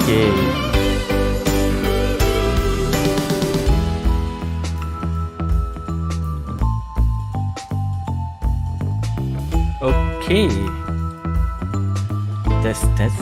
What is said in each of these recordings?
Okay. Okay. Test.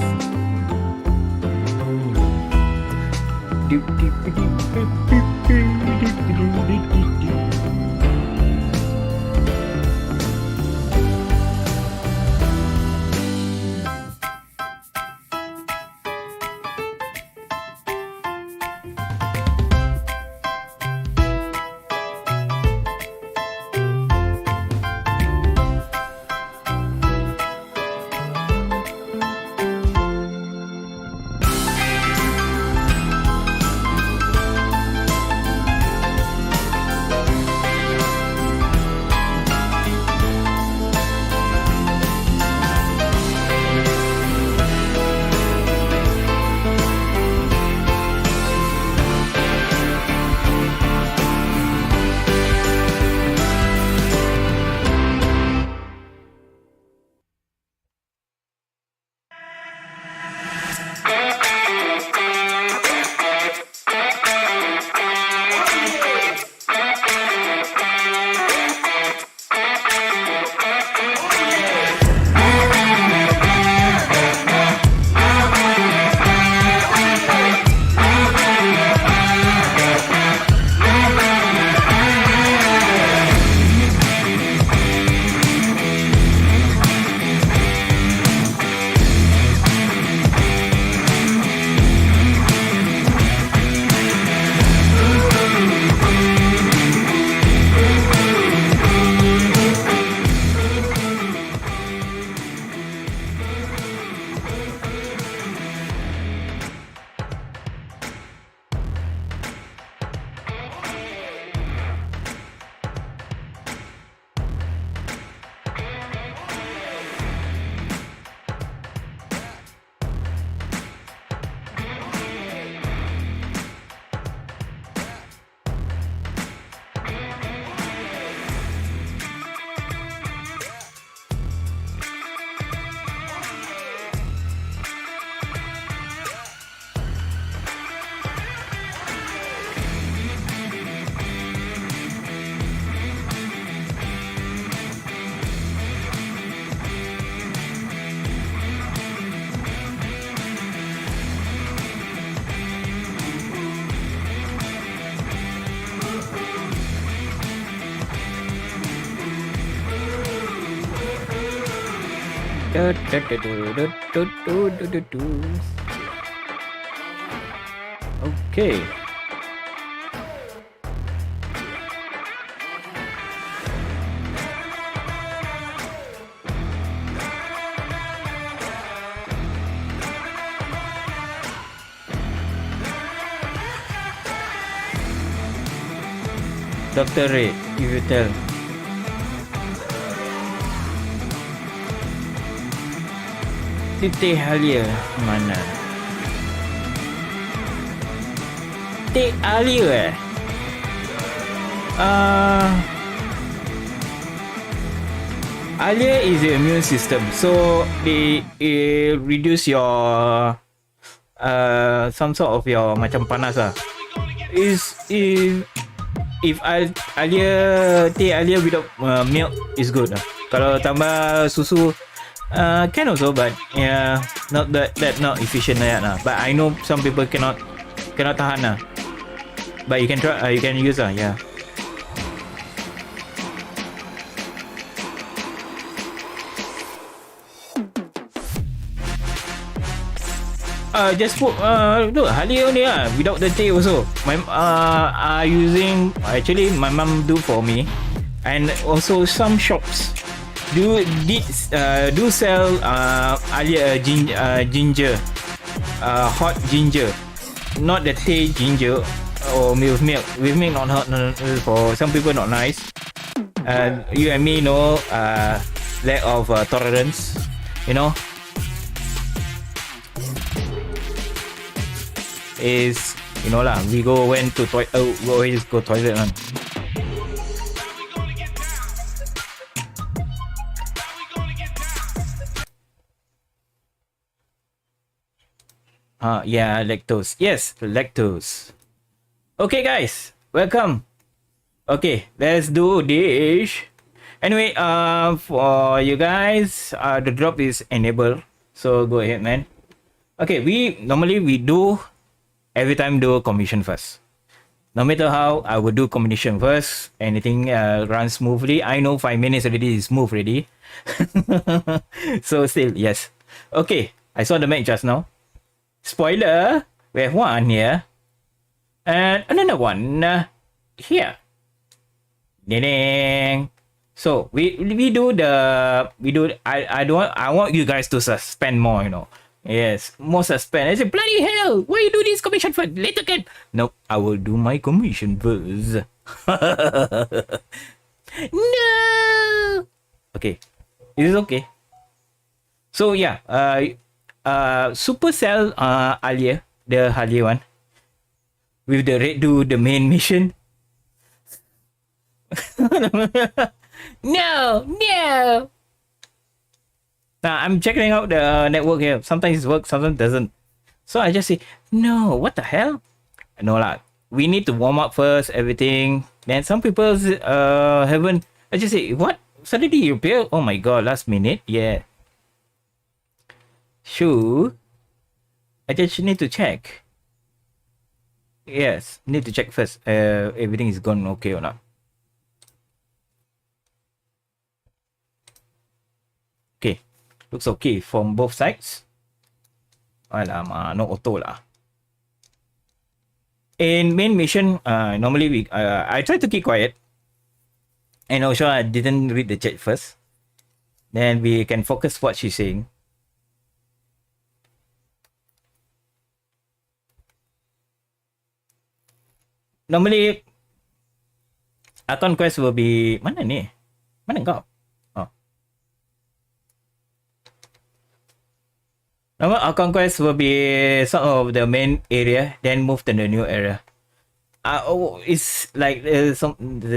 Okay. Dr. Ray, if you tell. Teh Halia mana? Teh Halia Halia is the immune system, so they reduce your some sort of your macam panas lah. If teh Halia without milk is good lah. Kalau tambah susu can also, but yeah, not not efficient lah. But I know some people cannot tahan lah. But you can try, you can use lah, yeah. Just put look, Halia only lah, without the tea also. My actually my mom do for me, and also some shops do sell ginger, hot ginger, not the tea ginger or with milk. With milk not for some people not nice. You and me know lack of tolerance, you know. Is, you know lah, we always go toilet one. Yeah, lactose. Yes, lactose. Okay, guys, welcome. Okay, let's do this. Anyway, for you guys, the drop is enabled. So go ahead, man. Okay, we normally do every time do commission first. No matter how, I will do combination first. Anything runs smoothly. I know 5 minutes already is smooth already. So still, yes. Okay, I saw the map just now. Spoiler, we have one here. And another one here. Ding. So we do I want you guys to suspend more, you know. Yes, more suspense. I say, bloody hell, why you do this commission first? Later can. No, I will do my commission first. No. Okay, it is okay. So yeah, Supercell Alia, the Halia one, with the red do the main mission. No. Now I'm checking out the network here. Sometimes it works, sometimes it doesn't. So I just say, no, what the hell? No lah. We need to warm up first, everything. Then some people haven't. I just say, what? Suddenly you appear? Oh my god, last minute? Yeah. Sure. I just need to check. Yes, need to check first. Everything is gone okay or not. Okay. Looks okay from both sides. Alamak, no auto lah. In main mission, normally I try to keep quiet. And also I didn't read the chat first. Then we can focus what she's saying. Normally, Archon quest will be... Mana ni? Mana kau? Normal Archon quest will be sort of the main area, then move to the new area. It's like the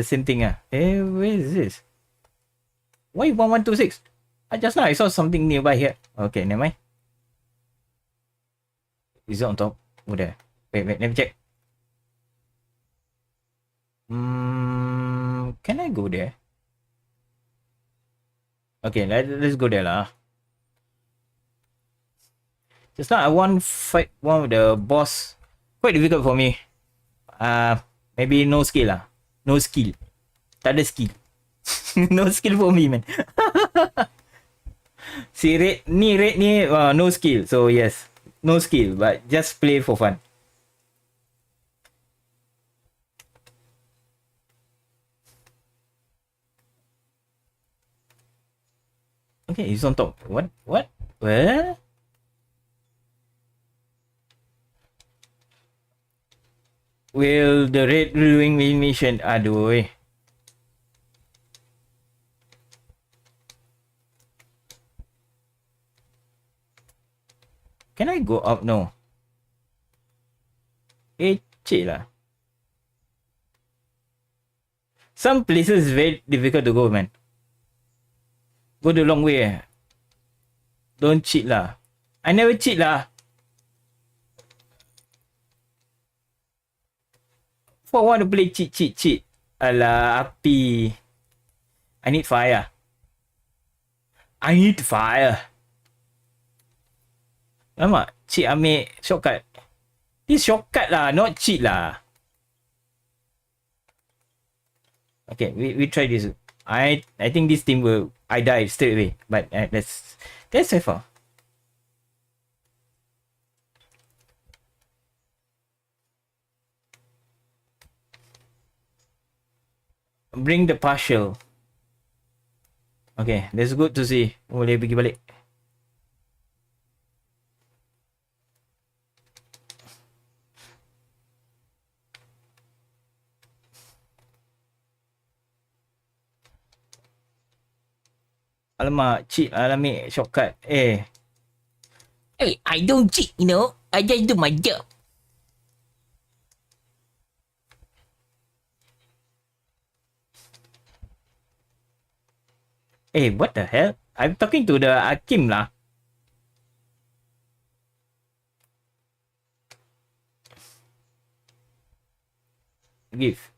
same thing. Where is this? Why 1126? Just now I saw something nearby here. Okay, never mind. Is it on top? Oh, there. Wait, let me check. Can I go there? Okay, let's go there lah. Just now I want fight one of the boss. Quite difficult for me. Maybe no skill lah. No skill. Tak ada skill. No skill for me, man. Si red ni no skill. So yes, no skill, but just play for fun. Okay, he's on top. What? Where? Will the red doing mission? Aduh. Can I go up? No. Cik lah. Some places is very difficult to go, man. Go the long way. Don't cheat lah. I never cheat lah. For want to play cheat. Alah, api. I need fire. Lama, cheat ambil shortcut. This shortcut lah, not cheat lah. Okay, we try this. I think this team will... I die straight away. But that's safer. Bring the partial. Okay, that's good to see. Boleh pergi balik. Alamak, cheat. Alamak, shortcut. Hey, I don't cheat, you know. I just do my job. Hey, what the hell? I'm talking to the Akim lah. give.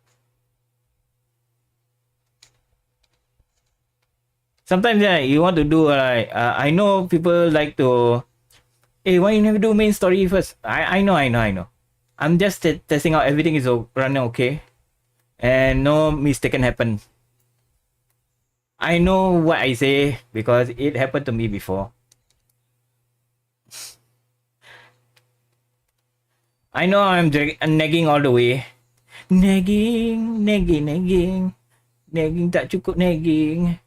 Sometimes you want to do like I know people like to. Hey, why you never do main story first? I know. I'm just testing out everything is running okay, and no mistake can happen. I know what I say because it happened to me before. I know I'm nagging all the way. Nagging tak cukup nagging.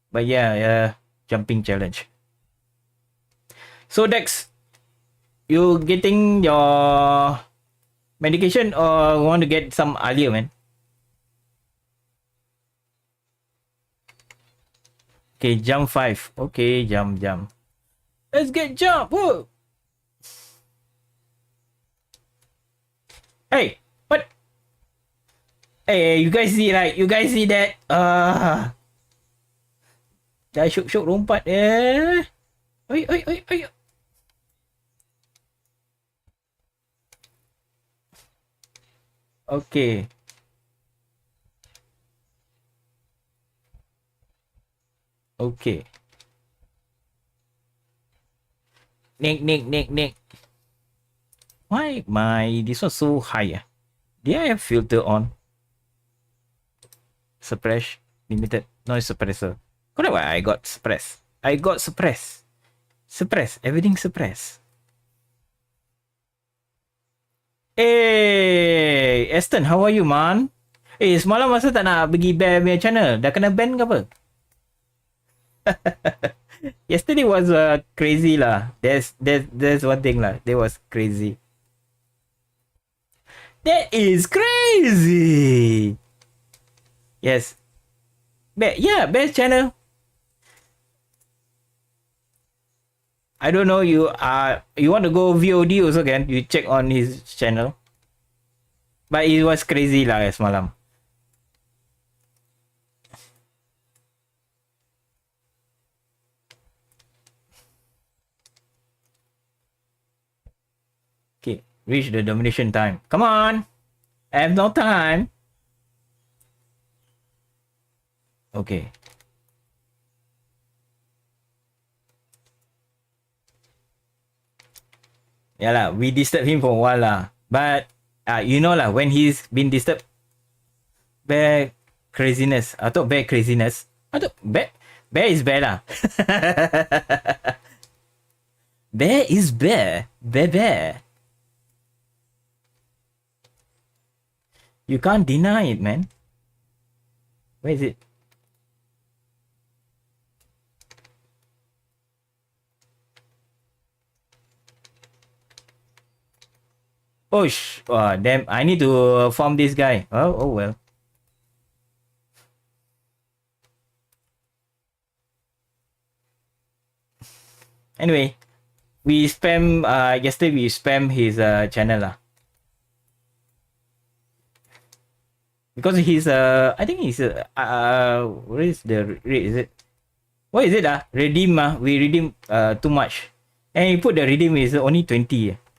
But yeah, jumping challenge. So Dex, you getting your medication or want to get some earlier, man? Okay, jump 5. Okay, jump. Let's get jump. Whoa. Hey, what? Hey, you guys see right? You guys see that? Dah syuk lompat Oi. Okay. Okay. Nick. Why this one so high? Did I have filter on? Suppress limited noise suppressor. Correct why I got suppress. Suppress. Everything suppress. Hey, Aston, how are you, man? Semalam masa tak nak pergi ban punya channel? Dah kena ban ke apa? Yesterday was crazy lah. There's one thing lah. That was crazy. That is crazy. Yes. Best channel. I don't know. You want to go VOD also can? You check on his channel. But it was crazy lah semalam. Okay, reach the domination time. Come on. I have no time. Okay. Yeah lah, we disturb him for a while lah. But you know lah, when he's been disturbed, bear craziness. Bear is bear lah. Bear is bear. Bear. You can't deny it, man. Where is it? Oh, damn. I need to farm this guy. Oh well. Anyway, we spam, yesterday we spam his channel lah. Because he's, I think he's, what is the rate, is it? What is it redeem we redeem too much. And he put the redeem is only 20.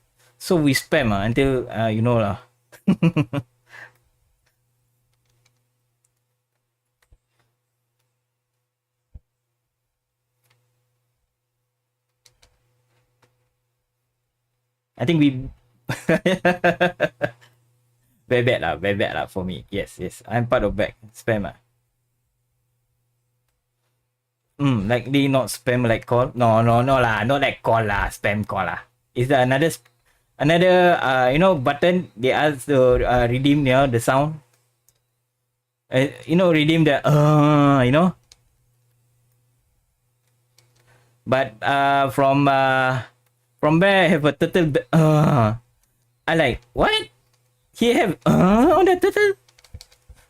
So we spam until you know lah. I think we very bad lah for me. Yes, I'm part of back spam likely not spam like call. No lah, not like call lah, spam call lah. Is there another button they ask to redeem the sound, redeem the but from where I have a turtle I like what he have on the turtle.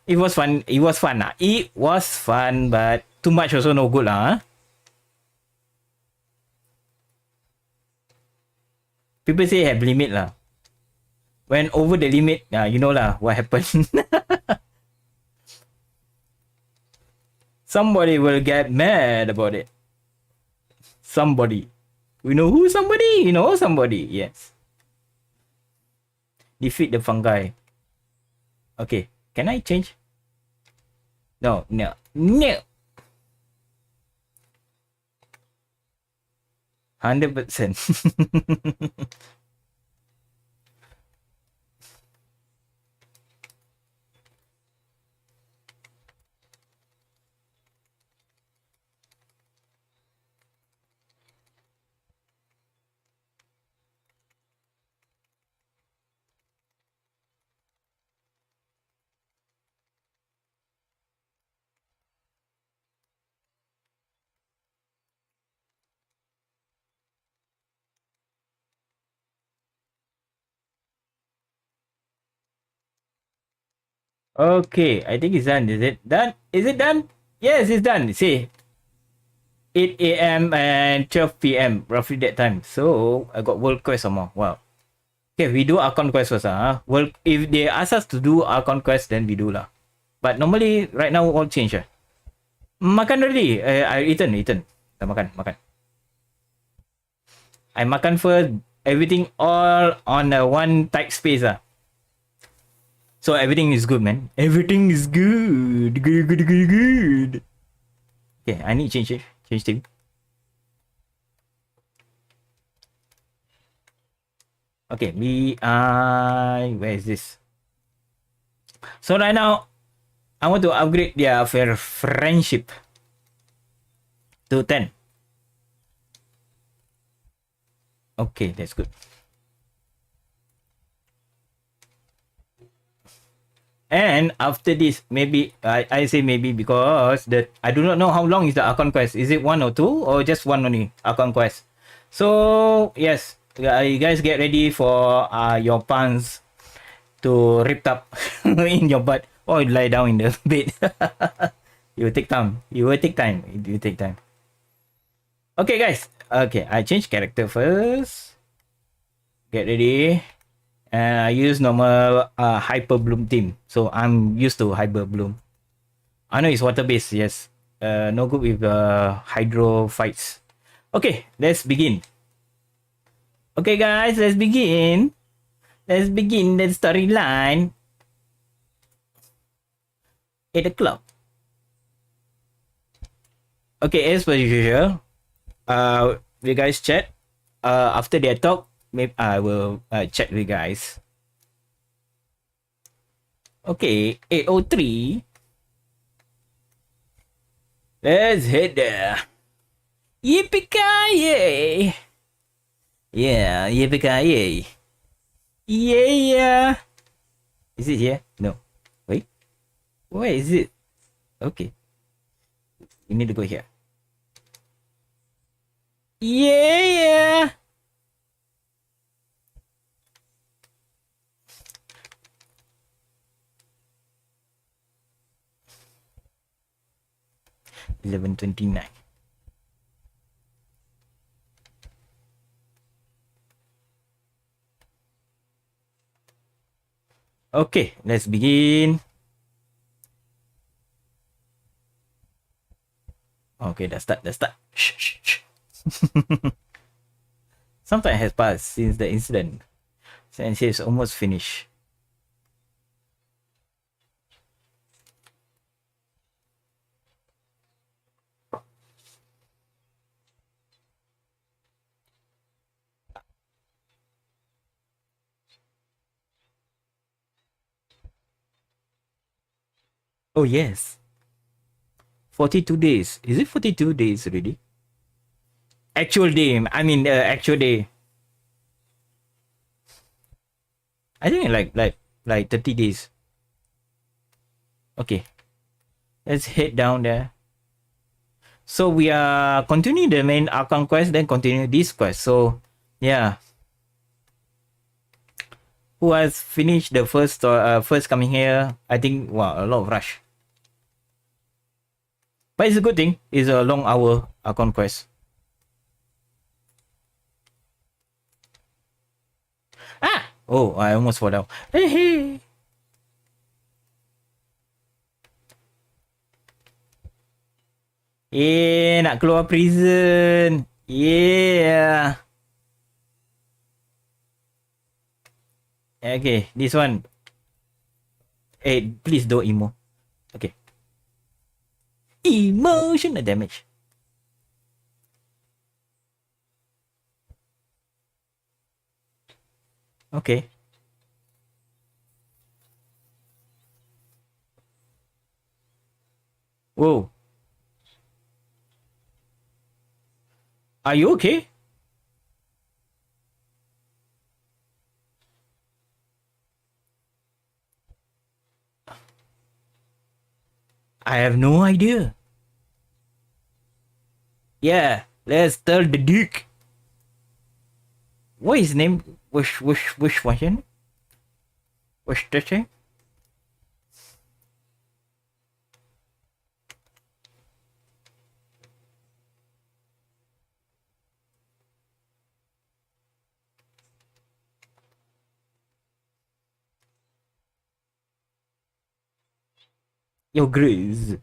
It was fun but too much also no good lah. People say have limit lah. When over the limit, you know lah what happened. Somebody will get mad about it. Somebody. We know who somebody? You know somebody. Yes. Defeat the fungi. Okay, can I change? No. 100%. Okay, I think it's done. Is it done? Is it done? Yes, it's done. See, 8 a.m. and 12 p.m. roughly that time. So I got world quest some more. Wow. Okay, we do Archon quest first. Well, if they ask us to do Archon quest, then we do lah. But normally right now all change. Makan already. I eaten. Dah makan. I makan first. Everything all on one tight space. So everything is good, man. Everything is good. Good. Okay, I need to change it. Change team. Okay, where is this? So right now, I want to upgrade their friendship to 10. Okay, that's good. And after this, maybe I say maybe because I do not know how long is the Archon quest. Is it 1 or 2 or just 1 only Archon quest? So yes, you guys get ready for your pants to ripped up in your butt or lie down in the bed. You will take time. Okay, guys. Okay, I change character first. Get ready. And I use normal Hyper Bloom team. So I'm used to Hyper Bloom. I know it's water based, yes. No good with hydro fights. Okay, let's begin. Okay, guys, let's begin. Let's begin the storyline. 8 o'clock. Okay, as per usual, you guys chat. After their talk, maybe I will chat with you guys. Okay, 8:03. Let's head there. Yippee-ki-yay! Yeah, yippee-ki-yay. Yeah. Is it here? No. Wait. Where is it? Okay. You need to go here. Yeah. 11:29. Okay, let's begin. Okay, dah start. Shh. Some time has passed since the incident. Sensei is almost finished. Oh yes. 42 days. Is it 42 days already? Actual day. I mean, actual day. I think like 30 days. Okay. Let's head down there. So we are continuing the main Archon quest, then continue this quest. So yeah. Who has finished the first coming here? I think wow, a lot of rush. But it's a good thing. It's a long hour Archon quest. Ah! Oh, I almost fall down. Hey. Nak keluar prison. Yeah. Okay, this one. Hey, please don't emo. Okay. Emotional damage. Okay. Whoa. Are you okay? I have no idea. Yeah, let's tell the Duke. What is his name? Which function? Which touching? Your grace.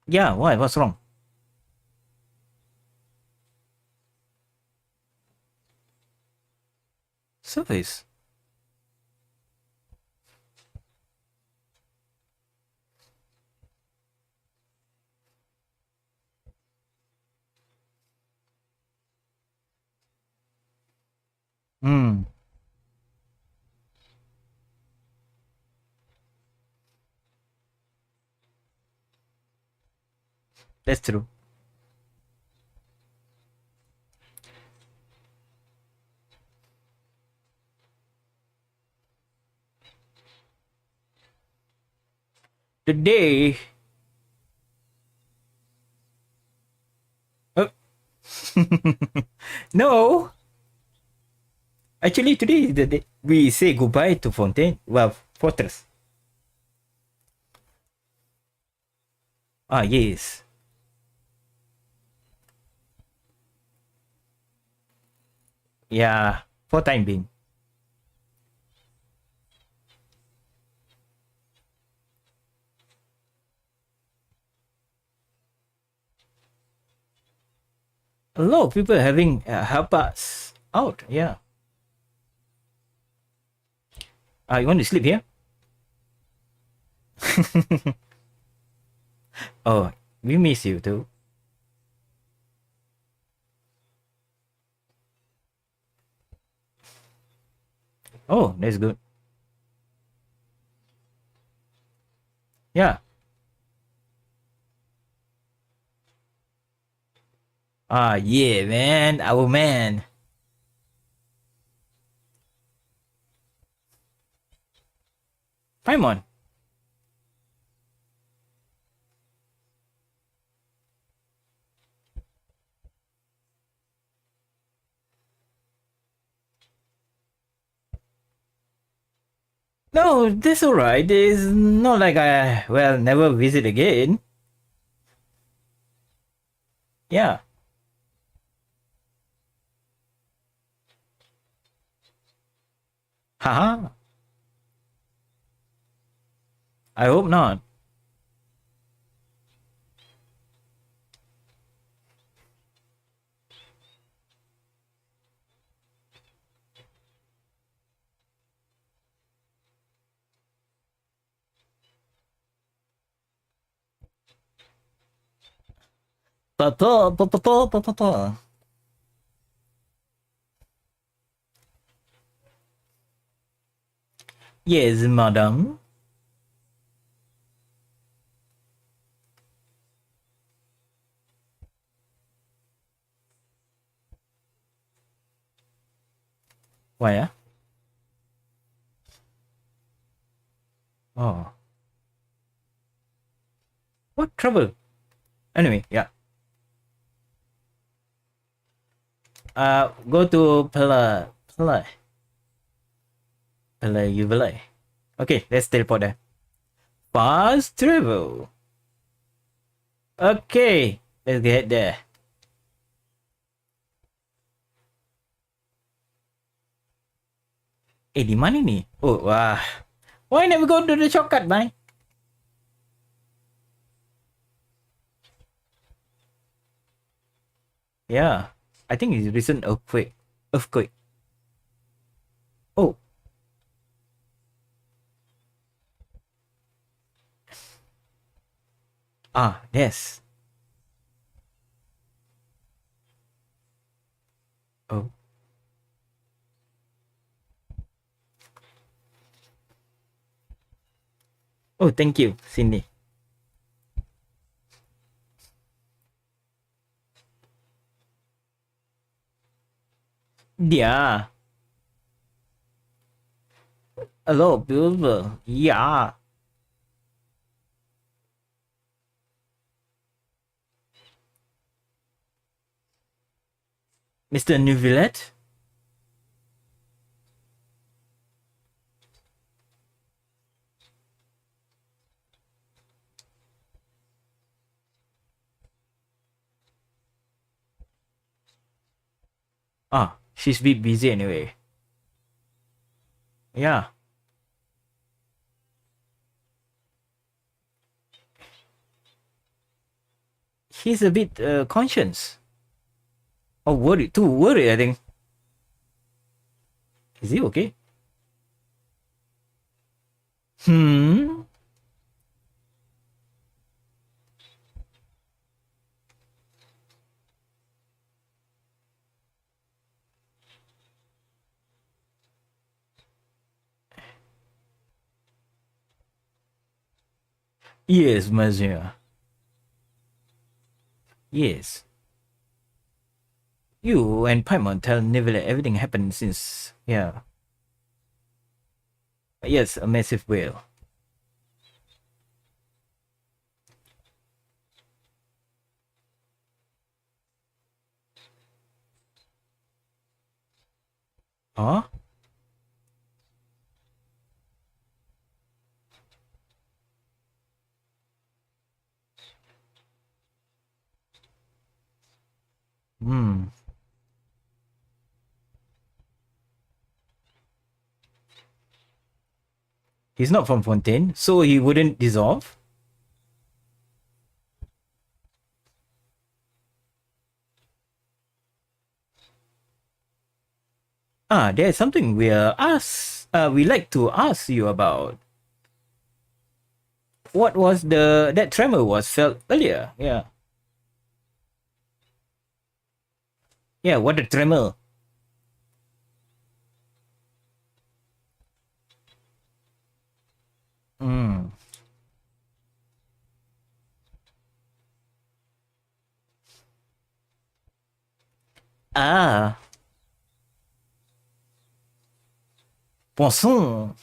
Yeah, why? What's wrong? Surface. Hmm. That's true. Today. Oh. No. Actually, today is the day we say goodbye to Fontaine. Well, Fortress. Ah, yes. Yeah, for time being. A lot of people having help us out. Yeah. You want to sleep here? Oh, we miss you too. Oh, that's good. Yeah. Yeah, man. Our man. Paimon. No, that's alright. It's not like I, well, never visit again. Yeah. Haha. I hope not. Ta ta ta ta ta ta ta ta. Yes, madam. Why, ah? Oh. What trouble? Anyway, yeah. Go to Pela Jubilee. Okay, let's teleport there. Fast travel. Okay, let's get there. Di mana ni? Oh, wah. Why never go to the shortcut, man? Yeah. I think it's recent earthquake. Earthquake. Oh. Ah, yes. Oh. Oh, thank you, Cindy. Yeah. A lot of people. Yeah. Mr. Neuvillette? Ah, she's a bit busy anyway. Yeah. He's a bit conscious. Oh, worried. Too worried, I think. Is he okay? Hmm? Yes, monsieur. Yes. You and Paimon tell Neville everything happened since. Yeah. Yes, a massive whale. Huh? Hmm. He's not from Fontaine, so he wouldn't dissolve? Ah, there's something we like to ask you about. What was that tremor was felt earlier? Yeah. Yeah, what the tremor? Hmm. Ah, poisson.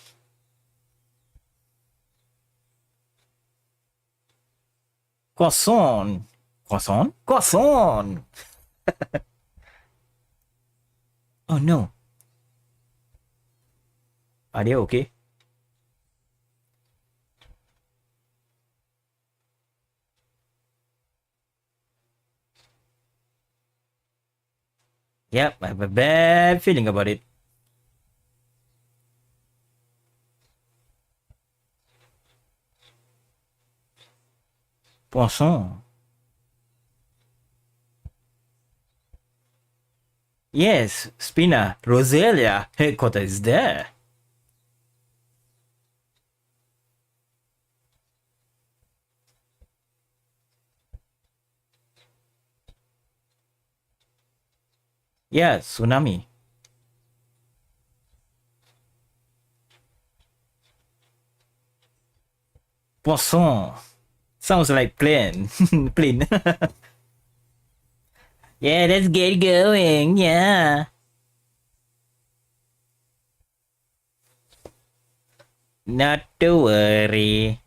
Croissant. Croissant? Croissant. Oh no. Are they okay? Yep, I have a bad feeling about it. Poisson. Yes, Spina, Roselia, headquarters is there. Yeah, tsunami. Poisson. Sounds like plane. Plane. Yeah, let's get going. Yeah. Not to worry.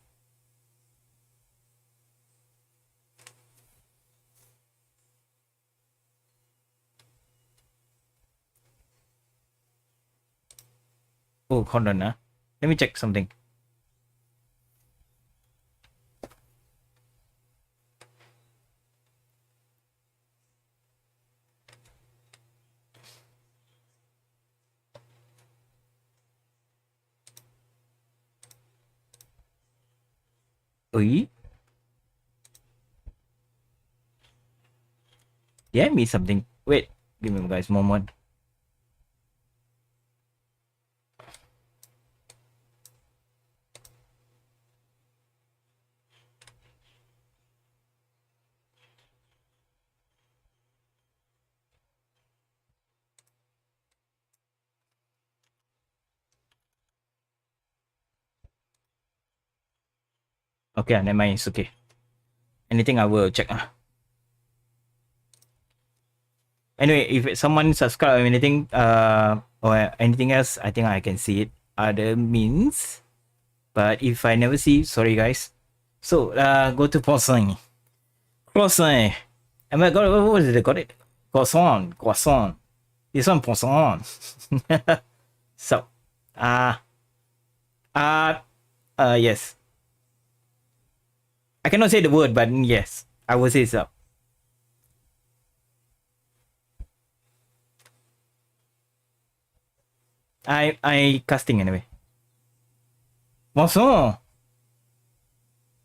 Oh, hold on. Let me check something. Oi? Did I miss something? Wait. Give me guys moment. Okay, never mind. It's okay. Anything I will check. Anyway, if someone subscribe or anything, or anything else, I think I can see it. Other means, but if I never see, sorry guys. So, go to croissant. Croissant. Am I got what was it? Got it? Croissant. Croissant. This one croissant. So, uh, uh, yes. I cannot say the word, but yes, I will say so. I casting anyway. Bonsoir.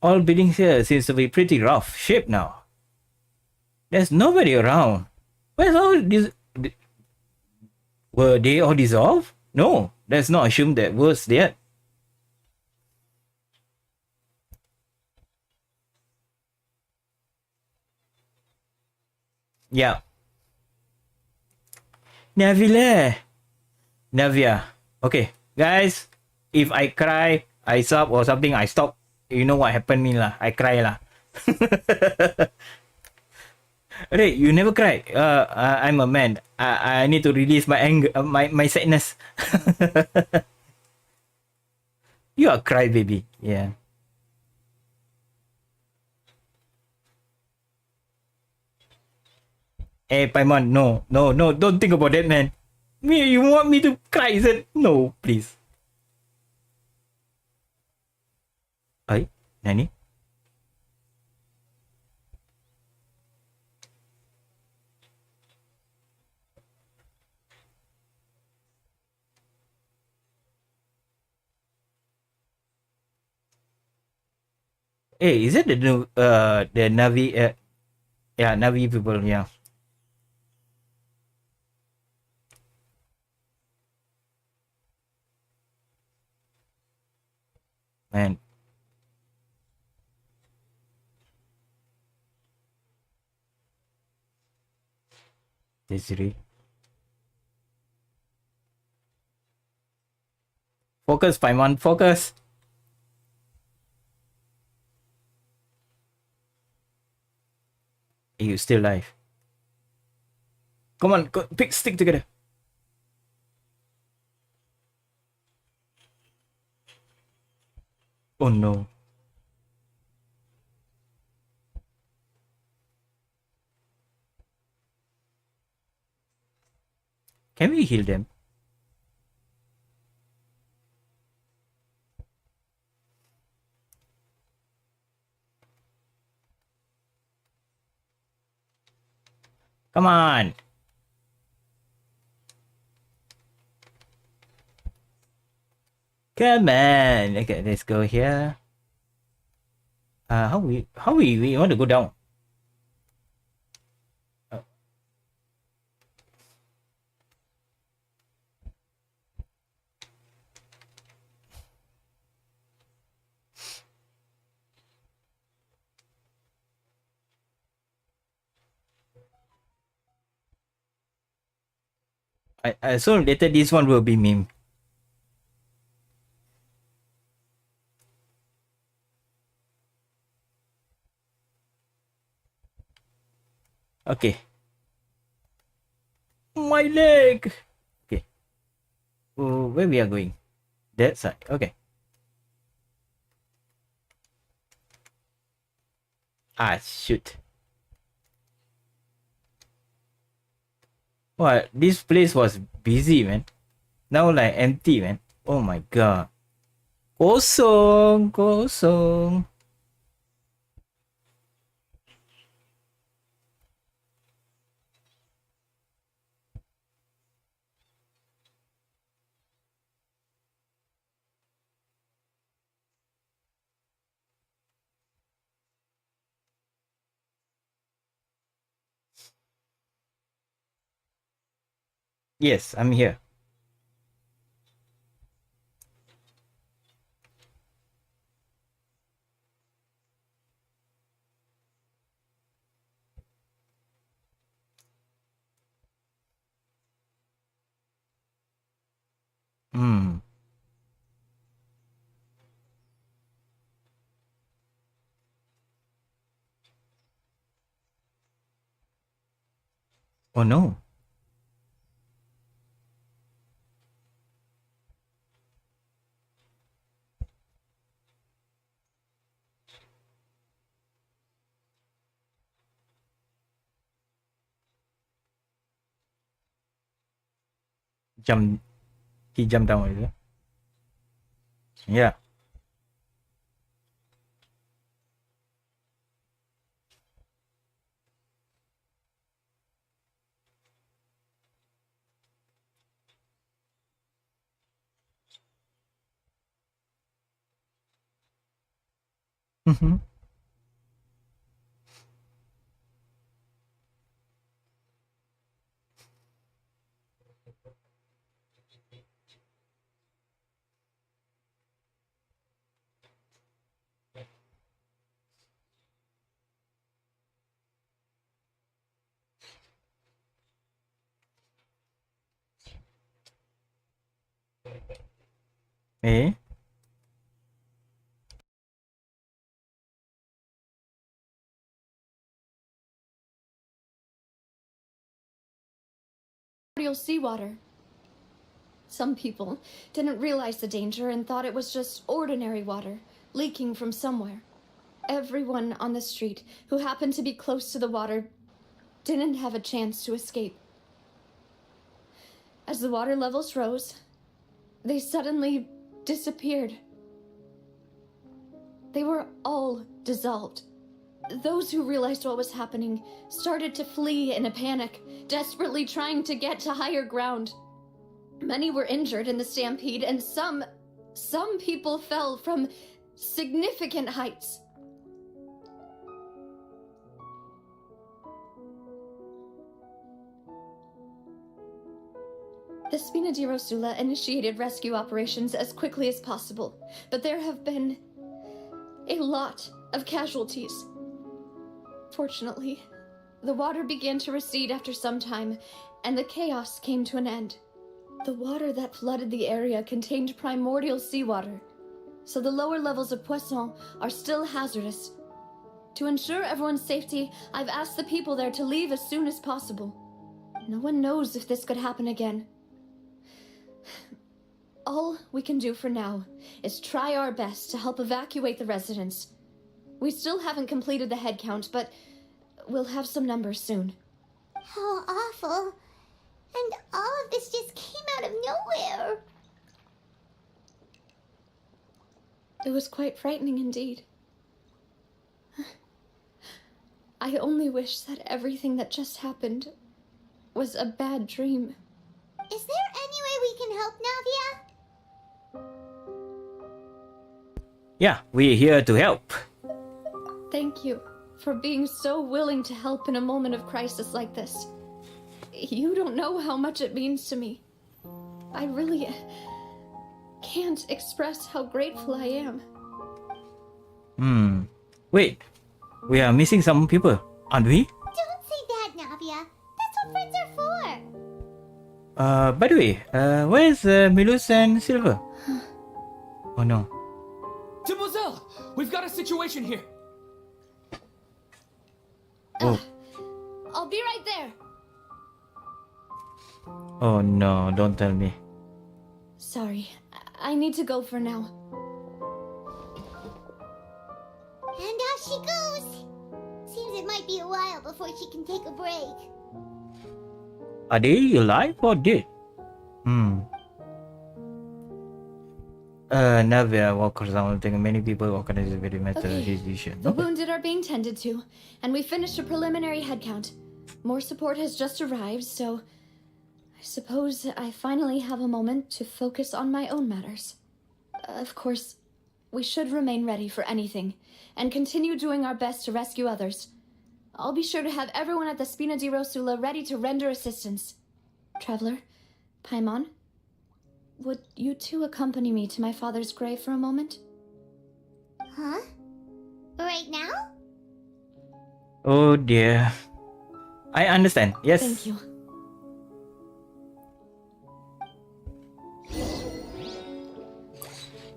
All buildings here seems to be pretty rough shape now. There's nobody around. Where's all these? Were they all dissolved? No, let's not assume that was yet. Yeah. Navile. Navia. Okay, guys. If I cry, I sob or something, I stop. You know what happened me lah. I cry lah. Hey, you never cry. I'm a man. I need to release my anger, my sadness. You are cry baby. Yeah. Hey, Paimon, no, no, no, don't think about that, man. Me, you want me to cry? Is it? No, please. Ay, Nani? Hey, is it the Navi? Yeah, Navi people. Yeah, man. Desiree. Focus, Paimon, focus. Hey, you still alive. Come on, go, pick, stick together. Oh no. Can we heal them? Come on. Come on. Okay, let's go here. How we want to go down? Uh, so later this one will be meme. Okay. My leg. Okay. Where we are going? That side. Okay. Ah, shoot. What? This place was busy, man. Now like empty, man. Oh my god. Kosong, kosong. Yes, I'm here. Hmm. Oh no. Jump. He jumped down, is it? Yeah. Mm-hmm. Eh? Seawater. Some people didn't realize the danger and thought it was just ordinary water leaking from somewhere. Everyone on the street who happened to be close to the water didn't have a chance to escape. As the water levels rose, they suddenly disappeared. They were all dissolved. Those who realized what was happening started to flee in a panic, desperately trying to get to higher ground. Many were injured in the stampede, and some people fell from significant heights. The Spina di Rosula initiated rescue operations as quickly as possible, but there have been a lot of casualties. Fortunately, the water began to recede after some time, and the chaos came to an end. The water that flooded the area contained primordial seawater, so the lower levels of Poisson are still hazardous. To ensure everyone's safety, I've asked the people there to leave as soon as possible. No one knows if this could happen again. All we can do for now is try our best to help evacuate the residents. We still haven't completed the head count, but we'll have some numbers soon. How awful. And all of this just came out of nowhere. It was quite frightening indeed. I only wish that everything that just happened was a bad dream. Is there any way we can help, Navia? Yeah, we're here to help. Thank you for being so willing to help in a moment of crisis like this. You don't know how much it means to me. I really can't express how grateful I am. Wait, we are missing some people, aren't we? Don't say that, Navia. That's what friends are for. By the way, where's Milus and Silver? Oh no. Demoiselle, we've got a situation here. Oh. I'll be right there. Oh no, don't tell me. Sorry, I need to go for now. And off she goes. Seems it might be a while before she can take a break. Are they alive or dead? Navia walkers around think many people organize very mental decision. The wounded are being tended to, and we finished a preliminary head count. More support has just arrived, so I suppose I finally have a moment to focus on my own matters. Of course, we should remain ready for anything, and continue doing our best to rescue others. I'll be sure to have everyone at the Spina di Rosula ready to render assistance. Traveler, Paimon, would you two accompany me to my father's grave for a moment? Huh? Right now? Oh dear. I understand. Yes. Thank you.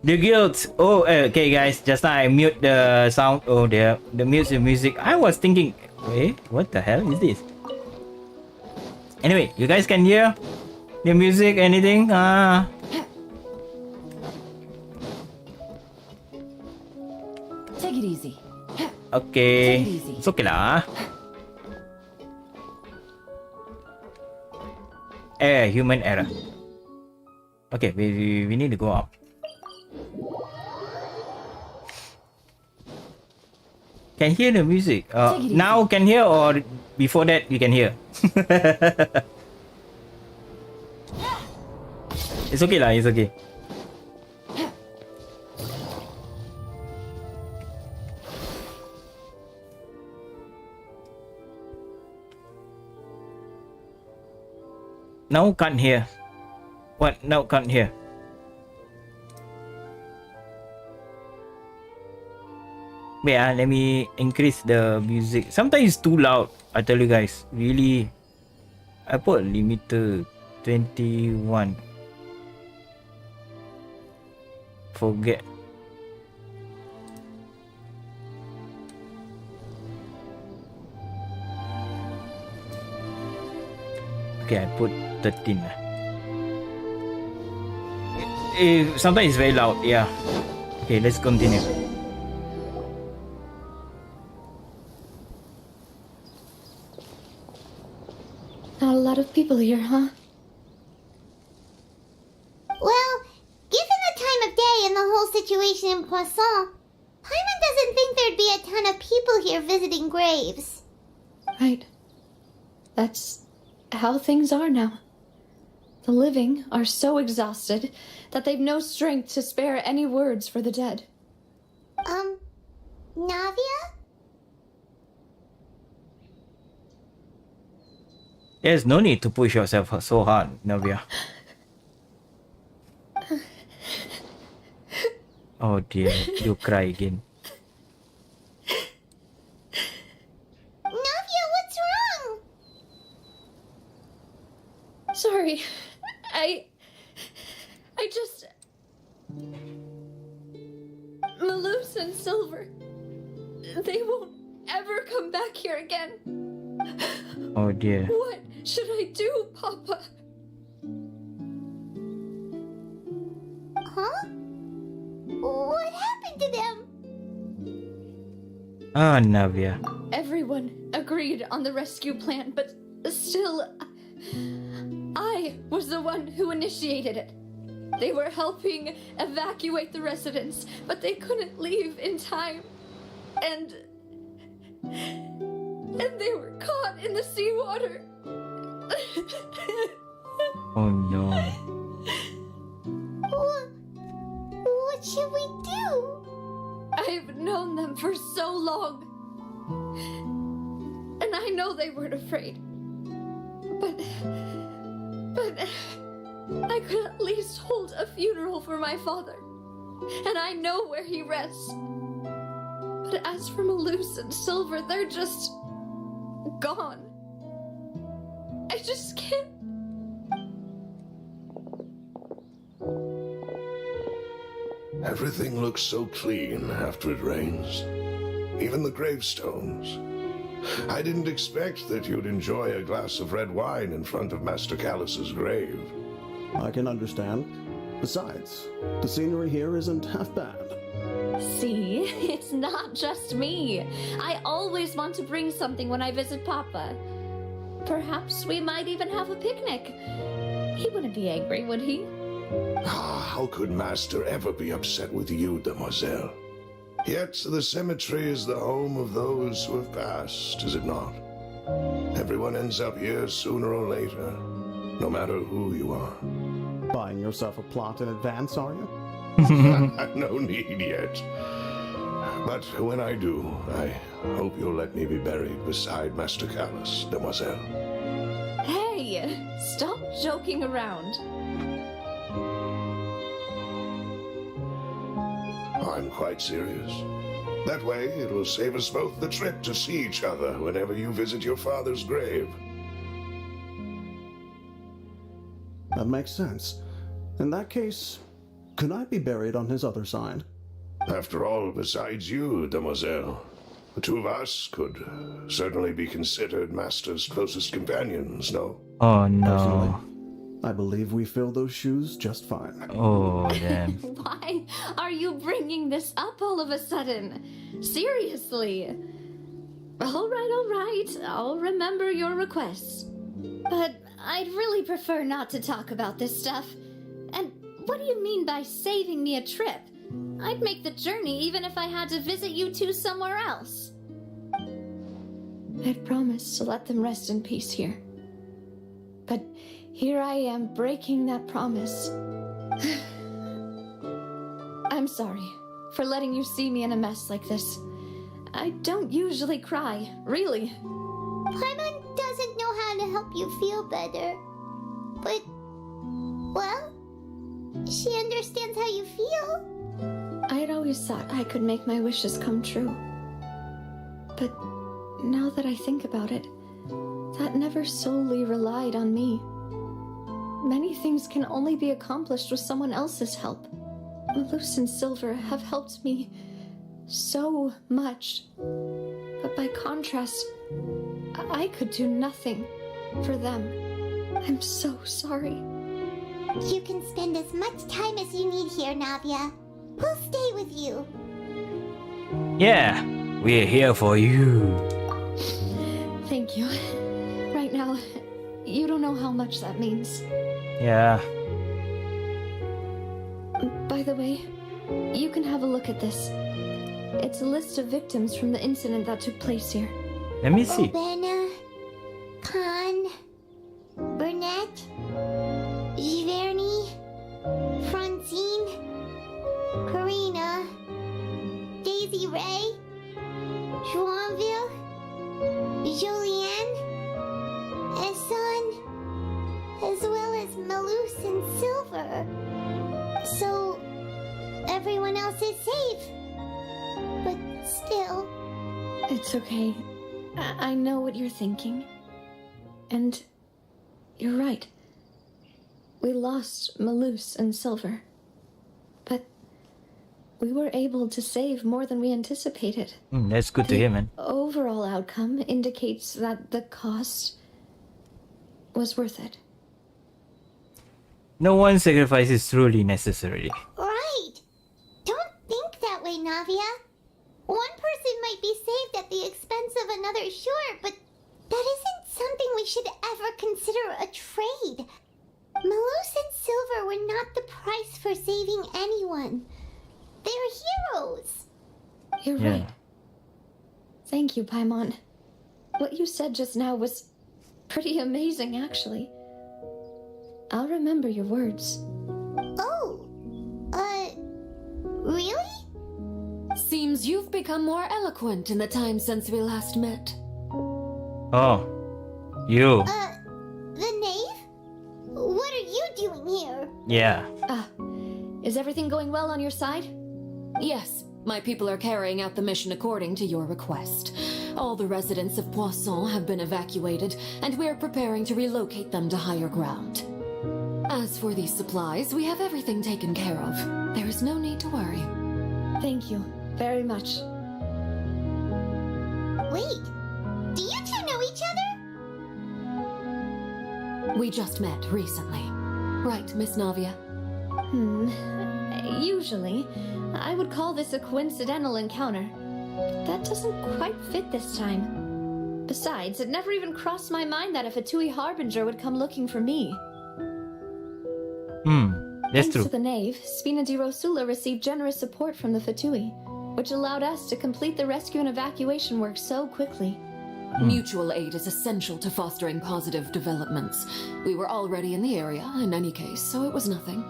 The guild. Oh, okay, guys. Just now I mute the sound. Oh, the music. I was thinking, wait, what the hell is this? Anyway, you guys can hear the music, anything? Take it easy. Okay. Take it easy. It's okay lah. Human error. Okay, we need to go up. Can hear the music. Now can hear, or before that you can hear? It's okay lah, it's okay. Now can't hear. What? Now can't hear. Wait, let me increase the music. Sometimes it's too loud. I tell you guys, really. I put limiter 21. Forget. Okay, I put 13. Sometimes it's very loud. Yeah. Okay, let's continue. Not a lot of people here, huh? Well, given the time of day and the whole situation in Poisson, Paimon doesn't think there'd be a ton of people here visiting graves. Right. That's how things are now. The living are so exhausted that they've no strength to spare any words for the dead. Navia? There's no need to push yourself so hard, Navia. Oh dear, you cry again. Navia, what's wrong? Sorry. I just... Malus and Silver. They won't ever come back here again. Oh dear. What should I do, Papa? Huh? What happened to them? Ah, Navia. Everyone agreed on the rescue plan, but still, I was the one who initiated it. They were helping evacuate the residents, but they couldn't leave in time. And they were caught in the seawater. Oh no. What should we do? I've known them for so long. And I know they weren't afraid. But I could at least hold a funeral for my father. And I know where he rests. But as for Malus and Silver, they're just gone. I just can't. Everything looks so clean after it rains. Even the gravestones. I didn't expect that you'd enjoy a glass of red wine in front of Master Callus's grave. I can understand. Besides, the scenery here isn't half bad. See, it's not just me. I always want to bring something when I visit Papa. Perhaps we might even have a picnic. He wouldn't be angry, would he? How could Master ever be upset with you, Demoiselle? Yet the cemetery is the home of those who have passed, is it not? Everyone ends up here sooner or later, no matter who you are. Buying yourself a plot in advance, are you? No need yet. But when I do, I hope you'll let me be buried beside Master Callus, Demoiselle. Hey! Okay, stop joking around. I'm quite serious. That way, it will save us both the trip to see each other whenever you visit your father's grave. That makes sense. In that case, could I be buried on his other side? After all, besides you, demoiselle, the two of us could certainly be considered Master's closest companions, no? Oh Personally, no. I believe we fill those shoes just fine. Oh damn. Why are you bringing this up all of a sudden? Seriously. All right. I'll remember your requests. But I'd really prefer not to talk about this stuff. And what do you mean by saving me a trip? I'd make the journey even if I had to visit you two somewhere else. I'd promised to let them rest in peace here. But here I am breaking that promise. I'm sorry for letting you see me in a mess like this. I don't usually cry, really. Paimon doesn't know how to help you feel better. But, well, she understands how you feel. I had always thought I could make my wishes come true. But now that I think about it, that never solely relied on me. Many things can only be accomplished with someone else's help. Malus and Silver have helped me so much. But by contrast, I could do nothing for them. I'm so sorry. You can spend as much time as you need here, Navia. We'll stay with you. Yeah, we're here for you. Thank you. Right now, you don't know how much that means. Yeah. By the way, you can have a look at this. It's a list of victims from the incident that took place here. Let me see. Obena, Khan, Burnett, Giverny, Francine, Karina, Daisy Ray, Joinville, Julianne, Esson, as well as Malus and Silver. So, everyone else is safe. But still... It's okay. I know what you're thinking. And you're right. We lost Malus and Silver. But we were able to save more than we anticipated. That's good to hear, man. Overall outcome indicates that the cost was worth it. No one sacrifice is truly necessary. Right! Don't think that way, Navia. One person might be saved at the expense of another, sure, but that isn't something we should ever consider a trade. Malus and Silver were not the price for saving anyone. They're heroes. You're Yeah. right. Thank you, Paimon. What you said just now was pretty amazing, actually. I'll remember your words. Oh, really? Seems you've become more eloquent in the time since we last met. Oh, you. The knave? What are you doing here? Yeah. Is everything going well on your side? Yes, my people are carrying out the mission according to your request. All the residents of Poisson have been evacuated, and we're preparing to relocate them to higher ground. As for these supplies, we have everything taken care of. There is no need to worry. Thank you very much. Wait, do you two know each other? We just met recently. Right, Miss Navia? Usually, I would call this a coincidental encounter. That doesn't quite fit this time. Besides, it never even crossed my mind that a Fatui Harbinger would come looking for me. That's Thanks true. to the Knave, Spina di Rosula received generous support from the Fatui, which allowed us to complete the rescue and evacuation work so quickly. Mutual aid is essential to fostering positive developments. We were already in the area, in any case, so it was nothing.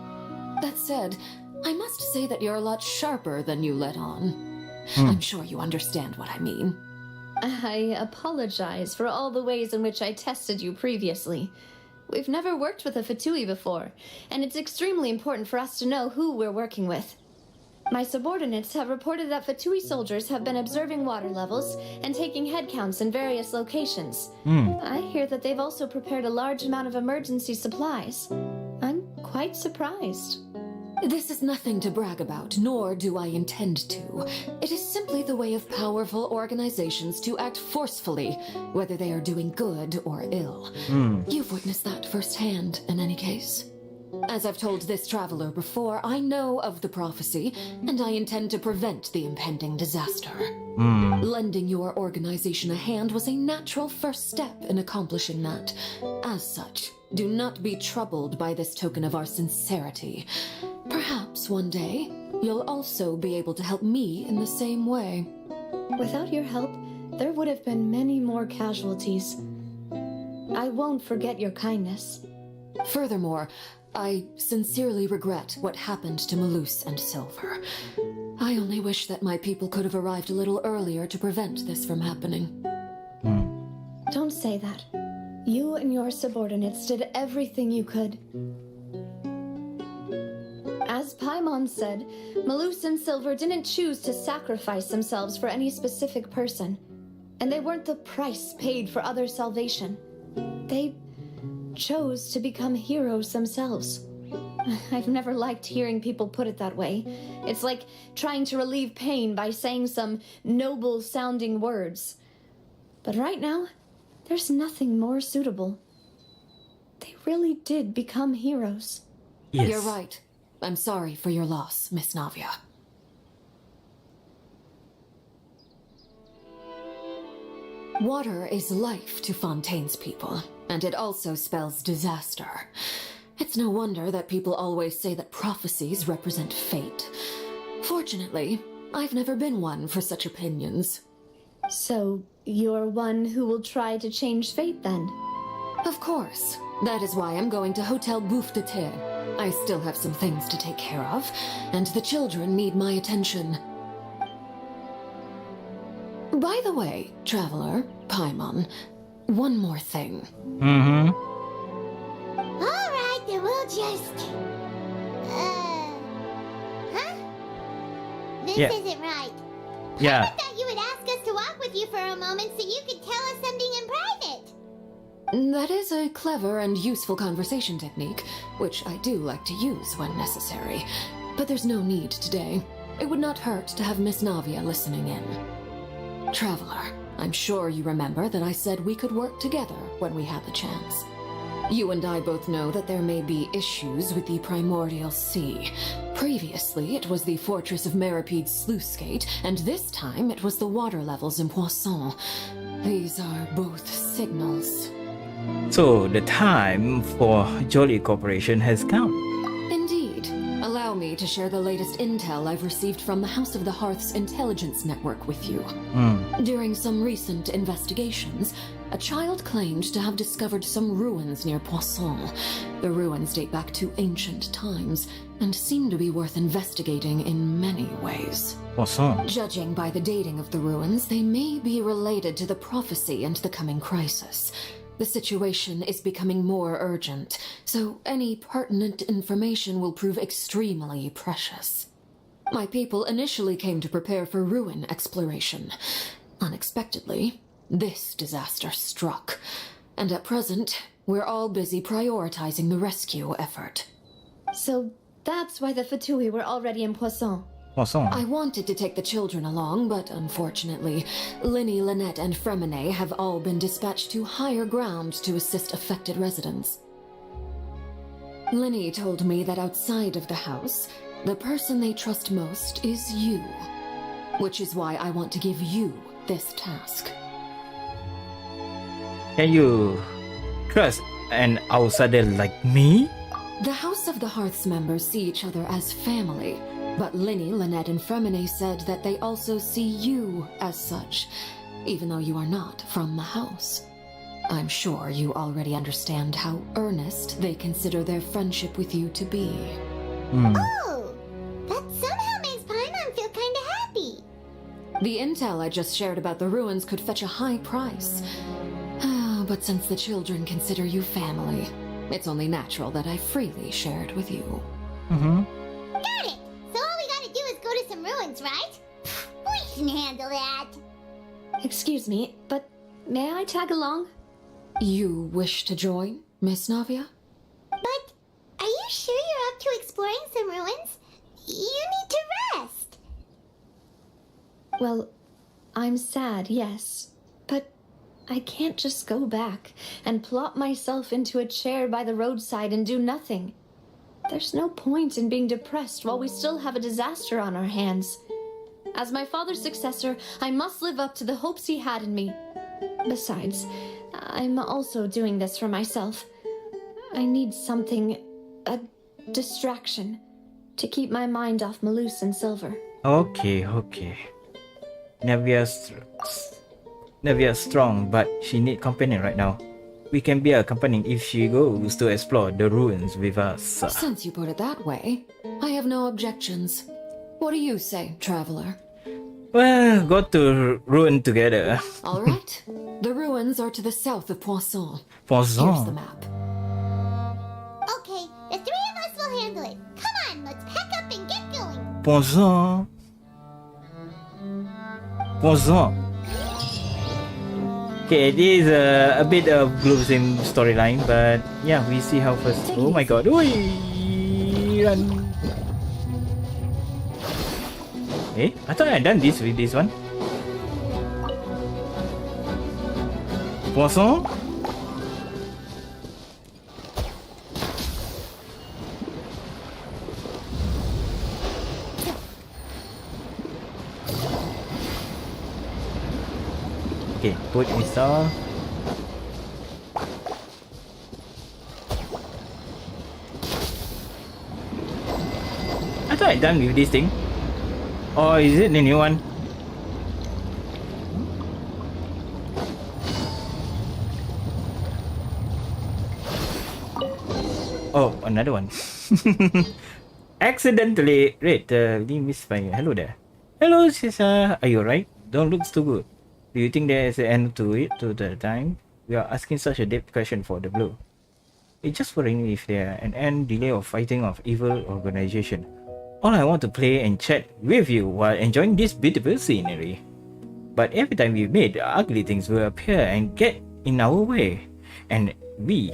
That said, I must say that you're a lot sharper than you let on. I'm sure you understand what I mean. I apologize for all the ways in which I tested you previously. We've never worked with a Fatui before, and it's extremely important for us to know who we're working with. My subordinates have reported that Fatui soldiers have been observing water levels and taking head counts in various locations. I hear that they've also prepared a large amount of emergency supplies. I'm quite surprised. This is nothing to brag about, nor do I intend to. It is simply the way of powerful organizations to act forcefully, whether they are doing good or ill. You've witnessed that firsthand, in any case. As I've told this traveler before, I know of the prophecy, and I intend to prevent the impending disaster. Lending your organization a hand was a natural first step in accomplishing that. As such, do not be troubled by this token of our sincerity. Perhaps one day, you'll also be able to help me in the same way. Without your help, there would have been many more casualties. I won't forget your kindness. Furthermore, I sincerely regret what happened to Malus and Silver. I only wish that my people could have arrived a little earlier to prevent this from happening. Don't say that. You and your subordinates did everything you could. As Paimon said, Malus and Silver didn't choose to sacrifice themselves for any specific person, and they weren't the price paid for other salvation. They chose to become heroes themselves. I've never liked hearing people put it that way. It's like trying to relieve pain by saying some noble-sounding words. But right now, there's nothing more suitable. They really did become heroes. Yes. You're right. I'm sorry for your loss, Miss Navia. Water is life to Fontaine's people, and it also spells disaster. It's no wonder that people always say that prophecies represent fate. Fortunately, I've never been one for such opinions. So, you're one who will try to change fate then? Of course. That is why I'm going to Hotel Bouffe de Terre. I still have some things to take care of, and the children need my attention. By the way, Traveler, Paimon, one more thing. Alright, then we'll just... Huh? This Yeah. isn't right. Yeah. I thought you would ask us to walk with you for a moment so you could tell us something in private. That is a clever and useful conversation technique, which I do like to use when necessary. But there's no need today. It would not hurt to have Miss Navia listening in. Traveler, I'm sure you remember that I said we could work together when we had the chance. You and I both know that there may be issues with the Primordial Sea. Previously, it was the fortress of Maripede's sluice gate, and this time it was the water levels in Poisson. These are both signals. So the time for Jolie Corporation has come. Indeed. Allow me to share the latest intel I've received from the House of the Hearth's intelligence network with you. During some recent investigations, a child claimed to have discovered some ruins near Poisson. The ruins date back to ancient times and seem to be worth investigating in many ways. Poisson. Judging by the dating of the ruins, they may be related to the prophecy and the coming crisis. The situation is becoming more urgent, so any pertinent information will prove extremely precious. My people initially came to prepare for ruin exploration. Unexpectedly, this disaster struck, and at present, we're all busy prioritizing the rescue effort. So, that's why the Fatui were already in Poisson. Poisson. I wanted to take the children along, but unfortunately, Linny, Lynette, and Fremine have all been dispatched to higher ground to assist affected residents. Linny told me that outside of the house, the person they trust most is you, which is why I want to give you this task. Can you trust an outsider like me? The House of the Hearth's members see each other as family, but Linny, Lynette, and Fremine said that they also see you as such, even though you are not from the house. I'm sure you already understand how earnest they consider their friendship with you to be. Oh, that somehow makes Paimon feel kinda happy. The intel I just shared about the ruins could fetch a high price. But since the children consider you family, It's only natural that I freely share it with you. Mm-hmm. Got it! So all we gotta do is go to some ruins, right? We can handle that. Excuse me, but may I tag along? You wish to join, Miss Navia? But are you sure you're up to exploring some ruins? You need to rest. Well, I'm sad, yes. But I can't just go back and plop myself into a chair by the roadside and do nothing. There's no point in being depressed while we still have a disaster on our hands. As my father's successor, I must live up to the hopes he had in me. Besides, I'm also doing this for myself. I need something, a distraction, to keep my mind off Malus and Silver. Okay. Navia's strong, but she need companion right now. We can be a companion if she goes to explore the ruins with us. Since you put it that way, I have no objections. What do you say, traveler? Well, go to ruin together. All right. The ruins are to the south of Poisson. Here's the Poisson. map. Okay, the three of us will handle it. Come on, let's pack up and get going. Poisson. Okay, this is a bit of gruesome storyline, but yeah, we see how first. Oh my god. Oi! Run. I thought I had done this with this one. Poisson? Okay, put install. I thought I done with this thing. Or is it the new one? Oh, another one. Accidentally. Wait, misfire. Hello there. Hello, Sisa. Are you alright? Don't look too good. Do you think there is an end to it, to the time? We are asking such a deep question for the blue. It's just worrying if there an end delay of fighting of evil organization. All I want to play and chat with you while enjoying this beautiful scenery. But every time we meet, ugly things will appear and get in our way. And we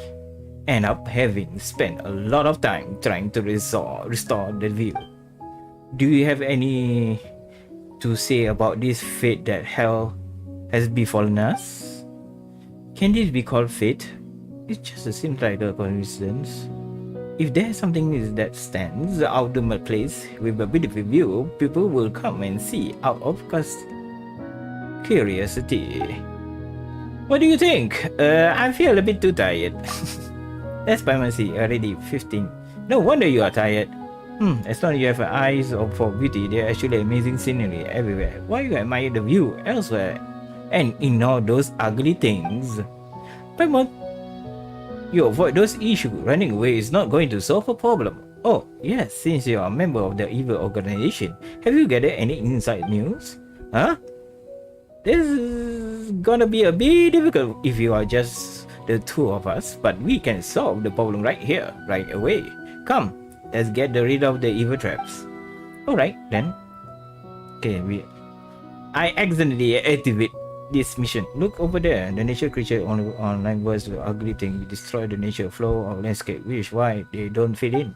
end up having spent a lot of time trying to restore the view. Do you have any to say about this fate that hell has befallen us? Can this be called fate? It just seems like a coincidence. If there's something that stands out of my place with a beautiful view, people will come and see out of curiosity. What do you think? I feel a bit too tired. That's primacy, already 15. No wonder you are tired. As long as you have eyes for beauty, there are actually amazing scenery everywhere. Why you admire the view elsewhere and ignore those ugly things? Paimon, you avoid those issues. Running away is not going to solve a problem. Oh, yes, since you are a member of the evil organization, have you gathered any inside news? Huh? This is gonna be a bit difficult if you are just the two of us, but we can solve the problem right here, right away. Come, let's get rid of the evil traps. Alright, then. Okay, I accidentally activate this mission. Look over there. The nature creature online was the ugly thing. We destroy the nature flow of landscape. Which why they don't fit in.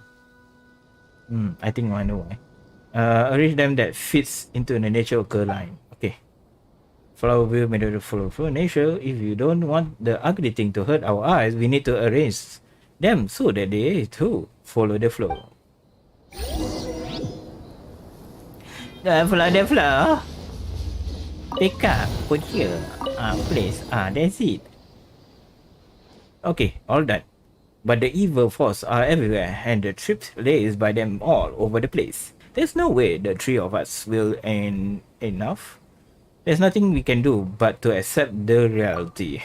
I think I know why. Arrange them that fits into the nature occur line. Okay. Flower view made of flow through nature. If you don't want the ugly thing to hurt our eyes, we need to arrange them so that they too follow the flow. The flow. Pick up, put here, place, that's it. Okay, all done. But the evil force are everywhere and the trips lays by them all over the place. There's no way the three of us will end enough. There's nothing we can do but to accept the reality.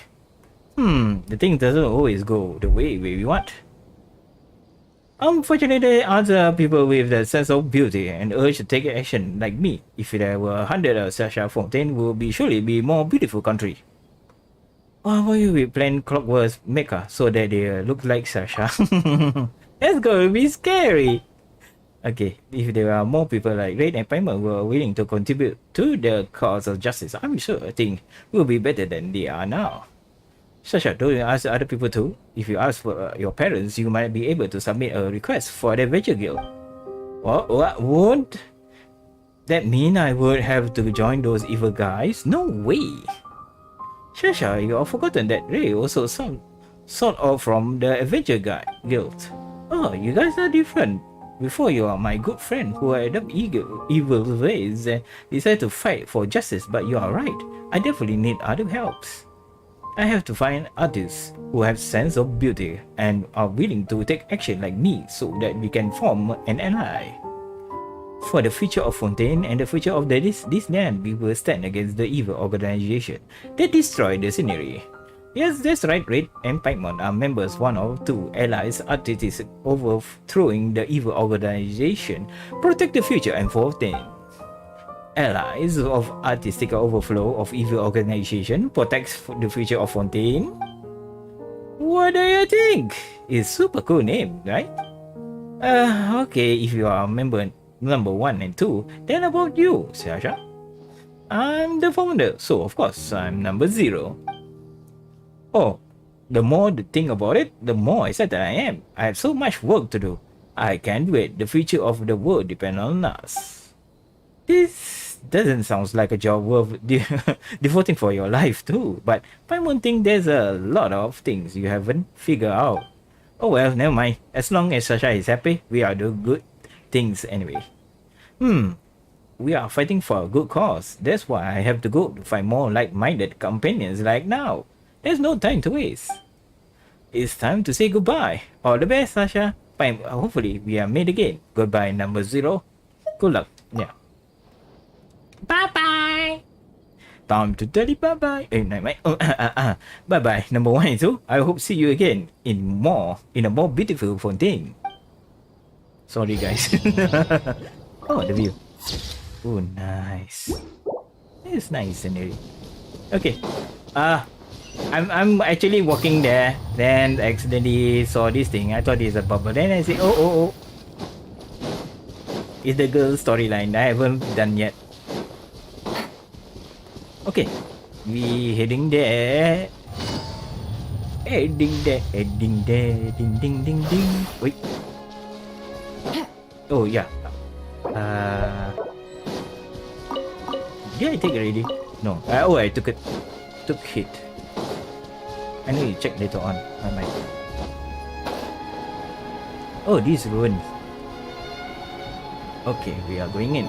The thing doesn't always go the way we want. Unfortunately, other people with the sense of beauty and urge to take action like me, if there were 100 of such a fountain, would be surely be more beautiful country. Why will you be playing Clockwork Mecha so that they look like Sasha? That's gonna be scary. Okay, if there are more people like Red and Primer who are willing to contribute to the cause of justice, I'm sure things will be better than they are now. Sasha, don't you ask other people too? If you ask for your parents, you might be able to submit a request for the Adventure Guild. What would that mean I would have to join those evil guys? No way! Sasha, you have forgotten that Ray also sort of from the Adventure Guild. Oh, you guys are different. Before you are my good friend who adopt evil ways and decide to fight for justice, but you are right. I definitely need other helps. I have to find artists who have sense of beauty and are willing to take action like me so that we can form an ally. For the future of Fontaine and the future of this land, we will stand against the evil organization that destroyed the scenery. Yes, that's right, Red and Paimon are members one of two allies artists overthrowing the evil organization, protect the future and Fontaine. Allies of artistic overflow of evil organization protects the future of Fontaine. What do you think? It's super cool name, right? Okay, if you are member number 1 and 2, then about you, Sasha? I'm the founder, so of course I'm number 0. Oh, the more you think about it, the more excited I am. I have so much work to do. I can't wait. The future of the world depends on us. This doesn't sound like a job worth devoting for your life too, but Paimon thinks there's a lot of things you haven't figured out. Oh well, never mind. As long as Sasha is happy, we are doing good things anyway. We are fighting for a good cause. That's why I have to go to find more like-minded companions like now. There's no time to waste. It's time to say goodbye. All the best, Sasha. Hopefully we are made again. Goodbye, number 0. Good luck. Yeah. Bye-bye. Time to tell you bye-bye. Bye-bye, number 1 and 2. I hope see you again in a more beautiful Fontaine. Sorry, guys. Oh, the view. Oh, nice. It's nice scenery. Okay. I'm actually walking there, then accidentally saw this thing. I thought it's a bubble. Then I say, oh. It's the girl storyline I haven't done yet. Okay, we heading there. Heading there, ding. Wait. Oh yeah. Did I take already? No. I took hit. I need to check later on. I might. Oh, these ruins. Okay, we are going in.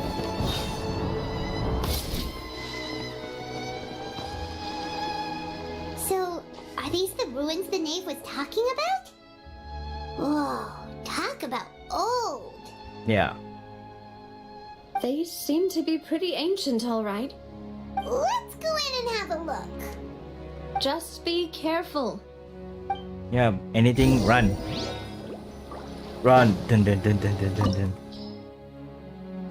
So, are these the ruins the knave was talking about? Whoa, talk about old. Yeah. They seem to be pretty ancient, all right. Let's go in and have a look. Just be careful. Yeah, anything, run. Run. Dun.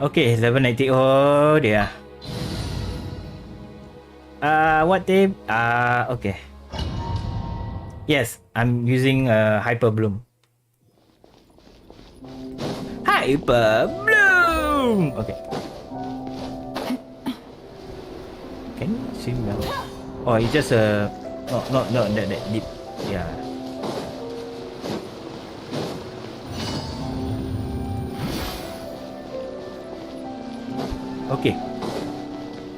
Okay, 1190. Oh, dear. What tape? Okay. Yes, I'm using Hyper Bloom. Hyper Bloom! Okay. Can you see me now? Oh, it's just not that deep. Yeah. Okay.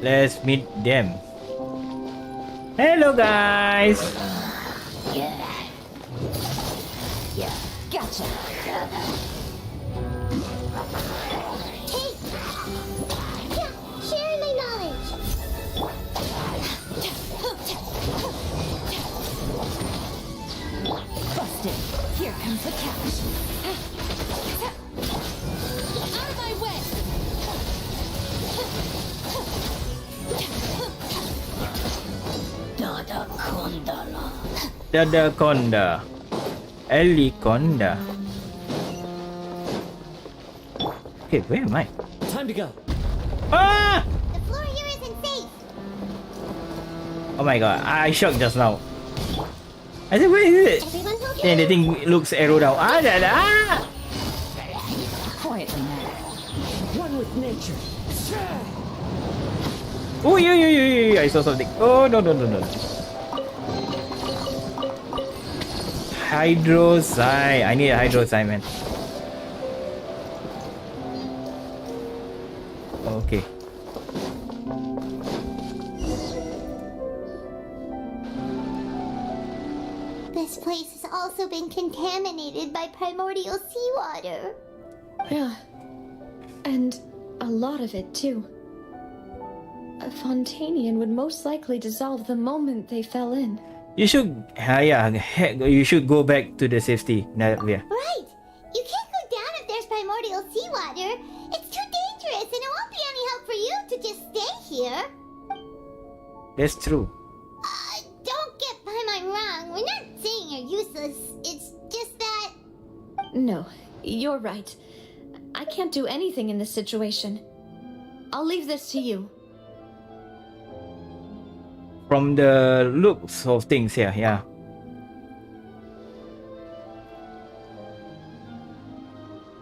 Let's meet them. Hello, guys. Gotcha. Hey! Yeah, share my knowledge. Busted. Here comes the cash. Out of my way! Dadaconda. Eliconda. Okay, where am I? Time to go. Ah! The floor here isn't safe. Oh my god, I shocked just now. I said, where is it? Everyone hold Then the your... thing looks arrow down. Quietly now. One with nature. Oh, yeah. I saw something. Oh, no. Hydro sign. I need a hydro sign, man. Okay. This place has also been contaminated by primordial seawater. Yeah. And a lot of it, too. A Fontanian would most likely dissolve the moment they fell in. You should, you should go back to the safety, Navia. Right! You can't go down if there's primordial seawater. It's too dangerous, and it won't be any help for you to just stay here. That's true. Don't get my wrong. We're not saying you're useless. It's just that... No, you're right. I can't do anything in this situation. I'll leave this to you. From the looks of things here, yeah.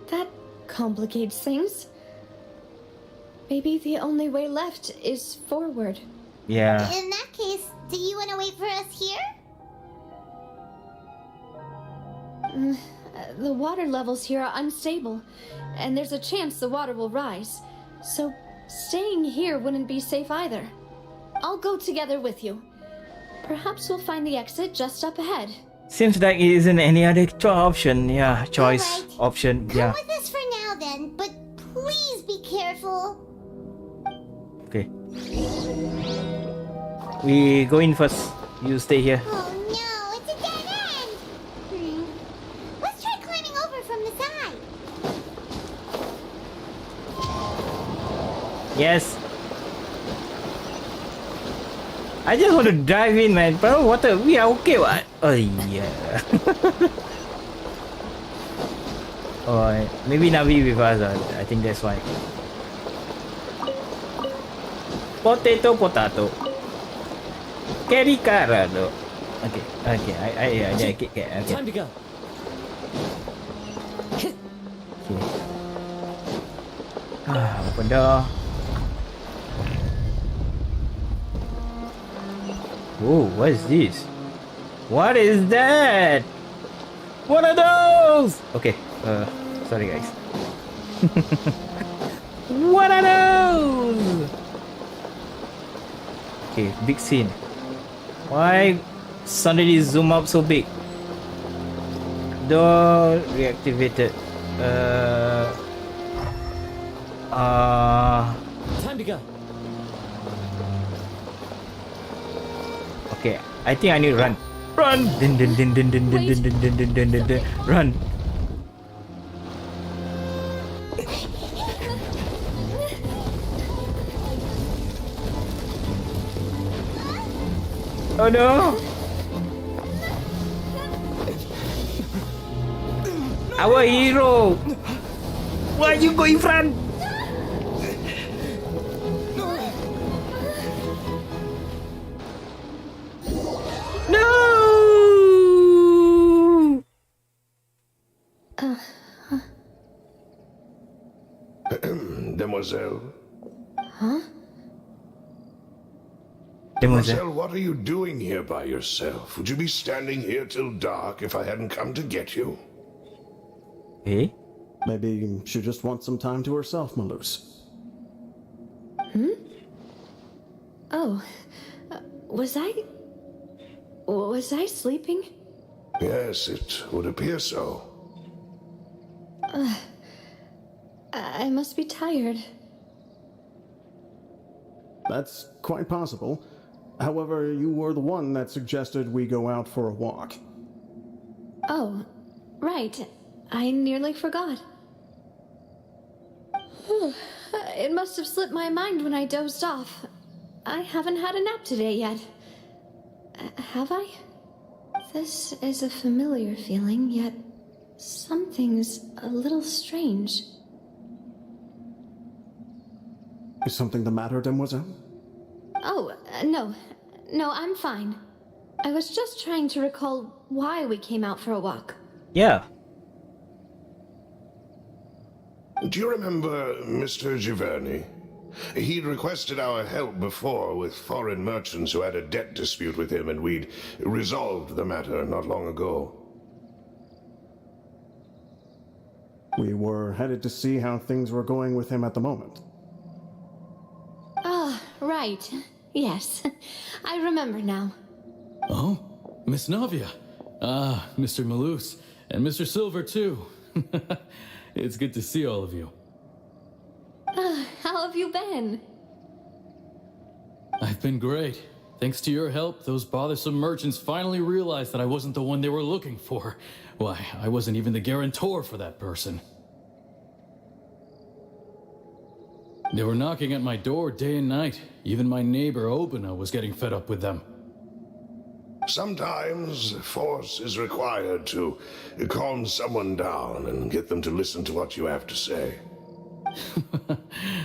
That complicates things. Maybe the only way left is forward. Yeah. In that case, do you want to wait for us here? The water levels here are unstable, and there's a chance the water will rise. So staying here wouldn't be safe either. I'll go together with you. Perhaps we'll find the exit just up ahead. Seems like it isn't any other option. Yeah, choice Alright. option. Come Yeah. with us for now then, but please be careful. Okay. We go in first. You stay here. Oh no, it's a dead end! Let's try climbing over from the side. Yes. I just want to dive in, man. But water, we are okay, what? Oh, yeah. Oh, maybe Navi with us. I think that's why. Potato. Carry carado. Okay. Okay. Time to go. Okay. Open door. Oh, what is this? What is that? What are those? Okay, sorry guys. What are those? Okay, big scene. Why suddenly zoom up so big? Door reactivated. Time to go. Okay, I think I need to run. Run! Run! Oh no! Our hero! Why you go in front? No! Demoiselle. Demoiselle. Demoiselle, what are you doing here by yourself? Would you be standing here till dark if I hadn't come to get you? Eh? Maybe she just wants some time to herself, Malus. Oh, was I sleeping? Yes, it would appear so. I must be tired. That's quite possible. However, you were the one that suggested we go out for a walk. Oh, right. I nearly forgot. It must have slipped my mind when I dozed off. I haven't had a nap today yet. Have I? This is a familiar feeling, yet something's a little strange. Is something the matter, Demoiselle? Oh, no. No, I'm fine. I was just trying to recall why we came out for a walk. Yeah. Do you remember Mr. Giverny? He'd requested our help before with foreign merchants who had a debt dispute with him, and we'd resolved the matter not long ago. We were headed to see how things were going with him at the moment. Ah, right. Yes. I remember now. Oh, Miss Navia. Ah, Mr. Malus. And Mr. Silver, too. It's good to see all of you. How have you been? I've been great. Thanks to your help, those bothersome merchants finally realized that I wasn't the one they were looking for. Why, I wasn't even the guarantor for that person. They were knocking at my door day and night. Even my neighbor Obina was getting fed up with them. Sometimes force is required to calm someone down and get them to listen to what you have to say.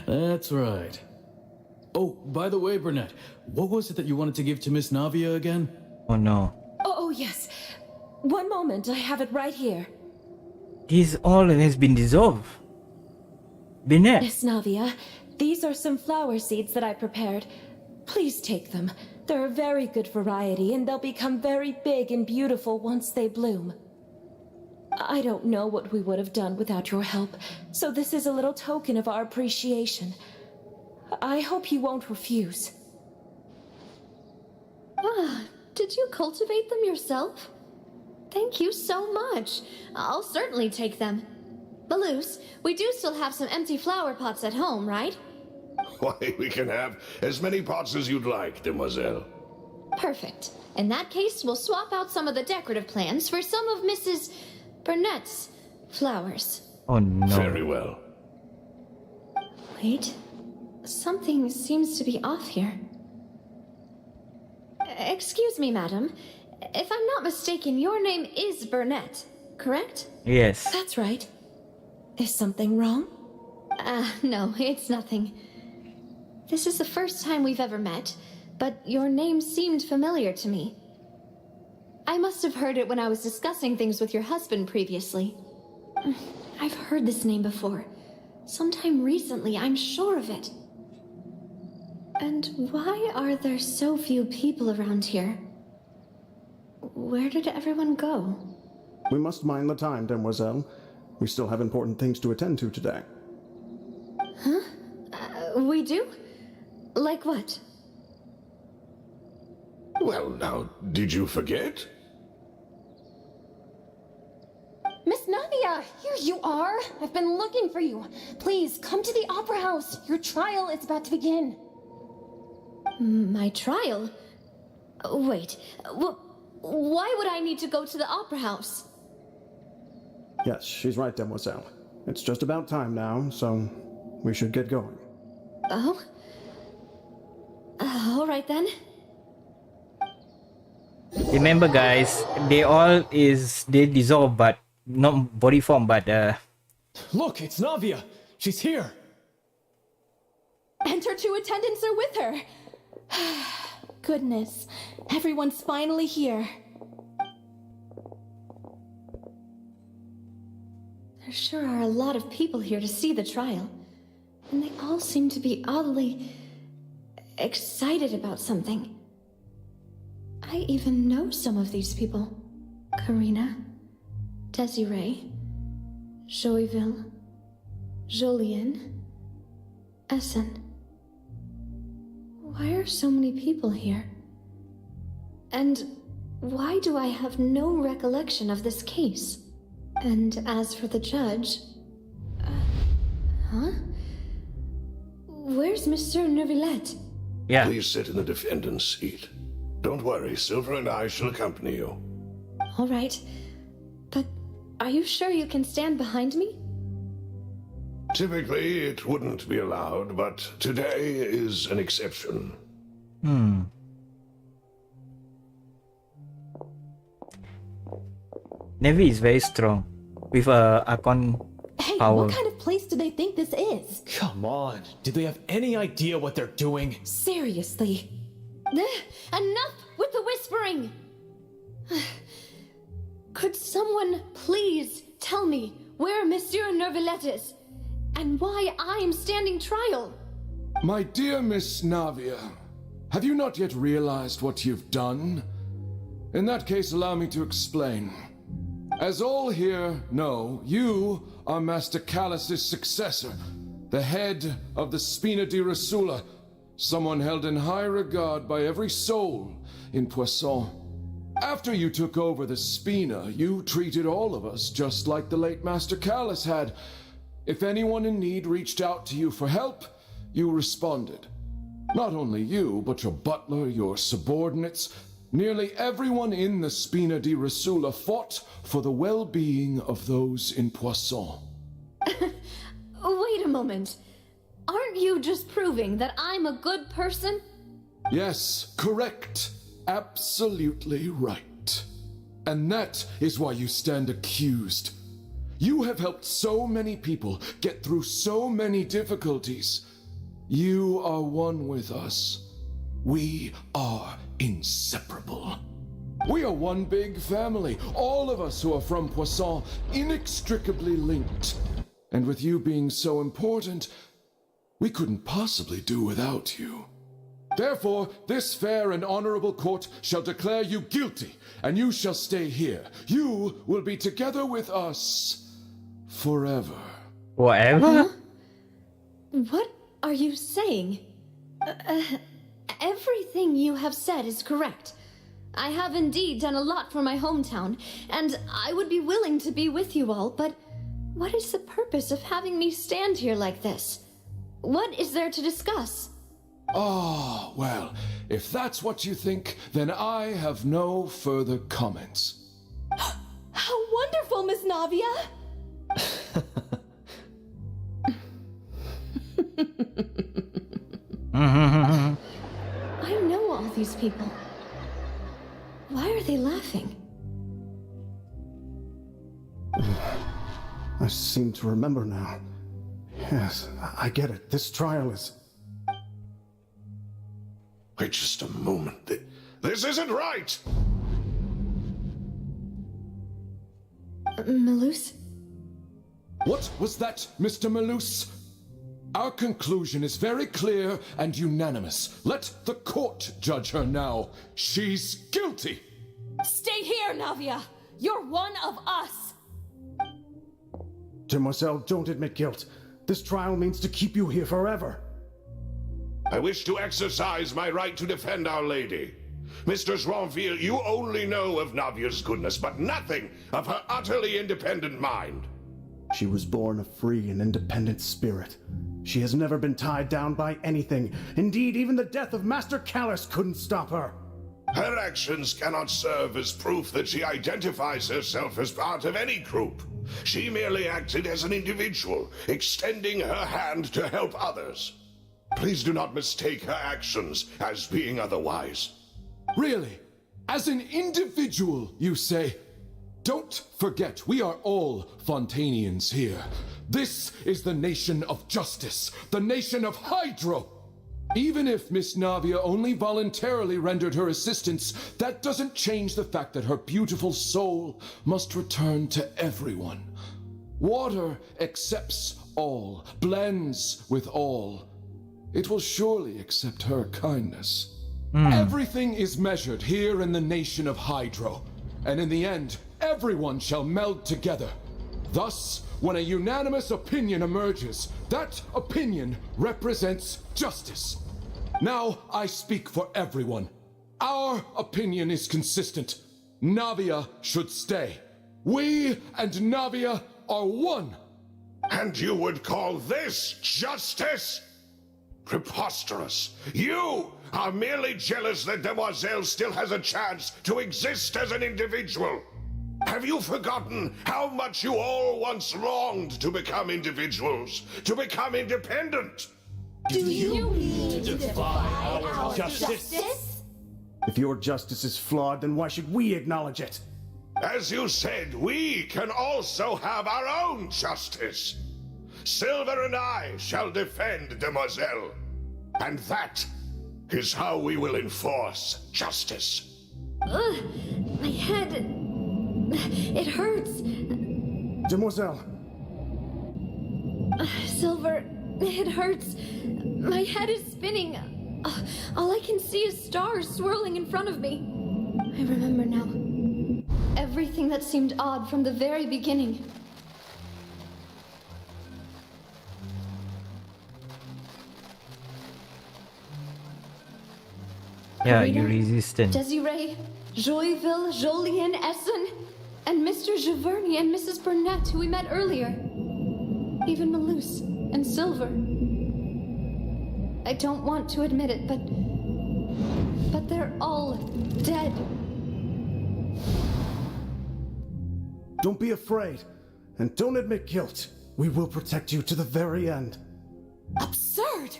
That's right. Oh, by the way, Burnett, what was it that you wanted to give to Miss Navia again? Oh no. Oh, yes. One moment, I have it right here. This all has been dissolved. Bennett. Miss Navia, these are some flower seeds that I prepared. Please take them. They're a very good variety, and they'll become very big and beautiful once they bloom. I don't know what we would have done without your help, so this is a little token of our appreciation. I hope you won't refuse. Ah, did you cultivate them yourself? Thank you so much. I'll certainly take them. Malus, we do still have some empty flower pots at home, right? Why, we can have as many pots as you'd like, demoiselle. Perfect. In that case, we'll swap out some of the decorative plants for some of Mrs. Burnett's flowers. Oh no. Very well. Wait. Something seems to be off here. Excuse me, madam. If I'm not mistaken, your name is Burnett, correct? Yes. That's right. Is something wrong? No, it's nothing. This is the first time we've ever met, but your name seemed familiar to me. I must have heard it when I was discussing things with your husband previously. I've heard this name before. Sometime recently, I'm sure of it. And why are there so few people around here? Where did everyone go? We must mind the time, demoiselle. We still have important things to attend to today. We do? Like what? Well, now, did you forget? Miss Navia, here you are. I've been looking for you. Please, come to the Opera House. Your trial is about to begin. My trial? Wait, why would I need to go to the Opera House? Yes, she's right, demoiselle. It's just about time now, so we should get going. Oh? All right then. Remember guys, they dissolve but not body form but Look, it's Navia. She's here. And her two attendants are with her. Goodness, everyone's finally here. There sure are a lot of people here to see the trial. And they all seem to be oddly excited about something. I even know some of these people. Karina, Desiree, Joyville, Jolien, Essen. Why are so many people here? And why do I have no recollection of this case? And as for the judge... huh? Where's Monsieur Neuvillette? yeah. Please sit in the defendant's seat. Don't worry, Silver and I shall accompany you. All right. But are you sure you can stand behind me? Typically, it wouldn't be allowed, but today is an exception. Navy is very strong with Archon Hey, power. what kind of place do they think this is? Come on. Do they have any idea what they're doing? Seriously. Enough with the whispering! Could someone please tell me where Monsieur Nervalette is? And why I am standing trial? My dear Miss Navia, have you not yet realized what you've done? In that case, allow me to explain. As all here know, you are Master Callus's successor, the head of the Spina di Rasula, someone held in high regard by every soul in Poisson. After you took over the Spina, you treated all of us just like the late Master Callus had. If anyone in need reached out to you for help, you responded. Not only you, but your butler, your subordinates, nearly everyone in the Spina di Rasula fought for the well-being of those in Poisson. Wait a moment. Aren't you just proving that I'm a good person? Yes, correct. Absolutely right. And that is why you stand accused. You have helped so many people get through so many difficulties. You are one with us. We are inseparable. We are one big family, all of us who are from Poisson, inextricably linked. And with you being so important, we couldn't possibly do without you. Therefore, this fair and honorable court shall declare you guilty, and you shall stay here. You will be together with us forever. Whatever. What are you saying? Everything you have said is correct. I have indeed done a lot for my hometown, and I would be willing to be with you all, but what is the purpose of having me stand here like this? What is there to discuss? Oh, well, if that's what you think, then I have no further comments. How wonderful, Miss Navia! I know all these people. Why are they laughing? I seem to remember now. Yes, I get it. This trial is... Wait just a moment. This isn't right! Melus? What was that, Mr. Malus? Our conclusion is very clear and unanimous. Let the court judge her now. She's guilty! Stay here, Navia! You're one of us! Demoiselle, don't admit guilt. This trial means to keep you here forever. I wish to exercise my right to defend Our Lady. Mr. Joinville, you only know of Navia's goodness, but nothing of her utterly independent mind. She was born a free and independent spirit. She has never been tied down by anything. Indeed, even the death of Master Callus couldn't stop her. Her actions cannot serve as proof that she identifies herself as part of any group. She merely acted as an individual, extending her hand to help others. Please do not mistake her actions as being otherwise. Really? As an individual, you say? Don't forget, we are all Fontanians here. This is the nation of justice, the nation of Hydro. Even if Miss Navia only voluntarily rendered her assistance, that doesn't change the fact that her beautiful soul must return to everyone. Water accepts all, blends with all. It will surely accept her kindness. Everything is measured here in the nation of Hydro, and in the end, everyone shall meld together. Thus, when a unanimous opinion emerges, that opinion represents justice. Now I speak for everyone. Our opinion is consistent. Navia should stay. We and Navia are one. And you would call this justice? Preposterous. You are merely jealous that Demoiselle still has a chance to exist as an individual. Have you forgotten how much you all once longed to become individuals, to become independent? Do you mean to defy our justice? If your justice is flawed, then why should we acknowledge it? As you said, we can also have our own justice. Silver and I shall defend Demoiselle. And that is how we will enforce justice. My head... It hurts. Demoiselle, Silver, it hurts. My head is spinning. All I can see is stars swirling in front of me. I remember now. Everything that seemed odd from the very beginning. Yeah, Rita, you're resistant. Desiree, Joyville, Jolien, Essen, and Mr. Giverny and Mrs. Burnett, who we met earlier. Even Malus and Silver. I don't want to admit it, but they're all dead. don't be afraid, and don't admit guilt. We will protect you to the very end. Absurd!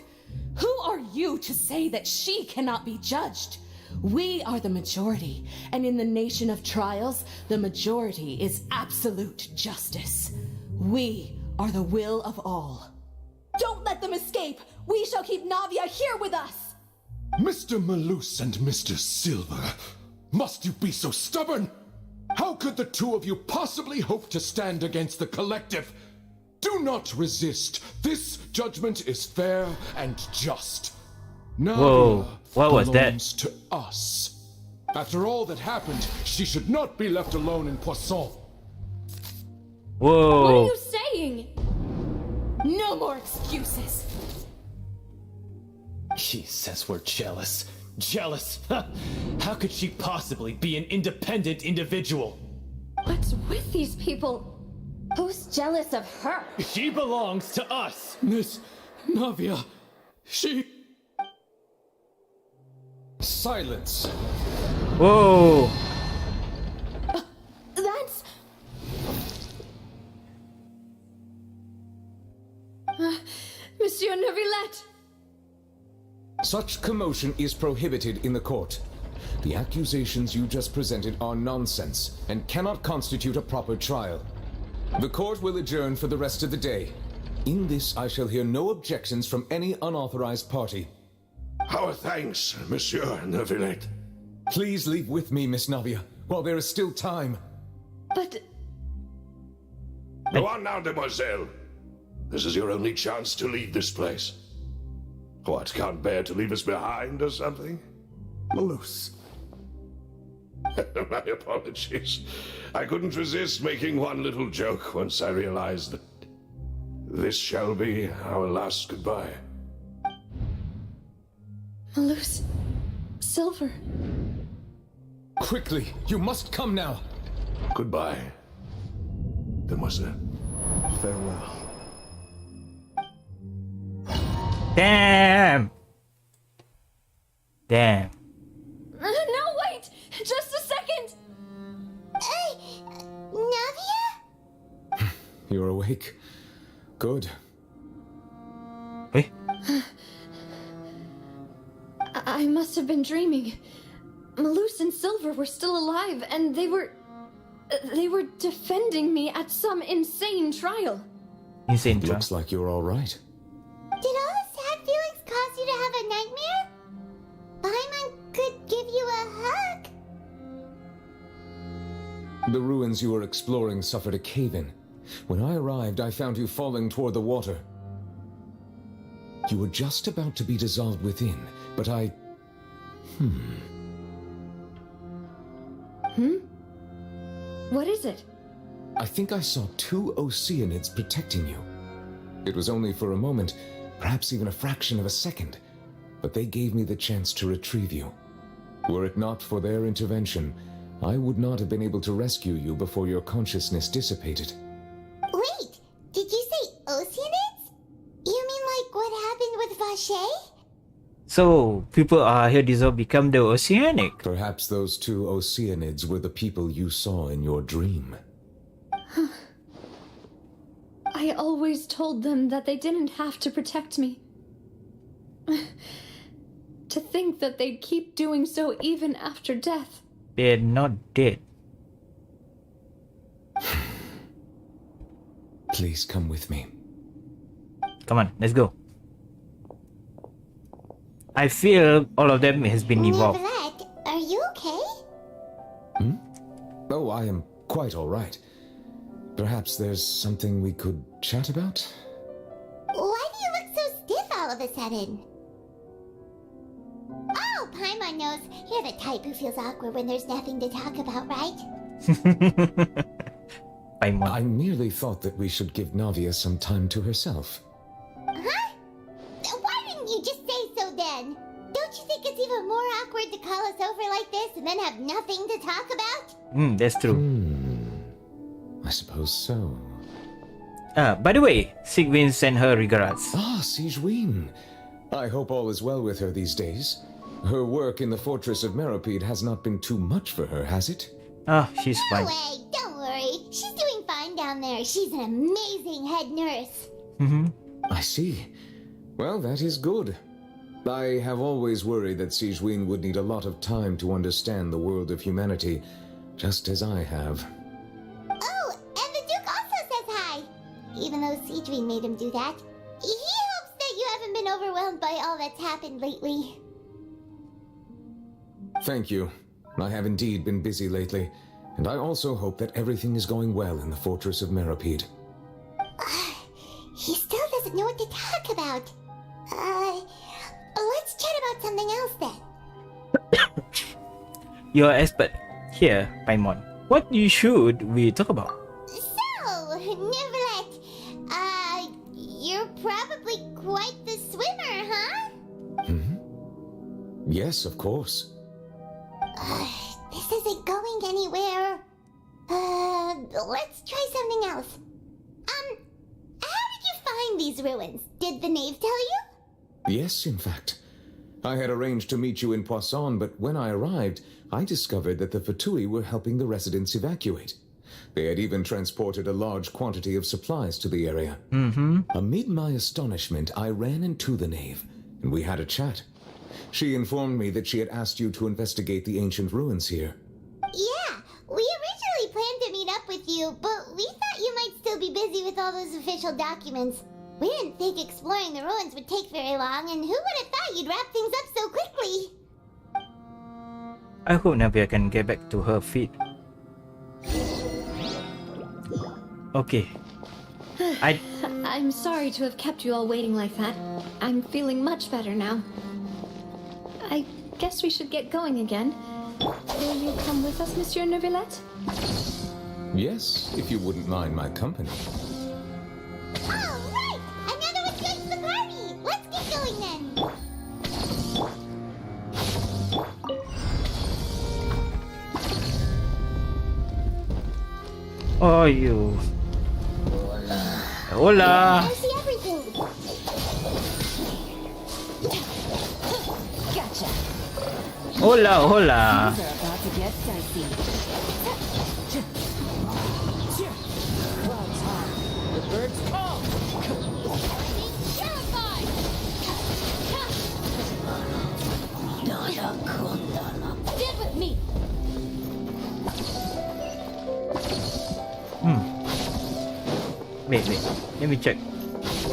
Who are you to say that she cannot be judged? We are the majority, and in the nation of trials, the majority is absolute justice. We are the will of all. Don't let them escape! We shall keep Navia here with us! Mr. Malus and Mr. Silver, must you be so stubborn? How could the two of you possibly hope to stand against the collective? Do not resist. This judgment is fair and just. Whoa, what was that? belongs to us. After all that happened, she should not be left alone in Poisson. What are Whoa. you saying? No more excuses! She says we're jealous. Jealous? How could she possibly be an independent individual? What's with these people? Who's jealous of her? She belongs to us. Miss Navia, she... Silence. Whoa. That's... Monsieur Neuvillette! Such commotion is prohibited in the court. The accusations you just presented are nonsense and cannot constitute a proper trial. The court will adjourn for the rest of the day. In this, I shall hear no objections from any unauthorized party. Our thanks, Monsieur Neuvillette. Please leave with me, Miss Navia, while there is still time. But... Go on now, demoiselle. This is your only chance to leave this place. What, can't bear to leave us behind or something? Malus. My apologies. I couldn't resist making one little joke once I realized that this shall be our last goodbye. Malus... Silver... Quickly, you must come now. Goodbye, demoiselle. Farewell. Damn. Damn. No, wait! Just a second! Navia? You're awake. Good. Wait. I must have been dreaming. Malus and Silver were still alive, and they were defending me at some insane trial. Insane trial. Looks like you're all right. Did all the sad feelings cause you to have a nightmare? Paimon could give you a hug. The ruins you were exploring suffered a cave-in. When I arrived, I found you falling toward the water. You were just about to be dissolved within, but I... What is it? I think I saw two Oceanids protecting you. It was only for a moment, perhaps even a fraction of a second, but they gave me the chance to retrieve you. Were it not for their intervention, I would not have been able to rescue you before your consciousness dissipated. Wait, did you say Oceanids? You mean like what happened with Vache? So, people are here dissolved become the oceanic. Perhaps those two Oceanids were the people you saw in your dream. I always told them that they didn't have to protect me. To think that they'd keep doing so even after death. They're not dead. Please come with me. Come on, let's go. I feel all of them has been involved. Neuvillette, are you okay? Oh, I am quite all right. Perhaps there's something we could chat about? Why do you look so stiff all of a sudden? Oh, Paimon knows. You're the type who feels awkward when there's nothing to talk about, right? Paimon. I merely thought that we should give Navia some time to herself. Huh? Why didn't you just say so then? Don't you think it's even more awkward to call us over like this and then have nothing to talk about? That's true. I suppose so. By the way, Sigwin sent her regards. Ah, Sigewin. I hope all is well with her these days. Her work in the Fortress of Meropide has not been too much for her, has it? She's No fine. way, don't worry. She's doing fine down there. She's an amazing head nurse. I see. Well, that is good. I have always worried that Sigewin would need a lot of time to understand the world of humanity, just as I have. Oh, and the Duke also says hi. Even though Sigewin made him do that. He hopes that you haven't been overwhelmed by all that's happened lately. Thank you. I have indeed been busy lately, and I also hope that everything is going well in the Fortress of Meropide. He still doesn't know what to talk about. Let's chat about something else then. You're expert here, Paimon. What should we talk about? So, Neverlet, you're probably quite the swimmer, huh? Yes, of course. This isn't going anywhere. Let's try something else. How did you find these ruins? Did the knave tell you? Yes, in fact. I had arranged to meet you in Poisson, but when I arrived, I discovered that the Fatui were helping the residents evacuate. They had even transported a large quantity of supplies to the area. Amid my astonishment, I ran into the knave, and we had a chat. She informed me that she had asked you to investigate the ancient ruins here. Yeah, we originally planned to meet up with you, but we thought you might still be busy with all those official documents. We didn't think exploring the ruins would take very long, and who would have thought you'd wrap things up so quickly? I hope Navia can get back to her feet. Okay. I'm sorry to have kept you all waiting like that. I'm feeling much better now. I guess we should get going again. Will you come with us, Monsieur Neuvillette? Yes, if you wouldn't mind my company. All right! Another one joins the party! Let's get going then! Oh, you. Hola. I see everything! Gotcha. Hola, hola. Things are about to get dicey. Clouds high. The birds call. Terrified. Stand with me. Wait. Let me check.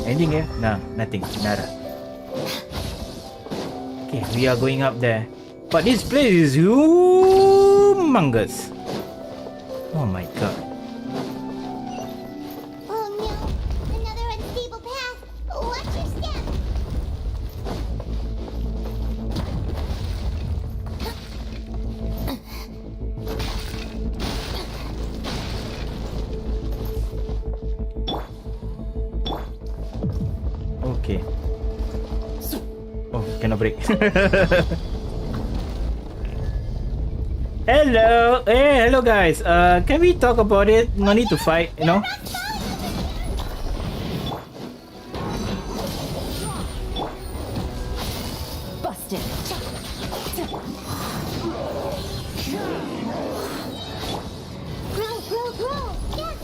Anything here? Nah, nothing. Nada. Okay, we are going up there. But this place is humongous. Oh my god. Oh no! Another unstable path! Watch your step! Okay. Oh, cannot break. Hello. Hey, hello guys. Can we talk about it? No need to fight, you know? Busted. Grow! Yes!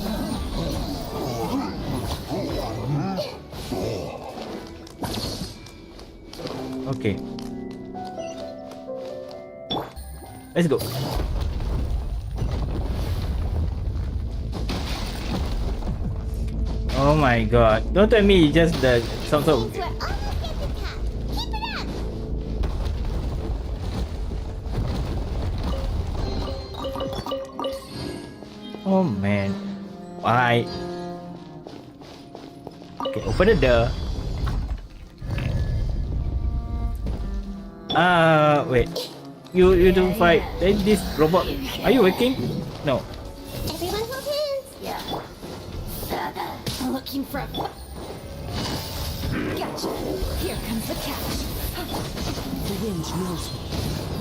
Okay. Let's go. Oh my god. Don't tell me just the some sort of... We're almost at the top! Keep it up! Oh man. Why? Okay, open the door. Wait. You don't fight. Then this robot. Are you working? No. Everyone hold hands. Yeah. Looking for a... Gotcha. Here comes the catch. The wind knows me.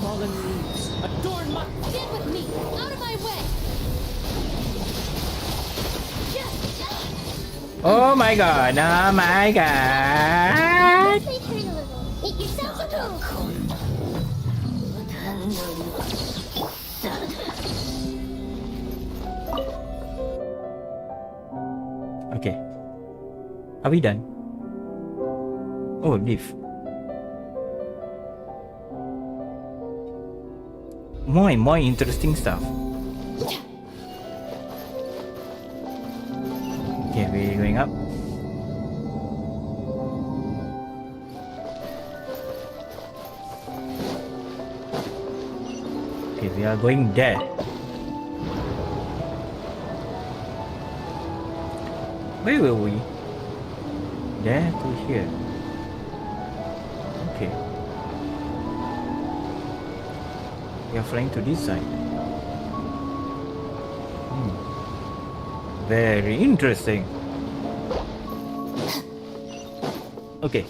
Fallen leaves adorn my... Get with me! Out of my way! Oh my god. Oh my god. Please turn a little. Make yourself at home. Okay. Are we done? Oh, leave. More and more interesting stuff. Okay, we're going up. Okay, we are going there. Where were we? There to here. Okay. We are flying to this side. Very interesting. Okay.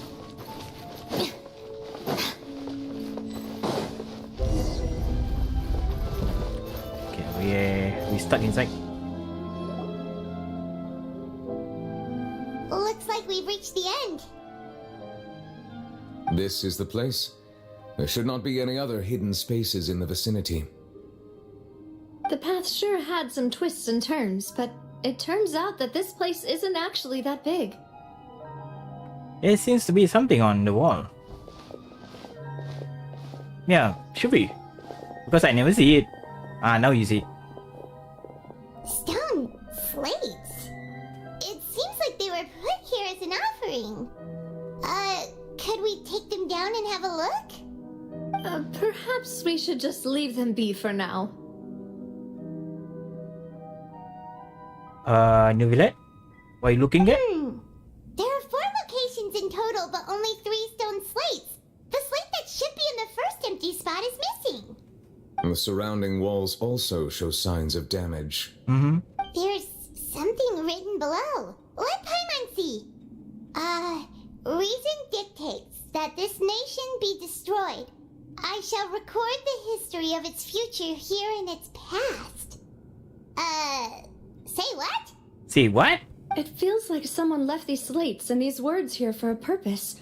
Okay, we stuck inside. Looks like we've reached the end. This is the place. There should not be any other hidden spaces in the vicinity. The path sure had some twists and turns, but it turns out that this place isn't actually that big. There seems to be something on the wall. Yeah, should be. Because I never see it. Ah, now you see it. Stone slates. It seems like they were put here as an offering. Could we take them down and have a look? Perhaps we should just leave them be for now. New Villette? What are you looking at? There are 4 locations in total, but only 3 stone slates. The slate that should be in the first empty spot is missing. The surrounding walls also show signs of damage. There's something written below. Let Paimon see. Reason dictates that this nation be destroyed. I shall record the history of its future here in its past. Say what? See what? It feels like someone left these slates and these words here for a purpose.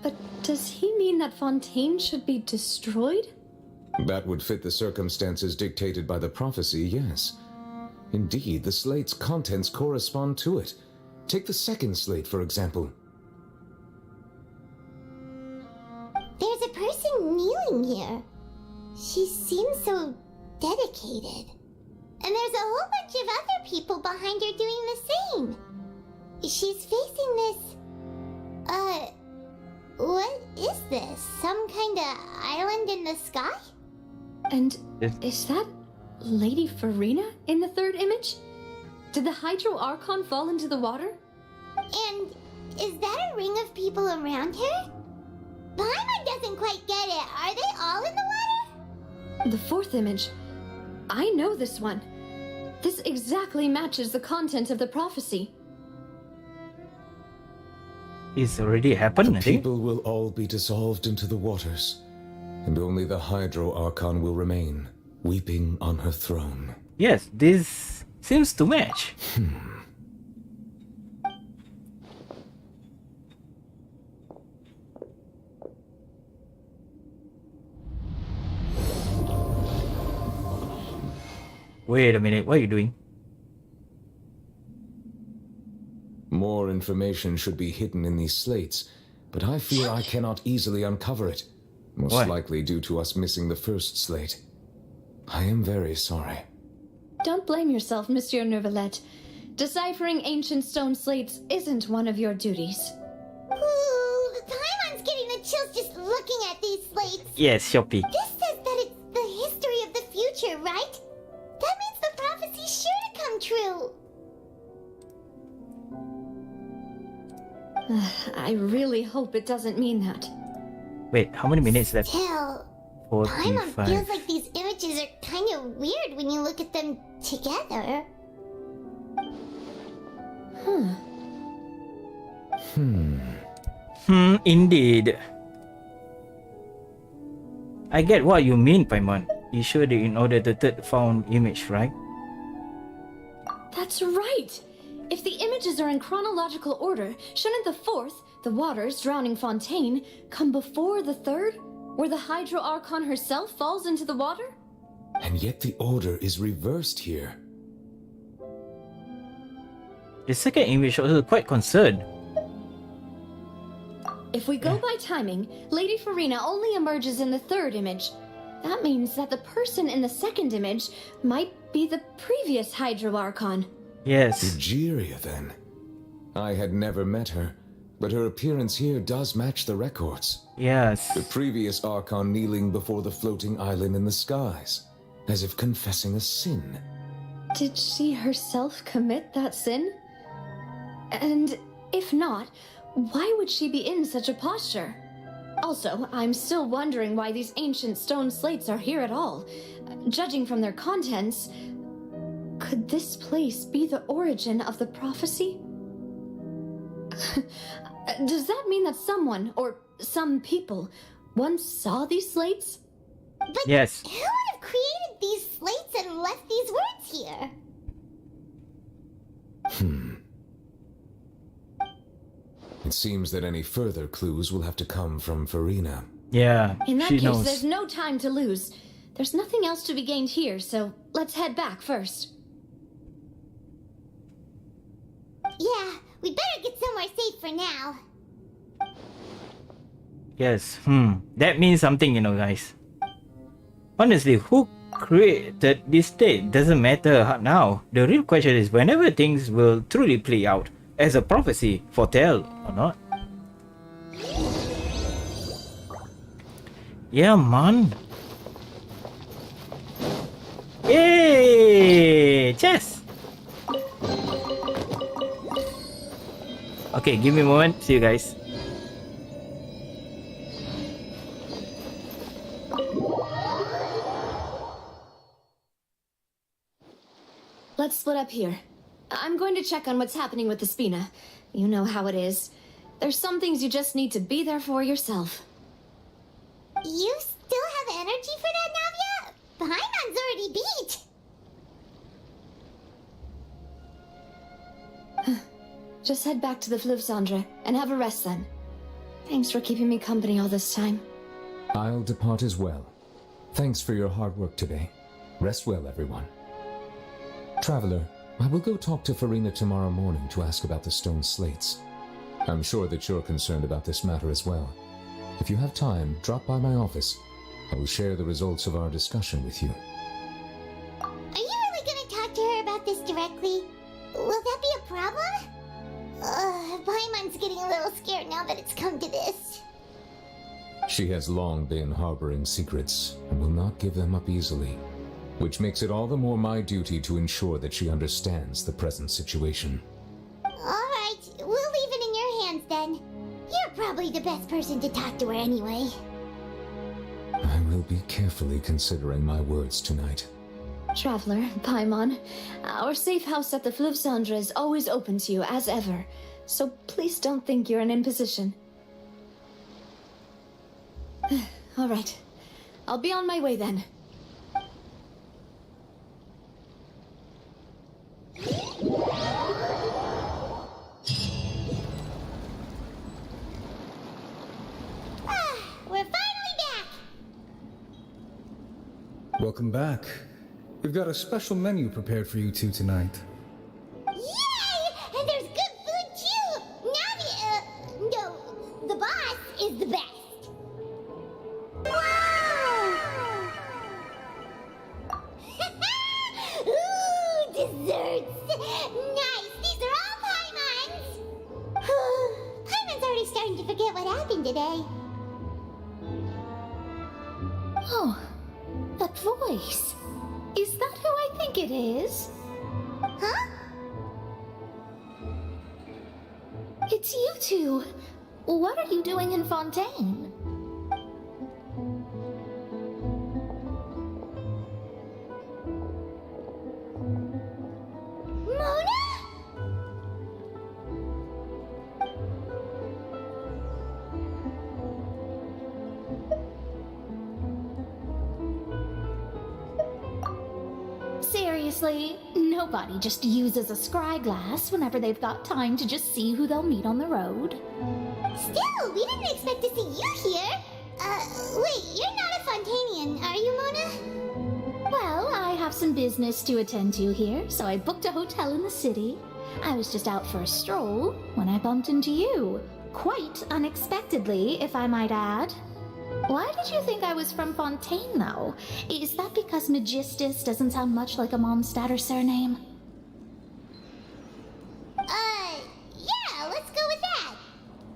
But does he mean that Fontaine should be destroyed? That would fit the circumstances dictated by the prophecy, yes. Indeed, the slate's contents correspond to it. Take the second slate, for example. There's a person kneeling here. She seems so dedicated. And there's a whole bunch of other people behind her doing the same. She's facing this... what is this? Some kind of island in the sky? And is that Lady Farina in the third image? Did the Hydro Archon fall into the water? And is that a ring of people around her? Paimon doesn't quite get it. Are they all in the water? The fourth image. I know this one. This exactly matches the content of the prophecy. It's already happened, I The think. people will all be dissolved into the waters, and only the Hydro Archon will remain, weeping on her throne. Yes, this seems to match. Wait a minute, what are you doing? More information should be hidden in these slates, but I fear I cannot easily uncover it. Most Why? likely due to us missing the first slate. I am very sorry. Don't blame yourself, Monsieur Neuvillette. Deciphering ancient stone slates isn't one of your duties. Ooh, Paimon's getting the chills just looking at these slates. Yes, Shopee. This says that it's the history of the future, right? That means the prophecy sure come true. I really hope it doesn't mean that. Wait, how many minutes left? Still, Paimon 45. feels like these images are kind of weird when you look at them together. Indeed. I get what you mean, Paimon. You showed it in order the third found image, right? That's right! If the images are in chronological order, shouldn't the fourth, the waters drowning Fontaine, come before the third, where the Hydro Archon herself falls into the water? And yet the order is reversed here. The second image also quite concerned. If we go by timing, Lady Farina only emerges in the third image. That means that the person in the second image might be the previous Hydro Archon. Yes. Egeria, then. I had never met her, but her appearance here does match the records. Yes. The previous Archon kneeling before the floating island in the skies, as if confessing a sin. Did she herself commit that sin? And if not, why would she be in such a posture? Also, I'm still wondering why these ancient stone slates are here at all. Judging from their contents, could this place be the origin of the prophecy? Does that mean that someone, or some people, once saw these slates? But yes. Who would have created these slates and left these words here? It seems that any further clues will have to come from Farina. Yeah, In that she case, knows. there's no time to lose. There's nothing else to be gained here, so let's head back first. Yeah, we better get somewhere safe for now. Yes. That means something, guys. Honestly, who created this state doesn't matter now. The real question is whenever things will truly play out as a prophecy, foretell or not. Yeah, man. Yay! Chess! Okay, give me a moment. See you guys. Let's split up here. I'm going to check on what's happening with the Spina. You know how it is. There's some things you just need to be there for yourself. You still have energy for that, Navia? Paimon's already beat. Just head back to the Fleuve Cendre and have a rest then. Thanks for keeping me company all this time. I'll depart as well. Thanks for your hard work today. Rest well, everyone. Traveler, I will go talk to Farina tomorrow morning to ask about the stone slates. I'm sure that you're concerned about this matter as well. If you have time, drop by my office. I will share the results of our discussion with you. Are you really gonna talk to her about this directly? Will that be a problem? Paimon's getting a little scared now that it's come to this. She has long been harboring secrets and will not give them up easily, which makes it all the more my duty to ensure that she understands the present situation. Alright, we'll leave it in your hands then. You're probably the best person to talk to her anyway. I will be carefully considering my words tonight. Traveler, Paimon, our safe house at the Fleuve Cendre is always open to you as ever, so please don't think you're an imposition. Alright, I'll be on my way then. We're finally back! Welcome back. We've got a special menu prepared for you two tonight. Yay! And there's good food too! Navia, no, the boss is the best. Wow! Ooh, desserts! Nice! These are all Paimon's! Paimon's already starting to forget what happened today. Oh, that voice. Is that who I think it is? Huh? It's you two. What are you doing in Fontaine? Mona? Seriously, nobody just uses a scry glass whenever they've got time to just see who they'll meet on the road. Still, we didn't expect to see you here. Wait, you're not a Fontanian, are you, Mona? Well, I have some business to attend to here, so I booked a hotel in the city. I was just out for a stroll when I bumped into you. Quite unexpectedly, if I might add. Why did you think I was from Fontaine, though? Is that because Magistus doesn't sound much like a Mondstadter surname? Yeah, let's go with that.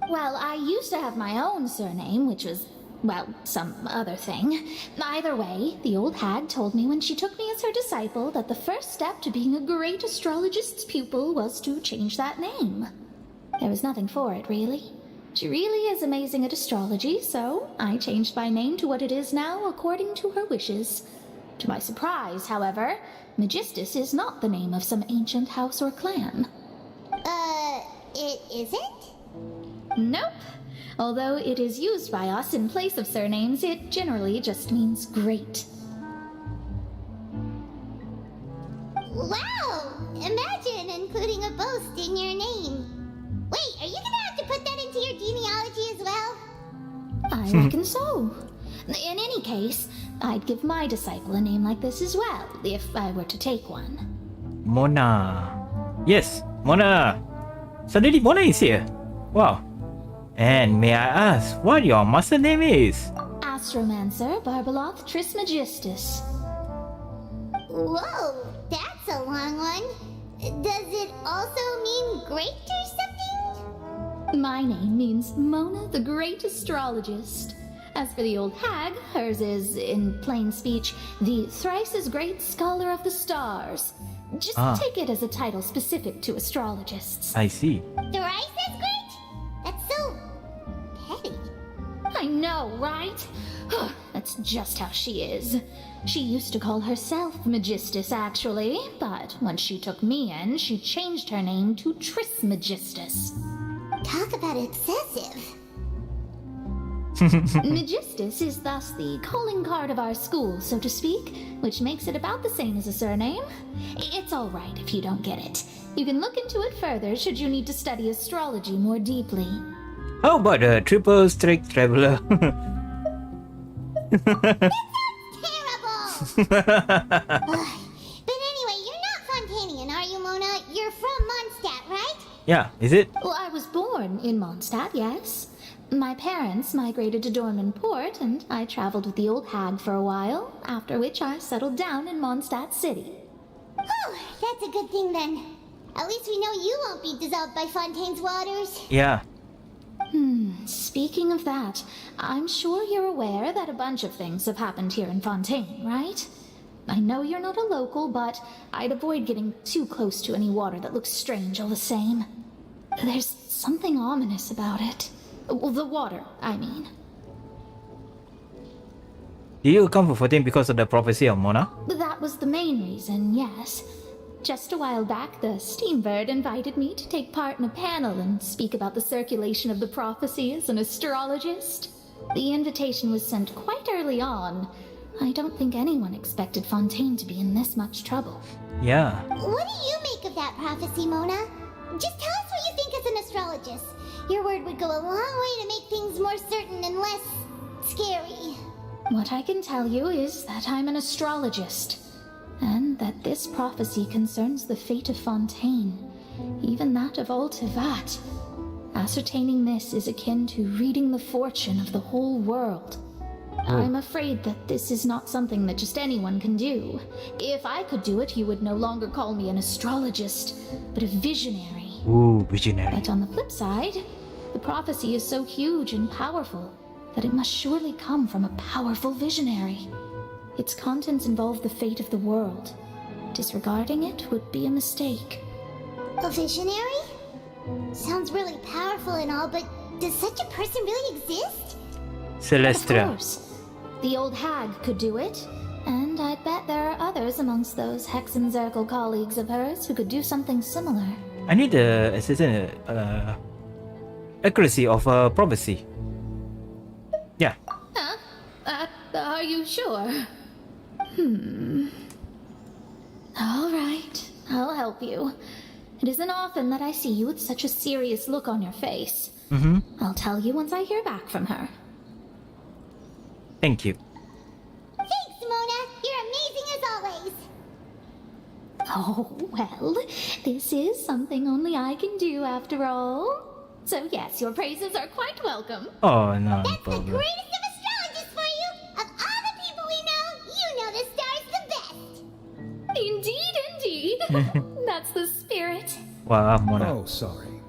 Well, I used to have my own surname, which was, well, some other thing. Either way, the old hag told me when she took me as her disciple that the first step to being a great astrologist's pupil was to change that name. There was nothing for it, really. She really is amazing at astrology, so I changed my name to what it is now according to her wishes. To my surprise, however, Magistus is not the name of some ancient house or clan. It isn't? Nope. Although it is used by us in place of surnames, it generally just means great. Wow! Imagine including a boast in your name. Wait, are you gonna have to put that into your genealogy as well? I reckon so. In any case, I'd give my disciple a name like this as well, if I were to take one. Mona. Yes, Mona. Suddenly Mona is here. Wow. And may I ask what your master name is? Astromancer Barbeloth Trismegistus. Whoa, that's a long one. Does it also mean great or something? My name means Mona the Great Astrologist. As for the old hag, hers is, in plain speech, the thrice as great scholar of the stars. Just take it as a title specific to astrologists. I see. Thrice as great? That's so petty. I know, right? That's just how she is. She used to call herself Magistus, actually, but when she took me in, she changed her name to Trismegistus. Talk about excessive. Magistus is thus the calling card of our school, so to speak, which makes it about the same as a surname. It's all right if you don't get it. You can look into it further should you need to study astrology more deeply. How about a triple straight traveler? Terrible! But anyway, you're not Fontanian, are you, Mona? You're from Mondstadt, right? Yeah, is it? Well, I was born in Mondstadt, yes. My parents migrated to Dorman Port, and I traveled with the old hag for a while, after which I settled down in Mondstadt City. Oh, that's a good thing then. At least we know you won't be dissolved by Fontaine's waters. Yeah. Speaking of that, I'm sure you're aware that a bunch of things have happened here in Fontaine, right? I know you're not a local, but I'd avoid getting too close to any water that looks strange all the same. There's something ominous about it. Well, the water, I mean. Do you come for 14 because of the prophecy of Mona? That was the main reason, yes. Just a while back, the Steambird invited me to take part in a panel and speak about the circulation of the prophecy as an astrologist. The invitation was sent quite early on. I don't think anyone expected Fontaine to be in this much trouble. Yeah. What do you make of that prophecy, Mona? Just tell us what you think as an astrologist. Your word would go a long way to make things more certain and less scary. What I can tell you is that I'm an astrologist, and that this prophecy concerns the fate of Fontaine, even that of all Tevat. Ascertaining this is akin to reading the fortune of the whole world. I'm afraid that this is not something that just anyone can do. If I could do it, you would no longer call me an astrologist, but a visionary. Ooh, visionary. But on the flip side, the prophecy is so huge and powerful that it must surely come from a powerful visionary. Its contents involve the fate of the world. Disregarding it would be a mistake. A visionary? Sounds really powerful and all, but does such a person really exist? Celestia. Of course. The old hag could do it. And I bet there are others amongst those Hex and Zirkel colleagues of hers who could do something similar. I need the assistant accuracy of prophecy. Yeah. Huh? Are you sure? All right, I'll help you. It isn't often that I see you with such a serious look on your face. I'll tell you once I hear back from her. Thank you. Thanks, Mona. You're amazing as always. Oh, well, this is something only I can do after all. So yes, your praises are quite welcome. Oh, no That's the problem. greatest of astrologists for you. Of all the people we know, you know the stars the best. Indeed, indeed. That's the spirit. Wow, Mona. Oh, sorry.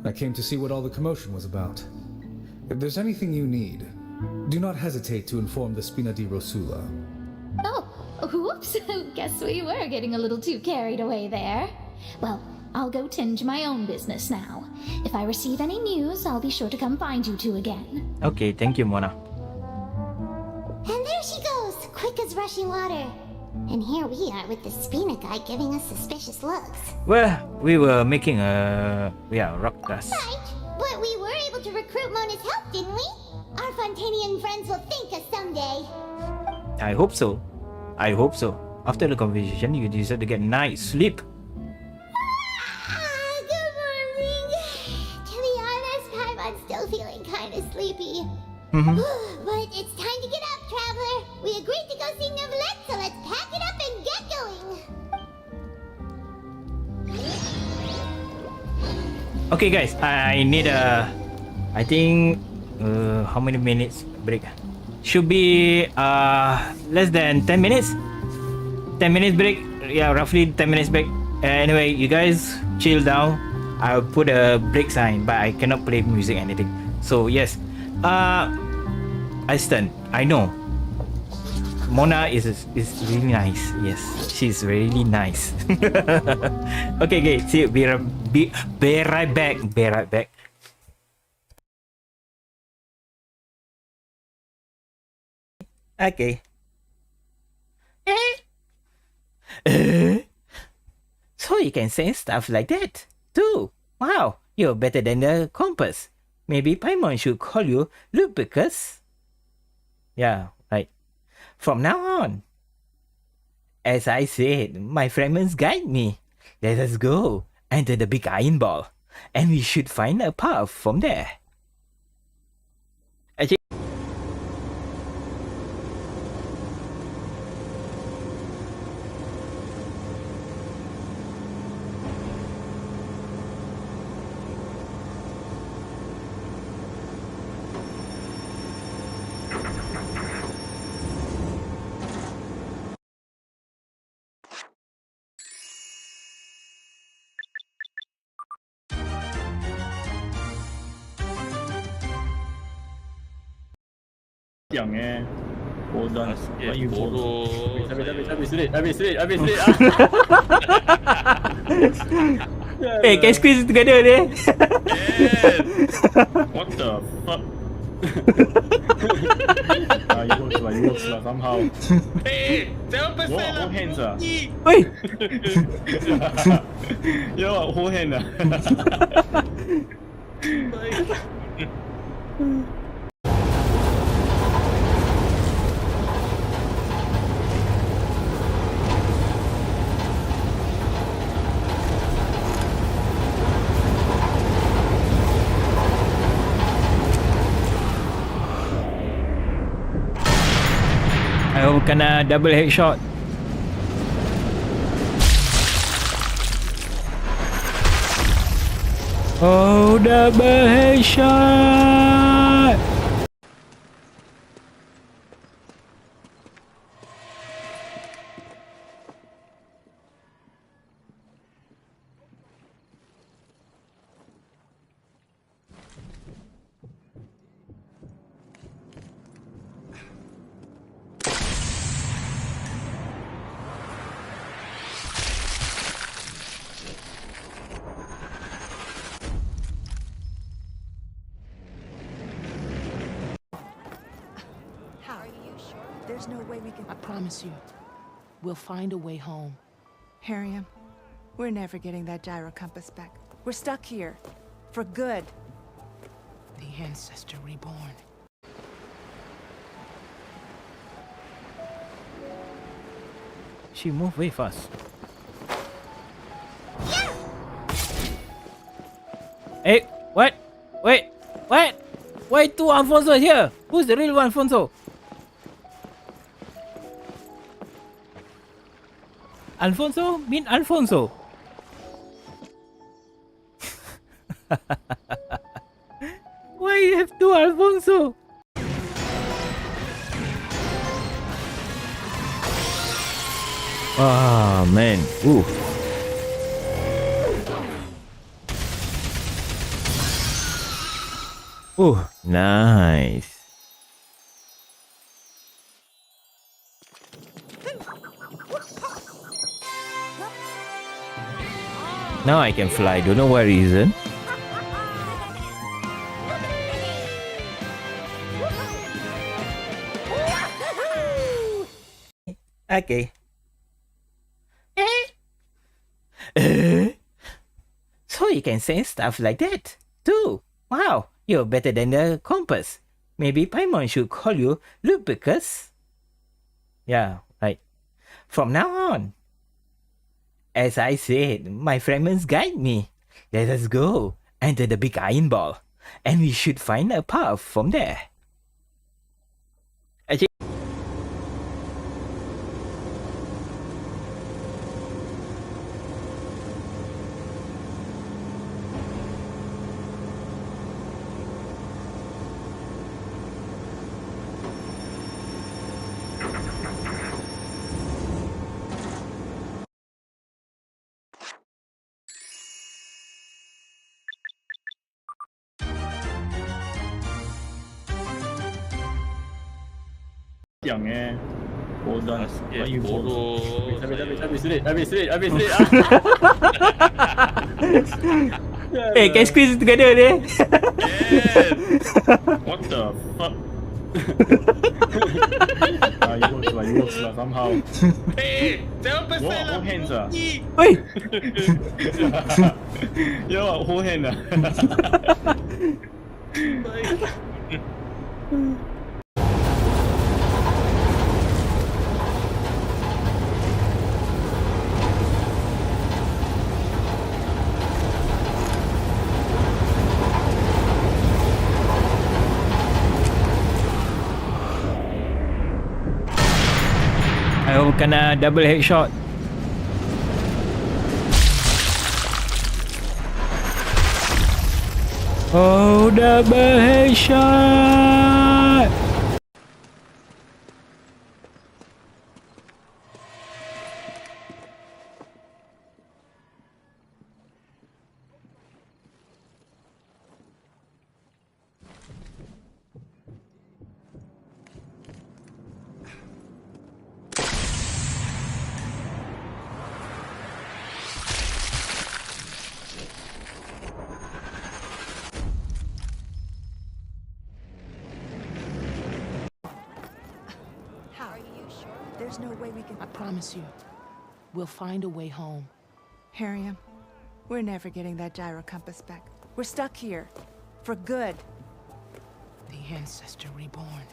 I came to see what all the commotion was about. If there's anything you need, do not hesitate to inform the Spina di Rosula. Oh, whoops. Guess we were getting a little too carried away there. Well, I'll go tend to my own business now. If I receive any news, I'll be sure to come find you two again. Okay, thank you, Mona. And there she goes, quick as rushing water. And here we are with the Spina guy giving us suspicious looks. Well, we were making a rock dust. Right, but we were able to recruit Mona's help, didn't we? Our Fontanian friends will thank us someday. I hope so. I hope so. After the conversation, you deserve to get night sleep. Good morning. To be honest, I'm still feeling kind of sleepy. But it's time to get up, traveler. We agreed to go see Neuvillette, so let's pack it up and get going. Okay, guys, I need I think how many minutes break? Should be less than 10 minutes. 10 minutes break. Yeah, roughly 10 minutes break. Anyway, you guys chill down. I'll put a break sign, but I cannot play music or anything. So yes, I stand. I know. Mona is really nice. Yes, she's really nice. Okay, see you. Be right back. Be right back. Okay. So you can say stuff like that too. Wow, you're better than the compass. Maybe Paimon should call you Lupicus. Yeah, right. From now on. As I said, my fragments guide me. Let us go. Enter the big iron ball. And we should find a path from there. Actually, hey, can squeeze it together there? What the fuck? You work slow somehow. Hey, 7% hold hands ah. Wait. Yo, hold hand ah. Aku kena double headshot. Oh, double headshot. There's no way we can. I promise you, we'll find a way home. Harriam, we're never getting that gyro compass back. We're stuck here. For good. The ancestor reborn. She moved very fast. Hey, what? Wait, what? Why two Alfonso here? Who's the real Alfonso? Alfonso mean Alfonso. Why you have two Alfonso? Ah, man. Ooh. Ooh, nice. Now I can fly, don't know what reason. Okay. So you can say stuff like that too. Wow, you're better than the compass. Maybe Paimon should call you Lupicus. Yeah, right. From now on. As I said, my fragments guide me. Let us go, enter the big iron ball, and we should find a path from there. Actually, Yang hold on. Why you bodoh. Habis sulit. hey, can squeeze together there? What the fuck? You work slow somehow. Hey, jangan pasal lah. Hold hands ah. Wait. Yo, hold hand ah. Aku kena double headshot. Oh, double headshot. There's no way we can. I promise you, we'll find a way home. Harriam, we're never getting that gyro compass back. We're stuck here. For good. The ancestor reborn.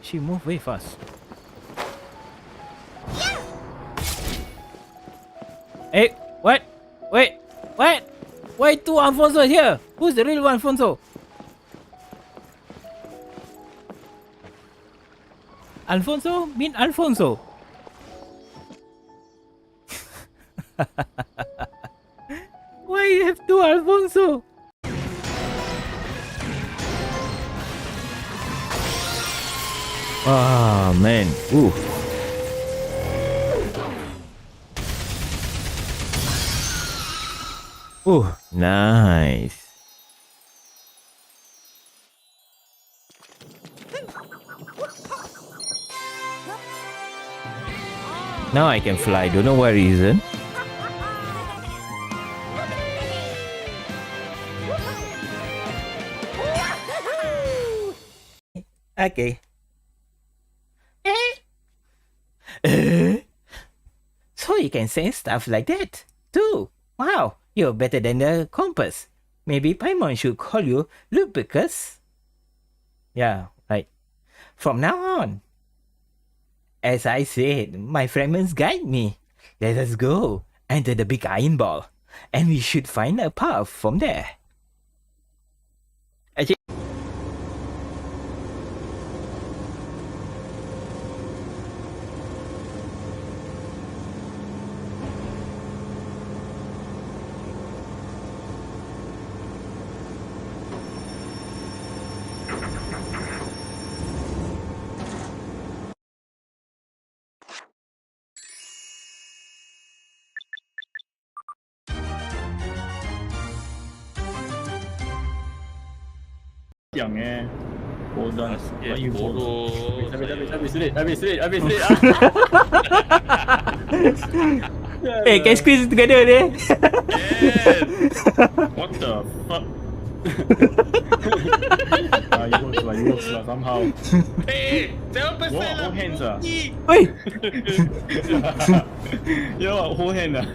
She moved very fast. Hey, what? Wait, what? Why two Alfonso here? Who's the real Alfonso? Alfonso mean Alfonso. Why you have two Alfonso? Ah, man. Ooh. Ooh, nice. Now I can fly, don't know what reason. Okay. So you can sense stuff like that, too. Wow, you're better than the compass. Maybe Paimon should call you Lupicus. Yeah, right. From now on. As I said, my fragments guide me. Let us go, enter the big iron ball, and we should find a path from there. Actually, Young hold on. Yeah, What you bodoh. Habis lit. hey, can squeeze together there? What the fuck? You work slow somehow. Hey, jangan pasal Whoa, lah. hold hands ah. Oi! Yo, hold hand ah.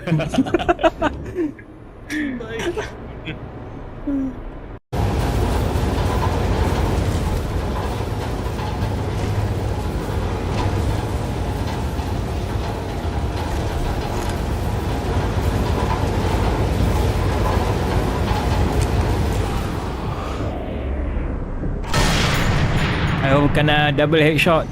Aku kena double headshot.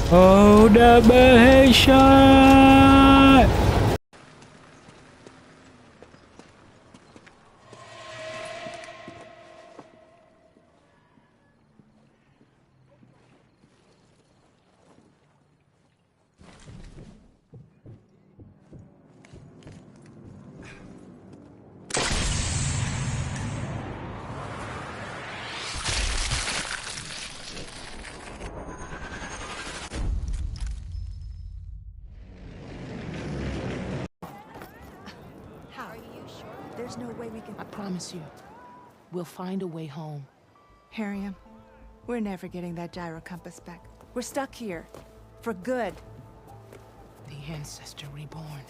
Oh, double headshot. There's no way we can... I promise you, we'll find a way home. Harriam, we're never getting that gyro compass back. We're stuck here. For good. The ancestor reborn.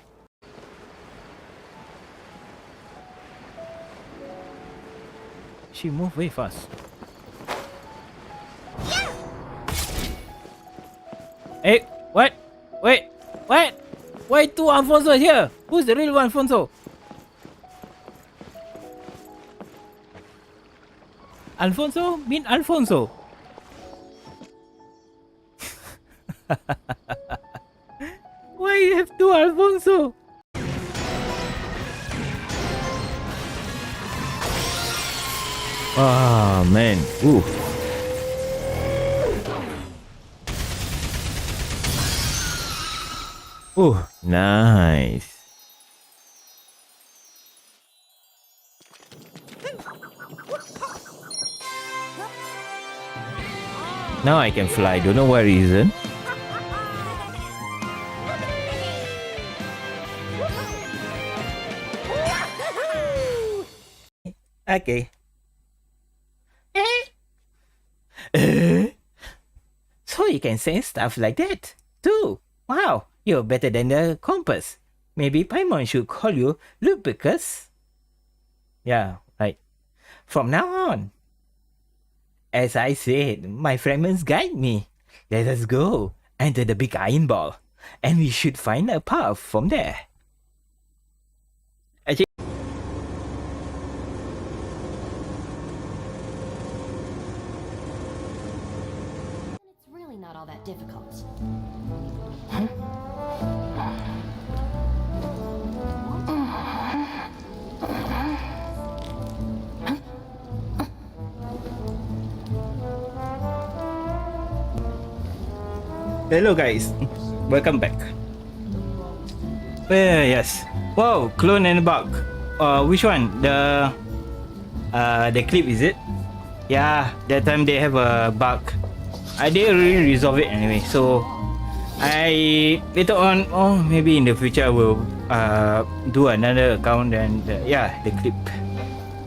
She moved very fast. Hey, what? Wait, what? Why two Alfonso here? Who's the real Alfonso? Alfonso mean Alfonso. Why you have two Alfonso? Ah, man. Ooh. Ooh, nice. Now I can fly, don't know what reason. Okay. So you can sense stuff like that, too. Wow, you're better than the compass. Maybe Paimon should call you Lupicus. Yeah, right. From now on. As I said, my fragments guide me. Let us go, enter the big iron ball, and we should find a path from there. Actually, It's really not all that difficult. hello guys, welcome back. Yes. Wow, clone and bug. Which one? The clip is it? Yeah, that time they have a bug. I didn't really resolve it anyway. So I later on, maybe in the future I will do another account and yeah, the clip.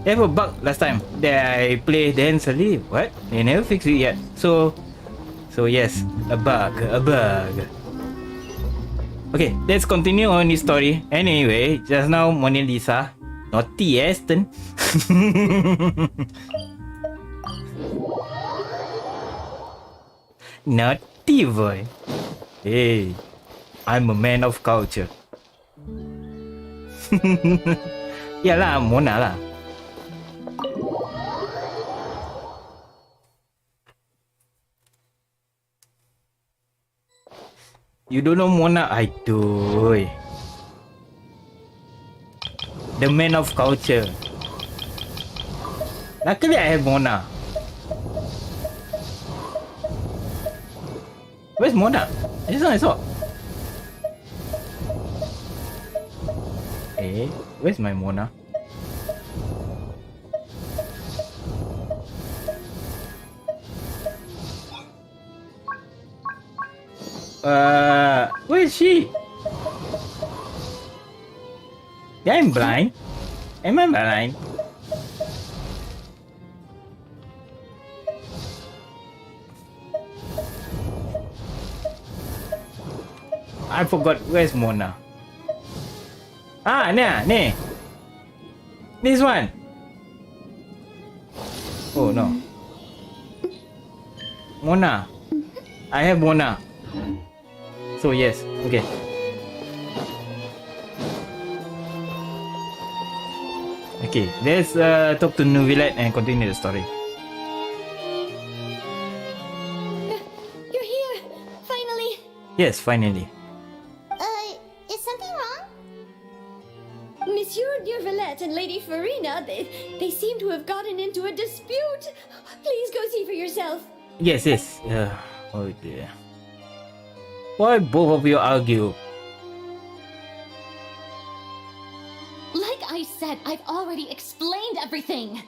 They have a bug last time that I play, then suddenly, what? They never fixed it yet. So yes, a bug. Okay, let's continue on this story. Anyway, just now Mona Lisa, naughty Aston. Naughty boy. Hey, I'm a man of culture. Yalah, Mona lah. You don't know Mona? Aduh. The man of culture. Luckily I have Mona. Where's Mona? This one I saw. Hey, where's my Mona? Where is she? Yeah, I'm blind. Am I blind? I forgot where's Mona. Ah, ni. This one. Oh no. Mona. I have Mona. So yes, okay. Okay, let's talk to Nuvilette and continue the story. You're here! Finally! Yes, finally. Is something wrong? Monsieur Neuvillette and Lady Farina, they seem to have gotten into a dispute. Please go see for yourself. Yes. Oh dear. Why both of you argue? Like I said, I've already explained everything.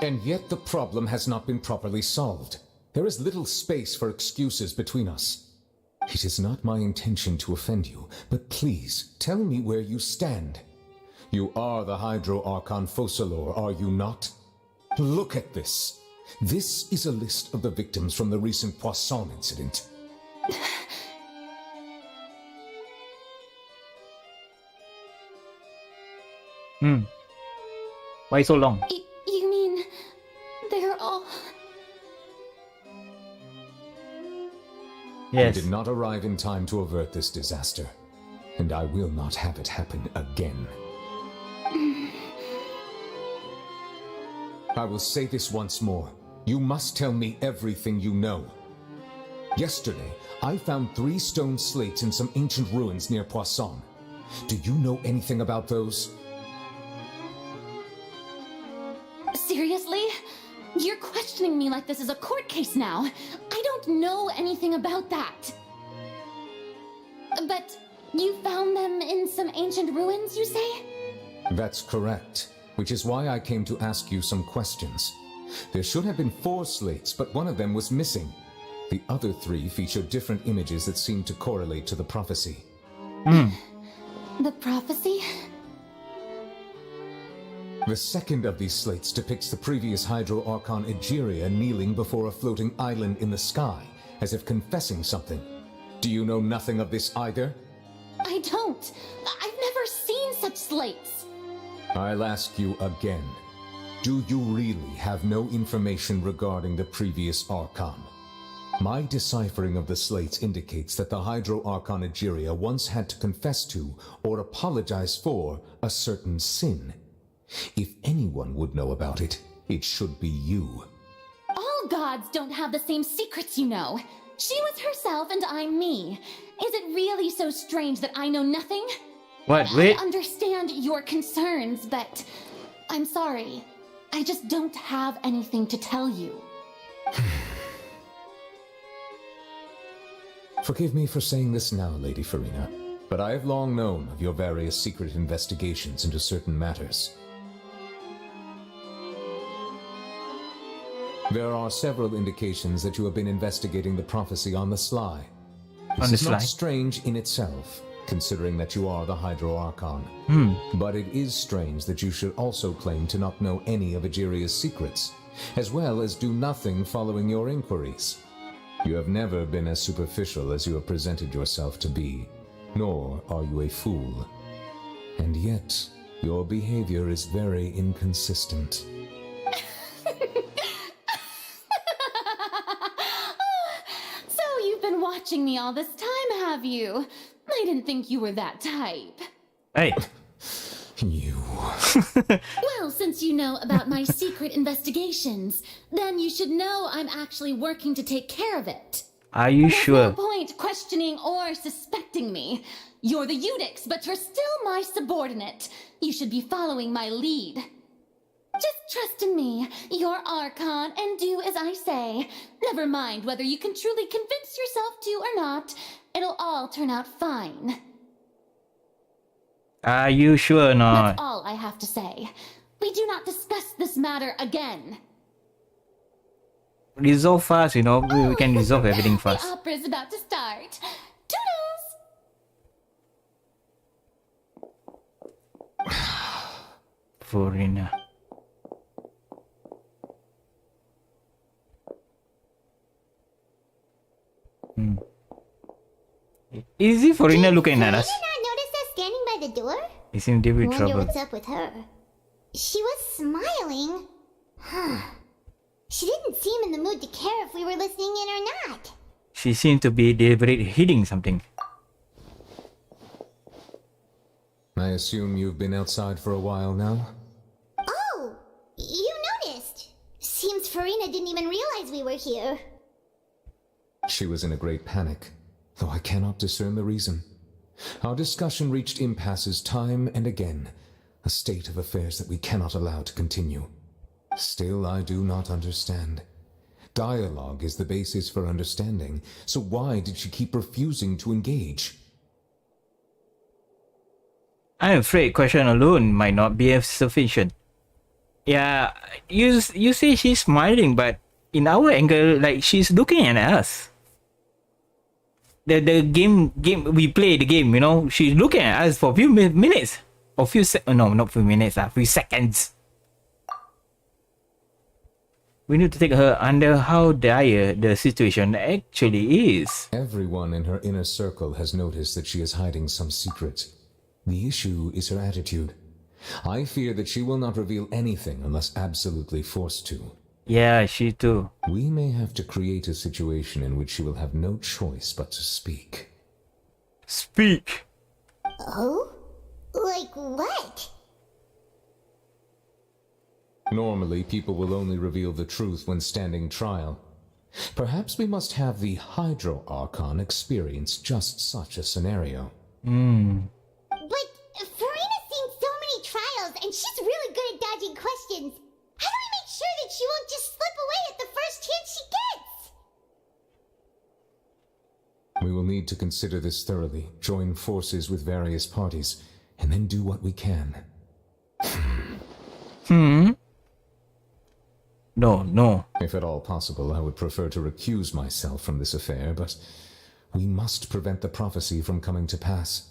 And yet the problem has not been properly solved. There is little space for excuses between us. It is not my intention to offend you, but please tell me where you stand. You are the Hydro Archon Focalor, are you not? Look at this. This is a list of the victims from the recent Poisson incident. Why so long? You mean they're all... Yes. I did not arrive in time to avert this disaster, and I will not have it happen again. I will say this once more. You must tell me everything you know. Yesterday, I found 3 stone slates in some ancient ruins near Poisson. Do you know anything about those? Seriously? You're questioning me like this is a court case now. I don't know anything about that. But you found them in some ancient ruins, you say? That's correct, which is why I came to ask you some questions. There should have been 4 slates, but one of them was missing. The other 3 feature different images that seem to correlate to the prophecy. The prophecy? The second of these slates depicts the previous Hydro Archon Egeria kneeling before a floating island in the sky, as if confessing something. Do you know nothing of this either? I don't. I've never seen such slates. I'll ask you again. Do you really have no information regarding the previous Archon? My deciphering of the slates indicates that the Hydro Archon Egeria once had to confess to, or apologize for, a certain sin. If anyone would know about it, it should be you. All gods don't have the same secrets, you know. She was herself and I'm me. Is it really so strange that I know nothing? What? Wait. I understand your concerns, but I'm sorry. I just don't have anything to tell you. Forgive me for saying this now, Lady Farina, but I have long known of your various secret investigations into certain matters. There are several indications that you have been investigating the prophecy on the sly. This is not strange in itself. considering that you are the Hydro Archon. But it is strange that you should also claim to not know any of Egeria's secrets, as well as do nothing following your inquiries. You have never been as superficial as you have presented yourself to be, nor are you a fool. And yet, your behavior is very inconsistent. So you've been watching me all this time, have you? I didn't think you were that type. Hey. You. Well, since you know about my secret investigations, then you should know I'm actually working to take care of it. Are you There's sure? no point questioning or suspecting me. You're the Eudix, but you're still my subordinate. You should be following my lead. Just trust in me, you're Archon, and do as I say. Never mind whether you can truly convince yourself to or not. It'll all turn out fine. Are you sure or not? That's all I have to say. We do not discuss this matter again. Resolve fast, you know. We can resolve everything The fast. opera's about to start. Toodles! Foreigner. Is he foreigner looking at us? Did you not notice us standing by the door? He seemed to be in Wonder trouble. what's up with her. She was smiling. She didn't seem in the mood to care if we were listening in or not. She seemed to be deliberately hiding something. I assume you've been outside for a while now? Oh, you noticed. Seems Farina didn't even realize we were here. She was in a great panic, though I cannot discern the reason. Our discussion reached impasses time and again, a state of affairs that we cannot allow to continue. Still, I do not understand. Dialogue is the basis for understanding, so why did she keep refusing to engage? I'm afraid question alone might not be sufficient. Yeah, you say she's smiling, but in our angle, like she's looking at us. The game we play the game, you know, she's looking at us for a few minutes, or no, not few minutes, few seconds. We need to take her under how dire the situation actually is. Everyone in her inner circle has noticed that she is hiding some secret. The issue is her attitude. I fear that she will not reveal anything unless absolutely forced to. Yeah, she too. We may have to create a situation in which she will have no choice but to speak. Speak? Oh? Like what? Normally, people will only reveal the truth when standing trial. Perhaps we must have the Hydro Archon experience just such a scenario. But Farina's seen so many trials, and she's really good at dodging questions. How do we make sure that she won't just slip away at the first chance she gets? We will need to consider this thoroughly, join forces with various parties, and then do what we can. No. If at all possible, I would prefer to recuse myself from this affair, but we must prevent the prophecy from coming to pass.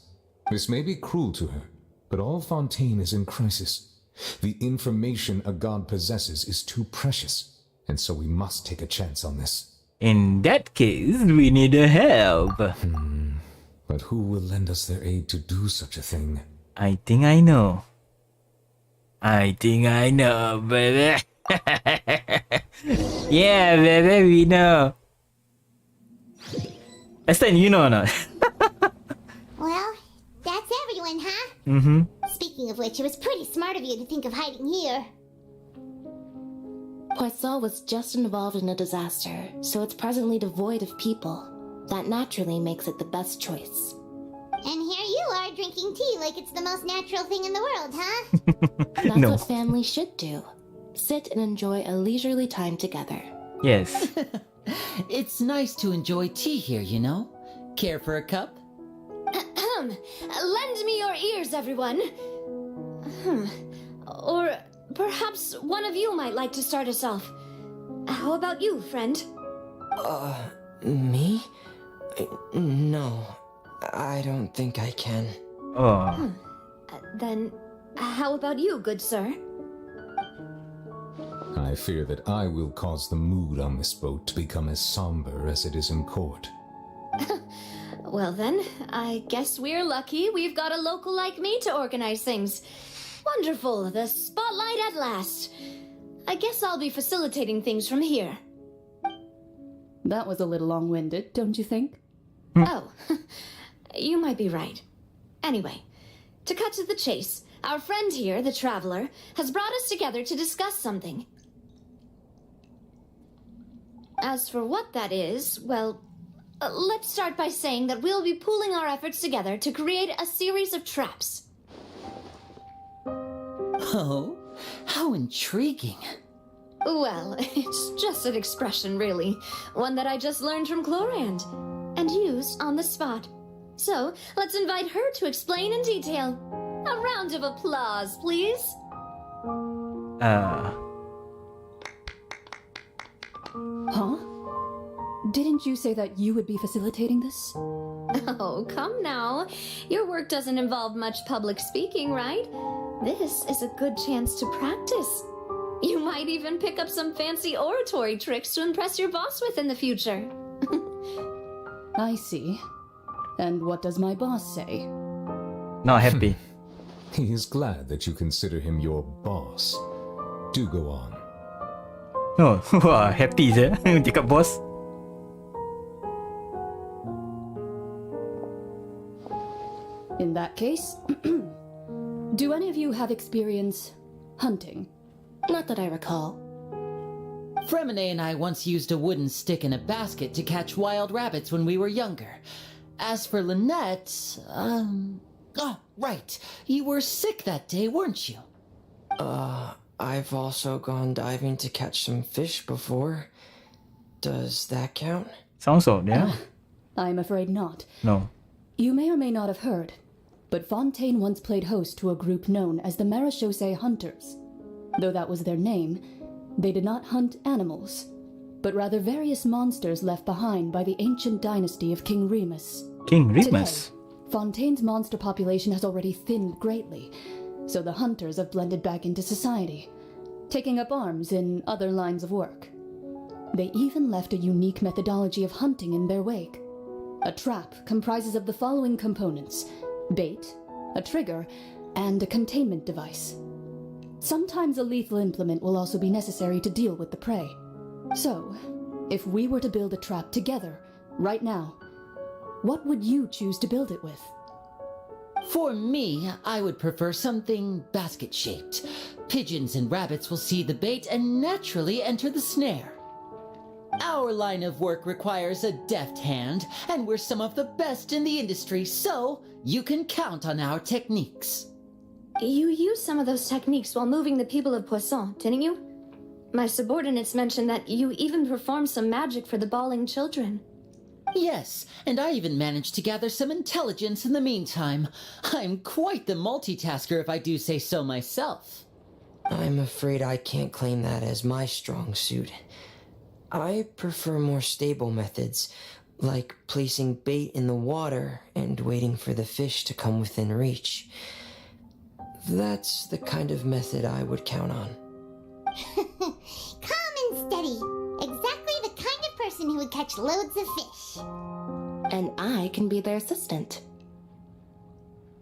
This may be cruel to her, but all Fontaine is in crisis. The information a god possesses is too precious, and so we must take a chance on this. In that case, we need her help. But who will lend us their aid to do such a thing? I think I know. Baby. Yeah, baby, we know. Aston, you know or not? Well, that's everyone, huh? Speaking of which, it was pretty smart of you to think of hiding here. Poisson was just involved in a disaster, so it's presently devoid of people. That naturally makes it the best choice. And here you are drinking tea like it's the most natural thing in the world, huh? That's what family should do. Sit and enjoy a leisurely time together. Yes. It's nice to enjoy tea here, you know? Care for a cup? Lend me your ears, everyone. Or perhaps one of you might like to start us off. How about you, friend? Me? No. I don't think I can. Oh. Then, how about you, good sir? I fear that I will cause the mood on this boat to become as somber as it is in court. Well then, I guess we're lucky we've got a local like me to organize things. Wonderful, the spotlight at last. I guess I'll be facilitating things from here. That was a little long-winded, don't you think? Oh, you might be right. Anyway, to cut to the chase, our friend here, the Traveler, has brought us together to discuss something. As for what that is, well, let's start by saying that we'll be pooling our efforts together to create a series of traps. Oh, how intriguing. Well, it's just an expression, really. One that I just learned from Chlorand, and used on the spot. So, let's invite her to explain in detail. A round of applause, please. Huh? Didn't you say that you would be facilitating this? Oh, come now. Your work doesn't involve much public speaking, right? This is a good chance to practice. You might even pick up some fancy oratory tricks to impress your boss with in the future. I see. And what does my boss say? Not happy. He is glad that you consider him your boss. Do go on. Oh, wah, happy je cakap bos. In that case, do any of you have experience hunting? Not that I recall. Fremine and I once used a wooden stick in a basket to catch wild rabbits when we were younger. As for Lynette, oh, right. You were sick that day, weren't you? I've also gone diving to catch some fish before. Does that count? Sounds odd, yeah? I'm afraid not. No. You may or may not have heard, but Fontaine once played host to a group known as the Marechaussee Hunters. Though that was their name, they did not hunt animals, but rather various monsters left behind by the ancient dynasty of King Remus. King Remus? Today, Fontaine's monster population has already thinned greatly, so the hunters have blended back into society, taking up arms in other lines of work. They even left a unique methodology of hunting in their wake. A trap comprises of the following components: bait, a trigger, and a containment device. Sometimes a lethal implement will also be necessary to deal with the prey. So, if we were to build a trap together, right now, what would you choose to build it with? For me, I would prefer something basket-shaped. Pigeons and rabbits will see the bait and naturally enter the snare. Our line of work requires a deft hand, and we're some of the best in the industry, so you can count on our techniques. You used some of those techniques while moving the people of Poisson, didn't you? My subordinates mentioned that you even performed some magic for the bawling children. Yes, and I even managed to gather some intelligence in the meantime. I'm quite the multitasker if I do say so myself. I'm afraid I can't claim that as my strong suit. I prefer more stable methods, like placing bait in the water and waiting for the fish to come within reach. That's the kind of method I would count on. Calm and steady. Exactly the kind of person who would catch loads of fish. And I can be their assistant.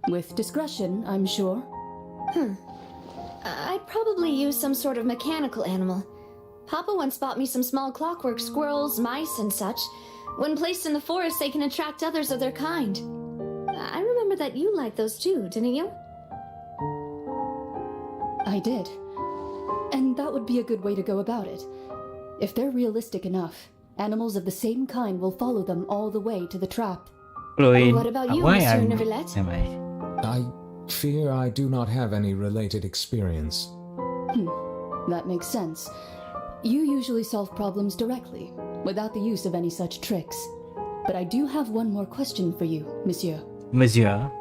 With discretion, I'm sure. I'd probably use some sort of mechanical animal. Papa once bought me some small clockwork squirrels, mice, and such. When placed in the forest, they can attract others of their kind. I remember that you liked those too, didn't you? I did. And that would be a good way to go about it. If they're realistic enough, animals of the same kind will follow them all the way to the trap. What about you, Monsieur Neuvillette? I fear I do not have any related experience. That makes sense. You usually solve problems directly, without the use of any such tricks. But I do have one more question for you, Monsieur. Monsieur?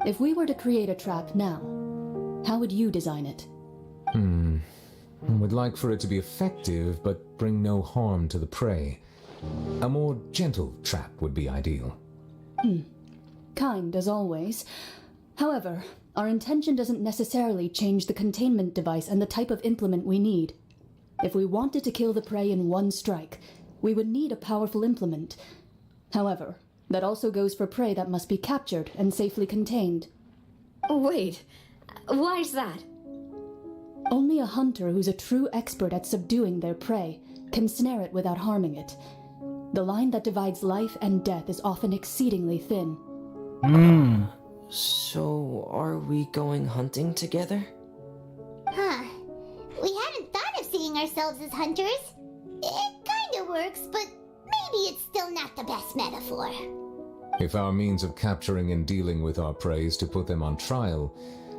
If we were to create a trap now, how would you design it? I would like for it to be effective, but bring no harm to the prey. A more gentle trap would be ideal. kind as always. However, our intention doesn't necessarily change the containment device and the type of implement we need. If we wanted to kill the prey in one strike, we would need a powerful implement. However, that also goes for prey that must be captured and safely contained. Wait, why's that? Only a hunter who's a true expert at subduing their prey can snare it without harming it. The line that divides life and death is often exceedingly thin. So, are we going hunting together? Huh. We hadn't thought of seeing ourselves as hunters. It kinda works, but maybe it's still not the best metaphor. If our means of capturing and dealing with our prey is to put them on trial,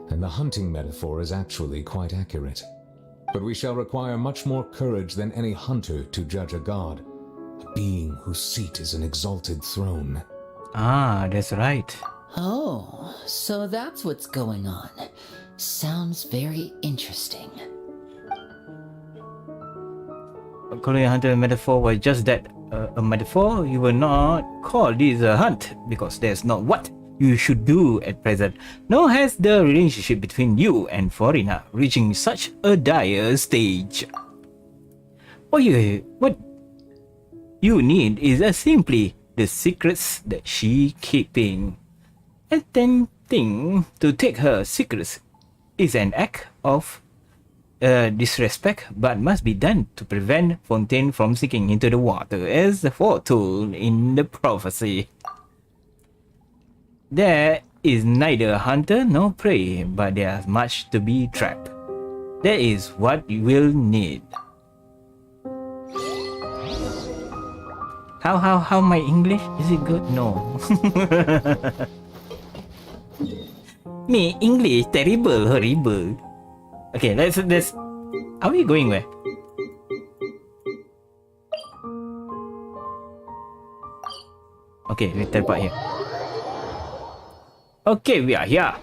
then the hunting metaphor is actually quite accurate. But we shall require much more courage than any hunter to judge a god, a being whose seat is an exalted throne. Ah, that's right. Oh, so that's what's going on. Sounds very interesting. Calling a hunter a metaphor was just that, a metaphor. You will not call this a hunt, because that's not what you should do at present. Nor has the relationship between you and Florina reaching such a dire stage. What you need is simply the secrets that she keeping. Attempting to take her secrets is an act of disrespect, but must be done to prevent Fontaine from sinking into the water, as foretold in the prophecy. There is neither hunter nor prey, but there's much to be trapped. That is what you will need. How my English? Is it good? No. Me English terrible, horrible. Okay, let's. Are we going where? Okay, we teleport here. Okay, we are here.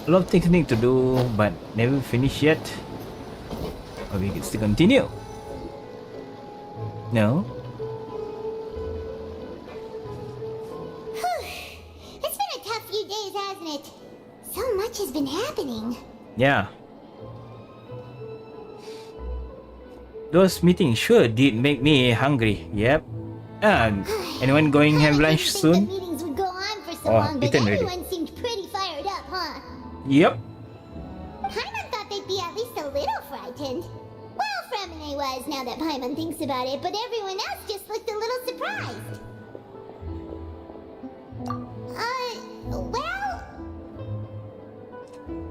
A lot of things need to do, but never finished yet. Or we can still continue. No? It's been a tough few days, hasn't it? So much has been happening. Yeah. Those meetings sure did make me hungry. Yep. Anyone going have lunch soon? Meetings would go on for so Oh, long, but eaten already. everyone seemed pretty fired up, huh? Yep. Paimon thought they'd be at least a little frightened. Well, Fremine was, now that Paimon thinks about it, but everyone else just looked a little surprised. Well...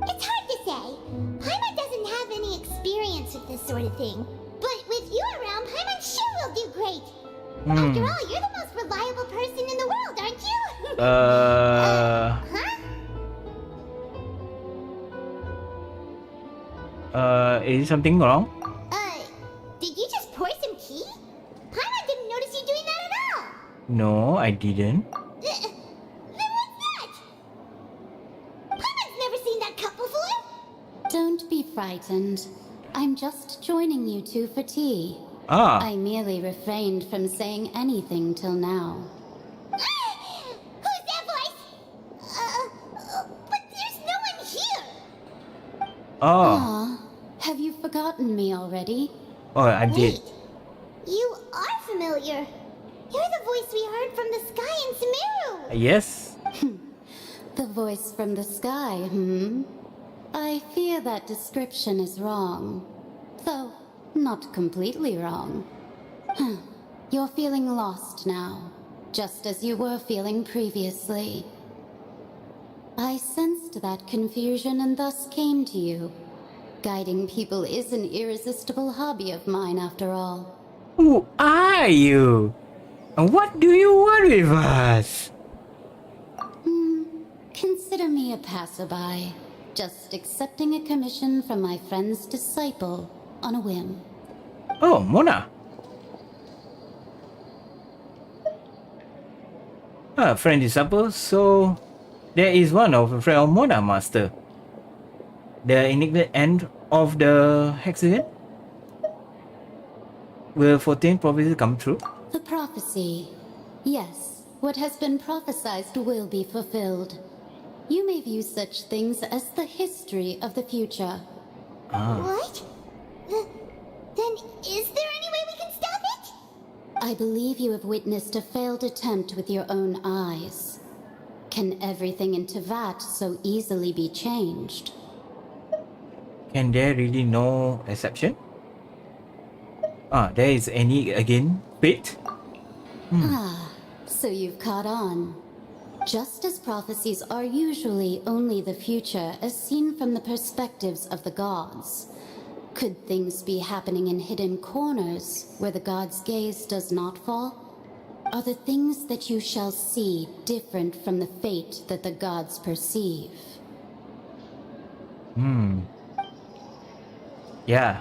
It's hard to say. Paimon doesn't have any experience with this sort of thing. But with you around, Paimon sure will do great. After all, you're the most reliable person in the world, aren't you? Is something wrong? Did you just pour some tea? Paimon didn't notice you doing that at all. No, I didn't. Then what's that? Paimon's never seen that cup before. Don't be frightened. I'm just joining you two for tea. I merely refrained from saying anything till now. Who's that voice? But there's no one here. Aw, have you forgotten me already? Oh, I did. You are familiar. You're the voice we heard from the sky in Sumeru. Yes. The voice from the sky, I fear that description is wrong. Though, not completely wrong. You're feeling lost now, just as you were feeling previously. I sensed that confusion and thus came to you. Guiding people is an irresistible hobby of mine, after all. Who are you? And what do you want with us? Consider me a passerby, just accepting a commission from my friend's disciple on a whim. Oh, Mona. Friend disciple, so there is one of a friend of Mona, master. The indignant end of the hexagon? Will 14 prophecies come true? The prophecy. Yes, what has been prophesied will be fulfilled. You may view such things as the history of the future. What? Then is there any way we can stop it? I believe you have witnessed a failed attempt with your own eyes. Can everything in Tevat so easily be changed? Can there really no exception? There is any again? Fate? So you've caught on. Just as prophecies are usually only the future as seen from the perspectives of the gods, could things be happening in hidden corners where the gods' gaze does not fall? Are the things that you shall see different from the fate that the gods perceive? Yeah.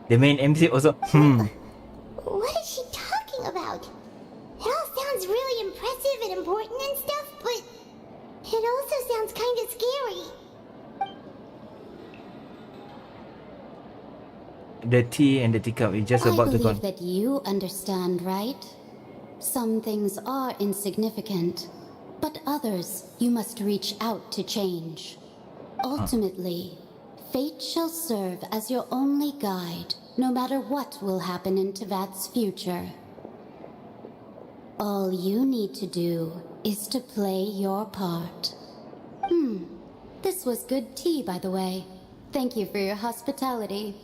The main MC also. What is she talking about? It all sounds really impressive and important and stuff, but it also sounds kind of scary. The tea and the teacup is just about to I go. believe that you understand, right? Some things are insignificant, but others you must reach out to change. Ultimately, fate shall serve as your only guide, no matter what will happen in Tevat's future. All you need to do is to play your part. This was good tea, by the way. Thank you for your hospitality.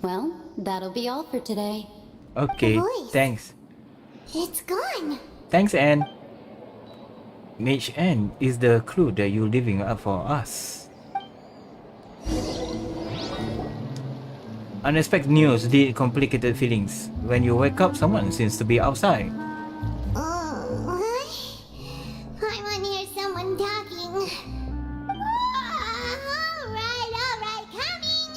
Well, that'll be all for today. Okay, The voice. thanks. It's gone. Thanks, Anne. Mage Anne is the clue that you're leaving up for us. Unexpected news lead complicated feelings. When you wake up, someone seems to be outside. I want to hear someone talking. Alright, coming.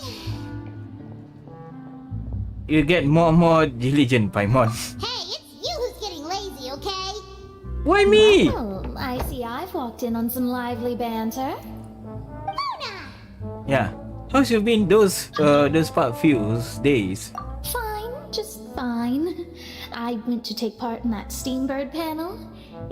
You get more and more diligent, Paimon. Hey, it's you who's getting lazy, okay? Why me? Well, I see I've walked in on some lively banter. Yeah. How's you been those past few days? Fine, just fine. I went to take part in that Steambird panel.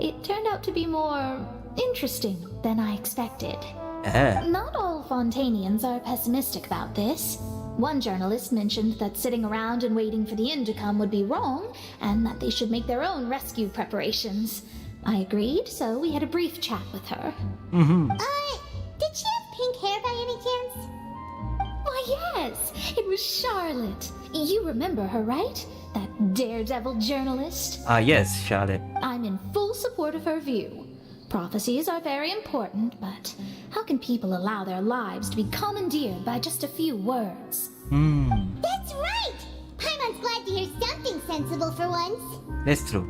It turned out to be more interesting than I expected. Not all Fontanians are pessimistic about this. One journalist mentioned that sitting around and waiting for the end to come would be wrong, and that they should make their own rescue preparations. I agreed, so we had a brief chat with her. Did she have pink hair by any chance? Why, yes, it was Charlotte. You remember her, right? That daredevil journalist? Yes, Charlotte. I'm in full support of her view. Prophecies are very important, but how can people allow their lives to be commandeered by just a few words? That's right! Paimon's glad to hear something sensible for once. That's true.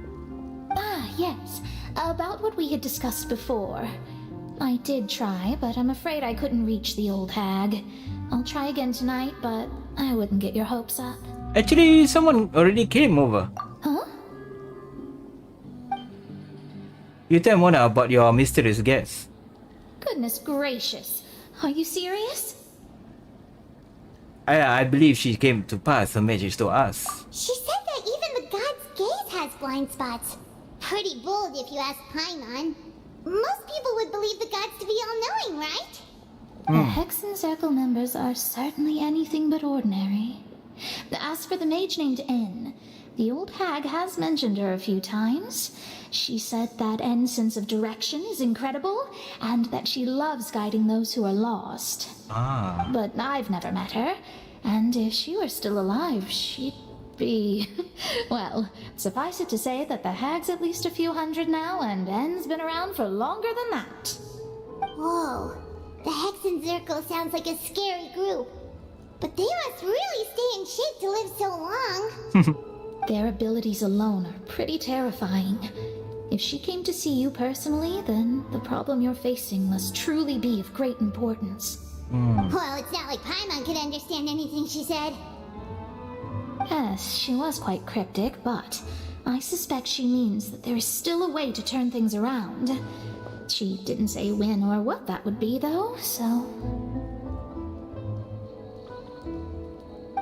Yes. About what we had discussed before. I did try, but I'm afraid I couldn't reach the old hag. I'll try again tonight, but I wouldn't get your hopes up. Actually, someone already came over. Huh? You tell Mona about your mysterious guest. Goodness gracious. Are you serious? I believe she came to pass her message to us. She said that even the god's gaze has blind spots. Pretty bold if you ask Paimon. Most people would believe the gods to be all-knowing, right? The Hexen Circle members are certainly anything but ordinary. As for the mage named N, the old hag has mentioned her a few times. She said that N's sense of direction is incredible, and that she loves guiding those who are lost. But I've never met her, and if she were still alive, she'd be... Well, suffice it to say that the hag's at least a few hundred now, and N's been around for longer than that. Whoa. The Hexen Circle sounds like a scary group. But they must really stay in shape to live so long. Their abilities alone are pretty terrifying. If she came to see you personally, then the problem you're facing must truly be of great importance. Well, it's not like Paimon could understand anything she said. Yes, she was quite cryptic, but I suspect she means that there is still a way to turn things around. She didn't say when or what that would be, though, so...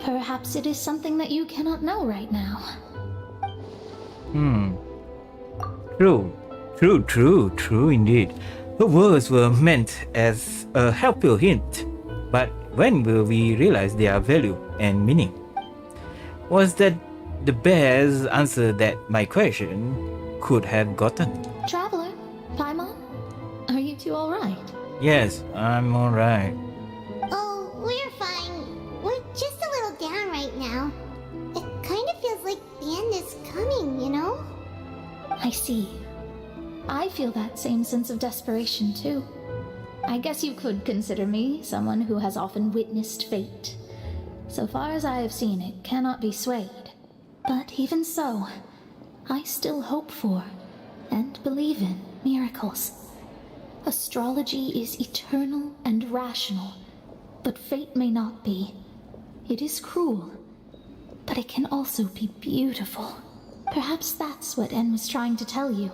Perhaps it is something that you cannot know right now. True indeed. Her words were meant as a helpful hint, but when will we realize their value and meaning? Was that the best answer that my question could have gotten? Traveler, Paimon, are you two alright? Yes, I'm alright. Oh, we're fine. We're just a little down right now. It kind of feels like the end is coming, you know? I see. I feel that same sense of desperation too. I guess you could consider me someone who has often witnessed fate. So far as I have seen, it cannot be swayed. But even so, I still hope for and believe in miracles. Astrology is eternal and rational, but fate may not be. It is cruel, but it can also be beautiful. Perhaps that's what En was trying to tell you.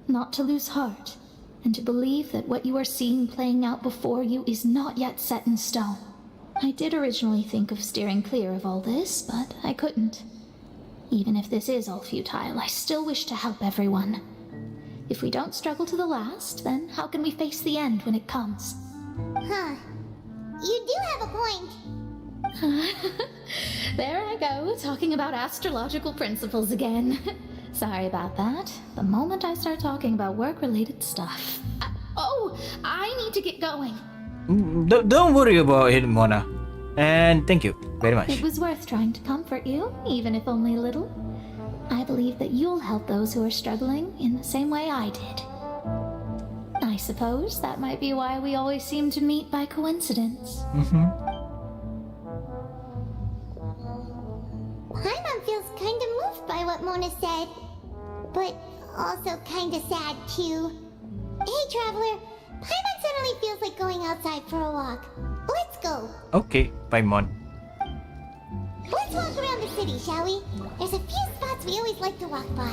Not to lose heart, and to believe that what you are seeing playing out before you is not yet set in stone. I did originally think of steering clear of all this, but I couldn't. Even if this is all futile, I still wish to help everyone. If we don't struggle to the last, then how can we face the end when it comes? Huh. You do have a point. There I go, talking about astrological principles again. Sorry about that. The moment I start talking about work-related stuff. I need to get going. Don't worry about it, Mona. And thank you very much. It was worth trying to comfort you, even if only a little. I believe that you'll help those who are struggling in the same way I did. I suppose that might be why we always seem to meet by coincidence. Paimon feels kind of moved by what Mona said, but also kind of sad too. Hey, Traveler, Paimon suddenly feels like going outside for a walk. Let's go. Okay, Paimon. Let's walk around the city, shall we? There's a few spots we always like to walk by.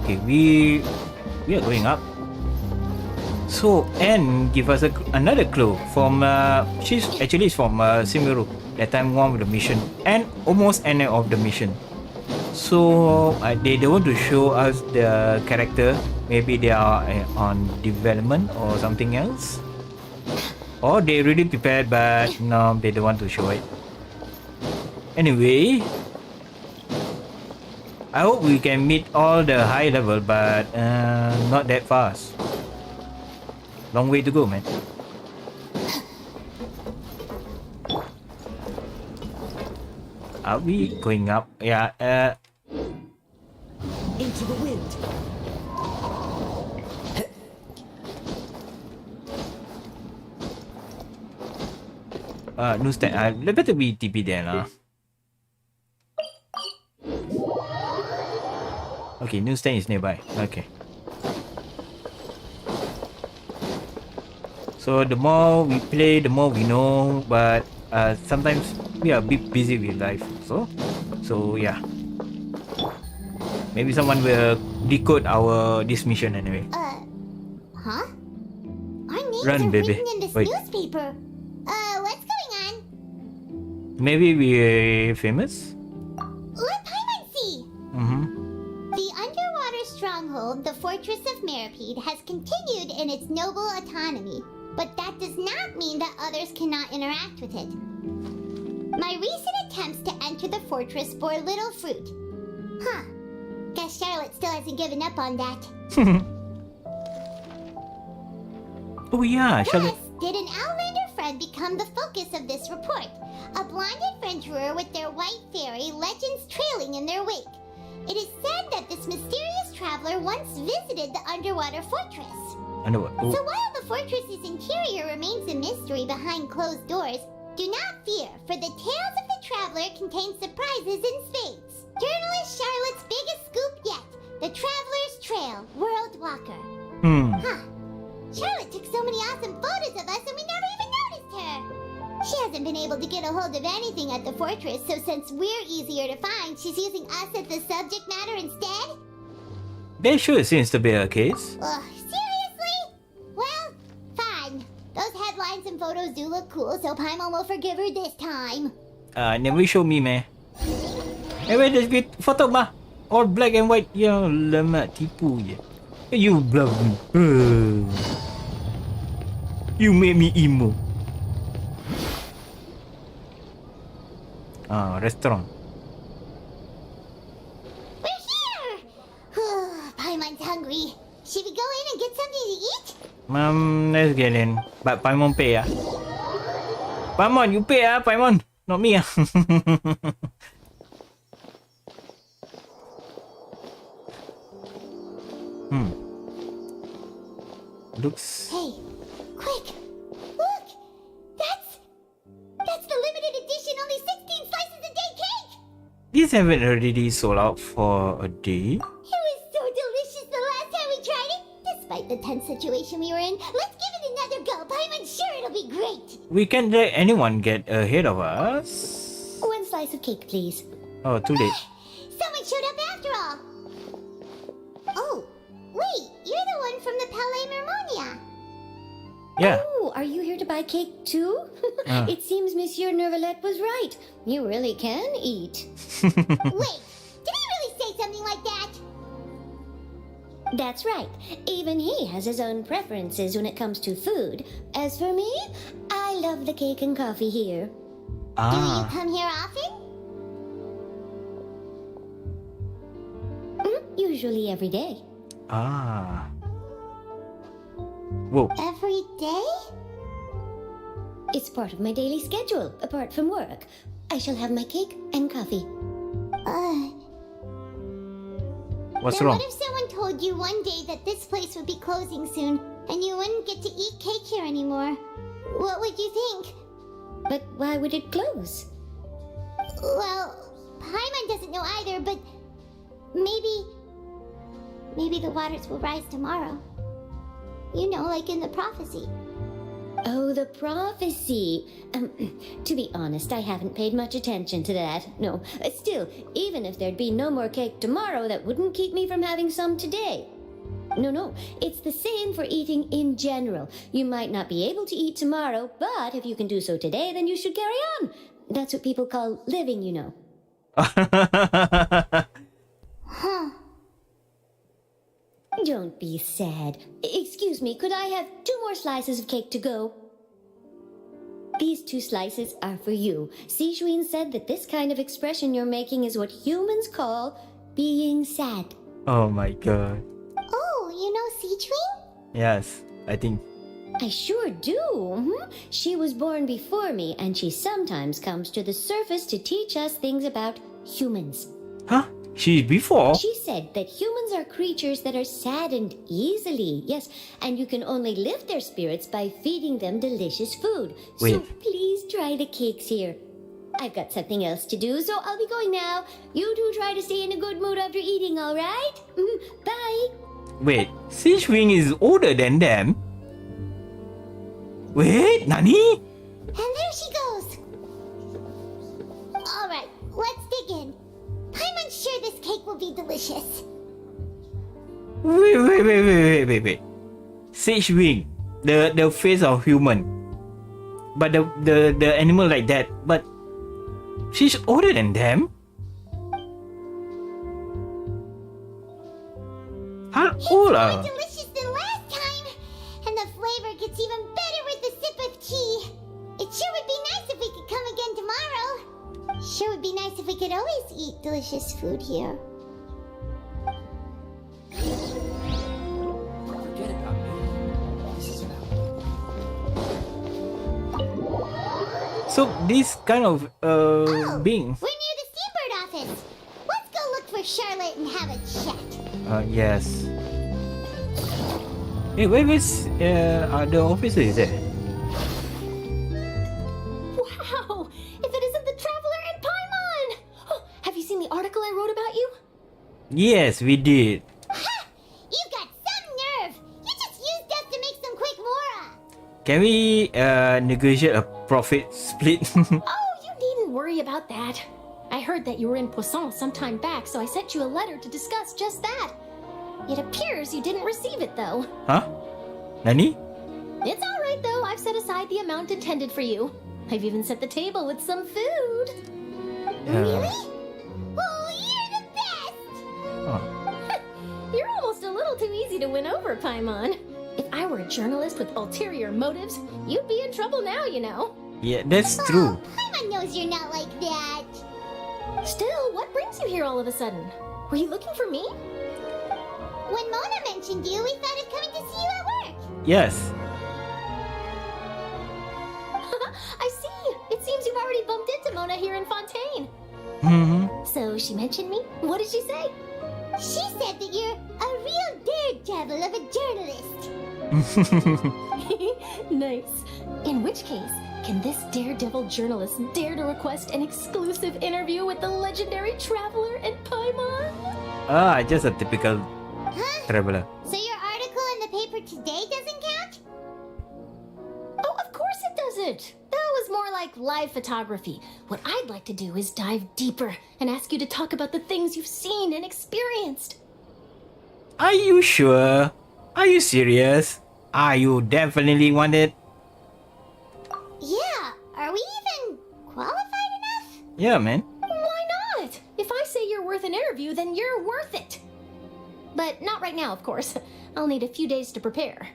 Okay, we are going up. So Anne give us another clue from she's from Simiru. That time one of the mission and almost end of the mission. So they don't want to show us the character. Maybe they are on development or something else. Or they really prepared but no, they don't want to show it. Anyway, I hope we can meet all the high level but not that fast. Long way to go, man. Are we going up? Yeah, Into the wind. newsstand. Better be TP there lah. Okay, newsstand is nearby. Okay. So the more we play, the more we know. But sometimes we are a bit busy with life. So yeah. Maybe someone will decode this mission anyway. Huh? Our names Run, are baby. written in this Wait. newspaper. What's going on? Maybe we're famous? Let Paimon see. The underwater stronghold, the Fortress of Meripede, has continued in its noble autonomy, but that does not mean that others cannot interact with it. My recent attempts to enter the fortress bore little fruit. Huh. Guess Charlotte still hasn't given up on that. Oh yeah, Thus, did an Outlander friend become the focus of this report? A blonde adventurer with their white fairy, legends trailing in their wake. It is said that this mysterious traveler once visited the underwater fortress. Underwater. So while the fortress's interior remains a mystery behind closed doors, do not fear, for the tales of the traveler contain surprises in spades. Journalist Charlotte's biggest scoop yet, the Traveler's Trail, World Walker. Huh. Charlotte took so many awesome photos of us and we never even noticed her. She hasn't been able to get a hold of anything at the fortress, so since we're easier to find, she's using us as the subject matter instead? That sure seems to be a case. Seriously? Well, fine. Those headlines and photos do look cool, so Paimon will forgive her this time. Never show me, man. Wait, there's good photo, ma. All black and white. Ya, lama tipu je. You bluff me. You made me emo. Restaurant. We're here! Paimon's hungry. Should we go in and get something to eat? Let's get in. But Paimon pay, ah. Paimon, you pay, ah, Paimon. Not me, ah. Looks... Hey, quick! Look! That's the limited edition only 16 slices a day cake! These haven't already sold out for a day. It was so delicious the last time we tried it! Despite the tense situation we were in, let's give it another go! Paimon's sure it'll be great! We can't let anyone get ahead of us. One slice of cake, please. Oh, too late. Someone showed up after all! Oh, wait, you're the one from the Palais Mermonia! Yeah. Oh, are you here to buy cake too? It seems Monsieur Nervalette was right. You really can eat. Wait, did he really say something like that? That's right. Even he has his own preferences when it comes to food. As for me, I love the cake and coffee here. Do you come here often? Usually every day. Whoa. Every day? It's part of my daily schedule, apart from work. I shall have my cake and coffee. What's then wrong? What if someone told you one day that this place would be closing soon, and you wouldn't get to eat cake here anymore? What would you think? But why would it close? Well, Paimon doesn't know either, but maybe the waters will rise tomorrow. You know, like in the prophecy. Oh, the prophecy. To be honest, I haven't paid much attention to that. No, still, even if there'd be no more cake tomorrow, that wouldn't keep me from having some today. No, it's the same for eating in general. You might not be able to eat tomorrow, but if you can do so today, then you should carry on. That's what people call living, you know. Huh. Don't be sad. Excuse me, could I have 2 more slices of cake to go? These 2 slices are for you. Sijuin said that this kind of expression you're making is what humans call being sad. Oh my god. Oh, you know Sijuin? Yes, I think. I sure do. She was born before me, and she sometimes comes to the surface to teach us things about humans. Huh? She's before? She said that humans are creatures that are saddened easily. Yes, and you can only lift their spirits by feeding them delicious food. Wait. So please try the cakes here. I've got something else to do, so I'll be going now. You two try to stay in a good mood after eating, all right? Bye. Wait, Sijuin is older than them? Wait, Nani? And there she goes. All right, let's dig in. Paimon's sure this cake will be delicious. Wait. Sijuin, the face of human, but the animal like that. But she's older than them. How old It's are? more delicious than last time, and the flavor gets even better with a sip of tea. It sure would be nice if we could come again tomorrow. Sure would be nice if we could always eat delicious food here. Forget about me. This is So this kind of being. We're near the Steambird office. Let's go look for Charlotte and have a chat. Yes. Hey, where's the officer is there? Wow! If it isn't the Traveler and Paimon! Oh, have you seen the article I wrote about you? Yes, we did. You've got some nerve. You just used us to make some quick mora. Can we negotiate a profit split? Oh, you needn't worry about that. I heard that you were in Poisson some time back, so I sent you a letter to discuss just that. It appears you didn't receive it, though. Huh? Nani? It's all right, though. I've set aside the amount intended for you. I've even set the table with some food. Really? Oh, you're the best! You're almost a little too easy to win over, Paimon. If I were a journalist with ulterior motives, you'd be in trouble now, you know. Yeah, that's true. Paimon knows you're not like that. Still, what brings you here all of a sudden? Were you looking for me? When Mona mentioned you, we thought of coming to see you at work. Yes. I see. It seems you've already bumped into Mona here in Fontaine. So she mentioned me? What did she say? She said that you're a real daredevil of a journalist. Nice. In which case, can this daredevil journalist dare to request an exclusive interview with the legendary traveler and Paimon? Just a typical traveler. So your article in the paper today doesn't count? Oh, of course it doesn't. That was more like live photography. What I'd like to do is dive deeper and ask you to talk about the things you've seen and experienced. Are you sure? Are you serious? Are you definitely want it? Yeah. Are we even qualified enough? Yeah, man. Why not? If I say you're worth an interview, then you're worth it. But not right now, of course. I'll need a few days to prepare.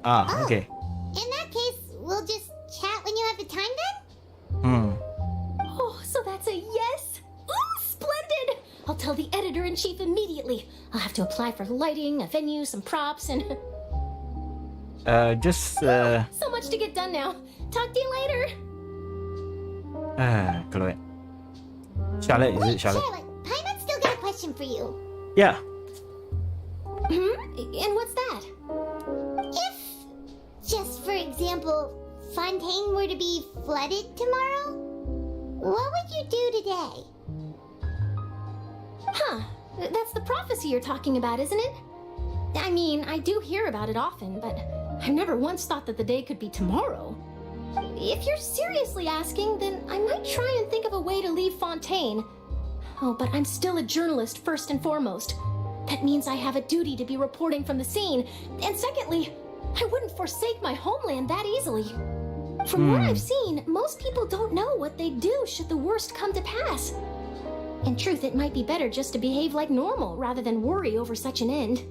Okay. In that case, we'll just chat when you have the time then? Oh, so that's a yes? Ooh, splendid! I'll tell the editor-in-chief immediately. I'll have to apply for lighting, a venue, some props, and... So much to get done now. Talk to you later. Chloe. Charlotte, is it Charlotte? Paimon's still got a question for you. Yeah. And what's that? If, just for example, Fontaine were to be flooded tomorrow, what would you do today? Huh. That's the prophecy you're talking about, isn't it? I mean, I do hear about it often, but I've never once thought that the day could be tomorrow. If you're seriously asking, then I might try and think of a way to leave Fontaine. Oh, but I'm still a journalist first and foremost. That means I have a duty to be reporting from the scene. And secondly, I wouldn't forsake my homeland that easily. From what I've seen, most people don't know what they'd do should the worst come to pass. In truth, it might be better just to behave like normal rather than worry over such an end.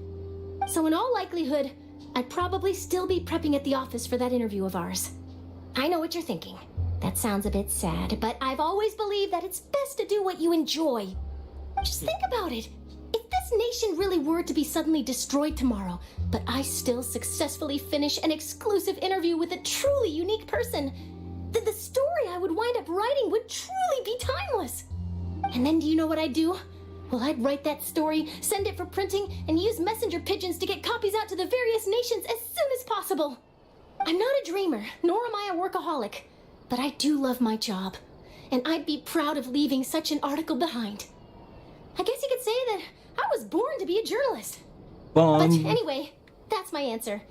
So in all likelihood, I'd probably still be prepping at the office for that interview of ours. I know what you're thinking. That sounds a bit sad, but I've always believed that it's best to do what you enjoy. Just think about it. If this nation really were to be suddenly destroyed tomorrow, but I still successfully finish an exclusive interview with a truly unique person, then the story I would wind up writing would truly be timeless. And then do you know what I'd do? Well, I'd write that story, send it for printing, and use messenger pigeons to get copies out to the various nations as soon as possible. I'm not a dreamer, nor am I a workaholic, but I do love my job, and I'd be proud of leaving such an article behind. I guess you could say that I was born to be a journalist. But anyway, that's my answer.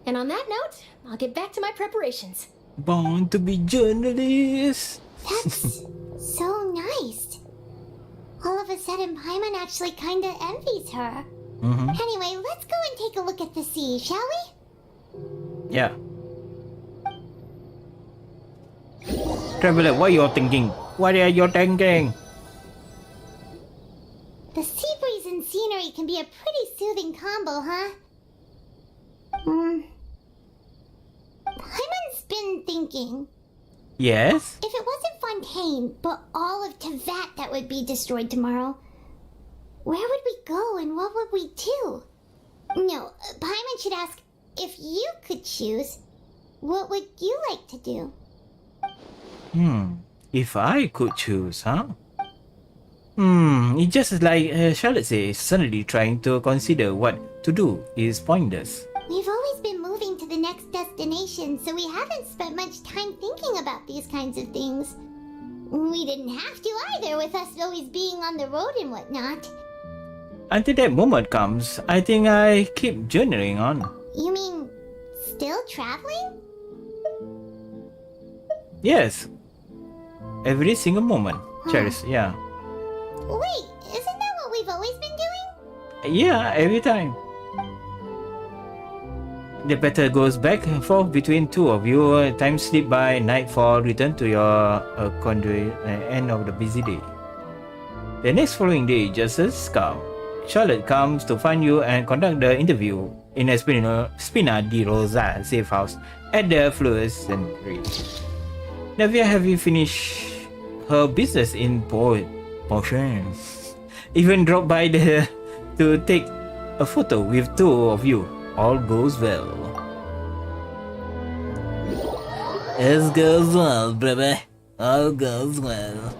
And on that note, I'll get back to my preparations. Born to be journalist. That's so nice. All of a sudden, Paimon actually kinda envies her. Anyway, let's go and take a look at the sea, shall we? Yeah. Traveler, what are you thinking? What are you thinking? The sea breeze and scenery can be a pretty soothing combo, huh? Paimon's been thinking. Yes? If it wasn't Fontaine, but all of Tevat that would be destroyed tomorrow, where would we go and what would we do? No, Paimon should ask, if you could choose, what would you like to do? If I could choose, huh? It's just like Charlotte says, suddenly trying to consider what to do is pointless. We've always been moving to the next destination, so we haven't spent much time thinking about these kinds of things. We didn't have to either, with us always being on the road and whatnot. Until that moment comes, I think I keep journeying on. You mean, still traveling? Yes. Every single moment. Cherish, yeah. Wait, isn't that what we've always been doing? Yeah, every time. The battle goes back and forth between two of you. Time slip by, nightfall, return to your conduit, end of the busy day. The next following day, just as calm, Charlotte comes to find you and conduct the interview in a Spina di Rosa safe house at the Fluorescent Ray. Navia, have you finished her business in Potion? Even dropped by there to take a photo with two of you. All goes well. It goes well, baby. All goes well.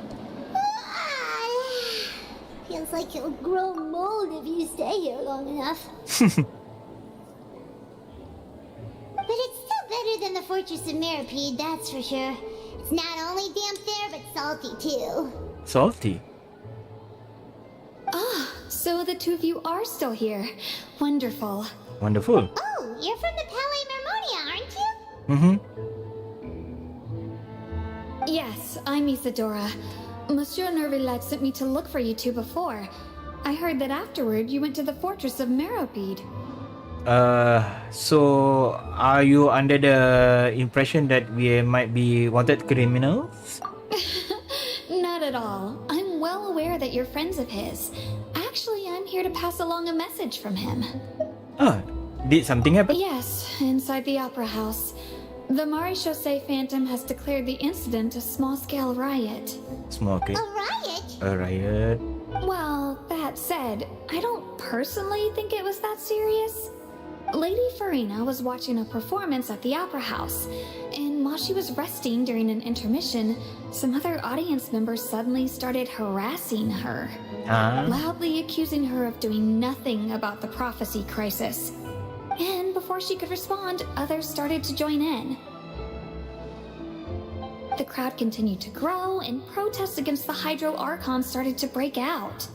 Feels like you'll grow mold if you stay here long enough. But it's still better than the Fortress of Mirapede, that's for sure. It's not only damp there, but salty too. Salty? Ah, so the two of you are still here. Wonderful. Wonderful. Oh, you're from the Palais Mermonia, aren't you? Mm-hmm. Yes, I'm Isadora. Monsieur Nervilette sent me to look for you two before. I heard that afterward you went to the Fortress of Meropide. So are you under the impression that we might be wanted criminals? Not at all. I'm well aware that you're friends of his. Actually, I'm here to pass along a message from him. Oh, did something happen? Yes, inside the Opera House. The Maréchaussée Phantom has declared the incident a small-scale riot. Small case. A riot? A riot. Well, that said, I don't personally think it was that serious. Lady Farina was watching a performance at the Opera House, and while she was resting during an intermission, some other audience members suddenly started harassing her, loudly accusing her of doing nothing about the prophecy crisis. And before she could respond, others started to join in. The crowd continued to grow, and protests against the Hydro Archon started to break out.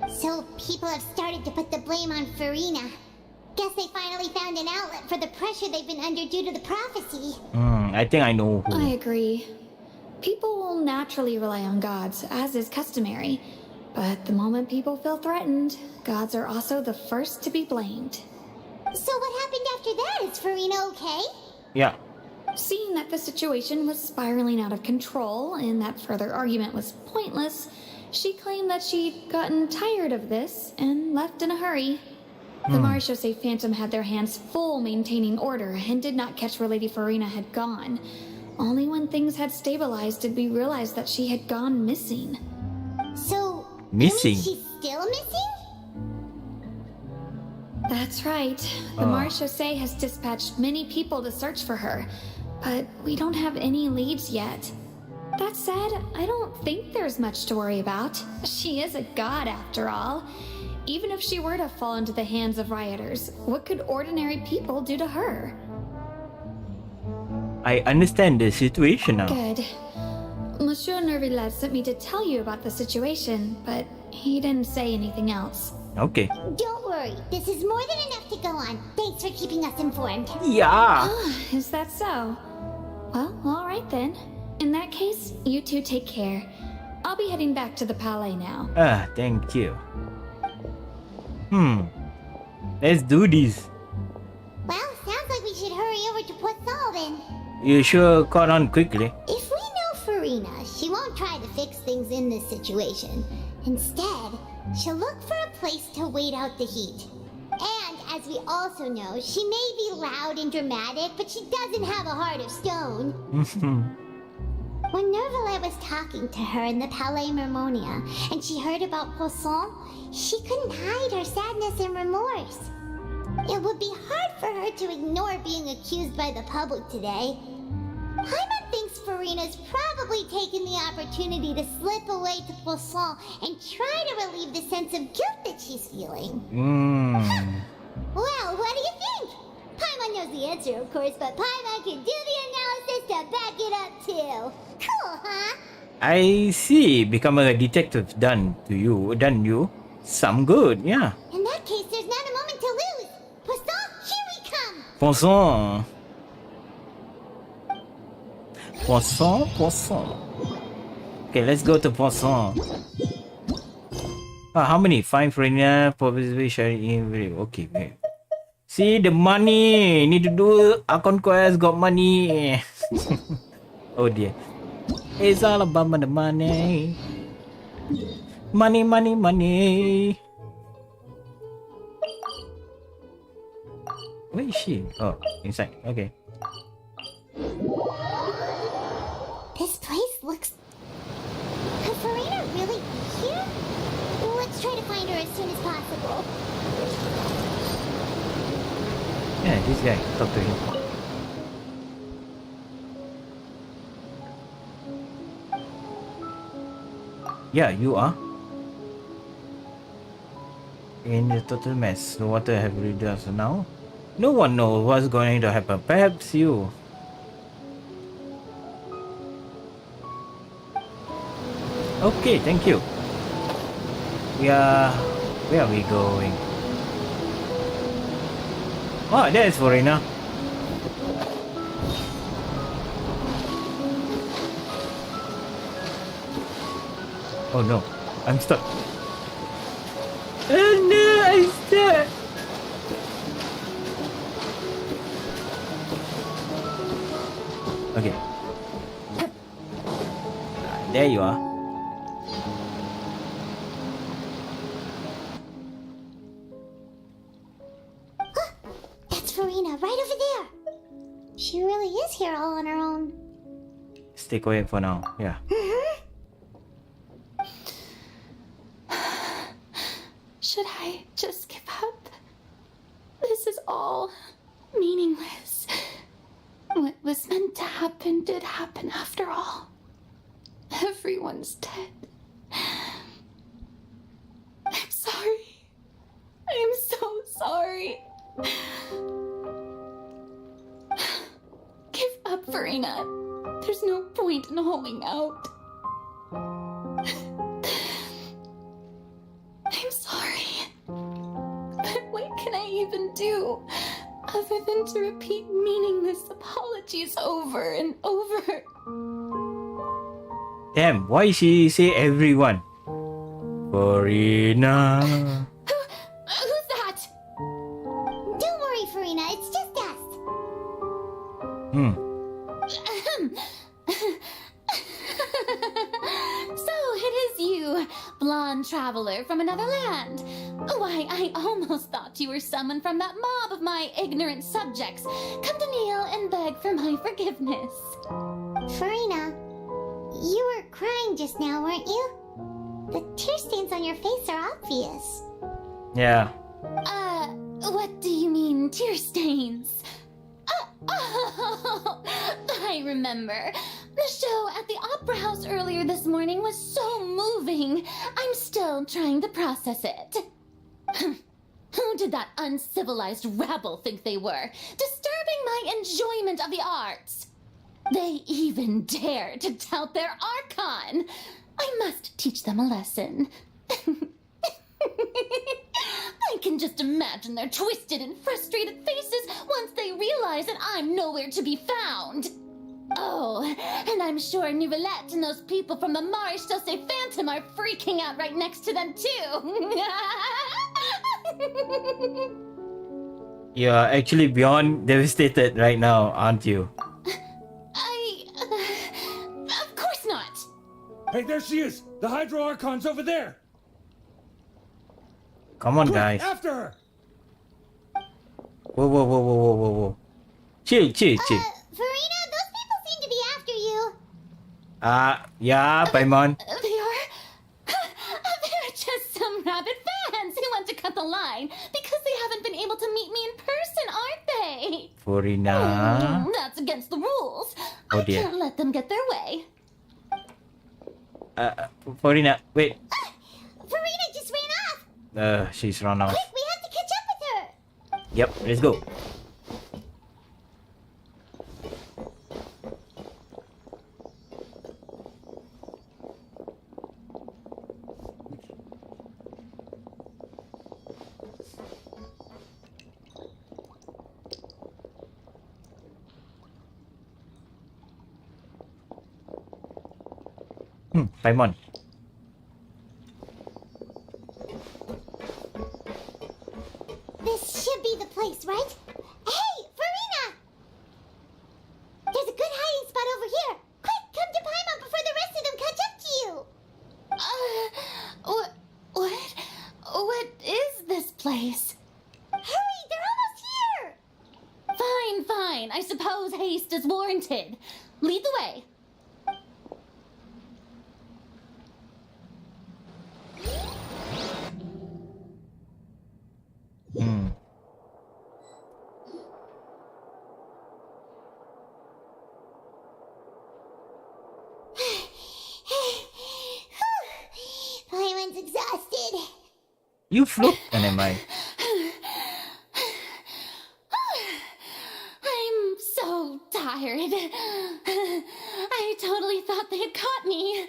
So people have started to put the blame on Farina. Guess they finally found an outlet for the pressure they've been under due to the prophecy. I think I know who. I agree. People will naturally rely on gods, as is customary. But the moment people feel threatened, gods are also the first to be blamed. So what happened after that? Is Farina okay? Yeah. Seeing that the situation was spiraling out of control and that further argument was pointless, she claimed that she'd gotten tired of this and left in a hurry. The Maréchaussée Phantom had their hands full maintaining order and did not catch where Lady Farina had gone. Only when things had stabilized did we realize that she had gone missing. So, missing? You mean she's still missing? That's right. The Maréchaussée has dispatched many people to search for her, but we don't have any leads yet. That said, I don't think there's much to worry about. She is a god after all. Even if she were to fall into the hands of rioters, what could ordinary people do to her? I understand the situation now. Good. Monsieur Nervilette sent me to tell you about the situation, but he didn't say anything else. Okay. Don't worry, this is more than enough to go on. Thanks for keeping us informed. Yeah. Is that so? Well, alright then. In that case, you two take care. I'll be heading back to the Palais now. Thank you. Let's do this. Well, sounds like we should hurry over to Poisson then. You sure caught on quickly. If we know Farina, she won't try to fix things in this situation. Instead, she'll look for a place to wait out the heat. And, as we also know, she may be loud and dramatic, but she doesn't have a heart of stone. When Nervilette was talking to her in the Palais Mermonia, and she heard about Poisson, she couldn't hide her sadness and remorse. It would be hard for her to ignore being accused by the public today. Paimon thinks Farina's probably taken the opportunity to slip away to Poisson and try to relieve the sense of guilt that she's feeling. Well, what do you think? Paimon knows the answer, of course, but Paimon can do the analysis to back it up too. Cool, huh? I see. Become a detective done you some good, yeah. In that case, there's not a moment to lose. Poisson, here we come. Poisson. Okay, let's go to Poisson. How many? 5 Farina, probably shall in. Okay, wait. See the money. Need to do Archon quest. Got money. Oh dear. It's all about the money. Money, money, money. Where is she? Oh, inside. Okay. This place looks... Could Farina really be here? Let's try to find her as soon as possible. Yeah, this guy. Talk to him. Yeah, you are. In the total mess, the water have reduced now. No one knows what's going to happen. Perhaps you. Okay, thank you. Where are we going? Oh, there's Farina. Oh no, I'm stuck. Oh no, I'm stuck. Okay. There you are. That's Farina, right over there. She really is here all on her own. Stay quiet for now. Yeah. Should I just give up? This is all meaningless. What was meant to happen did happen after all. Everyone's dead. I'm sorry. I'm so sorry. Give up, Farina. There's no point in holding out. I'm sorry. But what can I even do other than to repeat meaningless apologies over and over? Damn, why she say everyone? Farina. Who's that? Don't worry, Farina. It's just us. So it is you, blonde traveler from another land. Why, I almost thought you were someone from that mob of my ignorant subjects. Come to kneel and beg for my forgiveness. Farina, you were crying just now, weren't you? The tear stains on your face are obvious. Yeah. What do you mean, tear stains? Oh, I remember. The show at the Opera House earlier this morning was so moving. I'm still trying to process it. Who did that uncivilized rabble think they were, disturbing my enjoyment of the arts? They even dare to tout their Archon. I must teach them a lesson. I can just imagine their twisted and frustrated faces once they realize that I'm nowhere to be found. Oh, and I'm sure Nouvellette and those people from the Marche Chaussee Phantom are freaking out right next to them too. You are actually beyond devastated right now, aren't you? Of course not. Hey, there she is! The Hydro Archon's over there! Come on, Quick, guys. after her! Whoa. Chill. Farina, those people seem to be after you. Yeah, Paimon. They're just some rabid fans who want to cut the line because they haven't been able to meet me in person, aren't they? Farina. That's against the rules. Oh I dear. can't let them get their way. Farina, wait. Farina just ran off. She's run off. Quick, we have to catch up with her. Yep, let's go. Paimon. This should be the place, right? granted. Lead the way. Paimon's exhausted. You flew, Eng&MY. I'm so tired. I totally thought they had caught me.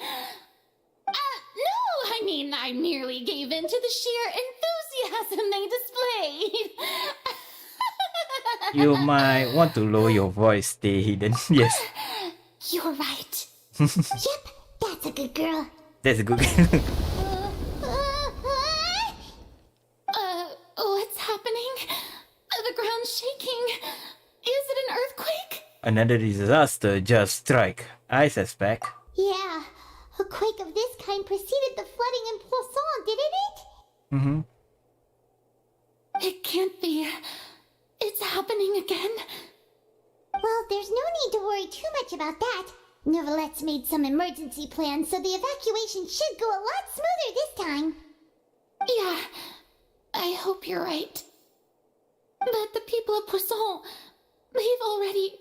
No, I mean, I merely gave in to the sheer enthusiasm they displayed. You might want to lower your voice, stay hidden. Yes. You're right. Yep, that's a good girl. That's a good What's happening? The ground's shaking. Is it an earthquake? Another disaster just struck, I suspect. Yeah, a quake of this kind preceded the flooding in Poisson, didn't it? Mm-hmm. It can't be. It's happening again. Well, there's no need to worry too much about that. Novelette's made some emergency plans, so the evacuation should go a lot smoother this time. Yeah, I hope you're right. But the people of Poisson, they've already...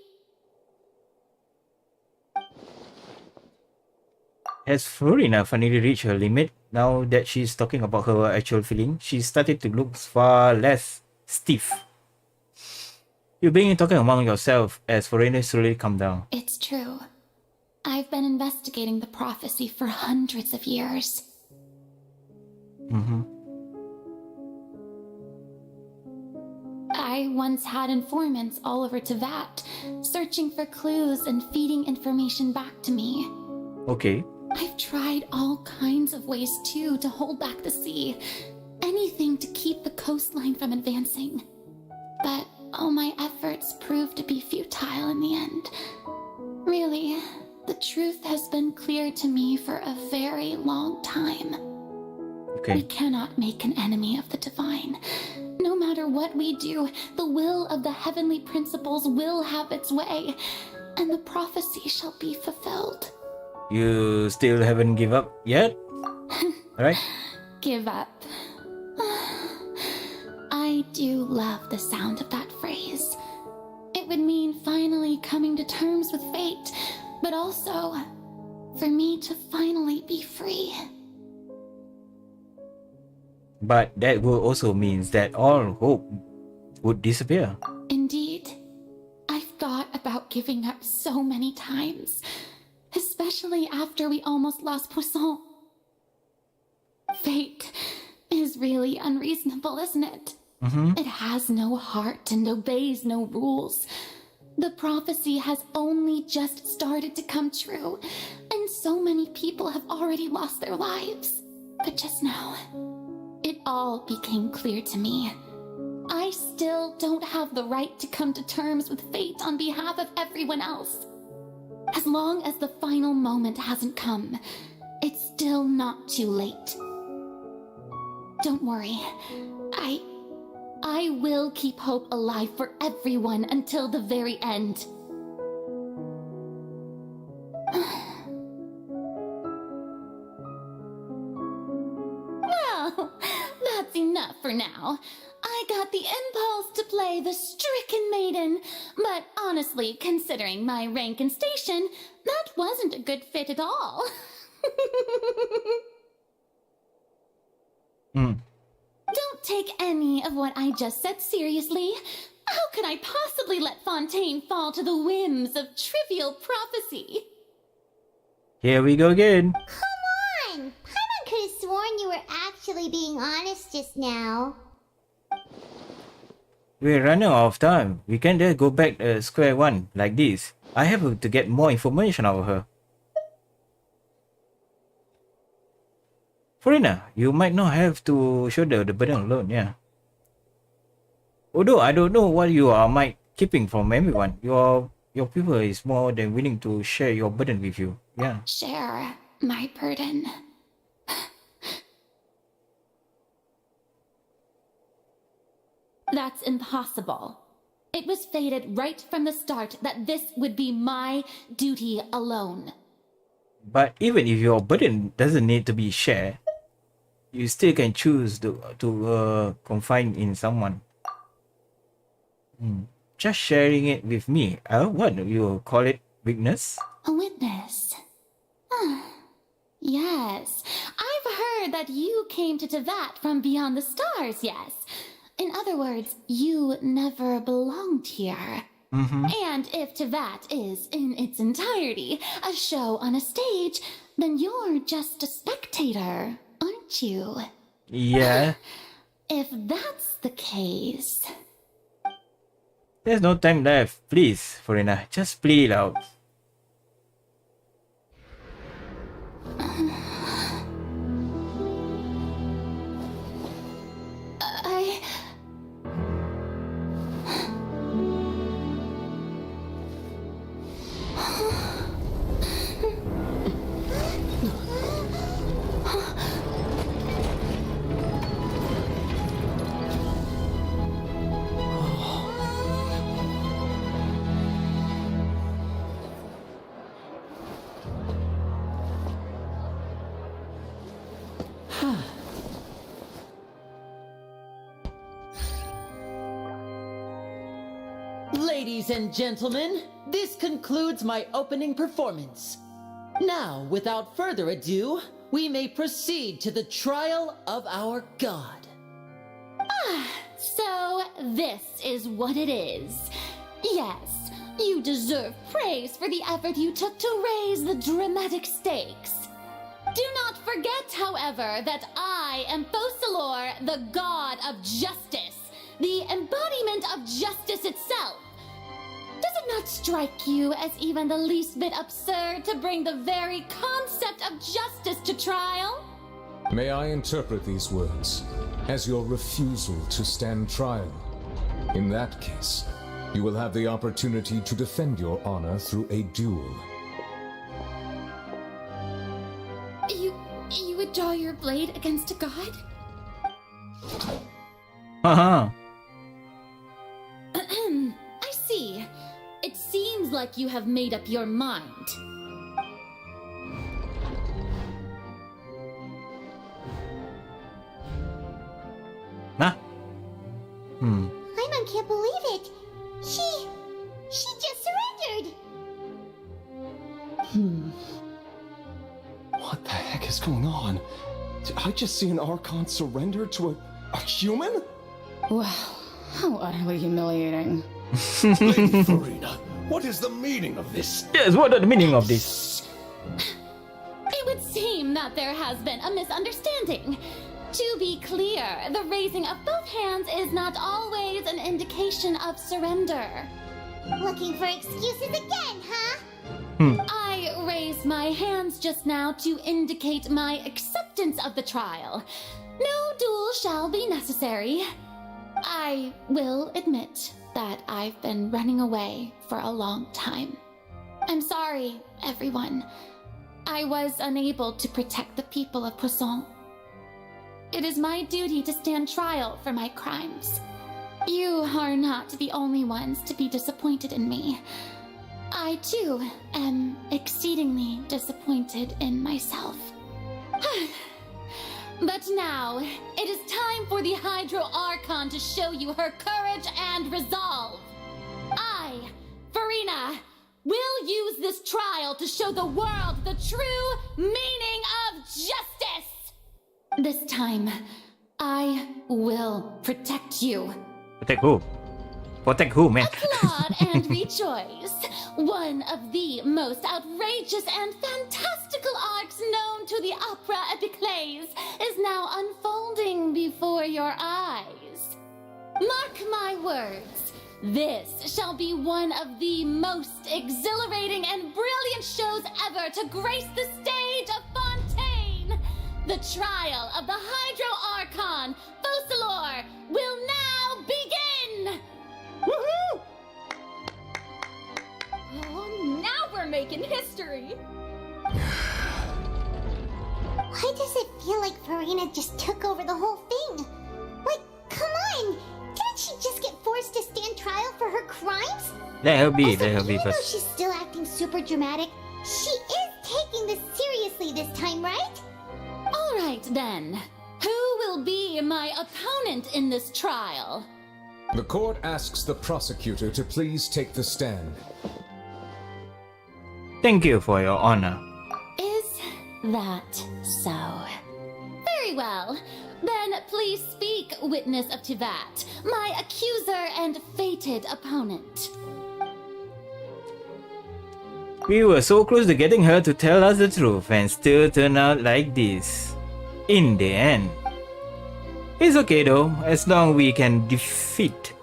Has Florina finally reached her limit? Now that she's talking about her actual feeling, she started to look far less stiff. You're being talking among yourself as Florina slowly calmed down. It's true. I've been investigating the prophecy for hundreds of years. Mm-hmm. I once had informants all over Tevat, searching for clues and feeding information back to me. Okay. I've tried all kinds of ways too to hold back the sea. Anything to keep the coastline from advancing. But all my efforts proved to be futile in the end. Really, the truth has been clear to me for a very long time. Okay. We cannot make an enemy of the divine. No matter what we do, the will of the heavenly principles will have its way, and the prophecy shall be fulfilled. You still haven't give up yet? Alright? Give up. I do love the sound of that phrase. It would mean finally coming to terms with fate, but also for me to finally be free. But that will also means that all hope would disappear. Indeed. I've thought about giving up so many times, especially after we almost lost Poisson. Fate is really unreasonable, isn't it? Mm-hmm. It has no heart and obeys no rules. The prophecy has only just started to come true, and so many people have already lost their lives. But just now, it all became clear to me. I still don't have the right to come to terms with fate on behalf of everyone else. As long as the final moment hasn't come, it's still not too late. Don't worry. I will keep hope alive for everyone until the very end. Well, that's enough for now. I got the impulse to play the stricken maiden, but honestly, considering my rank and station, that wasn't a good fit at all. Don't take any of what I just said seriously. How could I possibly let Fontaine fall to the whims of trivial prophecy? Here we go again. Come on! Paimon could have sworn you were actually being honest just now. We're running out of time. We can't just go back square one like this. I have to get more information out of her. Florina, you might not have to shoulder the burden alone, yeah. Although I don't know what you are might keeping from everyone. Your people is more than willing to share your burden with you. Yeah. Share my burden. That's impossible. It was fated right from the start that this would be my duty alone. But even if your burden doesn't need to be shared, you still can choose to confide in someone. Just sharing it with me, what do you call it? Weakness? A witness. Yes, I've heard that you came to Tevat from beyond the stars, yes. In other words, you never belonged here. And if Tevat is, in its entirety, a show on a stage, then you're just a spectator, aren't you? Yeah. If that's the case... There's no time left. Please, Farina, just play it out. Ladies and gentlemen, this concludes my opening performance. Now, without further ado, we may proceed to the trial of our god. So this is what it is. Yes, you deserve praise for the effort you took to raise the dramatic stakes. Do not forget, however, that I am Fosalor, the god of justice, the embodiment of justice itself. Does it not strike you as even the least bit absurd to bring the very concept of justice to trial? May I interpret these words as your refusal to stand trial? In that case, you will have the opportunity to defend your honor through a duel. You would draw your blade against a god? I see. It seems like you have made up your mind. Paimon can't believe it. She just surrendered. What the heck is going on? Did I just see an Archon surrender to a human? Wow, how utterly humiliating. Lady Farina, what is the meaning of this? Yes, what is the meaning of this? It would seem that there has been a misunderstanding. To be clear, the raising of both hands is not always an indication of surrender. Looking for excuses again, huh? I raised my hands just now to indicate my acceptance of the trial. No duel shall be necessary. I will admit that I've been running away for a long time. I'm sorry, everyone. I was unable to protect the people of Poisson. It is my duty to stand trial for my crimes. You are not the only ones to be disappointed in me. I, too, am exceedingly disappointed in myself. But now, it is time for the Hydro Archon to show you her courage and resolve. I, Farina, will use this trial to show the world the true meaning of justice. This time, I will protect you. Protect who? Protect who, man? Applaud and rejoice. One of the most outrageous and fantastical arcs known to the opera epiclese is now unfolding before your eyes. Mark my words. This shall be one of the most exhilarating and brilliant shows ever to grace the stage of Fontaine. The trial of the Hydro Archon, Fosalor, will now begin! Woohoo! Oh, now we're making history! Why does it feel like Farina just took over the whole thing? Like, come on! Didn't she just get 4 forced to stand trial for her crimes? Let her be. Also, Let her be even though first. she's still acting super dramatic, she is taking this seriously this time, right? All right then. Who will be my opponent in this trial? The court asks the prosecutor to please take the stand. Thank you for your honor. Is that so? Very well. Then please speak, witness of Tivat, my accuser and fated opponent. We were so close to getting her to tell us the truth and still turned out like this. In the end. It's okay though, as long we can defeat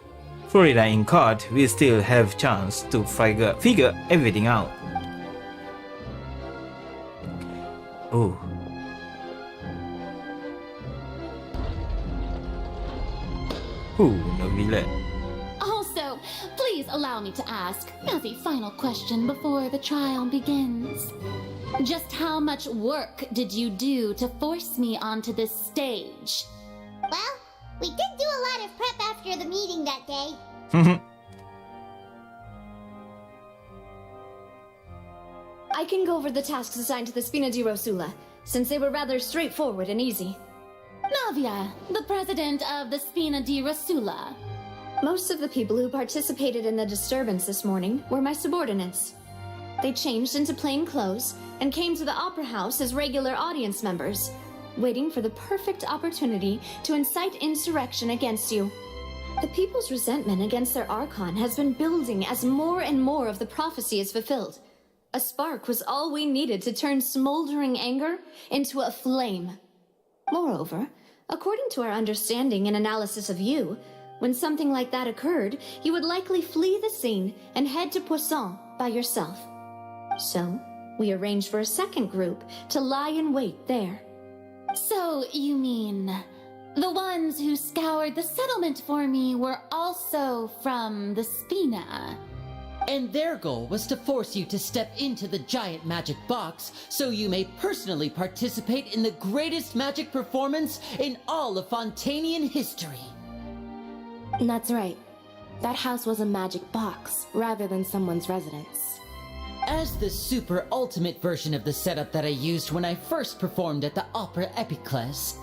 Florida in court, we still have chance to figure everything out. Oh. Ooh, no villain. Also, please allow me to ask, as a final question before the trial begins. Just how much work did you do to force me onto this stage? Well, we did do a lot of prep after the meeting that day. I can go over the tasks assigned to the Spina di Rosula, since they were rather straightforward and easy. Navia, the president of the Spina di Rosula. Most of the people who participated in the disturbance this morning were my subordinates. They changed into plain clothes and came to the Opera House as regular audience members, waiting for the perfect opportunity to incite insurrection against you. The people's resentment against their Archon has been building as more and more of the prophecy is fulfilled. A spark was all we needed to turn smoldering anger into a flame. Moreover, according to our understanding and analysis of you, when something like that occurred, you would likely flee the scene and head to Poisson by yourself. So, we arranged for a second group to lie in wait there. So, you mean the ones who scoured the settlement for me were also from the Spina? And their goal was to force you to step into the giant magic box so you may personally participate in the greatest magic performance in all of Fontanian history. That's right. That house was a magic box rather than someone's residence. As the super ultimate version of the setup that I used when I first performed at the Opera Epiclese,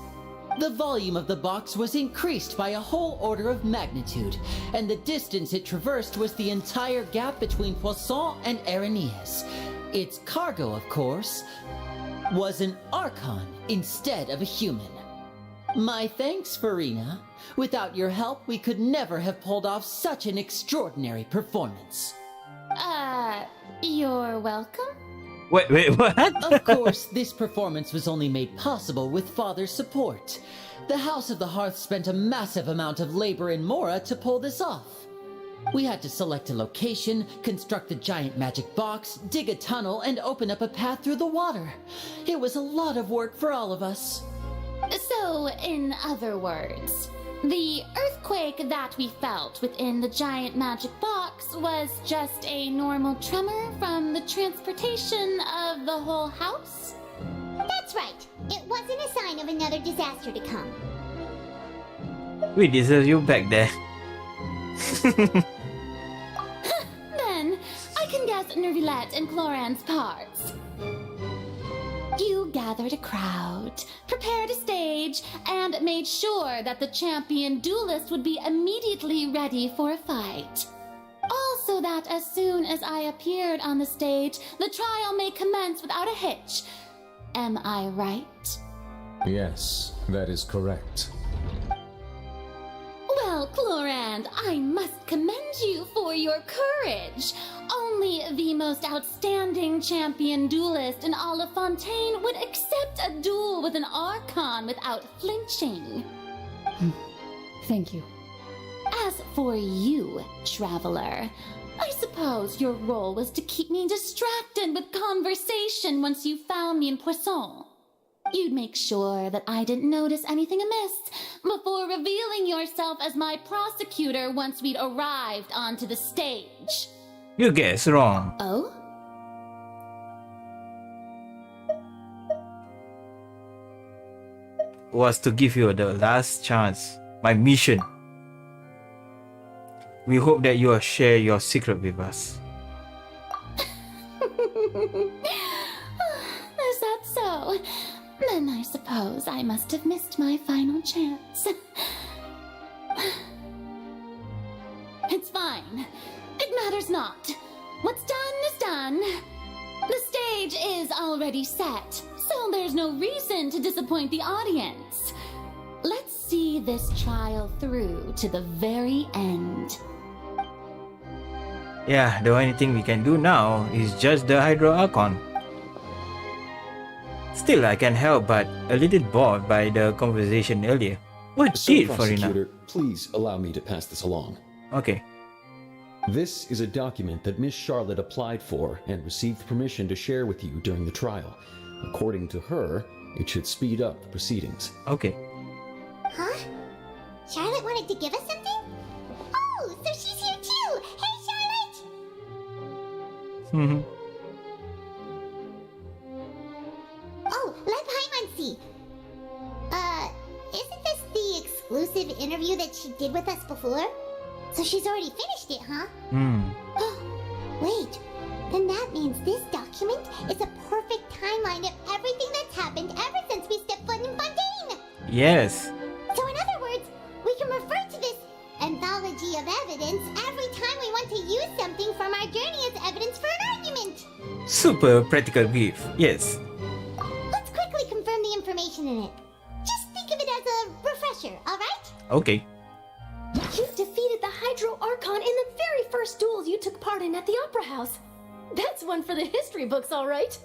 the volume of the box was increased by a whole order of magnitude, and the distance it traversed was the entire gap between Poisson and Areneas. Its cargo, of course, was an Archon instead of a human. My thanks, Farina. Without your help, we could never have pulled off such an extraordinary performance. You're welcome? Wait, what? Of course, this performance was only made possible with Father's support. The House of the Hearth spent a massive amount of labor in Mora to pull this off. We had to select a location, construct the giant magic box, dig a tunnel, and open up a path through the water. It was a lot of work for all of us. So, in other words, the earthquake that we felt within the giant magic box was just a normal tremor from the transportation of the whole house? That's right. It wasn't a sign of another disaster to come. We deserve you back there. Then, I can guess Nervilette and Cloran's parts. You gathered a crowd, prepared a stage, and made sure that the champion duelist would be immediately ready for a fight. Also that as soon as I appeared on the stage, the trial may commence without a hitch. Am I right? Yes, that is correct. Well, Clorand, I must commend you for your courage. Only the most outstanding champion duelist in all of Fontaine would accept a duel with an Archon without flinching. Thank you. As for you, traveler, I suppose your role was to keep me distracted with conversation once you found me in Poisson. You'd make sure that I didn't notice anything amiss before revealing yourself as my prosecutor once we'd arrived onto the stage. You guessed wrong. Oh? Was to give you the last chance. My mission. We hope that you will share your secret with us. Is that so? Then I suppose I must have missed my final chance. It's fine. It matters not. What's done is done. The stage is already set, so there's no reason to disappoint the audience. Let's see this trial through to the very end. Yeah, the only thing we can do now is judge the Hydro Archon. Still, I can't help but a little bored by the conversation earlier. What Sir did Farina? Prosecutor, please allow me to pass this along. Okay. This is a document that Miss Charlotte applied for and received permission to share with you during the trial. According to her, it should speed up the proceedings. Okay. Huh? Charlotte wanted to give us something? Oh, so she's here too! Hey, Charlotte! Oh, let Paimon see. Isn't this the exclusive interview that she did with us before? So she's already finished it, huh? Wait, then that means this document is a perfect timeline of everything that's happened ever since we stepped foot in Fontaine! Yes. So in other words, we can refer to this anthology of evidence every time we want to use something from our journey as evidence for an argument! Super practical gift. Yes. Let's quickly confirm the information in it. Just think of it as a refresher, alright? Okay. You defeated the Hydro Archon in the very first duel you took part in at the Opera House. That's one for the history books, all right.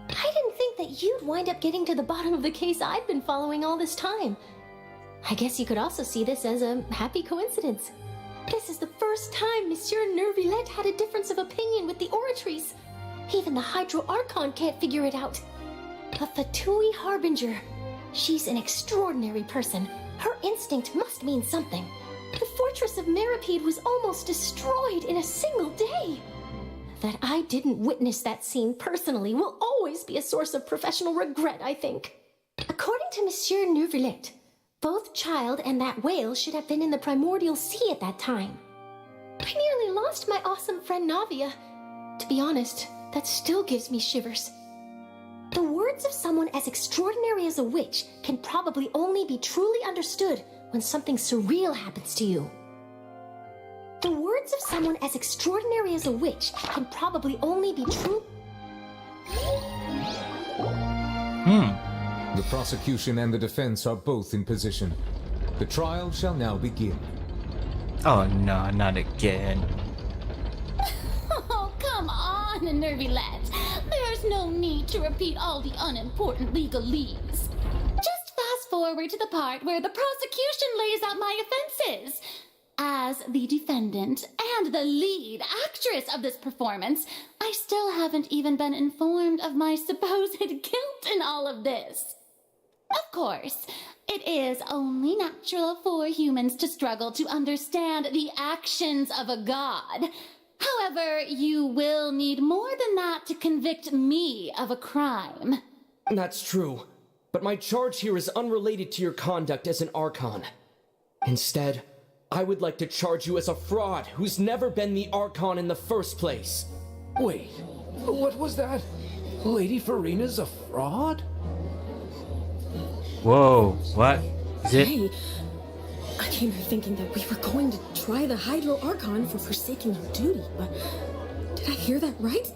I didn't think that you'd wind up getting to the bottom of the case I'd been following all this time. I guess you could also see this as a happy coincidence. This is the first time Monsieur Neuvillette had a difference of opinion with the oratories. Even the Hydro Archon can't figure it out. A Fatui Harbinger. She's an extraordinary person. Her instinct must mean something. The fortress of Meripede was almost destroyed in a single day. That I didn't witness that scene personally will always be a source of professional regret, I think. According to Monsieur Neuvillette, both Child and that whale should have been in the primordial sea at that time. I nearly lost my awesome friend Navia. To be honest, that still gives me shivers. The words of someone as extraordinary as a witch can probably only be truly understood when something surreal happens to you. The words of someone as extraordinary as a witch can probably only be true. The prosecution and the defense are both in position. The trial shall now begin. Oh no, not again. Oh, come on, Neuvillette. There's no need to repeat all the unimportant legalese. Just fast forward to the part where the prosecution lays out my offenses. As the defendant and the lead actress of this performance, I still haven't even been informed of my supposed guilt in all of this. Of course, it is only natural for humans to struggle to understand the actions of a god. However, you will need more than that to convict me of a crime. That's true, but my charge here is unrelated to your conduct as an Archon. Instead, I would like to charge you as a fraud who's never been the Archon in the first place. Wait, what was that? Lady Farina's a fraud? Whoa, what? Is it? Hey, I came here thinking that we were going to try the Hydro Archon for forsaking her duty, but did I hear that right?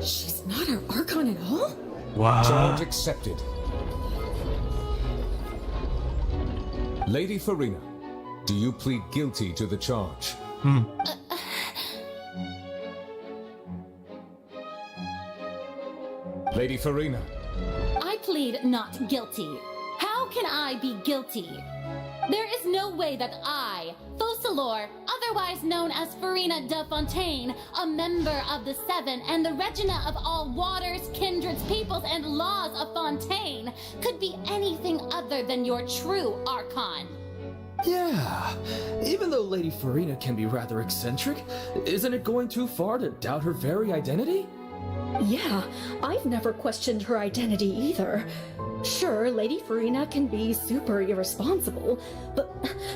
She's not our Archon at all? Wow. Charge accepted. Lady Farina, do you plead guilty to the charge? Lady Farina. I plead not guilty. How can I be guilty? There is no way that I, Focalor, otherwise known as Farina de Fontaine, a member of the Seven and the Regina of all waters, kindreds, peoples, and laws of Fontaine, could be anything other than your true Archon. Yeah, even though Lady Farina can be rather eccentric, isn't it going too far to doubt her very identity? Yeah, I've never questioned her identity either. Sure, Lady Farina can be super irresponsible, but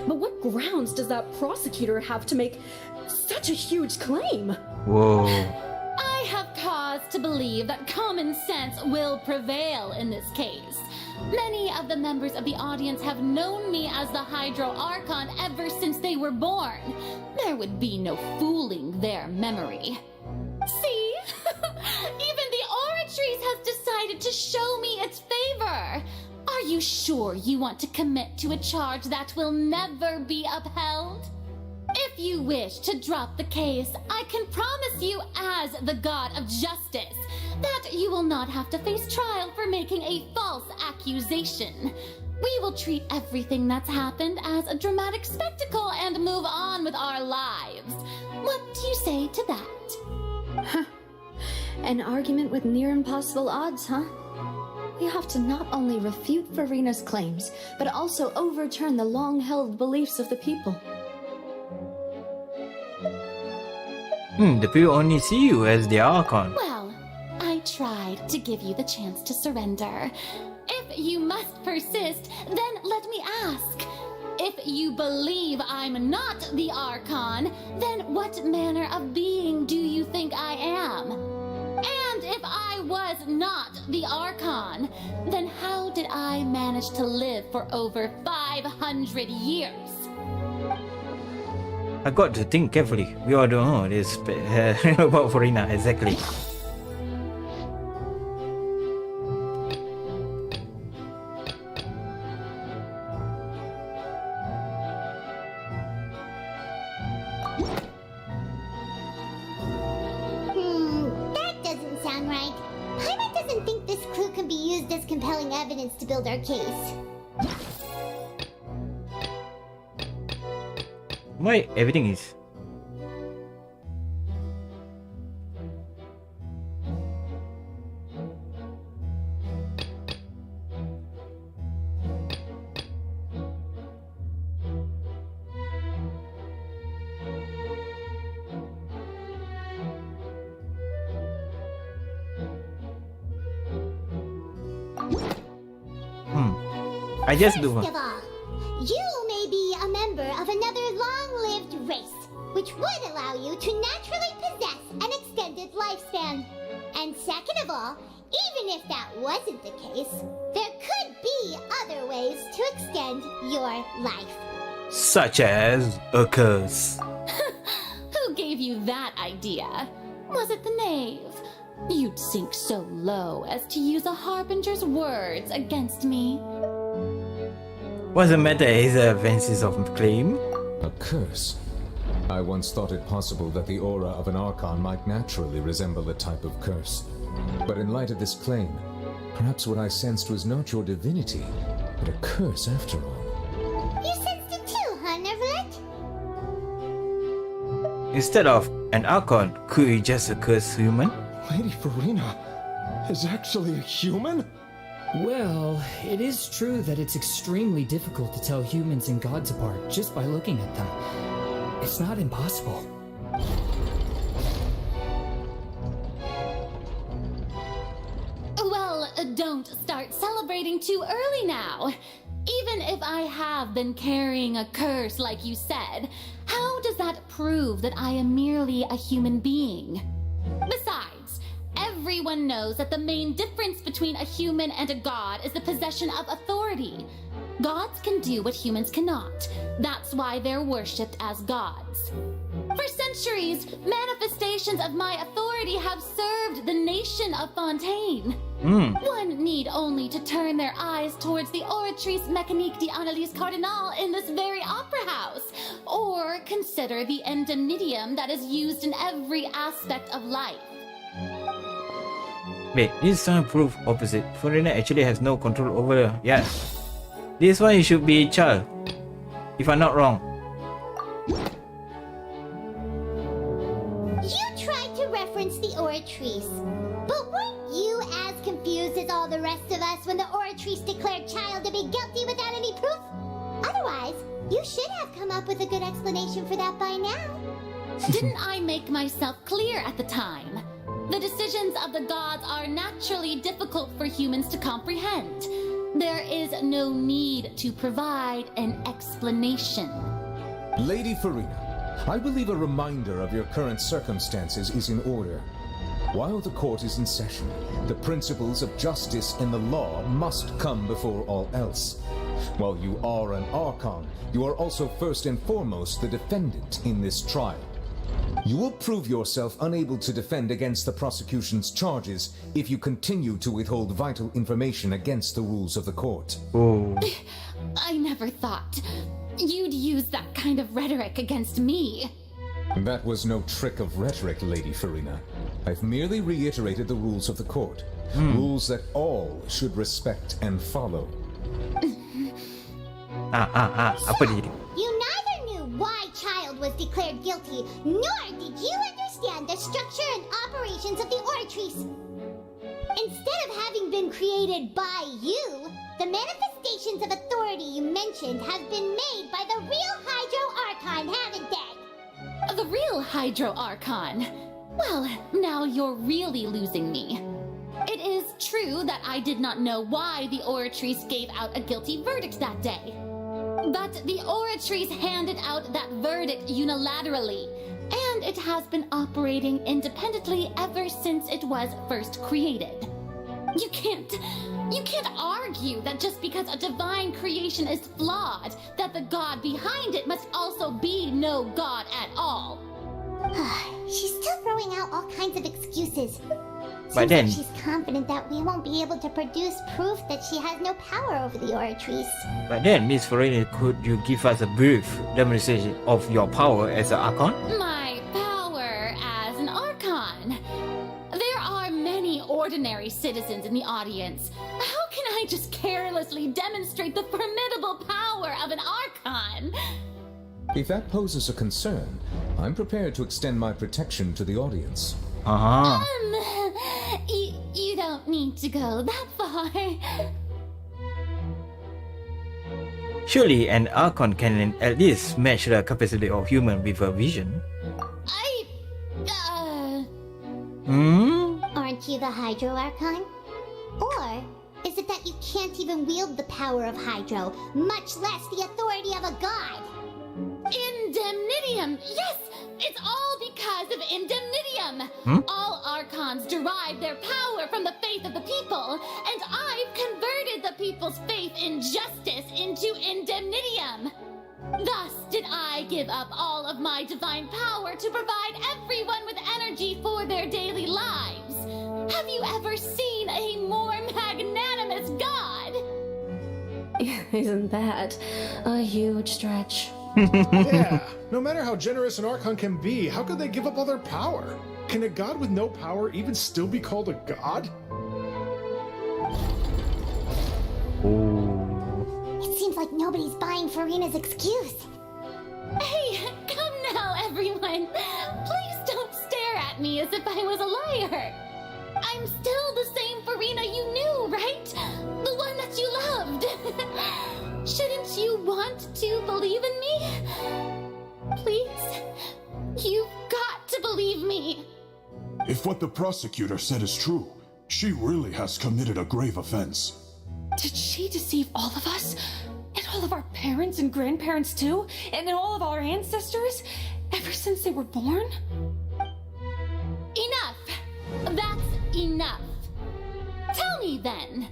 what grounds does that prosecutor have to make such a huge claim? Whoa. I have cause to believe that common sense will prevail in this case. Many of the members of the audience have known me as the Hydro Archon ever since they were born. There would be no fooling their memory. See? Even the Oratrice has decided to show me its favor. Are you sure you want to commit to a charge that will never be upheld? If you wish to drop the case, I can promise you as the God of Justice that you will not have to face trial for making a false accusation. We will treat everything that's happened as a dramatic spectacle and move on with our lives. What do you say to that? An argument with near impossible odds, huh? We have to not only refute Farina's claims, but also overturn the long-held beliefs of the people. The people only see you as the Archon. Well, I tried to give you the chance to surrender. If you must persist, then let me ask. If you believe I'm not the Archon, then what manner of being do you think I am? And if I was not the Archon, then how did I manage to live for over 500 years? I got to think carefully. We all don't know this about Farina exactly. That doesn't sound right. Paimon doesn't think this clue can be used as compelling evidence to build our case. Why everything is? I just do. First of all, you may be a member of another long-lived race, which would allow you to naturally possess an extended lifespan. And second of all, even if that wasn't the case, there could be other ways to extend your life. Such as a curse. Who gave you that idea? Was it the knave? You'd sink so low as to use a harbinger's words against me. What's the matter? Is a offenses of claim? A curse? I once thought it possible that the aura of an Archon might naturally resemble a type of curse. But in light of this claim, perhaps what I sensed was not your divinity, but a curse after all. You sensed it too, huh, Neverlet? Instead of an Archon, could you just a curse human? Lady Farina is actually a human? Well, it is true that it's extremely difficult to tell humans and gods apart just by looking at them. It's not impossible. Well, don't start celebrating too early now. Even if I have been carrying a curse like you said, how does that prove that I am merely a human being? Besides, everyone knows that the main difference between a human and a god is the possession of authority. Gods can do what humans cannot. That's why they're worshipped as gods. For centuries, manifestations of my authority have served the nation of Fontaine. One need only to turn their eyes towards the Oratrice Mécanique d'Analyse Cardinal in this very opera house, or consider the endemnitium that is used in every aspect of life. Wait, this one proof opposite. Farina actually has no control over. Yeah. This one should be child, if I'm not wrong. You tried to reference the Oratrice, but weren't you as confused as all the rest of us when the Oratrice declared child to be guilty without any proof? Otherwise, you should have come up with a good explanation for that by now. Didn't I make myself clear at the time? The decisions of the gods are naturally difficult for humans to comprehend. There is no need to provide an explanation. Lady Farina, I believe a reminder of your current circumstances is in order. While the court is in session, the principles of justice and the law must come before all else. While you are an Archon, you are also first and foremost the defendant in this trial. You will prove yourself unable to defend against the prosecution's charges if you continue to withhold vital information against the rules of the court. Oh. I never thought you'd use that kind of rhetoric against me. That was no trick of rhetoric, Lady Farina. I've merely reiterated the rules of the court. Rules that all should respect and follow. Apa dia? You neither knew why Child was declared guilty, nor did you understand the structure and operations of the Oratrice. Instead of having been created by you, the manifestations of authority you mentioned have been made by the real Hydro Archon, haven't they? The real Hydro Archon? Well, now you're really losing me. It is true that I did not know why the Oratrice gave out a guilty verdict that day. But the Oratrice handed out that verdict unilaterally, and it has been operating independently ever since it was first created. You can't argue that just because a divine creation is flawed, that the god behind it must also be no god at all. She's still throwing out all kinds of excuses. But then, Seems like she's confident that we won't be able to produce proof that she has no power over the Oratrice. but then, Miss Farina, could you give us a brief demonstration of your power as an Archon? My power as an Archon. There are many ordinary citizens in the audience. How can I just carelessly demonstrate the formidable power of an Archon? If that poses a concern, I'm prepared to extend my protection to the audience. You don't need to go that far. Surely an Archon can at least match the capacity of human with a vision. Aren't you the Hydro Archon? Or is it that you can't even wield the power of Hydro, much less the authority of a god? Indemnitium! Yes! It's all because of Indemnitium! All Archons derive their power from the faith of the people, and I've converted the people's faith in justice into Indemnitium! Thus did I give up all of my divine power to provide everyone with energy for their daily lives. Have you ever seen a more magnanimous god? Isn't that a huge stretch? Yeah, no matter how generous an Archon can be, how could they give up all their power? Can a god with no power even still be called a god? It seems like nobody's buying Farina's excuse. Hey, come now, everyone. Please don't stare at me as if I was a liar. I'm still the same Farina you knew, right? The one that you loved. Shouldn't you want to believe in me? Please, you've got to believe me. If what the prosecutor said is true, she really has committed a grave offense. Did she deceive all of us? And all of our parents and grandparents too? And all of our ancestors? Ever since they were born? Enough! That's enough. Tell me then,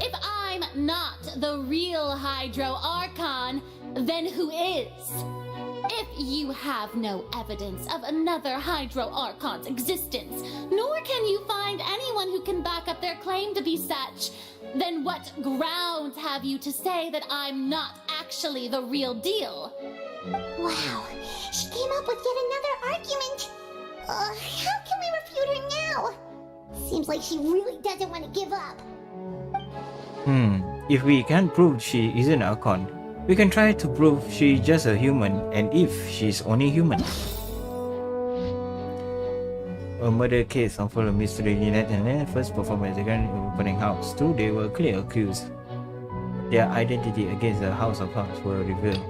if I'm not the real Hydro Archon, then who is? If you have no evidence of another Hydro Archon's existence, nor can you find anyone who can back up their claim to be such, then what grounds have you to say that I'm not actually the real deal? Wow, she came up with yet another argument. How can we refute her now? Seems like she really doesn't want to give up. If we can prove she isn't Archon, we can try to prove she's just a human, and if she's only human. A murder case unfolded mystery Lynette and Lynette first performed at the grand opening house. Two, they were clearly accused. Their identity against the House of Hearts were revealed.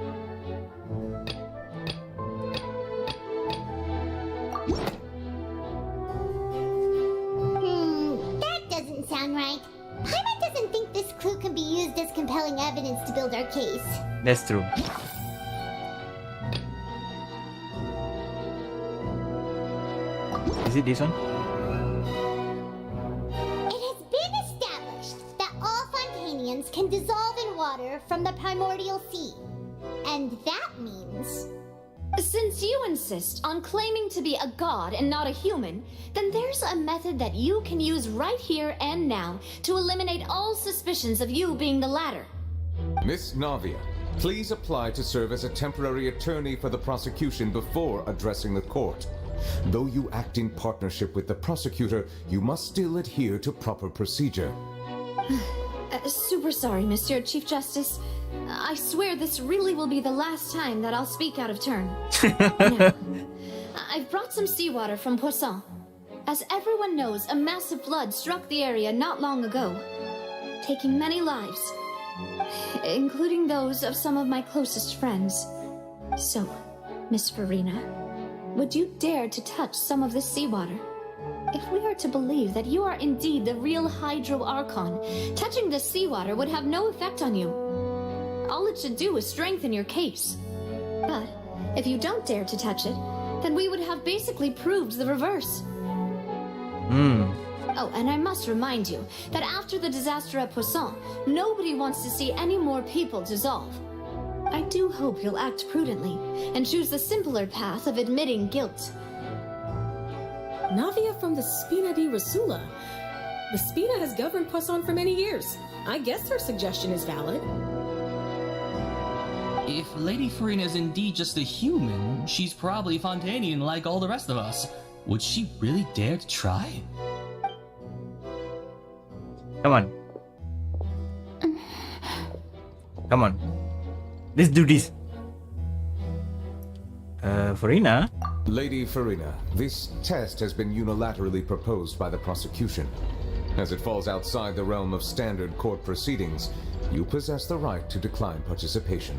sound right. Paimon doesn't think this clue can be used as compelling evidence to build our case. That's true. Is it this one? It has been established that all Fontanians can dissolve in water from the primordial sea. And that means... Since you insist on claiming to be a god and not a human, then there's a method that you can use right here and now to eliminate all suspicions of you being the latter. Miss Navia, please apply to serve as a temporary attorney for the prosecution before addressing the court. Though you act in partnership with the prosecutor, you must still adhere to proper procedure. Super sorry, Monsieur Chief Justice. I swear this really will be the last time that I'll speak out of turn. Now, I've brought some seawater from Poisson. As everyone knows, a massive flood struck the area not long ago, taking many lives, including those of some of my closest friends. So, Miss Farina, would you dare to touch some of this seawater? If we are to believe that you are indeed the real Hydro Archon, touching the seawater would have no effect on you. All it should do is strengthen your case. But if you don't dare to touch it, then we would have basically proved the reverse. Oh, and I must remind you that after the disaster at Poisson, nobody wants to see any more people dissolve. I do hope you'll act prudently and choose the simpler path of admitting guilt. Navia from the Spina di Rasula. The Spina has governed Poisson for many years. I guess her suggestion is valid. If Lady Farina is indeed just a human, she's probably Fontanian like all the rest of us. Would she really dare to try? Come on. Come on. Let's do this. Farina? Lady Farina, this test has been unilaterally proposed by the prosecution. As it falls outside the realm of standard court proceedings, you possess the right to decline participation.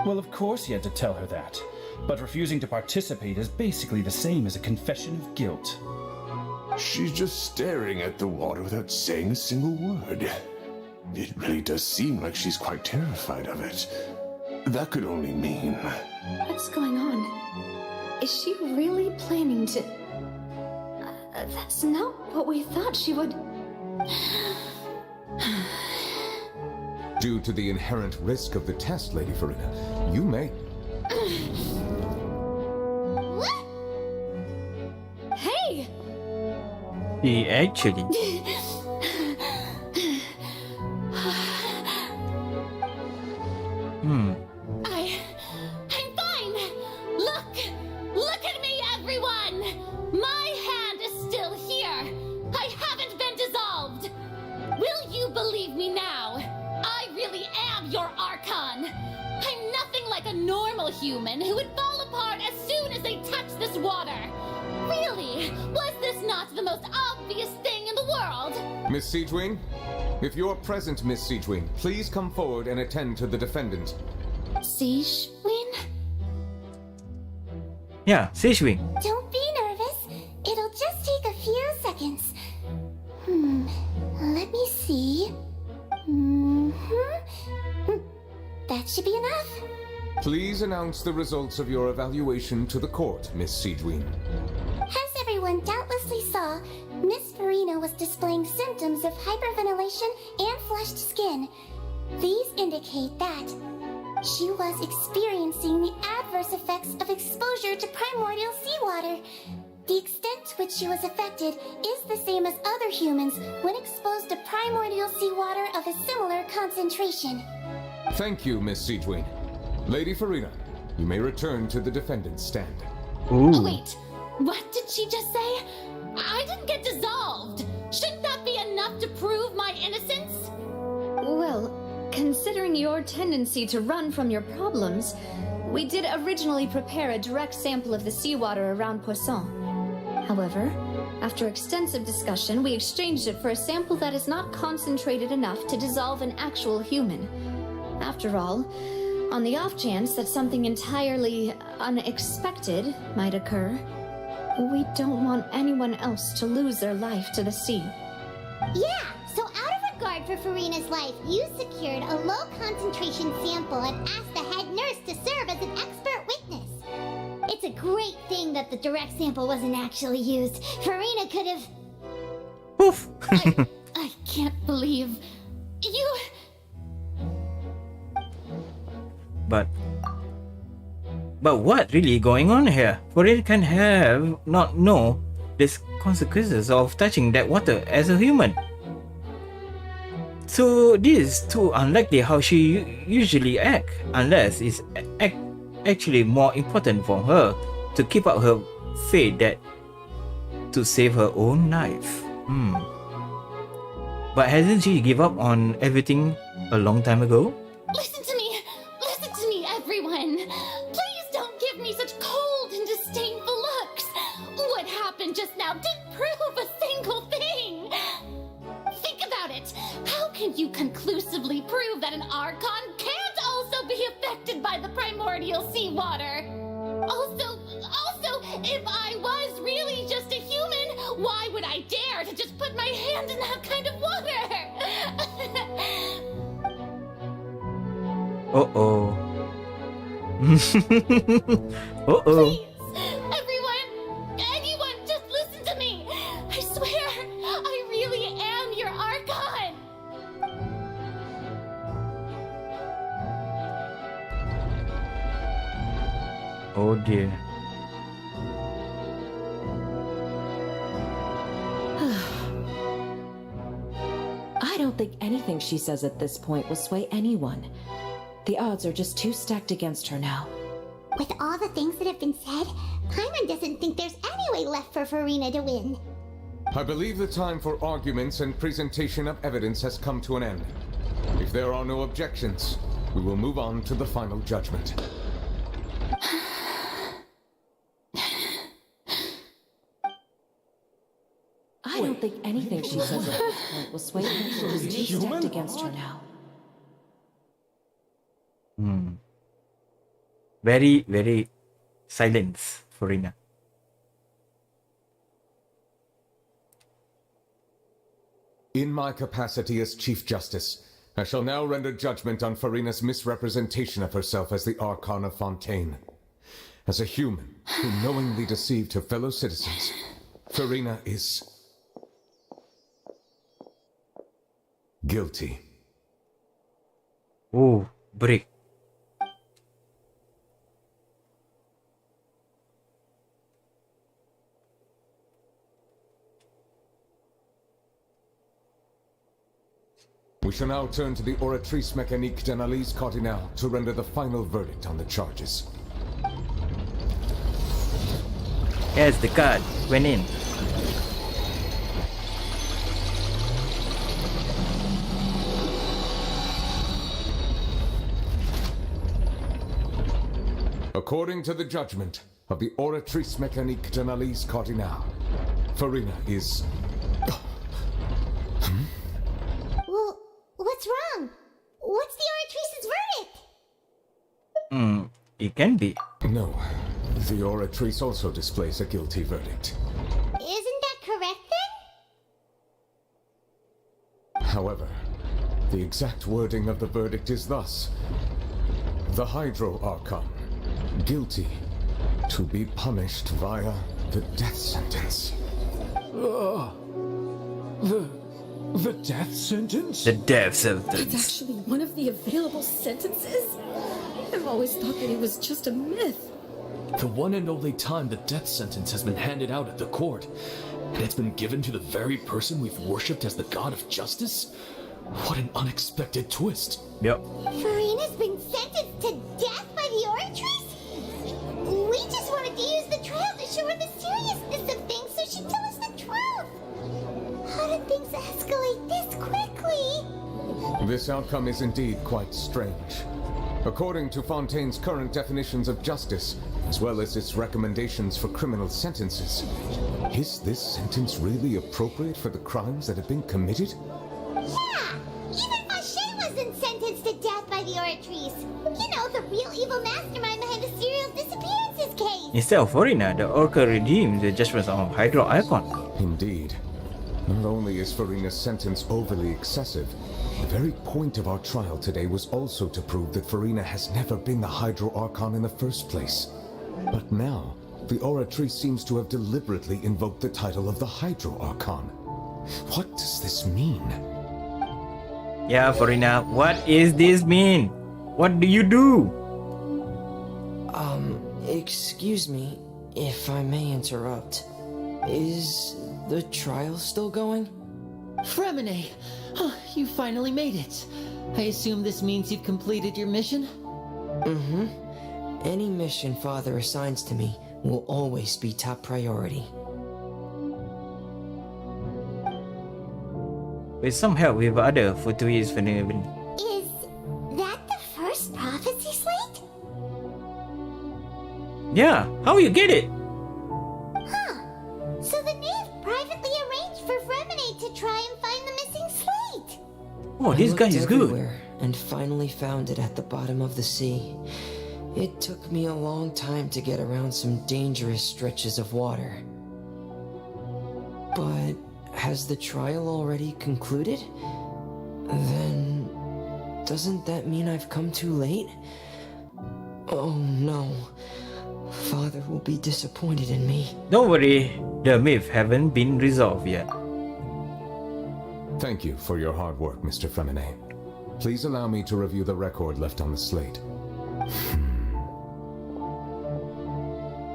Well, of course he had to tell her that. But refusing to participate is basically the same as a confession of guilt. She's just staring at the water without saying a single word. It really does seem like she's quite terrified of it. That could only mean... What's going on? Is she really planning to... that's not what we thought she would... Due to the inherent risk of the test, Lady Farina, you may... Hey! He actually... I'm fine! Look at me, everyone! My hand is still here! I haven't been dissolved! Will you believe me now? I really am your Archon! I'm nothing like a normal human who would fall apart as soon as they touch this water! Really? Was this not the most obvious thing in the world? Miss Siegewing? If you're present, Miss Siegewing, please come forward and attend to the defendant. Siegewing? Yeah, Siegewing. Don't be nervous. It'll just take a few seconds. Let me see. That should be enough. Please announce the results of your evaluation to the court, Miss Siegewing. As everyone doubtlessly saw, Miss Farina was displaying symptoms of hyperventilation and flushed skin. These indicate that she was experiencing the adverse effects of exposure to primordial seawater. The extent to which she was affected is the same as other humans when exposed to primordial seawater of a similar concentration. Thank you, Miss Siegewing. Lady Farina, you may return to the defendant's stand. Wait, what did she just say? I didn't get dissolved! Shouldn't that be enough to prove my innocence? Well, considering your tendency to run from your problems, we did originally prepare a direct sample of the seawater around Poisson. However, after extensive discussion, we exchanged it for a sample that is not concentrated enough to dissolve an actual human. After all, on the off chance that something entirely unexpected might occur, We don't want anyone else to lose their life to the sea. Yeah, so out of regard for Farina's life, you secured a low concentration sample and asked the head nurse to serve as an expert witness. It's a great thing that the direct sample wasn't actually used. Farina could have... Poof! I can't believe you. But what really going on here? Farina can have not know the consequences of touching that water as a human. So this is too unlikely how she usually act, unless it's actually more important for her to keep up her faith that to save her own life. But hasn't she give up on everything a long time ago? Listen to me, everyone. Please don't give me such cold and disdainful looks. What happened just now didn't prove a single thing. Think about it. How can you conclusively prove that an Archon can't also be affected by the primordial seawater? Also, if I was really just a human, why would I dare to just put my hand in that kind of water? Uh-oh. Uh-oh. Please, everyone, anyone, just listen to me. I swear, I really am your Archon. Oh dear. I don't think anything she says at this point will sway anyone. The odds are just too stacked against her now. With all the things that have been said, Paimon doesn't think there's any way left for Farina to win. I believe the time for arguments and presentation of evidence has come to an end. If there are no objections, we will move on to the final judgment. I don't think anything she says at this point will sway her. She's too stacked against her now. Very, very silence, Farina. In my capacity as Chief Justice, I shall now render judgment on Farina's misrepresentation of herself as the Archon of Fontaine. As a human who knowingly deceived her fellow citizens, Farina is guilty. Oh, break. We shall now turn to the Oratrice Mécanique d'Analyse Cardinale to render the final verdict on the charges. Yes, the card went in. According to the judgment of the Oratrice Mécanique d'Analyse Cardinale, Farina is... Well, what's wrong? What's the Oratrice's verdict? It can be. No, the Oratrice also displays a guilty verdict. Isn't that correct then? However, the exact wording of the verdict is thus: the Hydro Archon, guilty, to be punished via the death sentence. The death sentence? The death sentence. It's actually one of the available sentences? I've always thought that it was just a myth. The one and only time the death sentence has been handed out at the court, and it's been given to the very person we've worshipped as the god of justice? What an unexpected twist. Yep. Farina's been sentenced to death by the Oratrice? We just wanted to use the trial to show her the seriousness of things so she'd tell us the truth. How did things escalate this quickly? This outcome is indeed quite strange. According to Fontaine's current definitions of justice, as well as its recommendations for criminal sentences, is this sentence really appropriate for the crimes that have been committed? Yeah! Even Vacher wasn't sentenced to death by by the Oratrice. You know, the real evil mastermind behind the serial disappearances case. Instead of Farina, the Oracle redeemed the judgments of Hydro Archon. Indeed. Not only is Farina's sentence overly excessive, the very point of our trial today was also to prove that Farina has never been the Hydro Archon in the first place. But now, the Oratrice seems to have deliberately invoked the title of the Hydro Archon. What does this mean? Yeah, Farina, what is this mean? What do you do? Excuse me, if I may interrupt. Is the trial still going? Fremine! You finally made it. I assume this means you've completed your mission? Mm-hmm. Any mission Father assigns to me will always be top priority. With some help with other Futuris phenomenon. Is that the first prophecy slate? Yeah, how you get it? Huh. So the knave privately arranged for Fremine to try and find the missing slate. Oh, this guy is good. And finally found it at the bottom of the sea. It took me a long time to get around some dangerous stretches of water. But has the trial already concluded? Then doesn't that mean I've come too late? Oh no. Father will be disappointed in me. Don't worry, the myth haven't been resolved yet. Thank you for your hard work, Mr. Fremine. Please allow me to review the record left on the slate.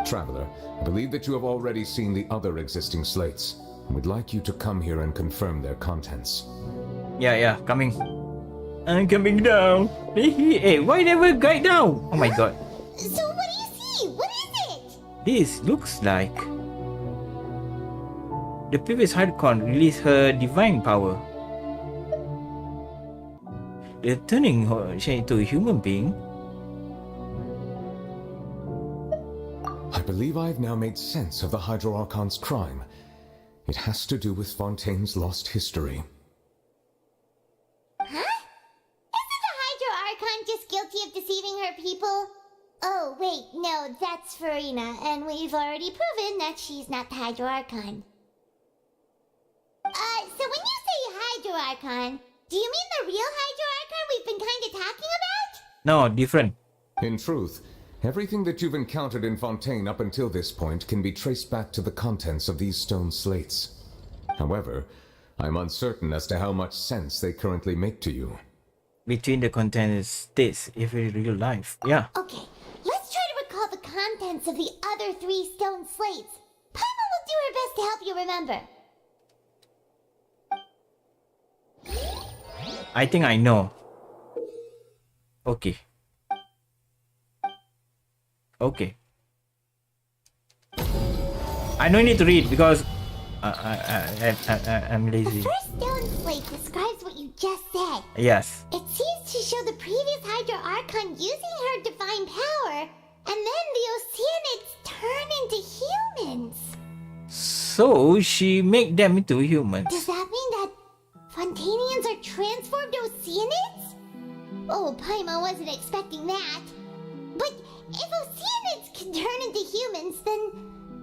Traveler, I believe that you have already seen the other existing slates. We'd like you to come here and confirm their contents. Yeah, coming. I'm coming down. Hey, why never guide down? Oh my god. So what do you see? What is it? This looks like the previous Archon released her divine power. They're turning her into a human being. I believe I've now made sense of the Hydro Archon's crime. It has to do with Fontaine's lost history. Huh? Isn't the Hydro Archon just guilty of deceiving her people? Oh, wait, no, that's Farina, and we've already proven that she's not the Hydro Archon. So when you say Hydro Archon, do you mean the real Hydro Archon we've been kinda talking about? No, different. In truth, everything that you've encountered in Fontaine up until this point can be traced back to the contents of these stone slates. However, I'm uncertain as to how much sense they currently make to you. Between the contents states if in real life. Yeah. Okay, let's try to recall the contents of the other 3 stone slates. Paima will do her best to help you remember. I think I know. Okay. I don't need to read because I'm lazy. The first stone slate describes what you just said. Yes. It seems to show the previous Hydro Archon using her divine power, and then the Oceanids turn into humans. So she make them into humans. Does that mean that Fontainians are transformed Oceanids? Oh, Paima wasn't expecting that. But if Oceanids can turn into humans, then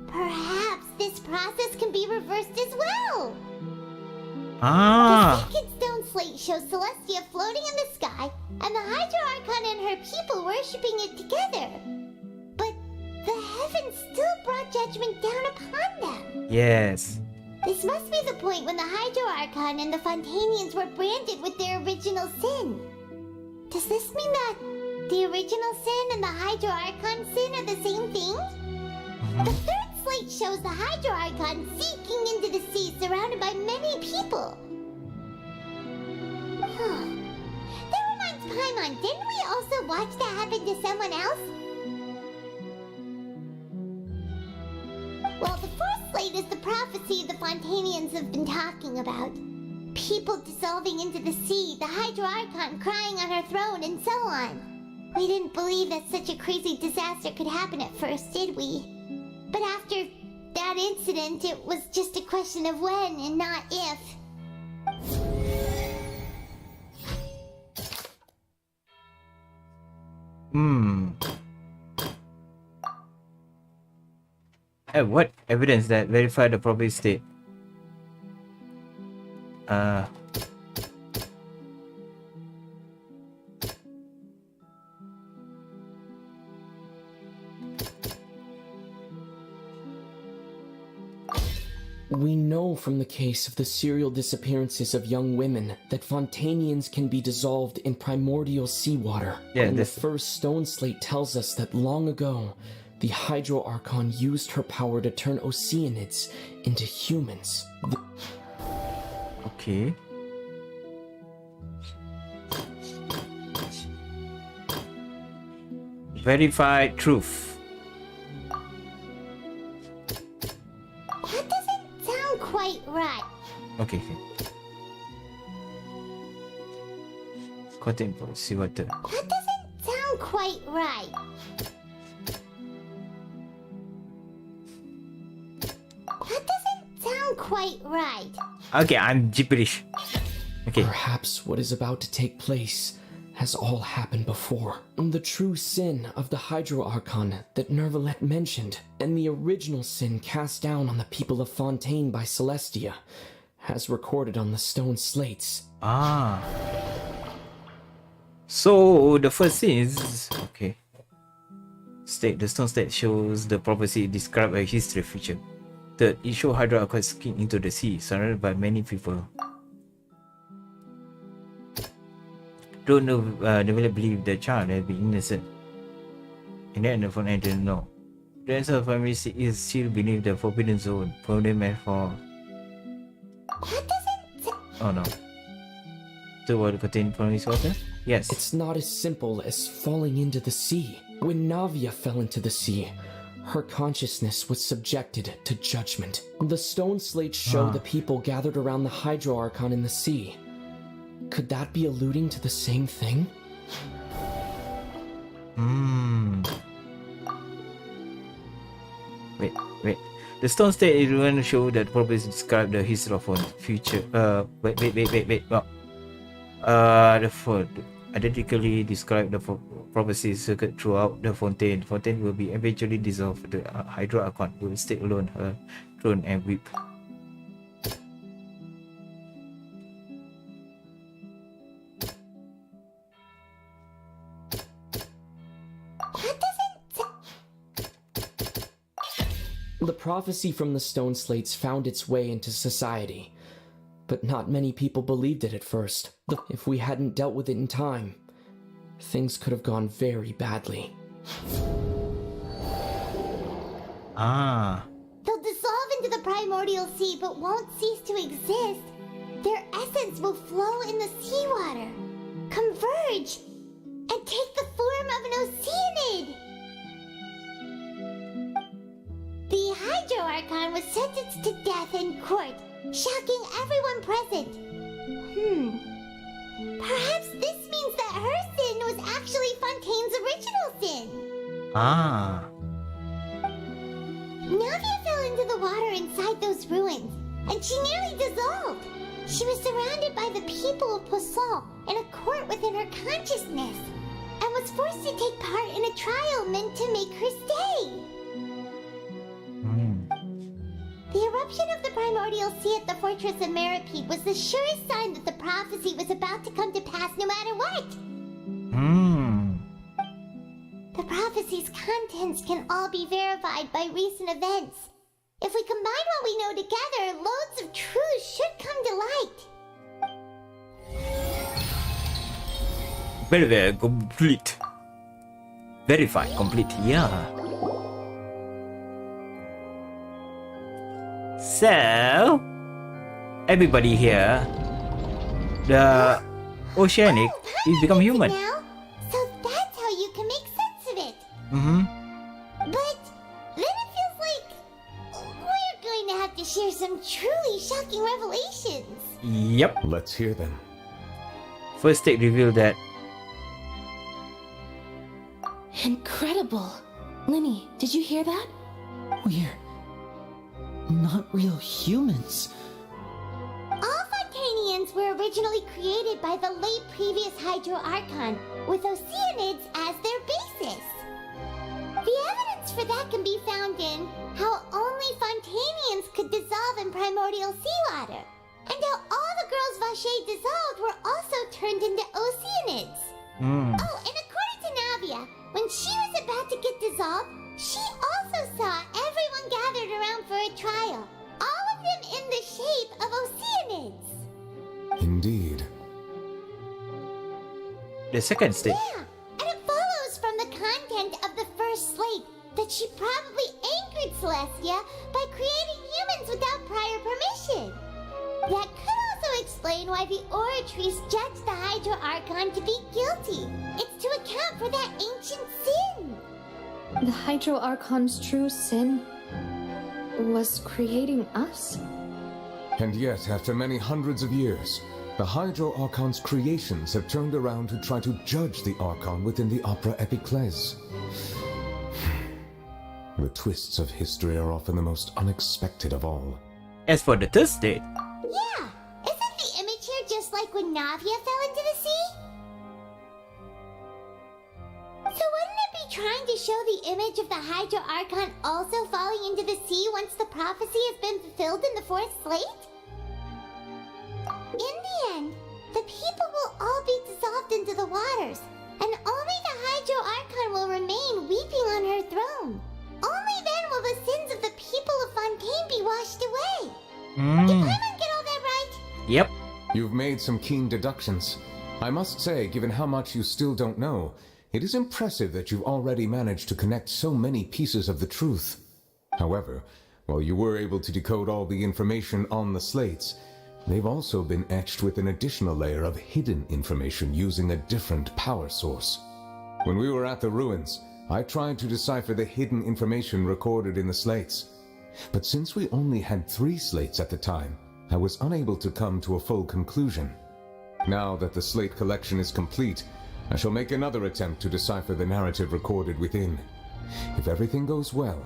perhaps this process can be reversed as well. The second stone slate shows Celestia floating in the sky, and the Hydro Archon and her people worshipping it together. But the heavens still brought judgment down upon them. Yes. This must be the point when the Hydro Archon and the Fontainians were branded with their original sin. Does this mean that the original sin and the Hydro Archon sin are the same thing? The third slate shows the Hydro Archon sinking into the sea surrounded by many people. That reminds Paimon, didn't we also watch that happen to someone else? Well, the fourth slate is the prophecy the Fontainians have been talking about. People dissolving into the sea, the Hydro Archon crying on her throne, and so on. We didn't believe that such a crazy disaster could happen at first, did we? But after that incident, it was just a question of when and not if. What evidence that verify the property state? We know from the case of the serial disappearances of young women that Fontanians can be dissolved in primordial seawater. Yeah, and the this- first stone slate tells us that long ago, the Hydro Archon used her power to turn Oceanids into humans. Okay. Verified truth. That doesn't sound quite right. Okay. Content for seawater. That doesn't sound quite right. That doesn't sound quite right. Okay, I'm gibberish. Okay. Perhaps what is about to take place has all happened before. The true sin of the Hydro Archon that Nervalette mentioned, and the original sin cast down on the people of Fontaine by Celestia, has recorded on the stone slates. Ah. So the first thing is okay. The stone state shows the prophecy describe a history future. Third, it shows Hydra Archon skin into the sea, surrounded by many people. Don't never believe the child has been innocent. And then the phone I didn't know. The rest of the family is still beneath the forbidden zone. Problem for. Oh no. The water contained from his water? Yes. It's not as simple as falling into the sea. When Navia fell into the sea, her consciousness was subjected to judgment. The stone slates show the people gathered around the Hydro Archon in the sea. Could that be alluding to the same thing? Wait. The stone state is going to show that prophecy describe the history of future. Wait. The fourth identically describe the prophecy circuit throughout the Fontaine. Fontaine will be eventually dissolved. The Hydro Archon will stay alone, her throne and weep. The prophecy from the stone slates found its way into society, but not many people believed it at first. If we hadn't dealt with it in time, things could have gone very badly. They'll dissolve into the primordial sea but won't cease to exist. Their essence will flow in the seawater, converge, and take the form of an Oceanid. The Hydro Archon was sentenced to death in court, shocking everyone present. Perhaps this means that her sin was actually Fontaine's original sin. Navia fell into the water inside those ruins, and she nearly dissolved. She was surrounded by the people of Poisson in a court within her consciousness, and was forced to take part in a trial meant to make her stay. The eruption of the primordial sea at the fortress of Meripede was the surest sign that the prophecy was about to come to pass no matter what. The prophecy's contents can all be verified by recent events. If we combine what we know together, loads of truth should come to light. Very complete. Verified, complete, yeah. So, everybody here, the Oceanic is become human. Now, so that's how you can make sense of it. But then it feels like we're going to have to share some truly shocking revelations. Yep. Let's hear them. First take reveal that. Incredible. Linny, did you hear that? We're not real humans. All Fontanians were originally created by the late previous Hydro Archon, with Oceanids as their basis. The evidence for that can be found in how only Fontanians could dissolve in primordial seawater, and how all the girls Vacher dissolved were also turned into Oceanids. Oh, and according to Navia, when she was about to get dissolved, she also saw everyone gathered around for a trial, all of them in the shape of Oceanids. Indeed. The second stage. Yeah, and it follows from the content of the first slate that she probably anchored Celestia by creating humans without prior permission. That could also explain why the Oratrice judged the Hydro Archon to be guilty. It's to account for that ancient sin. The Hydro Archon's true sin was creating us? And yet, after many hundreds of years, the Hydro Archon's creations have turned around to try to judge the Archon within the Opera Epiclese. The twists of history are often the most unexpected of all. As for the third stage. Yeah, isn't the image here just like when Navia fell into the sea? So wouldn't it be trying to show the image of the Hydro Archon also falling into the sea once the prophecy has been fulfilled in the fourth slate? In the end, the people will all be dissolved into the waters, and only the Hydro Archon will remain weeping on her throne. Only then will the sins of the people of Fontaine be washed away. Did Paimon get all that right? Yep. You've made some keen deductions. I must say, given how much you still don't know, it is impressive that you've already managed to connect so many pieces of the truth. However, while you were able to decode all the information on the slates, they've also been etched with an additional layer of hidden information using a different power source. When we were at the ruins, I tried to decipher the hidden information recorded in the slates. But since we only had 3 slates at the time, I was unable to come to a full conclusion. Now that the slate collection is complete, I shall make another attempt to decipher the narrative recorded within. If everything goes well,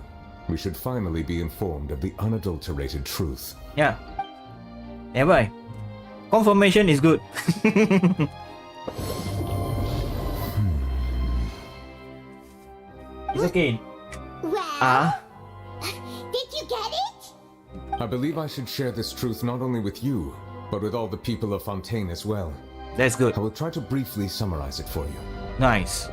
we should finally be informed of the unadulterated truth. Yeah. Yeah, boy. Confirmation is good. It's okay. Well, did you get it? I believe I should share this truth not only with you, but with all the people of Fontaine as well. That's good. I will try to briefly summarize it for you. Nice.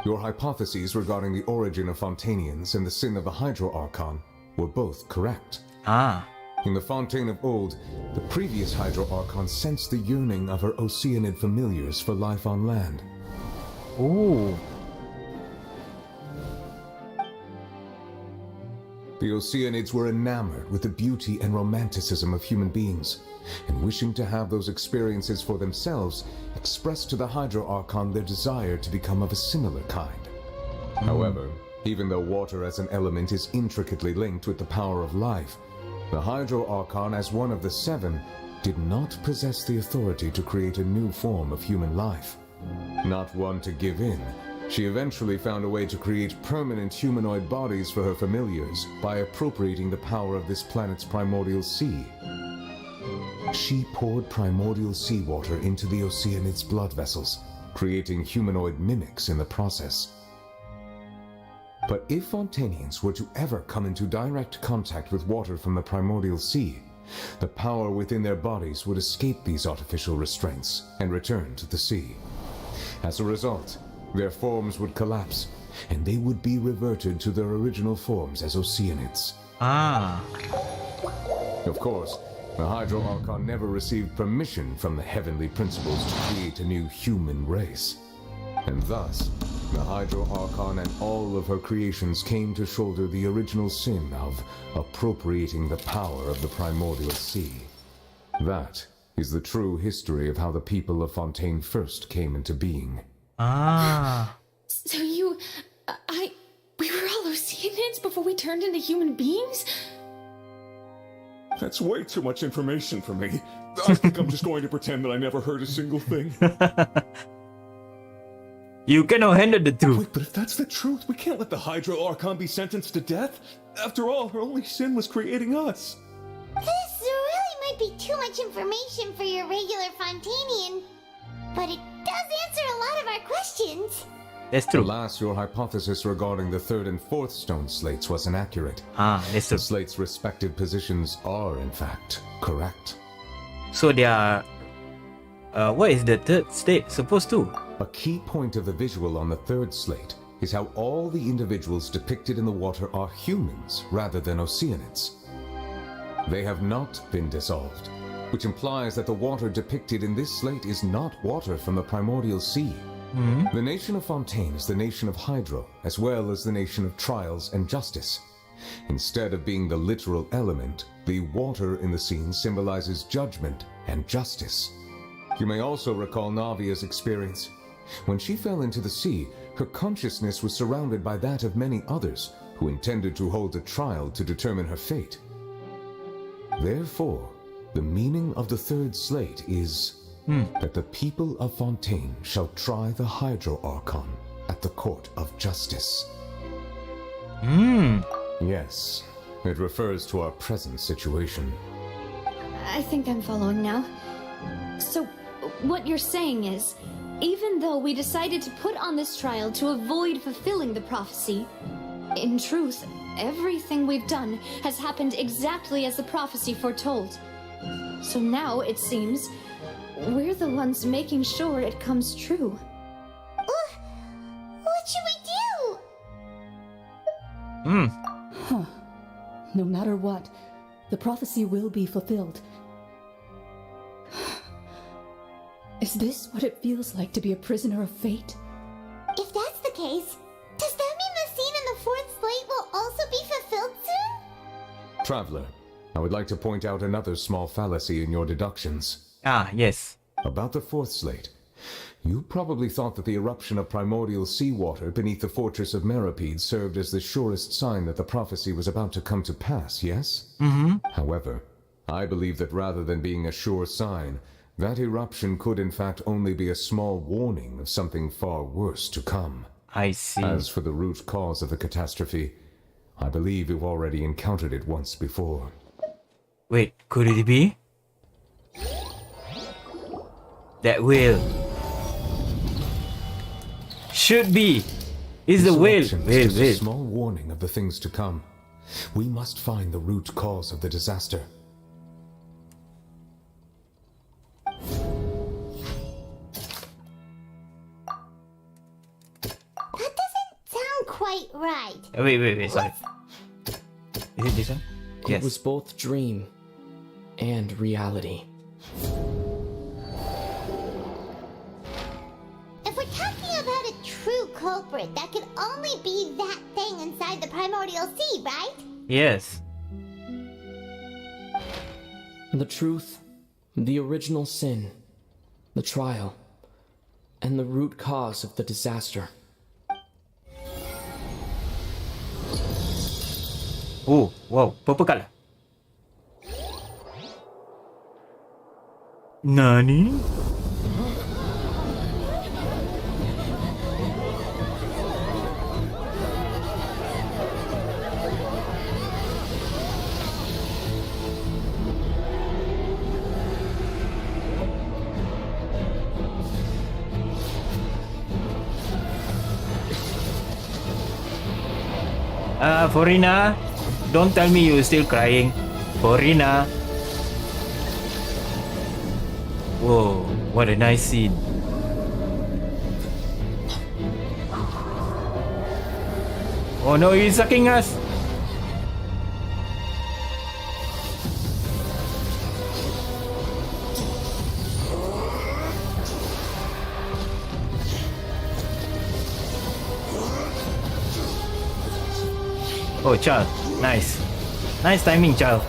Your hypotheses regarding the origin of Fontanians and the sin of the Hydro Archon were both correct. In the Fontaine of old, the previous Hydro Archon sensed the yearning of her Oceanid familiars for life on land. Ooh. The Oceanids were enamored with the beauty and romanticism of human beings, and wishing to have those experiences for themselves, expressed to the Hydro Archon their desire to become of a similar kind. However, even though water as an element is intricately linked with the power of life, the Hydro Archon, as one of the 7, did not possess the authority to create a new form of human life. Not one to give in, she eventually found a way to create permanent humanoid bodies for her familiars by appropriating the power of this planet's primordial sea. She poured primordial seawater into the Oceanid's blood vessels, creating humanoid mimics in the process. But if Fontanians were to ever come into direct contact with water from the primordial sea, the power within their bodies would escape these artificial restraints and return to the sea. As a result, their forms would collapse, and they would be reverted to their original forms as Oceanids. Of course, the Hydro Archon never received permission from the heavenly principles to create a new human race. And thus, the Hydro Archon and all of her creations came to shoulder the original sin of appropriating the power of the primordial sea. That is the true history of how the people of Fontaine first came into being. So we were all Oceanids before we turned into human beings? That's way too much information for me. I think I'm just going to pretend that I never heard a single thing. You cannot handle the truth. Wait, but if that's the truth, we can't let the Hydro Archon be sentenced to death. After all, her only sin was creating us. This really might be too much information for your regular Fontanian. but it does answer a lot of our questions. That's true. Alas, your hypothesis regarding the third and fourth stone slates was inaccurate. That's true. The slates' respective positions are, in fact, correct. So they are. What is the third slate supposed to? A key point of the visual on the third slate is how all the individuals depicted in the water are humans rather than Oceanids. They have not been dissolved, which implies that the water depicted in this slate is not water from the primordial sea. The nation of Fontaine is the nation of Hydro, as well as the nation of Trials and Justice. Instead of being the literal element, the water in the scene symbolizes judgment and justice. You may also recall Navia's experience. When she fell into the sea, her consciousness was surrounded by that of many others who intended to hold a trial to determine her fate. Therefore, the meaning of the third slate is that the people of Fontaine shall try the Hydro Archon at the Court of Justice. Yes, it refers to our present situation. I think I'm following now. So, what you're saying is, even though we decided to put on this trial to avoid fulfilling the prophecy, in truth, everything we've done has happened exactly as the prophecy foretold. So now, it seems, we're the ones making sure it comes true. What should we do? No matter what, the prophecy will be fulfilled. Is this what it feels like to be a prisoner of fate? If that's the case, does that mean the scene in the fourth slate will also be fulfilled soon? Traveler, I would like to point out another small fallacy in your deductions. Yes. About the fourth slate. You probably thought that the eruption of primordial seawater beneath the fortress of Meripede served as the surest sign that the prophecy was about to come to pass, yes? However, I believe that rather than being a sure sign, that eruption could in fact only be a small warning of something far worse to come. I see. As for the root cause of the catastrophe, I believe you've already encountered it once before. Wait, could it be? That whale. Should be. Is the whale. This eruption is just a small warning of the things to come. We must find the root cause of the disaster. That doesn't sound quite right. Wait, sorry. Is it this one? It was both dream and reality. If we're talking about a true culprit, that could only be that thing inside the primordial sea, right? Yes. The truth, the original sin, the trial, and the root cause of the disaster. Oh, wow, purple color. Nani? Forina, don't tell me you're still crying. Forina. Whoa, what a nice scene. Oh no, he's sucking us. Oh, Charles. Nice. Nice timing, Charles.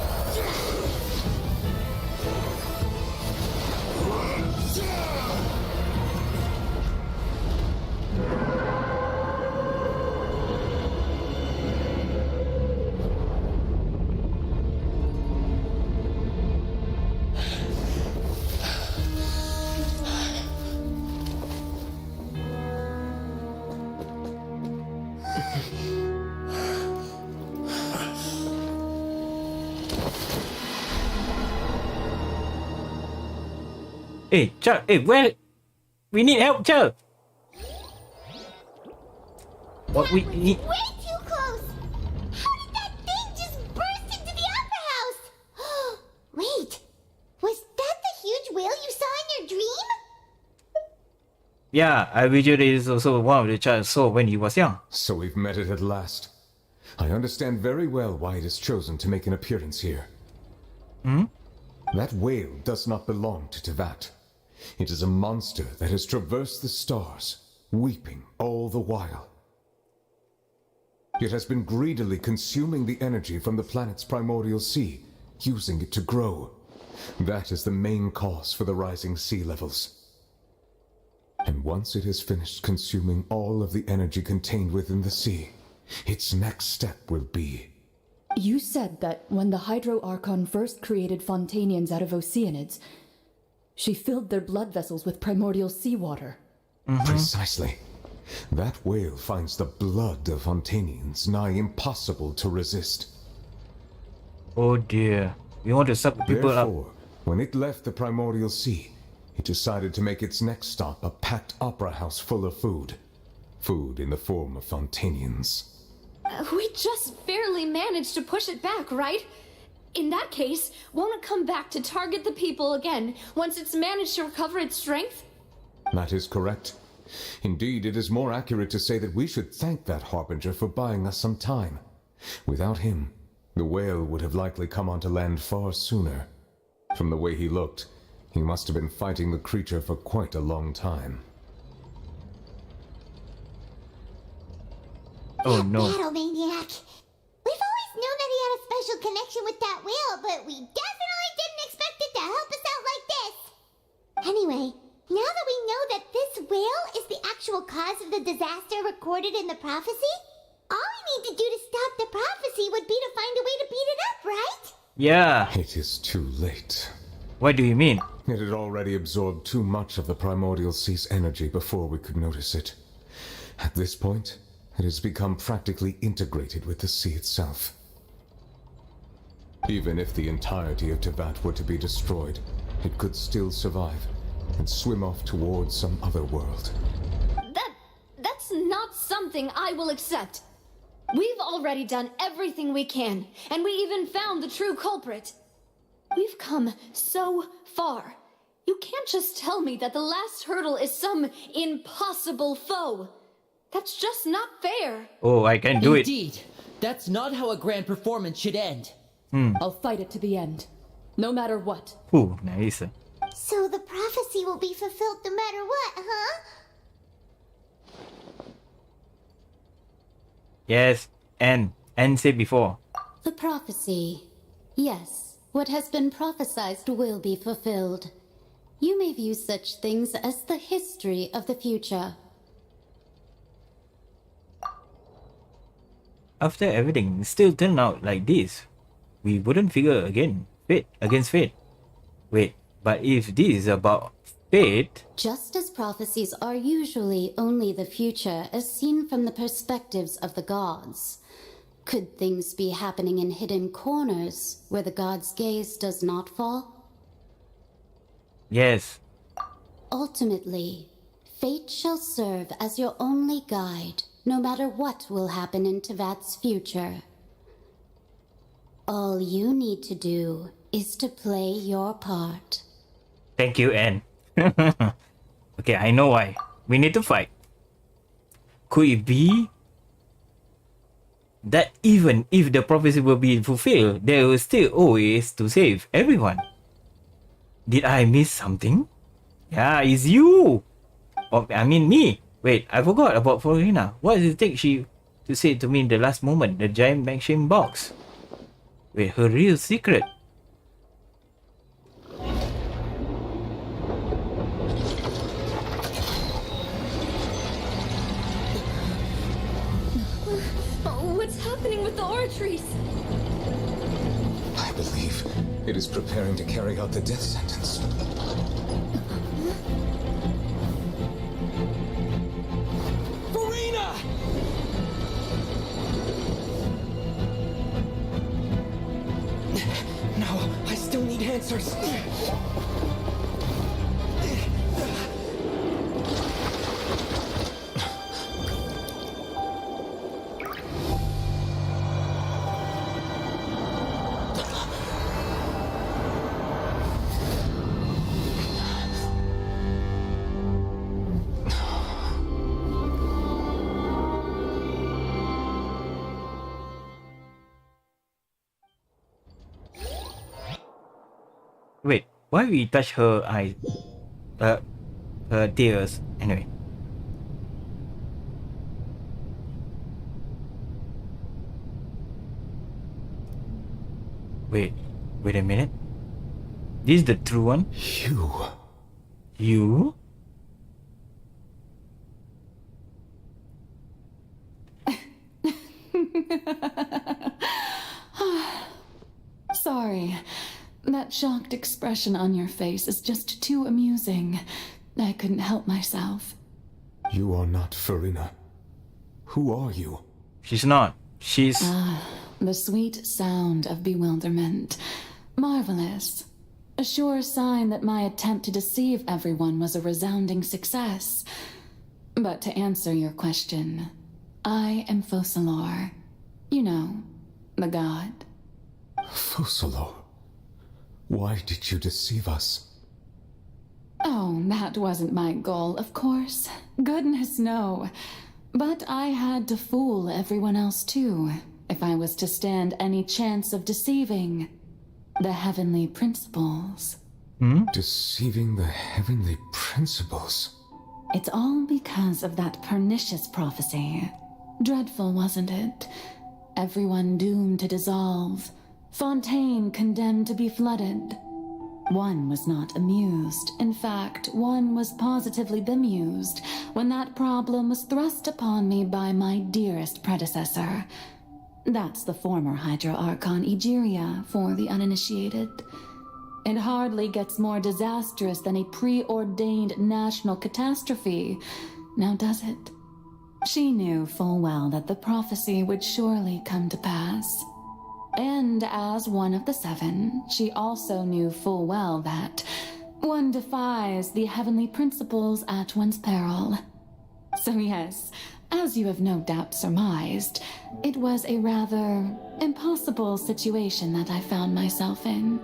Hey, Charles, where We need help, Chel. What we need? Way too close! How did that thing just burst into the opera house? Wait, was that the huge whale you saw in your dream? Yeah, I visually is also one of the child saw when he was young. So we've met it at last. I understand very well why it has chosen to make an appearance here. That whale does not belong to Tevat. It is a monster that has traversed the stars, weeping all the while. It has been greedily consuming the energy from the planet's primordial sea, using it to grow. That is the main cause for the rising sea levels. And once it has finished consuming all of the energy contained within the sea, its next step will be... You said that when the Hydro Archon first created Fontanians out of Oceanids, she filled their blood vessels with primordial seawater. Precisely. That whale finds the blood of Fontanians nigh impossible to resist. Oh dear. We want to suck people Therefore, up. when it left the primordial sea, it decided to make its next stop a packed opera house full of food. Food in the form of Fontanians. We just barely managed to push it back, right? In that case, won't it come back to target the people again once it's managed to recover its strength? That is correct. Indeed, it is more accurate to say that we should thank that Harbinger for buying us some time. Without him, the whale would have likely come onto land far sooner. From the way he looked, he must have been fighting the creature for quite a long time. Oh no. Battle maniac. We've always known that he had a special connection with that whale, but we definitely didn't expect it to help us out like this. Anyway, now that we know that this whale is the actual cause of the disaster recorded in the prophecy, all we need to do to stop the prophecy would be to find a way to beat it up, right? Yeah. It is too late. What do you mean? It had already absorbed too much of the primordial sea's energy before we could notice it. At this point, it has become practically integrated with the sea itself. Even if the entirety of Tevat were to be destroyed, it could still survive and swim off towards some other world. That's not something I will accept. We've already done everything we can, and we even found the true culprit. We've come so far. You can't just tell me that the last hurdle is some impossible foe. That's just not fair. Oh, I can do it. Indeed. That's not how a grand performance should end. I'll fight it to the end. No matter what. Ooh, nice. So the prophecy will be fulfilled no matter what, huh? Yes, and said before. The prophecy. Yes, what has been prophesied will be fulfilled. You may view such things as the history of the future. After everything still turned out like this, we wouldn't figure again. Fate against fate. Wait, but if this is about fate... Just as prophecies are usually only the future as seen from the perspectives of the gods, could things be happening in hidden corners where the gods' gaze does not fall? Yes. Ultimately, fate shall serve as your only guide, no matter what will happen in Tevat's future. All you need to do is to play your part. Thank you, Anne. Okay, I know why. We need to fight. Could it be that even if the prophecy will be fulfilled, there will still always to save everyone? Did I miss something? Yeah, it's you. Or, I mean me. Wait, I forgot about Florina. What did it take she to say to me in the last moment? The giant Maxim box. Wait, her real secret. What's happening with the oratories? I believe it is preparing to carry out the death sentence. Farina! No, I still need answers. Wait, why we touch her eyes? Her tears. Anyway. Wait a minute. This is the true one? You? Sorry. That shocked expression on your face is just too amusing. I couldn't help myself. You are not Farina. Who are you? She's not. She's... The sweet sound of bewilderment. Marvelous. A sure sign that my attempt to deceive everyone was a resounding success. But to answer your question, I am Focalor. You know, the god. Focalor? Why did you deceive us? Oh, that wasn't my goal, of course. Goodness, no. But I had to fool everyone else too, if I was to stand any chance of deceiving the heavenly principles. Deceiving the heavenly principles? It's all because of that pernicious prophecy. Dreadful, wasn't it? Everyone doomed to dissolve. Fontaine condemned to be flooded. One was not amused. In fact, one was positively bemused when that problem was thrust upon me by my dearest predecessor. That's the former Hydro Archon Egeria for the uninitiated. It hardly gets more disastrous than a preordained national catastrophe, now does it? She knew full well that the prophecy would surely come to pass. And as one of the seven, she also knew full well that one defies the heavenly principles at one's peril. So yes, as you have no doubt surmised, it was a rather impossible situation that I found myself in.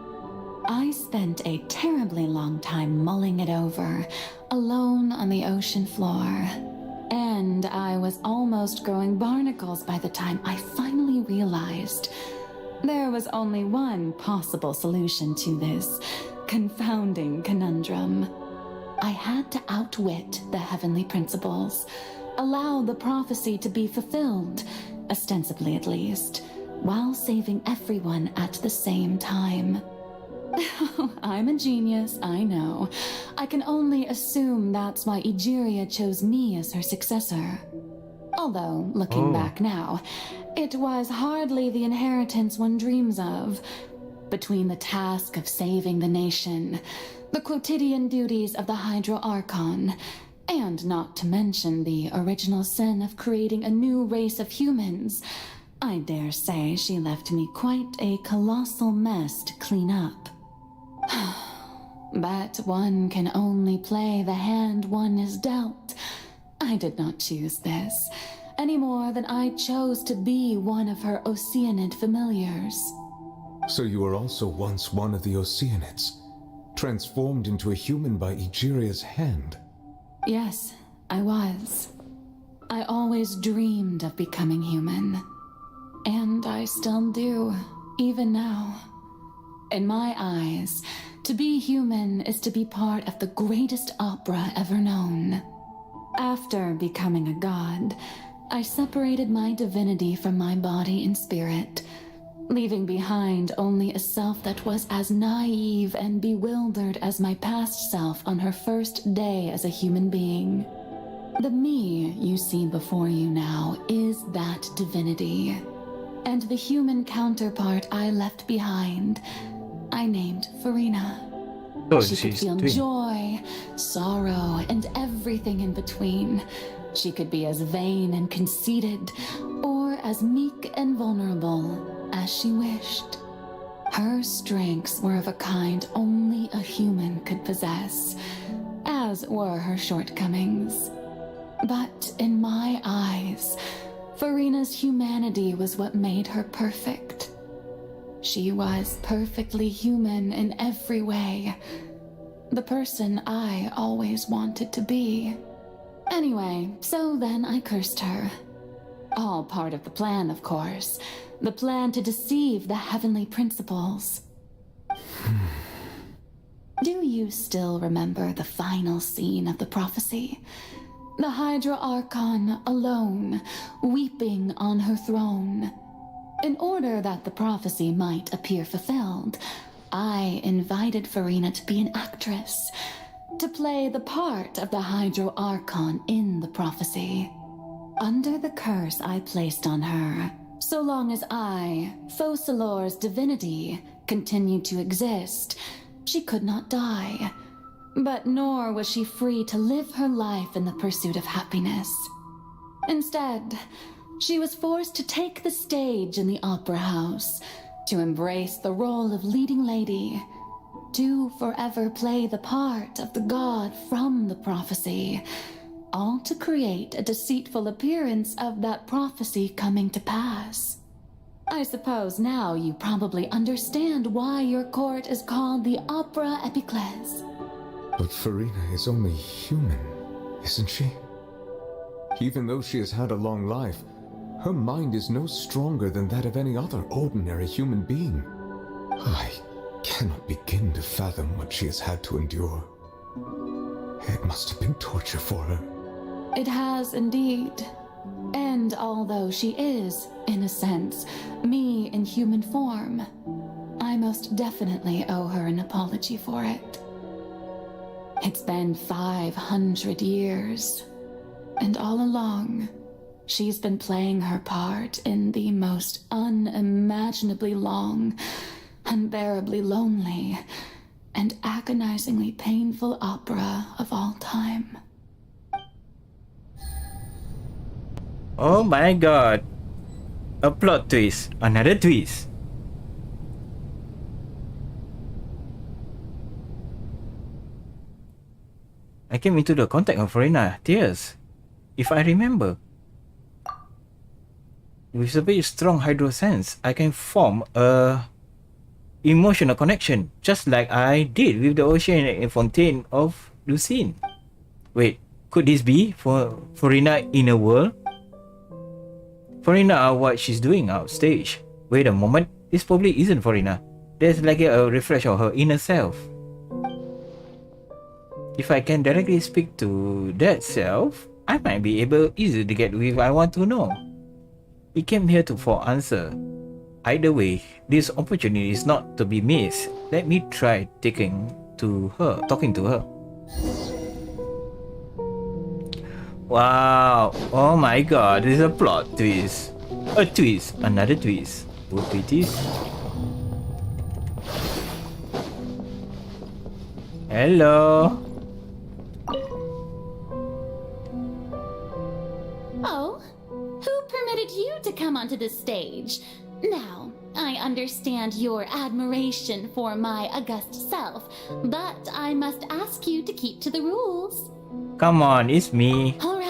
I spent a terribly long time mulling it over, alone on the ocean floor. And I was almost growing barnacles by the time I finally realized there was only one possible solution to this confounding conundrum. I had to outwit the heavenly principles, allow the prophecy to be fulfilled, ostensibly at least, while saving everyone at the same time. I'm a genius, I know. I can only assume that's why Egeria chose me as her successor. Although, looking back now, it was hardly the inheritance one dreams of. Between the task of saving the nation, the quotidian duties of the Hydro Archon, and not to mention the original sin of creating a new race of humans, I dare say she left me quite a colossal mess to clean up. But one can only play the hand one is dealt. I did not choose this, any more than I chose to be one of her Oceanid familiars. So you were also once one of the Oceanids, transformed into a human by Egeria's hand? Yes, I was. I always dreamed of becoming human. And I still do, even now. In my eyes, to be human is to be part of the greatest opera ever known. After becoming a god, I separated my divinity from my body and spirit, leaving behind only a self that was as naive and bewildered as my past self on her first day as a human being. The me you see before you now is that divinity. And the human counterpart I left behind, I named Farina. She could feel joy, sorrow, and everything in between. She could be as vain and conceited, or as meek and vulnerable as she wished. Her strengths were of a kind only a human could possess, as were her shortcomings. But in my eyes, Farina's humanity was what made her perfect. She was perfectly human in every way. The person I always wanted to be. Anyway, so then I cursed her. All part of the plan, of course. The plan to deceive the heavenly principles. Do you still remember the final scene of the prophecy? The Hydra Archon alone, weeping on her throne. In order that the prophecy might appear fulfilled, I invited Farina to be an actress, to play the part of the Hydra Archon in the prophecy. Under the curse I placed on her, so long as I, Focalor's divinity, continued to exist, she could not die. But nor was she free to live her life in the pursuit of happiness. Instead, she was forced to take the stage in the opera house, to embrace the role of leading lady, to forever play the part of the god from the prophecy, all to create a deceitful appearance of that prophecy coming to pass. I suppose now you probably understand why your court is called the Opera Epiclese. But Farina is only human, isn't she? Even though she has had a long life, her mind is no stronger than that of any other ordinary human being. I cannot begin to fathom what she has had to endure. It must have been torture for her. It has indeed. And although she is, in a sense, me in human form, I most definitely owe her an apology for it. It's been 500 years, and all along, she's been playing her part in the most unimaginably long, unbearably lonely, and agonizingly painful opera of all time. Oh my god. A plot twist. Another twist. I came into the contact of Farina tears, if I remember. With a very strong hydro sense, I can form a emotional connection, just like I did with the ocean and fontaine of Lucine. Wait, could this be for Farina in a world? Farina, what she's doing outstage. Wait a moment, this probably isn't Farina. There's like a reflection of her inner self. If I can directly speak to that self, I might be able easily to get with I want to know. We came here for answer. Either way, this opportunity is not to be missed. Let me try talking to her. Wow, oh my god, this is a plot twist. A twist, another twist. What it is? Hello. Oh, who permitted you to come onto the stage? Now, I understand your admiration for my august self, but I must ask you to keep to the rules. Come on, it's me. All right.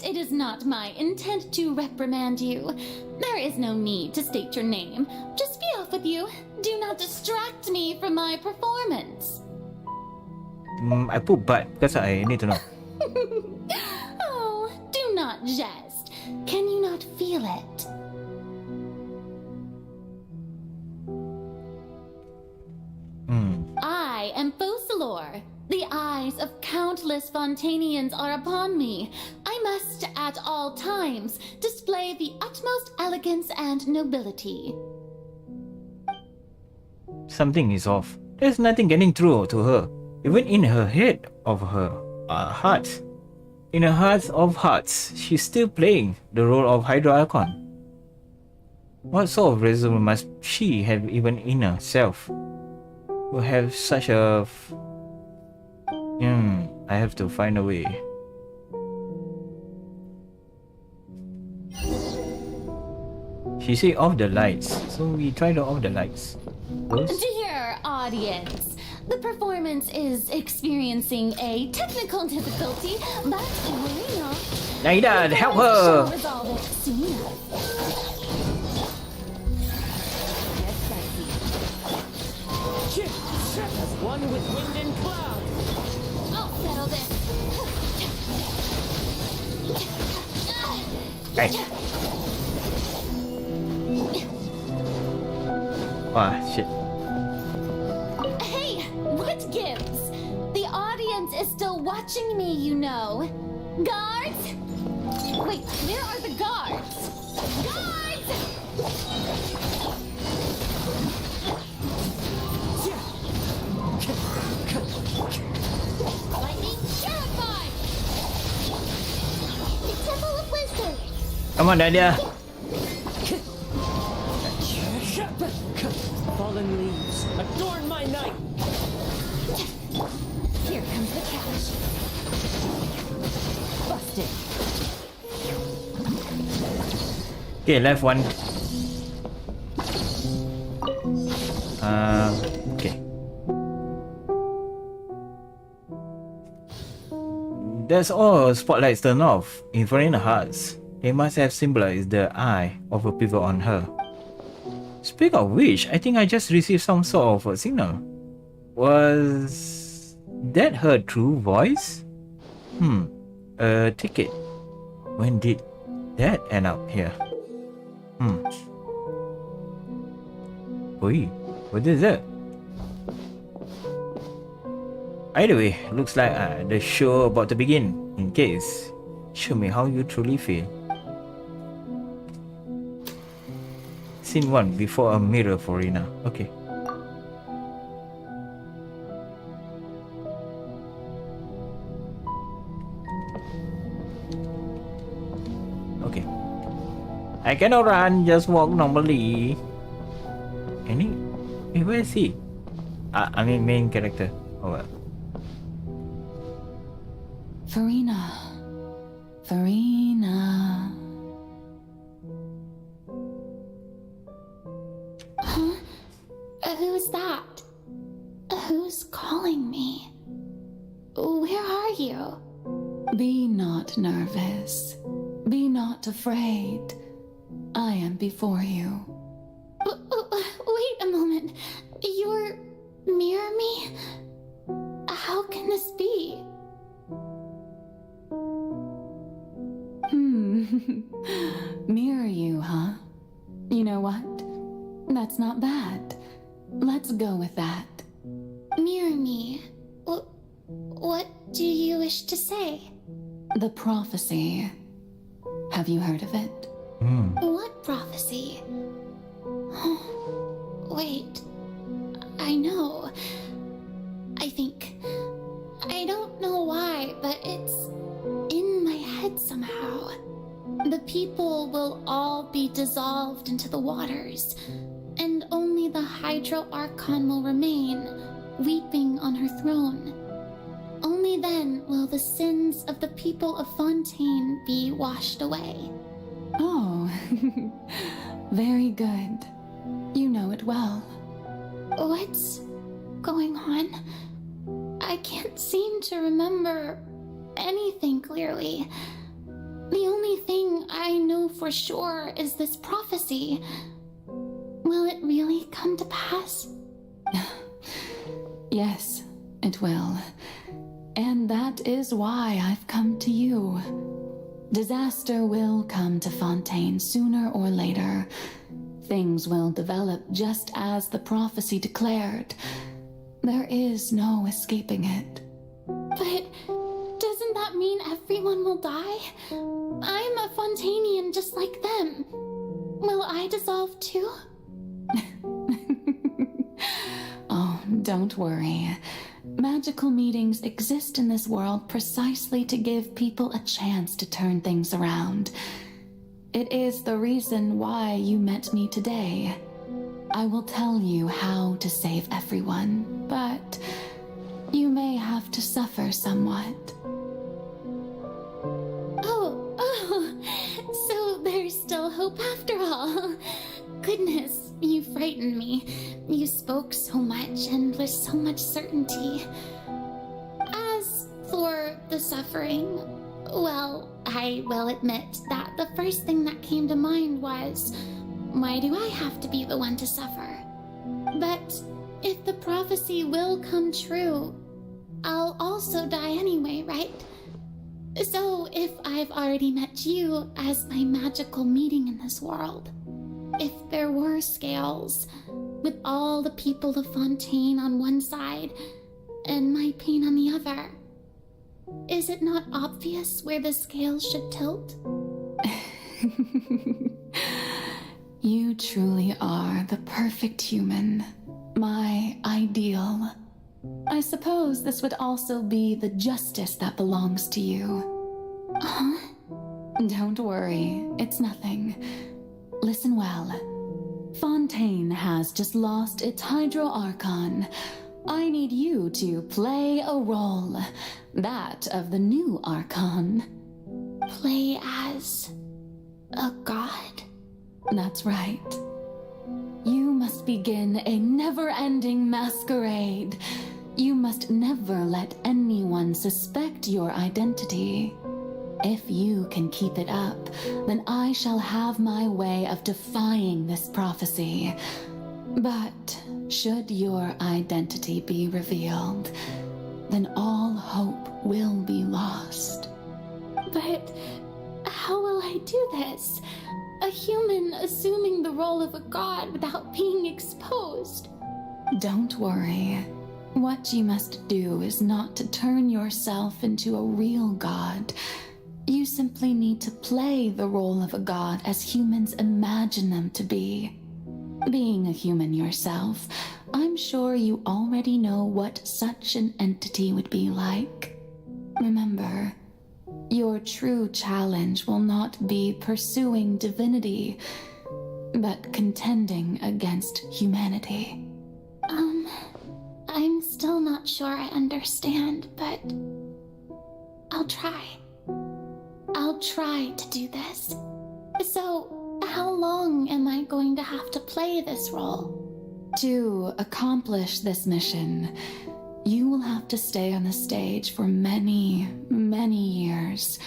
It is not my intent to reprimand you. There is no need to state your name. Just be off with you. Do not distract me from my performance. I put but because I need to know. Oh, do not jest. Can you not feel it? I am Focalor. The eyes of countless Fontanians are upon me. I must, at all times, display the utmost elegance and nobility. Something is off. There's nothing getting through to her. Even in her head of her heart. In her heart of hearts, she's still playing the role of Hydra Archon. What sort of resolve must she have even in herself? To have such a... I have to find a way. She said off the lights, so we try to off the lights. Those? Dear audience, the performance is experiencing a technical difficulty, but worry not. Naida, help her! Shall resolve it soon enough. As one with wind and cloud. I'll settle this. Hey. Ah, shit. Hey, what watching me, you know. Guards! Wait, where are the guards? Guards! Lightning terrified! The Temple of Wisdom! Come on, Nadia. Fallen leaves, adorn my night! Here comes the catch. Busted. Okay, left one. Okay. That's all spotlights turned off. In Farina hearts, they must have symbolized the eye of a pivot on her. Speak of which, I think I just received some sort of a signal. Was that her true voice? A ticket. When did that end up here? Oi, what is that? Either way, looks like the show about to begin. In case, show me how you truly feel. Scene 1, before a mirror for Rina. Okay. Okay. I cannot run, just walk normally. Any? Hey, where is he? I mean main character. Oh well. Farina. Farina. Huh? Who's that? Who's calling me? Where are you? Be not nervous. Be not afraid. I am before you. Wait a moment. You're near me? How can this be? Mirror you, huh? You know what? That's not bad. Let's go with that. Mirror me? What do you wish to say? The prophecy. Have you heard of it? What prophecy? Wait. I know. I think. I don't know why, but it's in my head somehow. The people will all be dissolved into the waters, and only the Hydro Archon will remain, weeping on her throne. Only then will the sins of the people of Fontaine be washed away. Oh, very good. You know it well. What's going on? I can't seem to remember anything clearly. The only thing I know for sure is this prophecy. Will it really come to pass? Yes, it will. And that is why I've come to you. Disaster will come to Fontaine sooner or later. Things will develop just as the prophecy declared. There is no escaping it. But doesn't that mean everyone will die? I'm a Fontainian just like them. Will I dissolve too? Oh, don't worry. Magical meetings exist in this world precisely to give people a chance to turn things around. It is the reason why you met me today. I will tell you how to save everyone, but you may have to suffer somewhat. So there's still hope after all. Goodness, you frightened me. You spoke so much and with so much certainty. As for the suffering, well, I will admit that the first thing that came to mind was, why do I have to be the one to suffer? But if the prophecy will come true, I'll also die anyway, right? So if I've already met you as my magical meeting in this world, if there were scales, with all the people of Fontaine on one side and my pain on the other, Is it not obvious where the scales should tilt? You truly are the perfect human, my ideal. I suppose this would also be the justice that belongs to you. Huh? Don't worry, it's nothing. Listen well. Fontaine has just lost its Hydro Archon. I need you to play a role, that of the new Archon. Play as a god? That's right. You must begin a never-ending masquerade. You must never let anyone suspect your identity. If you can keep it up, then I shall have my way of defying this prophecy. But should your identity be revealed, then all hope will be lost. But how will I do this? A human assuming the role of a god without being exposed. Don't worry. What you must do is not to turn yourself into a real god. You simply need to play the role of a god as humans imagine them to be. Being a human yourself, I'm sure you already know what such an entity would be like. Remember, your true challenge will not be pursuing divinity, but contending against humanity. I'm still not sure I understand, but I'll try. I'll try to do this. So, how long am I going to have to play this role? To accomplish this mission, you will have to stay on the stage for many, many years.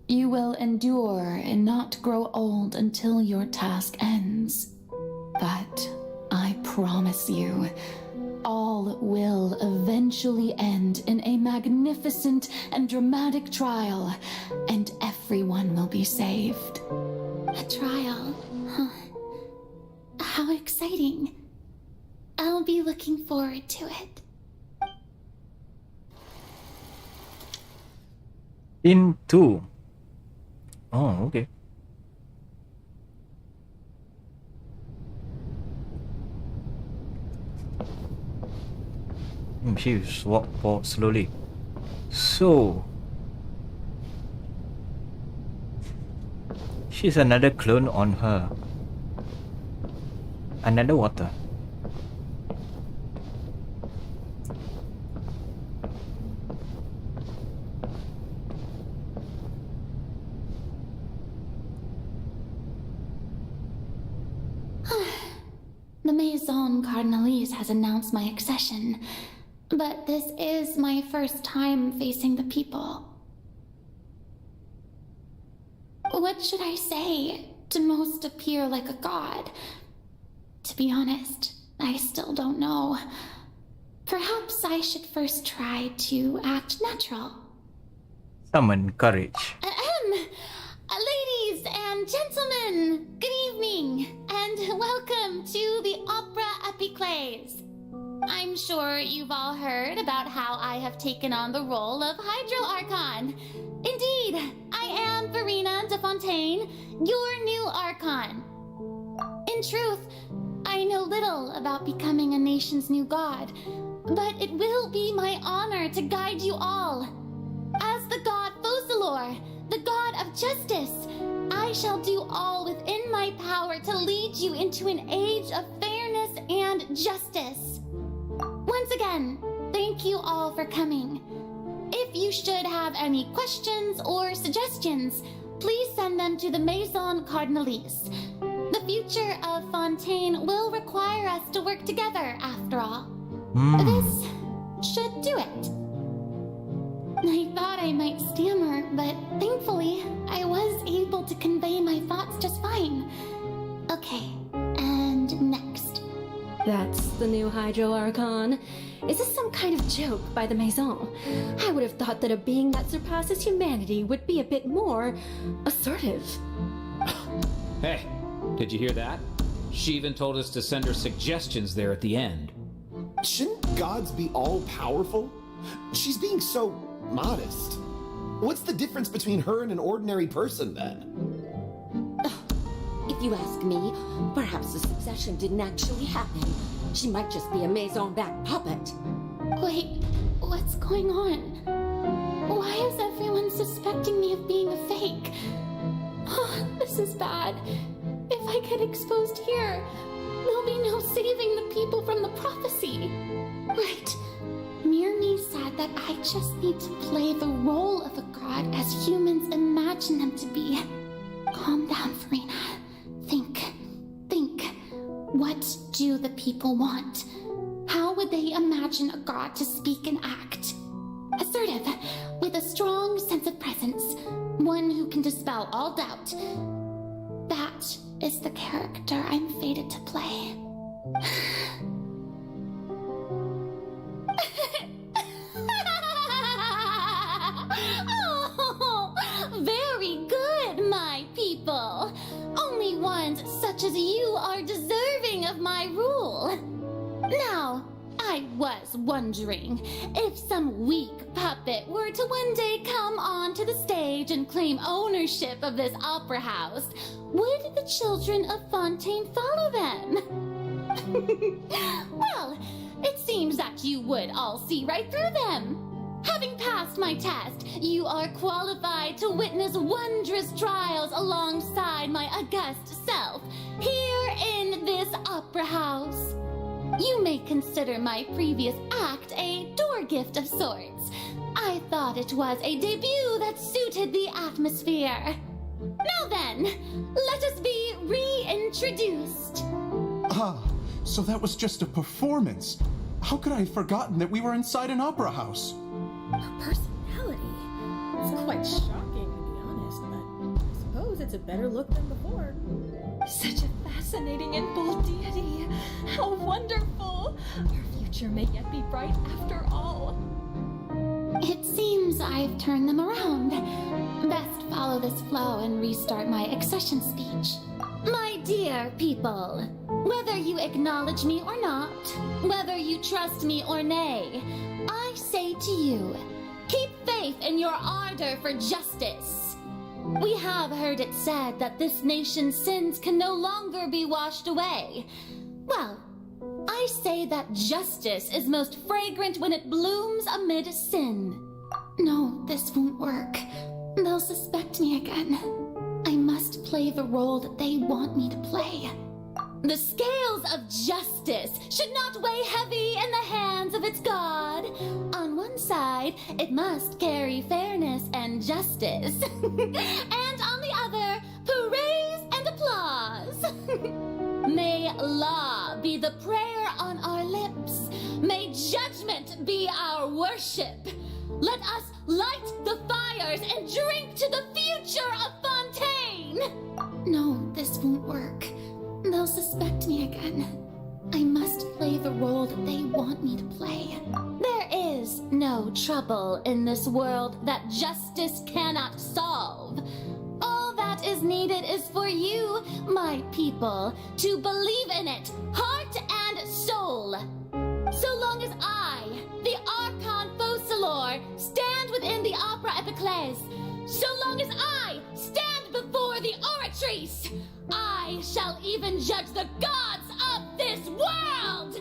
You will endure and not grow old until your task ends. But I promise you, all will eventually end in a magnificent and dramatic trial, and everyone will be saved. A trial? Huh. How exciting. I'll be looking forward to it. In 2. Oh, okay. She walk forward slowly. So she's another clone on her. Another water. The Maison Cardinalise has announced my accession, but this is my first time facing the people. What should I say to most appear like a god? To be honest, I still don't know. Perhaps I should first try to act natural. Summon courage. Ladies and gentlemen, good evening, and welcome to the Opera Epiclese. I'm sure you've all heard about how I have taken on the role of Hydro Archon. Indeed, I am Verena de Fontaine, your new Archon. In truth, I know little about becoming a nation's new god, but it will be my honor to guide you all. As the god Focalor, the god of justice, I shall do all within my power to lead you into an age of fairness and justice. Once again, thank you all for coming. If you should have any questions or suggestions, please send them to the Maison Cardinalise. The future of Fontaine will require us to work together, after all. This should do it. I thought I might stammer, but thankfully, I was able to convey my thoughts just fine. Okay, and next. That's the new Hydro Archon. Is this some kind of joke by the Maison? I would have thought that a being that surpasses humanity would be a bit more assertive. Hey, did you hear that? She even told us to send her suggestions there at the end. Shouldn't gods be all-powerful? She's being so modest. What's the difference between her and an ordinary person, then? If you ask me, perhaps the succession didn't actually happen. She might just be a maison-back puppet. Wait, what's going on? Why is everyone suspecting me of being a fake? Oh, this is bad. If I get exposed here, there'll be no saving the people from the prophecy. Right. Mirni said that I just need to play the role of a god as humans imagine them to be. Calm down, Farina. Think. What do the people want? How would they imagine a god to speak and act? Assertive, with a strong sense of presence, one who can dispel all doubt. That is the character I'm fated to play. Oh, very good, my people. Only ones such as you are deserving of my rule. Now, I was wondering if some weak puppet were to one day come onto the stage and claim ownership of this opera house, would the children of Fontaine follow them? Well, it seems that you would all see right through them. Having passed my test, you are qualified to witness wondrous trials alongside my august self, here in this opera house. You may consider my previous act a door gift of sorts. I thought it was a debut that suited the atmosphere. Now then, let us be reintroduced. Ah, so that was just a performance. How could I have forgotten that we were inside an opera house? Her personality. It's quite shocking, to be honest, but I suppose it's a better look than before. Such a fascinating and bold deity. How wonderful! Our future may yet be bright after all. It seems I've turned them around. Best follow this flow and restart my accession speech. My dear people, whether you acknowledge me or not, whether you trust me or nay, I say to you, keep faith in your ardor for justice. We have heard it said that this nation's sins can no longer be washed away. Well, I say that justice is most fragrant when it blooms amid sin. No, this won't work. They'll suspect me again. I must play the role that they want me to play. The scales of justice should not weigh heavy in the hands of its god. On one side, it must carry fairness and justice. And on the other, praise and applause. May law be the prayer on our lips. May judgment be our worship. Let us light the fires and drink to the future of Fontaine. No, this won't work. They'll suspect me again. I must play the role that they want me to play. There is no trouble in this world that justice cannot solve. All that is needed is for you, my people, to believe in it, heart and soul. So long as I, the Archon Focalor, stand within the Opera Epiclese, so long as I stand before the Oratrice, I shall even judge the gods of this world!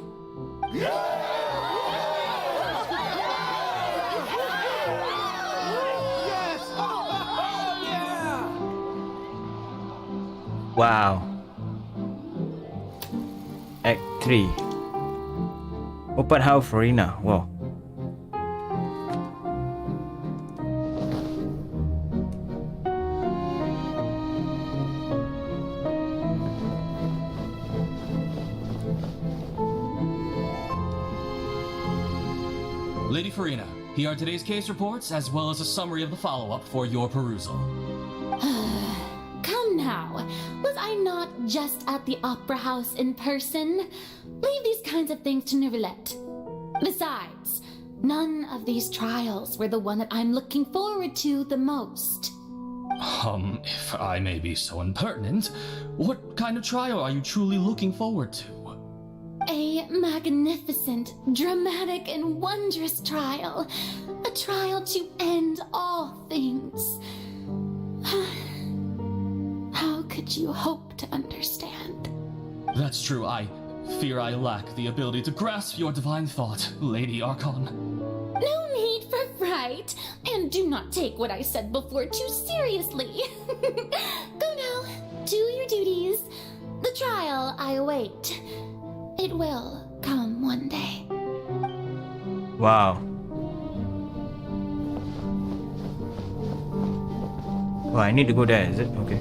Wow. Act 3. Open house Farina. Wow. Lady Farina, here are today's case reports as well as a summary of the follow-up for your perusal. Come now, was I not just at the opera house in person? Leave these kinds of things to Neuvillette. Besides, none of these trials were the one that I'm looking forward to the most. If I may be so impertinent, what kind of trial are you truly looking forward to? A magnificent, dramatic, and wondrous trial. A A trial to end all things. How could you hope to understand? That's true. I fear I lack the ability to grasp your divine thought, Lady Archon. No need for fright, and do not take what I said before too seriously. Go now, do your duties. The trial I await. It will come one day. Wow. Oh, I need to go there, is it? Okay.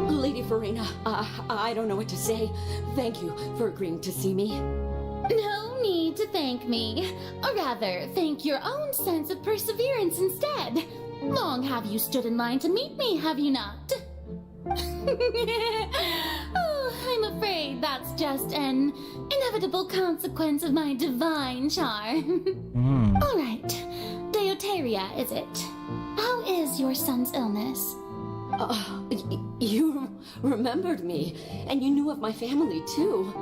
Lady Farina, I don't know what to say. Thank you for agreeing to see me. No need to thank me. Or rather, thank your own sense of perseverance instead. Long have you stood in line to meet me, have you not? Oh, I'm afraid that's just an inevitable consequence of my divine charm. All right. Deoteria, is it? How is your son's illness? You remembered me, and you knew of my family too.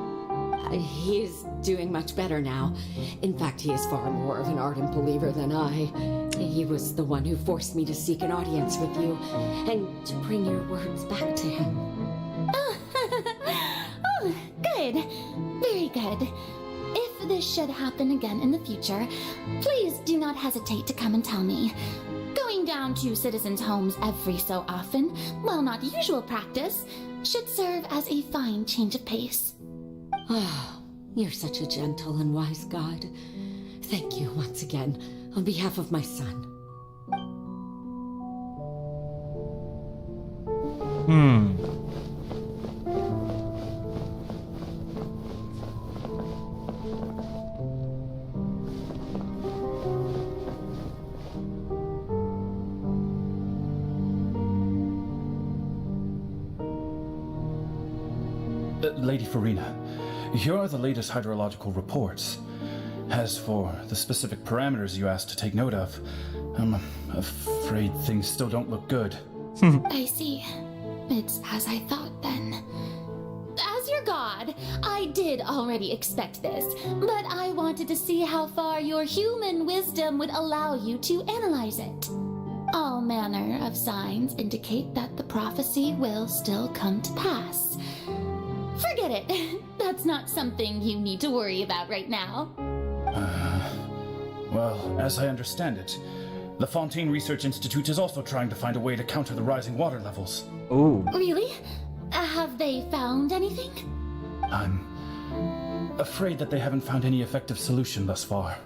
He is doing much better now. In fact, he is far more of an ardent believer than I. He was the one who forced me to seek an audience with you, and to bring your words back to him. Oh, good. Very good. If this should happen again in the future, please do not hesitate to come and tell me. Going down to citizens' homes every so often, while not usual practice, should serve as a fine change of pace. Oh, you're such a gentle and wise God. Thank you once again, on behalf of my son. Lady Farina, here are the latest hydrological reports. As for the specific parameters you asked to take note of, I'm afraid things still don't look good. I see. It's as I thought then. As your god, I did already expect this, but I wanted to see how far your human wisdom would allow you to analyze it. All manner of signs indicate that the prophecy will still come to pass. Forget it. That's not something you need to worry about right now. Well, as I understand it, the Fontaine Research Institute is also trying to find a way to counter the rising water levels. Oh. Really? Have they found anything? I'm afraid that they haven't found any effective solution thus far.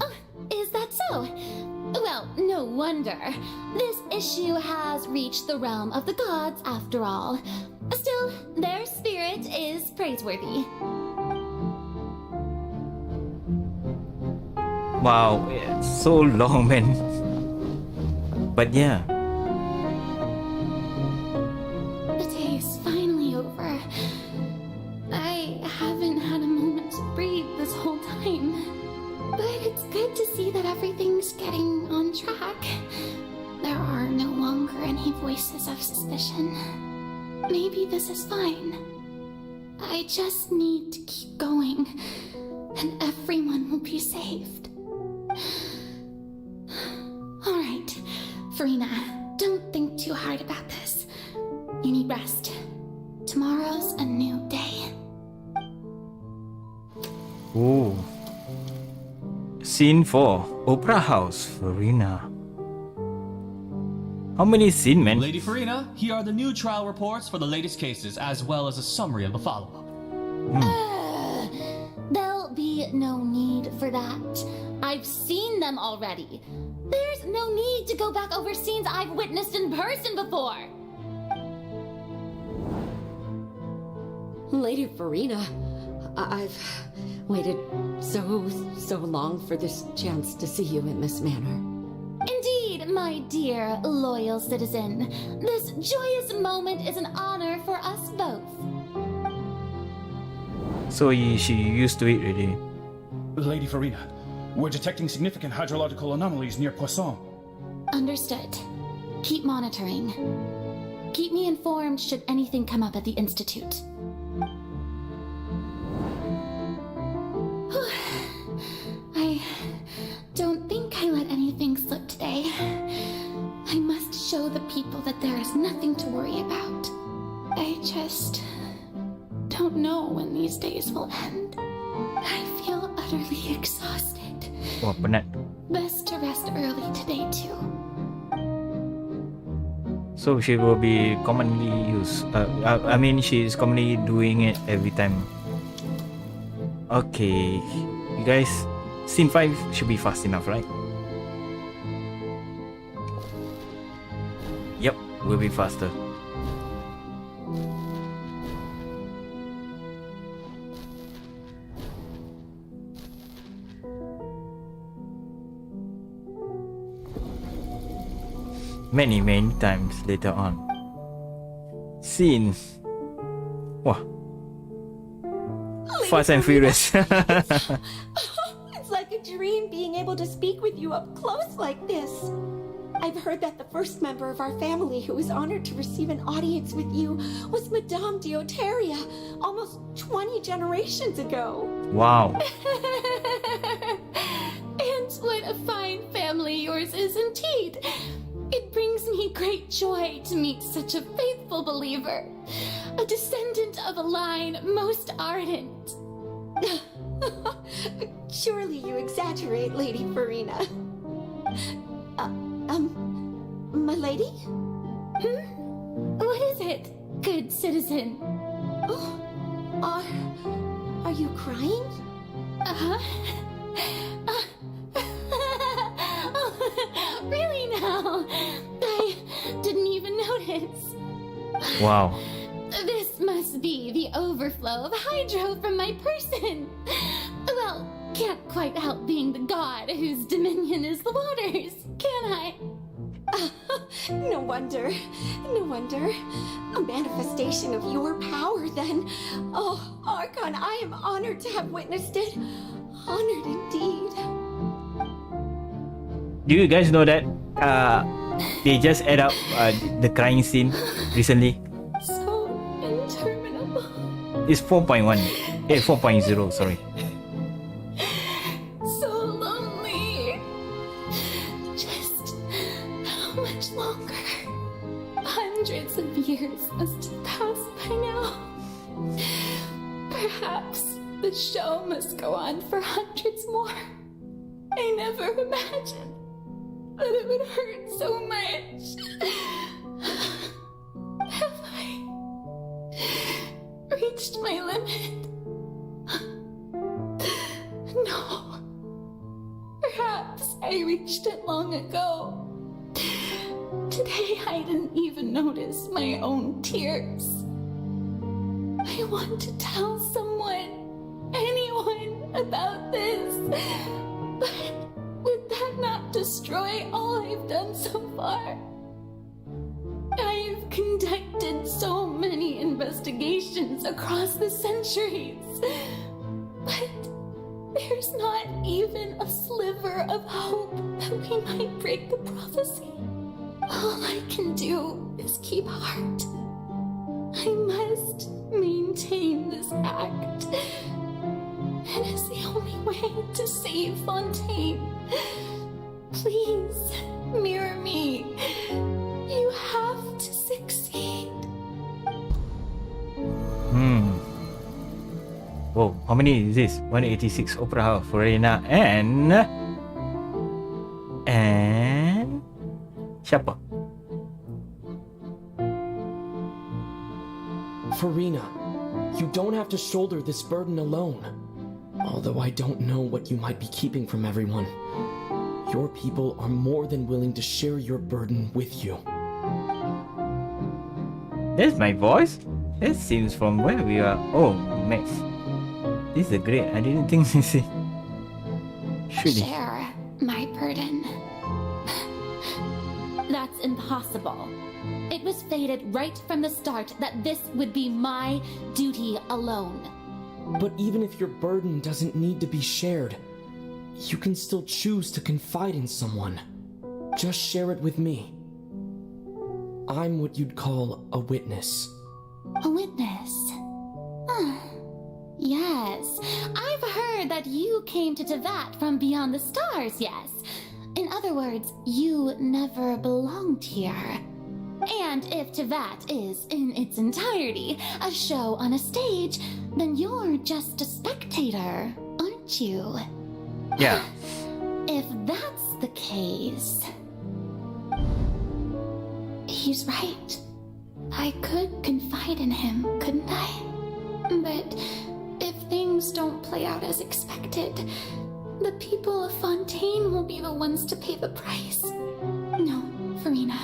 Oh, is that so? Well, no wonder. This issue has reached the realm of the gods after all. Still, their spirit is praiseworthy. Wow, it's so long, man. But yeah. The day is finally over. I haven't had a moment to breathe this whole time. But it's good to see that everything's getting on track. There are no longer any voices of suspicion. Maybe this is fine. I just need to keep going, and everyone will be saved. Alright, Farina, don't think too hard about this. You need rest. Tomorrow's a new day. Oh. Scene 4. Opera House, Farina. How many scenes, man? Lady Farina, here are the new trial reports for the latest cases, as well as a summary of the follow-up. There'll be no need for that. I've seen them already. There's no need to go back over scenes I've witnessed in person before. Lady Farina, I've waited so long for this chance to see you in this manner. Indeed, my dear, loyal citizen. This joyous moment is an honor for us both. So she used to it already. Lady Farina, we're detecting significant hydrological anomalies near Poisson. Understood. Keep monitoring. Keep me informed should anything come up at the Institute. show the people that there is nothing to worry about. I just don't know when these days will end. I feel utterly exhausted. Wah, penat. Best to rest early today too. So she will be commonly used. I mean, she is commonly doing it every time. Okay, you guys, scene 5 should be fast enough, right? Yep, will be faster. Many times later on. Scene. Wah. Fast and Furious. It's like a dream being able to speak with you up close like this. I've heard that the first member of our family who was honored to receive an audience with you was Madame Dioteria, almost 20 generations ago. Wow. And what a fine family yours is indeed. It brings me great joy to meet such a faithful believer, a descendant of a line most ardent. Surely you exaggerate, Lady Farina. My lady? What is it, good citizen? Oh, are you crying? Really now? I didn't even notice. Wow. This must be the overflow of hydro from my person. Well, can't quite help being the god whose dominion is the waters, can I? No wonder. A manifestation of your power, then. Oh, Archon, I am honored to have witnessed it. Honored indeed. Do you guys know that they just add up the crying scene recently? So interminable. It's 4.1. 4.0, sorry. So lonely. Just how much longer? Hundreds of years must have passed by now. Perhaps the show must go on for hundreds more. I never imagined that it would hurt so much. Have I reached my limit? No. Perhaps I reached it long ago. Today I didn't even notice my own tears. I want to tell someone, anyone, about this, but would that not destroy all I've done so far? I've conducted so many investigations across the centuries, but there's not even a sliver of hope that we might break the prophecy. All I can do is keep heart. I must maintain this act. It is the only way to save Fontaine. Please, mirror me. You have to succeed. Whoa, how many is this? 186 Opera House, Farina, and siapa? Farina, you don't have to shoulder this burden alone. Although I don't know what you might be keeping from everyone. Your people are more than willing to share your burden with you. That's my voice? That seems from where we are. Oh, Max. This is great. I didn't think this is... Share my burden. That's impossible. It was fated right from the start that this would be my duty alone. But even if your burden doesn't need to be shared, you can still choose to confide in someone. Just share it with me. I'm what you'd call a witness. A witness? Yes, I've heard that you came to Tevat from beyond the stars, yes. In other words, you never belonged here. And if Tevat is, in its entirety, a show on a stage, then you're just a spectator, aren't you? Yeah. If that's the case... He's right. I could confide in him, couldn't I? But if things don't play out as expected, the people of Fontaine will be the ones to pay the price. No, Farina,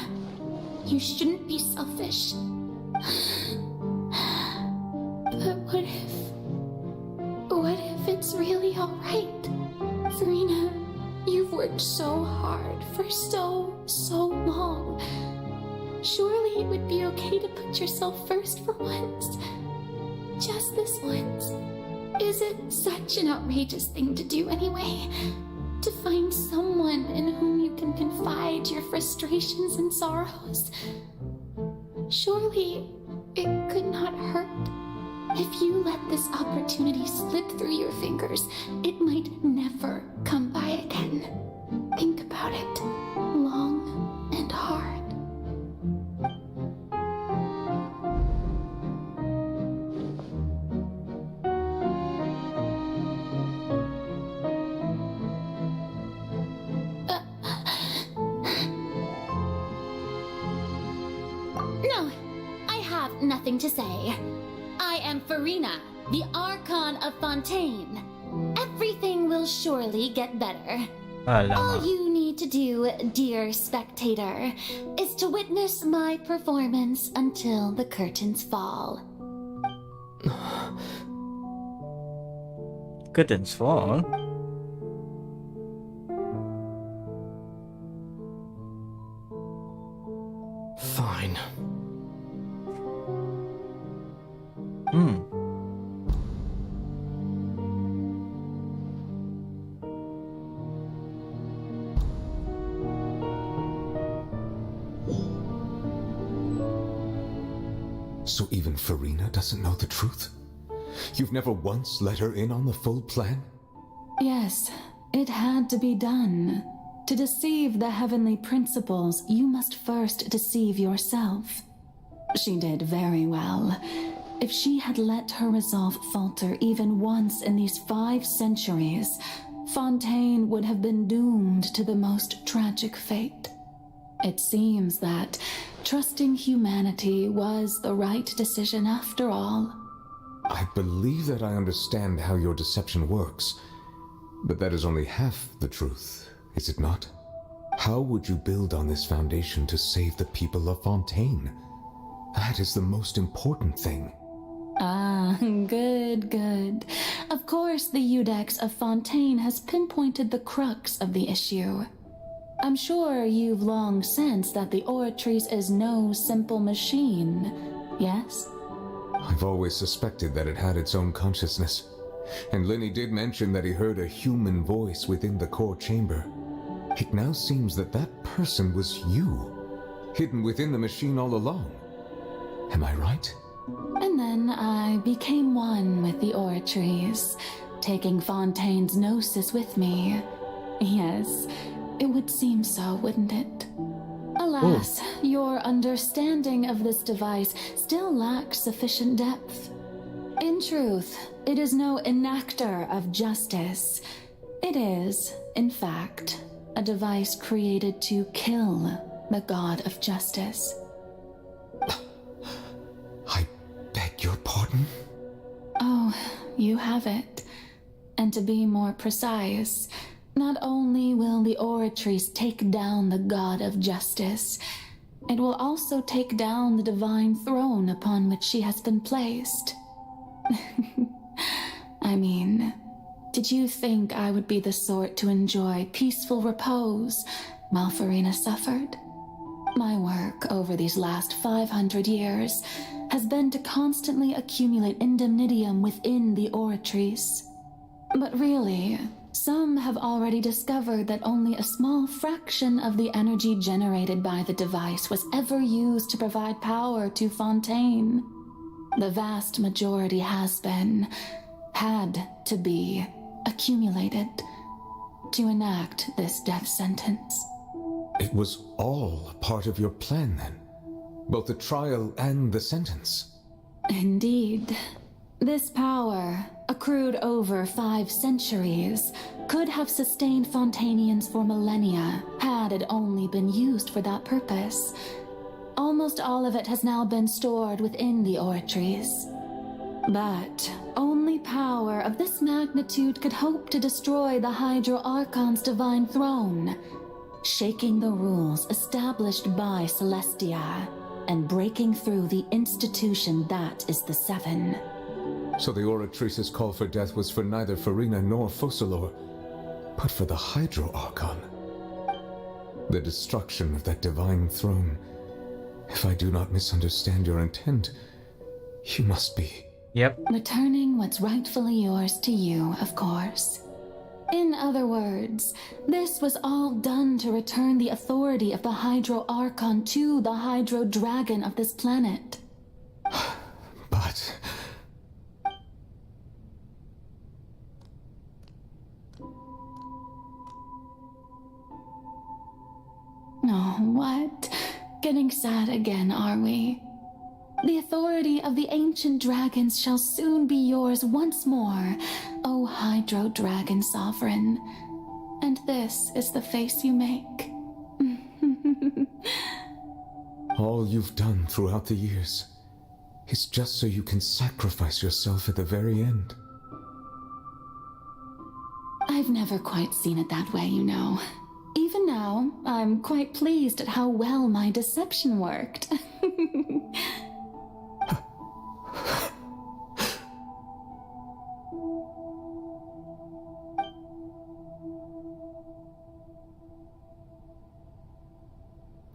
you shouldn't be selfish. But what if it's really alright? Farina, you've worked so hard for so long. Surely it would be okay to put yourself first for once. Just this once. Is it such an outrageous thing to do anyway? To find someone in whom you can confide your frustrations and sorrows? Surely it could not hurt. If you let this opportunity slip through your fingers, it might never come by again. Think about it long and hard. No, I have nothing to say. I am Farina, the Archon of Fontaine. Everything will surely get better. All you need to do, dear spectator, is to witness my performance until the curtains fall. Curtains fall? Fine. So even Farina doesn't know the truth? You've never once let her in on the full plan? Yes, it had to be done. To deceive the heavenly principles, you must first deceive yourself. She did very well. If she had let her resolve falter even once in these 5 centuries, Fontaine would have been doomed to the most tragic fate. It seems that trusting humanity was the right decision after all. I believe that I understand how your deception works, but that is only half the truth, is it not? How would you build on this foundation to save the people of Fontaine? That is the most important thing. Ah, good. Of course, the Iudex of Fontaine has pinpointed the crux of the issue. I'm sure you've long sensed that the Oratrice is no simple machine, yes? I've always suspected that it had its own consciousness, and Lenny did mention that he heard a human voice within the core chamber. It now seems that that person was you, hidden within the machine all along. Am I right? And then I became one with the Oratrice, taking Fontaine's gnosis with me. Yes, it would seem so, wouldn't it? Alas, your understanding of this device still lacks sufficient depth. In truth, it is no enactor of justice. It is, in fact, a device created to kill the god of justice. I beg your pardon? Oh, you have it. And to be more precise, not only will the Oratrice take down the god of justice, it will also take down the divine throne upon which she has been placed. I mean, did you think I would be the sort to enjoy peaceful repose while Farina suffered? My work over these last 500 years has been to constantly accumulate indemnitium within the Oratrice. But really, some have already discovered that only a small fraction of the energy generated by the device was ever used to provide power to Fontaine. The vast majority had to be, accumulated to enact this death sentence. It was all part of your plan, then? Both the trial and the sentence. Indeed. This power, accrued over 5 centuries, could have sustained Fontanians for millennia had it only been used for that purpose. Almost all of it has now been stored within the oratories. But only power of this magnitude could hope to destroy the Hydro Archon's divine throne, shaking the rules established by Celestia and breaking through the institution that is the Seven. So the Oratrice's call for death was for neither Farina nor Focalor, but for the Hydro Archon. The destruction of that divine throne. If I do not misunderstand your intent, you must be... Yep. Returning what's rightfully yours to you, of course. In other words, this was all done to return the authority of the Hydro Archon to the Hydro Dragon of this planet. But... Oh, what? Getting sad again, are we? The authority of the ancient dragons shall soon be yours once more, O Hydro Dragon Sovereign. And this is the face you make. All you've done throughout the years is just so you can sacrifice yourself at the very end. I've never quite seen it that way, you know. Even now, I'm quite pleased at how well my deception worked.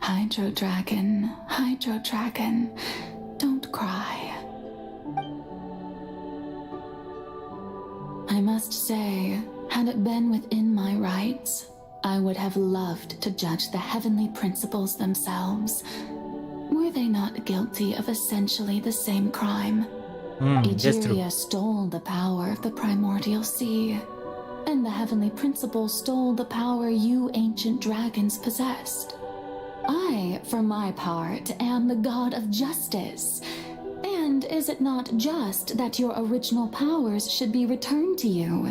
Hydro Dragon, don't cry. I must say, had it been within my rights, I would have loved to judge the heavenly principles themselves. Were they not guilty of essentially the same crime? Egeria stole the power of the primordial sea, and the heavenly principles stole the power you ancient dragons possessed. I, for my part, am the god of justice. And is it not just that your original powers should be returned to you?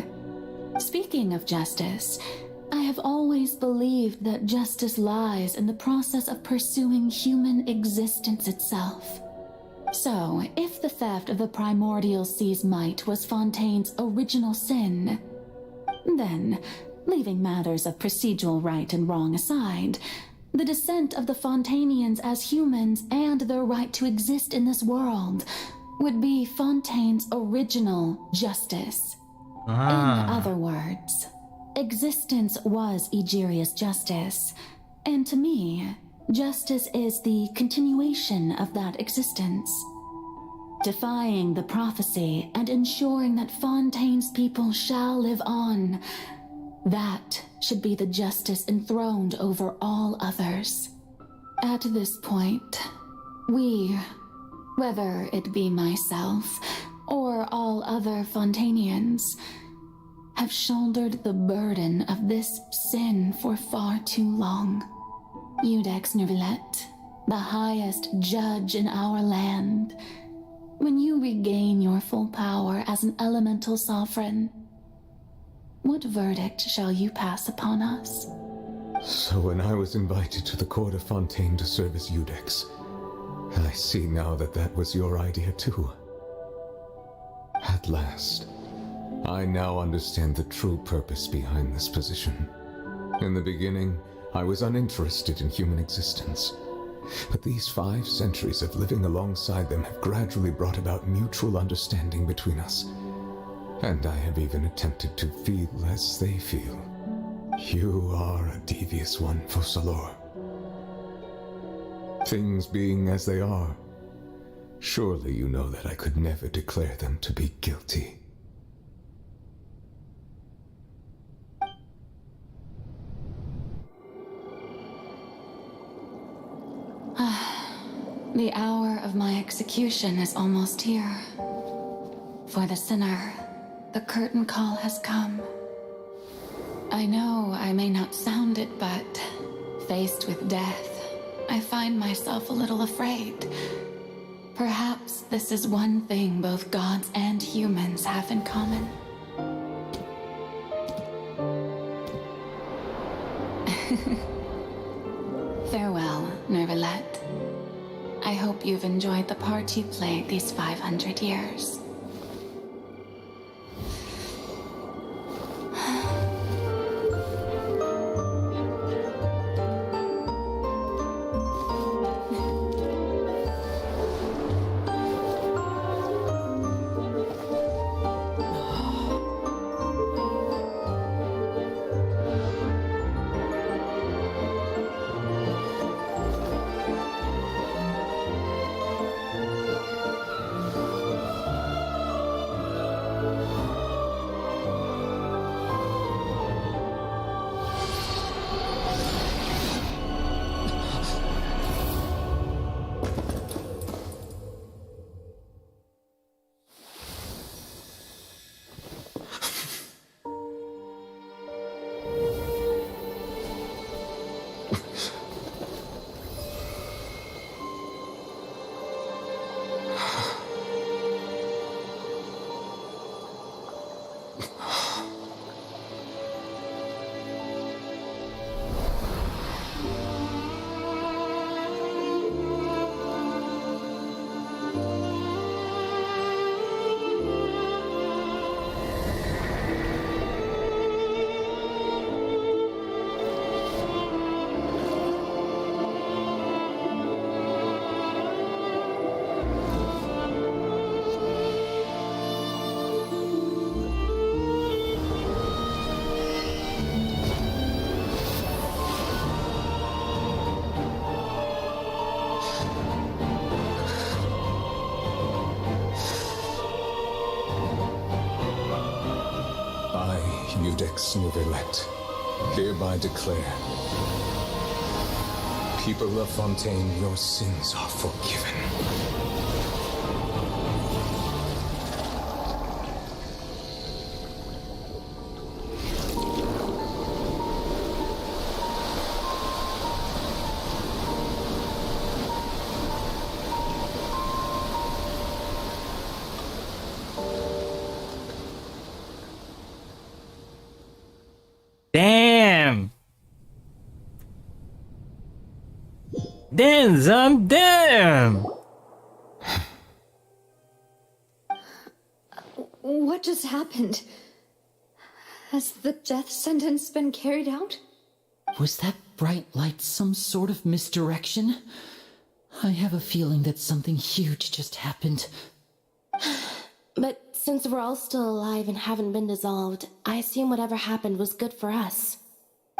Speaking of justice, I have always believed that justice lies in the process of pursuing human existence itself. So, if the theft of the primordial sea's might was Fontaine's original sin, then, leaving matters of procedural right and wrong aside, the descent of the Fontanians as humans and their right to exist in this world would be Fontaine's original justice. In other words, existence was Egeria's justice, and to me, justice is the continuation of that existence. Defying the prophecy and ensuring that Fontaine's people shall live on, that should be the justice enthroned over all others. At this point, we, whether it be myself or all other Fontanians, have shouldered the burden of this sin for far too long. Iudex Neuvillette, the highest judge in our land, when you regain your full power as an elemental sovereign, what verdict shall you pass upon us? So when I was invited to the court of Fontaine to serve as Iudex, I see now that that was your idea too. At last, I now understand the true purpose behind this position. In the beginning, I was uninterested in human existence. But these 5 centuries of living alongside them have gradually brought about mutual understanding between us. And I have even attempted to feel as they feel. You are a devious one, Focalor. Things being as they are, surely you know that I could never declare them to be guilty. The hour of my execution is almost here. For the sinner, the curtain call has come. I know I may not sound it, but faced with death, I find myself a little afraid. Perhaps this is one thing both gods and humans have in common. Farewell, Nervalette. I hope you've enjoyed the part you played these 500 years. Nervalette, hereby declare, people of Fontaine, your sins are forgiven. Damn! Damn, Zam, damn! What just happened? Has the death sentence been carried out? Was that bright light some sort of misdirection? I have a feeling that something huge just happened. But since we're all still alive and haven't been dissolved, I assume whatever happened was good for us.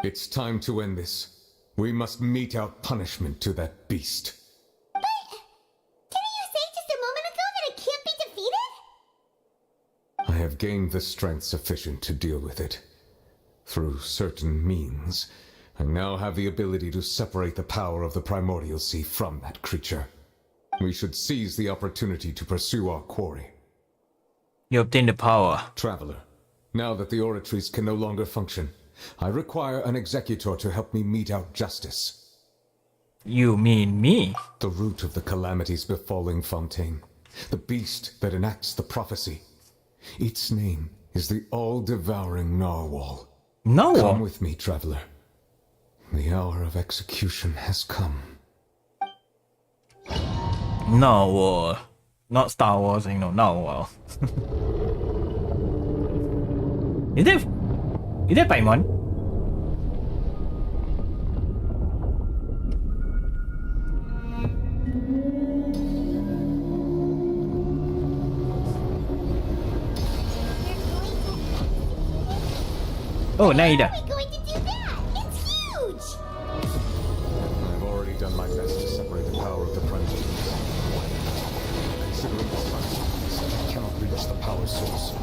It's time to end this. We must mete out punishment to that beast. But didn't you say just a moment ago that it can't be defeated? I have gained the strength sufficient to deal with it. Through certain means, I now have the ability to separate the power of the Primordial Sea from that creature. We should seize the opportunity to pursue our quarry. You obtain the power. Traveler, now that the oratories can no longer function, I require an executor to help me mete out justice. You mean me? The root of the calamities befalling Fontaine. The beast that enacts the prophecy. Its name is the all-devouring Narwhal. Narwhal? Come with me, traveler. The hour of execution has come. Narwhal. Not Star Wars, you know, Narwhal. Is that Paimon? Oh, Naida. How are we going to do that? It's huge! I've already done my best to separate the power of the Primordial. Considering the size of this, I cannot reach the power source.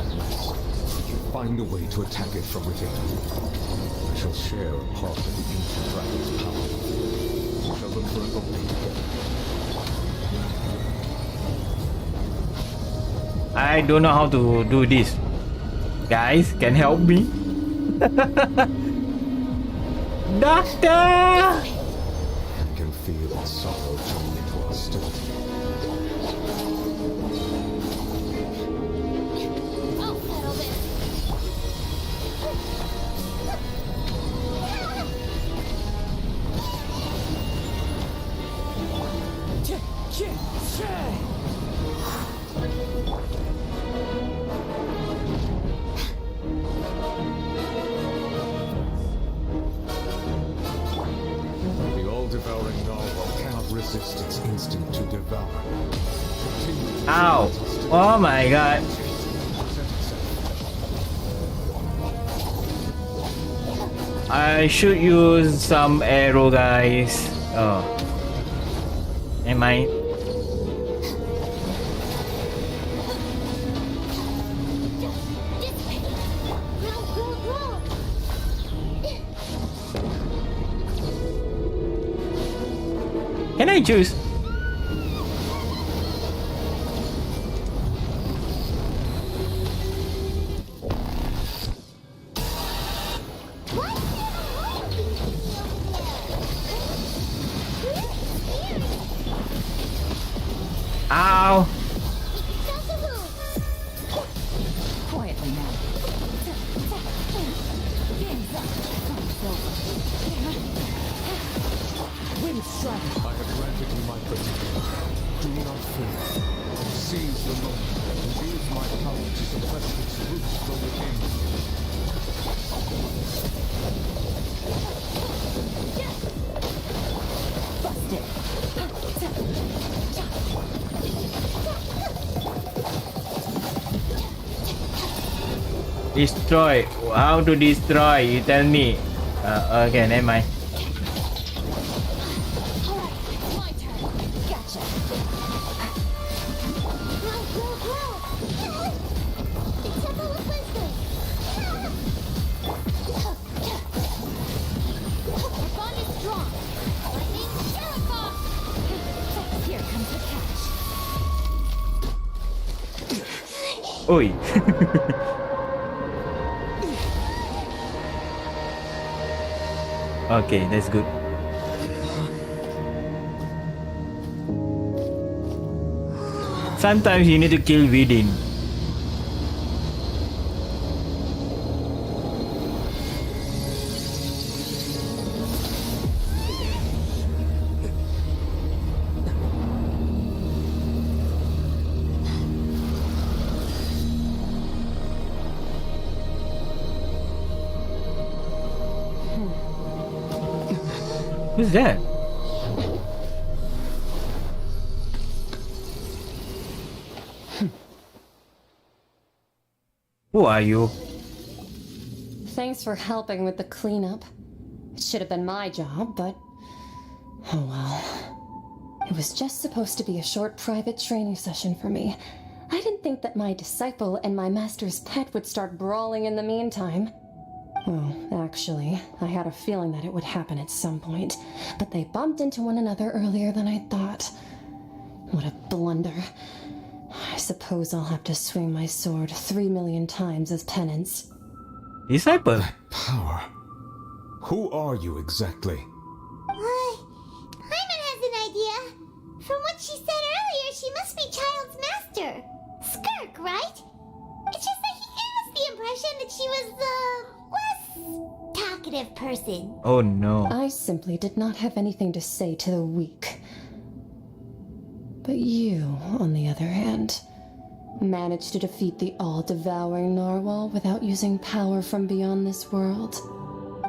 Unless we can find a way to attack it from within. I shall share a part of the ancient dragon's power. We shall look for an opening together. I don't know how to do this. Guys, can help me? Doctor! sorrow turned into hostility. I'll settle this. The all-devouring narwhal cannot resist its instinct to devour. Ow! Oh my god. I should use some arrow, guys. Oh. Am I? Can I choose? Ow! Quietly now. Wind strike! I have granted you my protection. Do not fear. Seize the moment and use my power to suppress its roots from within. Destroy. How to destroy? You tell me. Okay, never mind. Oi. Okay, that's good. Sometimes you need to kill within. Who's that? Who are you? Thanks for helping with the cleanup. It should have been my job, but oh well. It was just supposed to be a short private training session for me. I didn't think that my disciple and my master's pet would start brawling in the meantime. Well, actually, I had a feeling that it would happen at some point, but they bumped into one another earlier than I thought. What a blunder. I suppose I'll have to swing my sword 3 million times as penance. Disciple? Power. Who are you exactly? Hyman has an idea. From what she said earlier, she must be Child's master. Skirk, right? It's just that he gave us the impression that she was less talkative person. Oh no. I simply did not have anything to say to the weak. But you, on the other hand, managed to defeat the all-devouring narwhal without using power from beyond this world.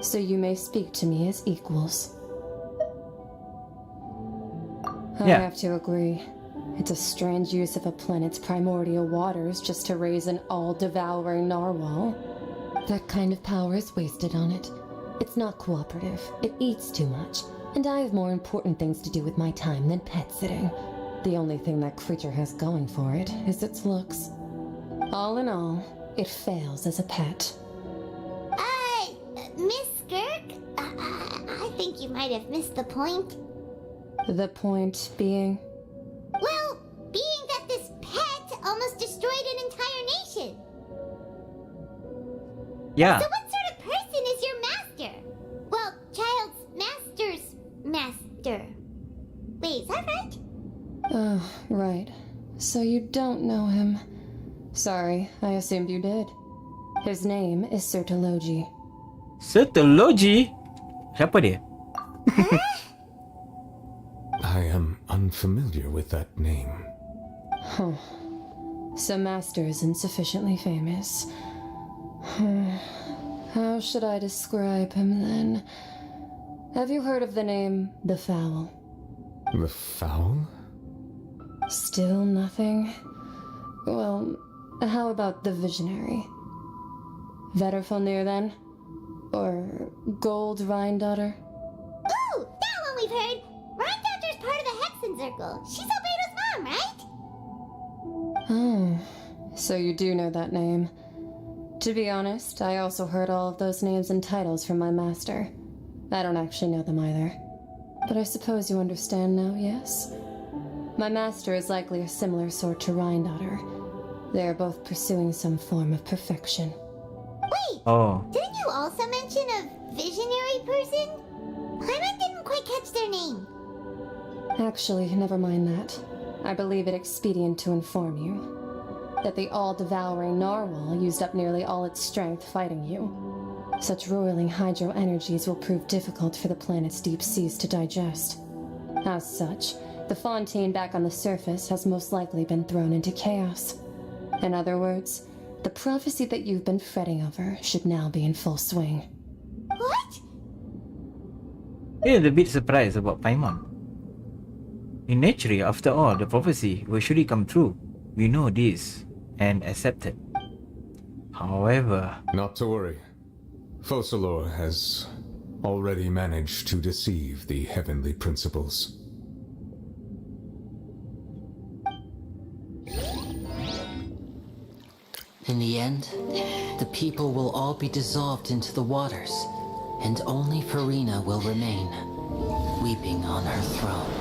So you may speak to me as equals. I have to agree. It's a strange use of a planet's primordial waters just to raise an all-devouring narwhal. That kind of power is wasted on it. It's not cooperative. It eats too much. And I have more important things to do with my time than pet sitting. The only thing that creature has going for it is its looks. All in all, it fails as a pet. Miss Skirk? I think you might have missed the point. The point being? Well, being that this pet almost destroyed an entire nation. Yeah. So what sort of person is your master? Well, Child's master's master. that right? Oh, right. So you don't know him. Sorry, I assumed you did. His name is Sertologi. Sertologi? Siapa dia? I am unfamiliar with that name. Huh. So Master isn't sufficiently famous. How should I describe him then? Have you heard of the name The Fowl? The Fowl? Still nothing? Well, how about the Visionary? Vetterfalnir then? Or Gold Rhine-Daughter? Ooh, that one we've heard. Rhine-Daughter's part of the Hexen Circle. She's Albedo's mom, right? Oh, so you do know that name. To be honest, I also heard all of those names and titles from my master. I don't actually know them either. But I suppose you understand now, yes? My master is likely a similar sort to Rhine-Daughter. They are both pursuing some form of perfection. Wait! Oh. Didn't you also mention a visionary person? Paimon didn't quite catch their name. Actually, never mind that. I believe it expedient to inform you that the all-devouring narwhal used up nearly all its strength fighting you. Such roiling hydro energies will prove difficult for the planet's deep seas to digest. As such, the fontaine back on the surface has most likely been thrown into chaos. In other words, the prophecy that you've been fretting over should now be in full swing. What? Yeah, a bit surprised about Paimon. In nature, after all, the prophecy will surely come true. We know this and accept it. However... Not to worry. Focalor has already managed to deceive the heavenly principles. In the end, the people will all be dissolved into the waters, and only Farina will remain, weeping on her throne.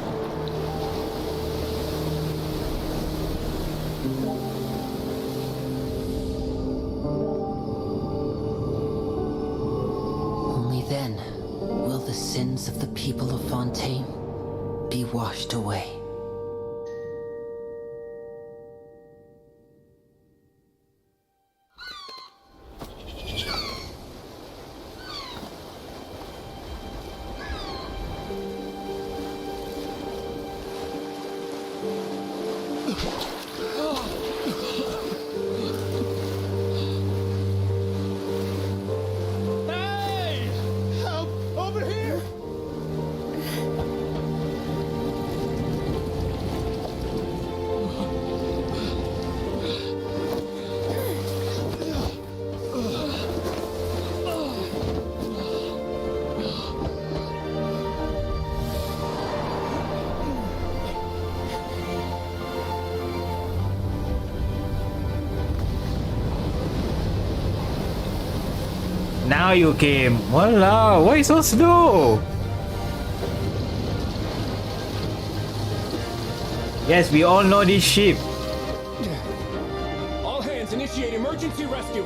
Only then will the sins of the people of Fontaine be washed away. Hey! Help! Over here! Now you came. Walao, why so slow? Yes, we all know this ship. All hands initiate emergency rescue.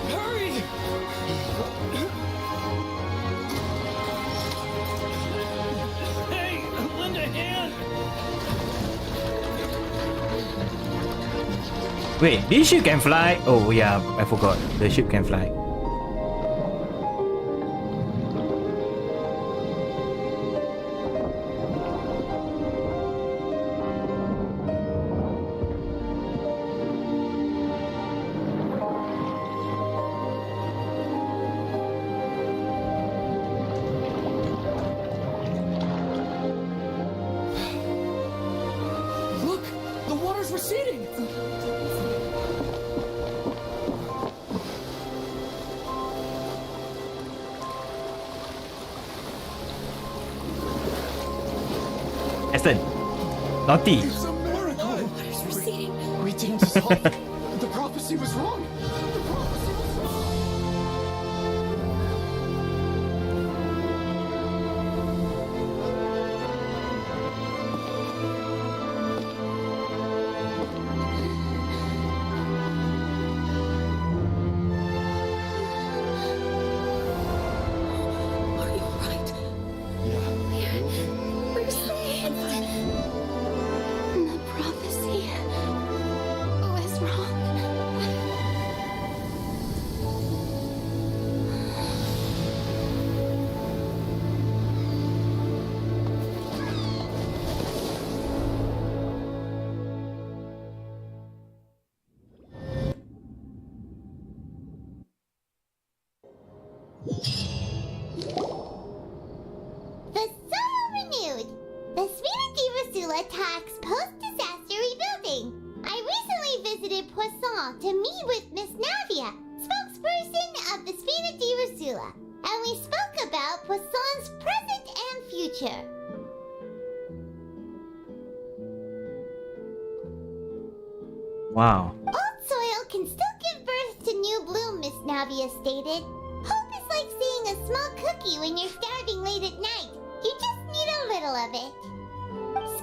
Hurry! Hey, lend a hand! Wait, this ship can fly? Oh yeah, I forgot. The ship can fly. Look! The water's receding! Aston, naughty. It's a miracle! The water's receding. We didn't dissolve. The prophecy was wrong. The prophecy was wrong. The soul renewed. The Spina di Rosula talks post-disaster rebuilding. I recently visited Poisson to meet with Miss Navia, spokesperson of the Spina di Rosula, and we spoke about Poisson's present and future. Wow. Old soil can still give birth to new bloom, Miss Navia stated. Hope is like seeing a small cookie when you're starving late at night. You just need a little of it.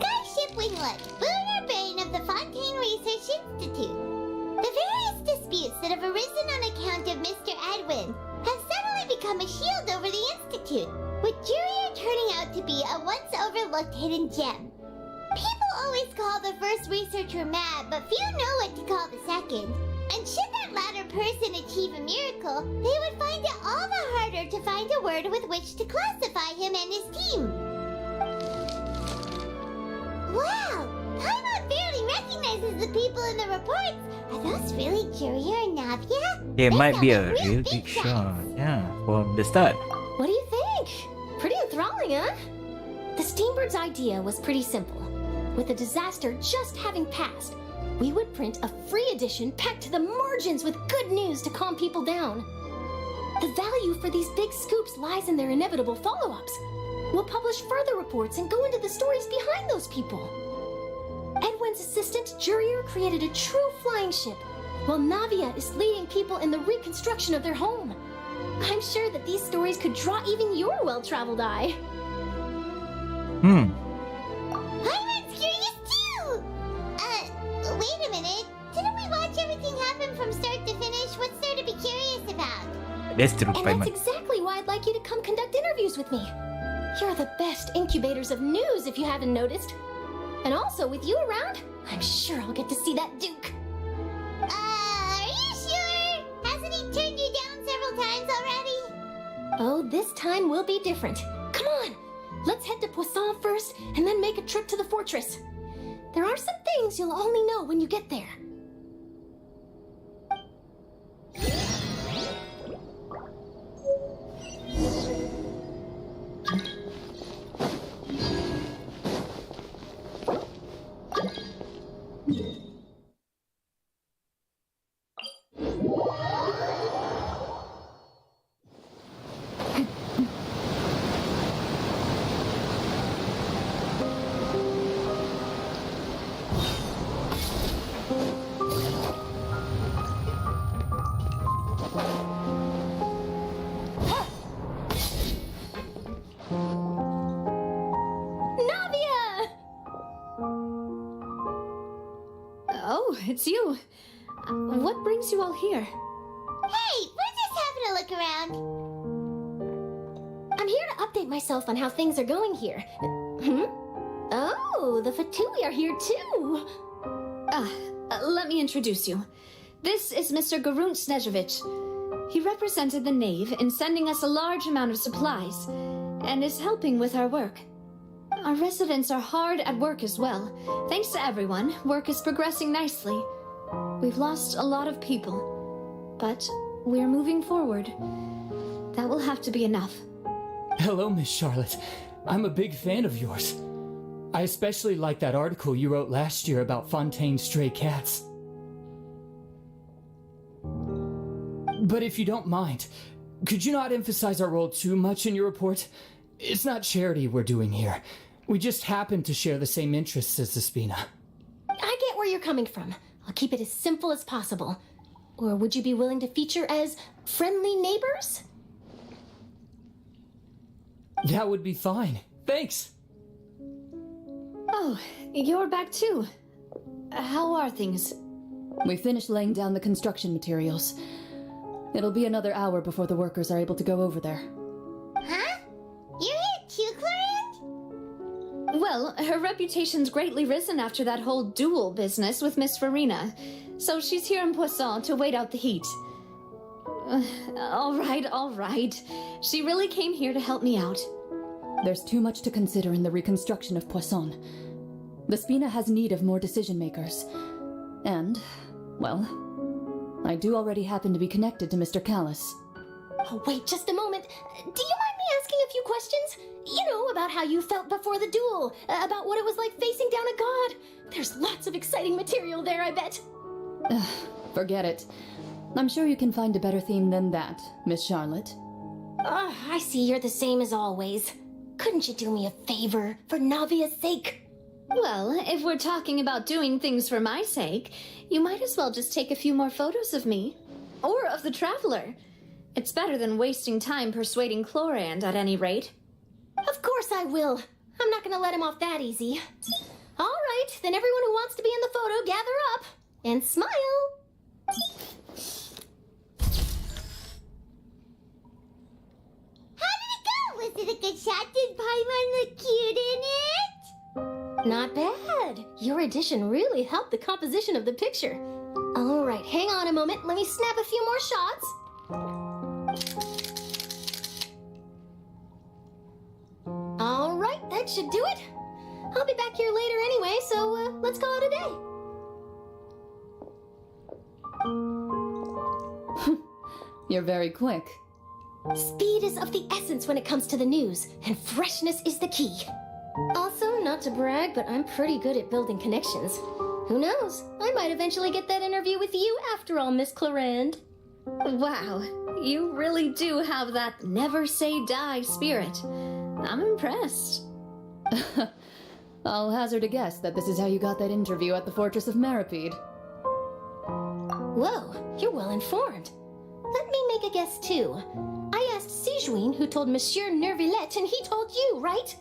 Skyship Winglet, lunar brain of the Fontaine Research Institute. The various disputes that have arisen on account of Mr. Edwin have suddenly become a shield over the Institute, with Jurier turning out to be a once overlooked hidden gem. People always call the first researcher mad, but few know what to call the second. And should that latter person achieve a miracle, they would find it all the harder to find a word with which to classify him and his team. Wow! Paimon barely recognizes the people in the reports. Are those really Jurier and Navia? There might be a real big shot. Yeah, from the start. What do you think? Pretty enthralling, huh? The Steambird's idea was pretty simple. With the disaster just having passed, we would print a free edition packed to the margins with good news to calm people down. The value for these big scoops lies in their inevitable follow-ups. We'll publish further reports and go into the stories behind those people. Edwin's assistant, Jurier, created a true flying ship, while Navia is leading people in the reconstruction of their home. I'm sure that these stories could draw even your well-traveled eye. Paimon's curious too! Wait a minute. Didn't we watch everything happen from start to finish? What's there to be curious about? That's true, And Paimon. that's exactly why I'd like you to come conduct interviews with me. You're the best incubators of news, if you haven't noticed. And also, with you around, I'm sure I'll get to see that Duke. Are you sure? Hasn't he turned you down several times already? Oh, this time will be different. Come on, let's head to Poisson first, and then make a trip to the fortress. There are some things you'll only know when you get there. Oh, it's you. What brings you all here? Hey, we're just having a look around. I'm here to update myself on how things are going here. Oh, the Fatui are here too. Let me introduce you. This is Mr. Garunt Snezhevich. He represented the Knave in sending us a large amount of supplies, and is helping with our work. Our residents are hard at work as well. Thanks to everyone, work is progressing nicely. We've lost a lot of people, but we're moving forward. That will have to be enough. Hello, Miss Charlotte. I'm a big fan of yours. I especially like that article you wrote last year about Fontaine's stray cats. But if you don't mind, could you not emphasize our role too much in your report? It's not charity we're doing here. We just happen to share the same interests as the Spina. I get where you're coming from. I'll keep it as simple as possible. Or would you be willing to feature as friendly neighbors? That would be fine. Thanks. Oh, you're back too. How are things? We finished laying down the construction materials. It'll be another hour before the workers are able to go over there. Huh? You're here too, Clorant? Well, her reputation's greatly risen after that whole duel business with Miss Farina, so she's here in Poisson to wait out the heat. All right. She really came here to help me out. There's too much to consider in the reconstruction of Poisson. The Spina has need of more decision makers. And, well, I do already happen to be connected to Mr. Callis. Oh, wait just a moment. Do you mind me asking a few questions? You know, about how you felt before the duel, about what it was like facing down a god. There's lots of exciting material there, I bet. Forget it. I'm sure you can find a better theme than that, Miss Charlotte. I see you're the same as always. Couldn't you do me a favor, for Navia's sake? Well, if we're talking about doing things for my sake, you might as well just take a few more photos of me. Or of the Traveler. It's better than wasting time persuading Chlorand at any rate. Of course I will. I'm not gonna let him off that easy. All right, then everyone who wants to be in the photo, gather up. And smile. How did it go? Was it a good shot? Did Paimon look cute in it? Not bad. Your addition really helped the composition of the picture. All right, hang on a moment. Let me snap a few more shots. All right, that should do it. I'll be back here later anyway, so let's call it a day. You're very quick. Speed is of the essence when it comes to the news, and freshness is the key. Also, not to brag, but I'm pretty good at building connections. Who knows? I might eventually get that interview with you after all, Miss Chlorand. Wow, you really do have that never say die spirit. I'm impressed. I'll hazard a guess that this is how you got that interview at the Fortress of Meripede. Whoa, you're well informed. Let me make a guess too. I asked Sijuin, who told Monsieur Nervillette, and he told you, right?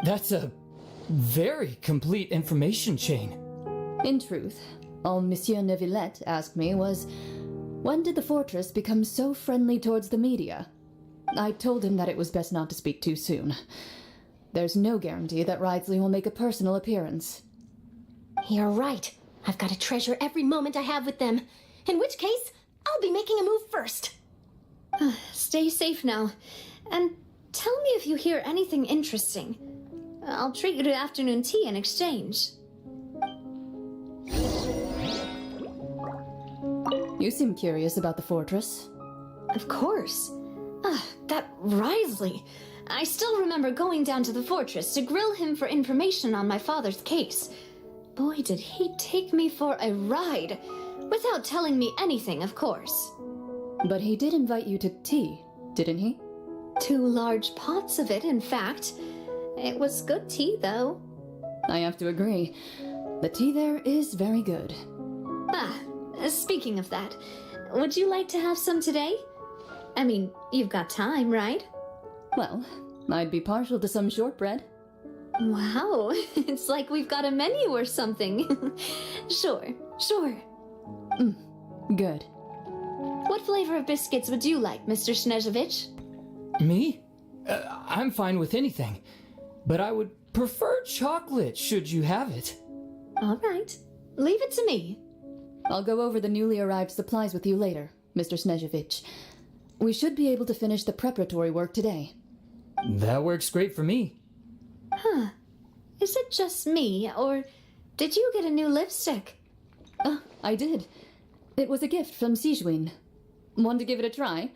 That's a very complete information chain. In truth, all Monsieur Neuvillette asked me was, when did the fortress become so friendly towards the media? I told him that it was best not to speak too soon. There's no guarantee that Ridesley will make a personal appearance. You're right. I've got to treasure every moment I have with them. In which case, I'll be making a move first. Stay safe now. And tell me if you hear anything interesting. I'll treat you to afternoon tea in exchange. You seem curious about the fortress. Of course. That Ridesley. I still remember going down to the fortress to grill him for information on my father's case. Boy, did he take me for a ride. Without telling me anything, of course. But he did invite you to tea, didn't he? 2 large pots of it, in fact. It was good tea, though. I have to agree. The tea there is very good. Speaking of that, would you like to have some today? I mean, you've got time, right? Well, I'd be partial to some shortbread. Wow, it's like we've got a menu or something. Sure. Good. What flavor of biscuits would you like, Mr. Snezhevich? Me? I'm fine with anything. But I would prefer chocolate, should you have it. All right. Leave it to me. I'll go over the newly arrived supplies with you later, Mr. Snezhevich. We should be able to finish the preparatory work today. That works great for me. Is it just me, or did you get a new lipstick? I did. It was a gift from Sijuin. Want to give it a try?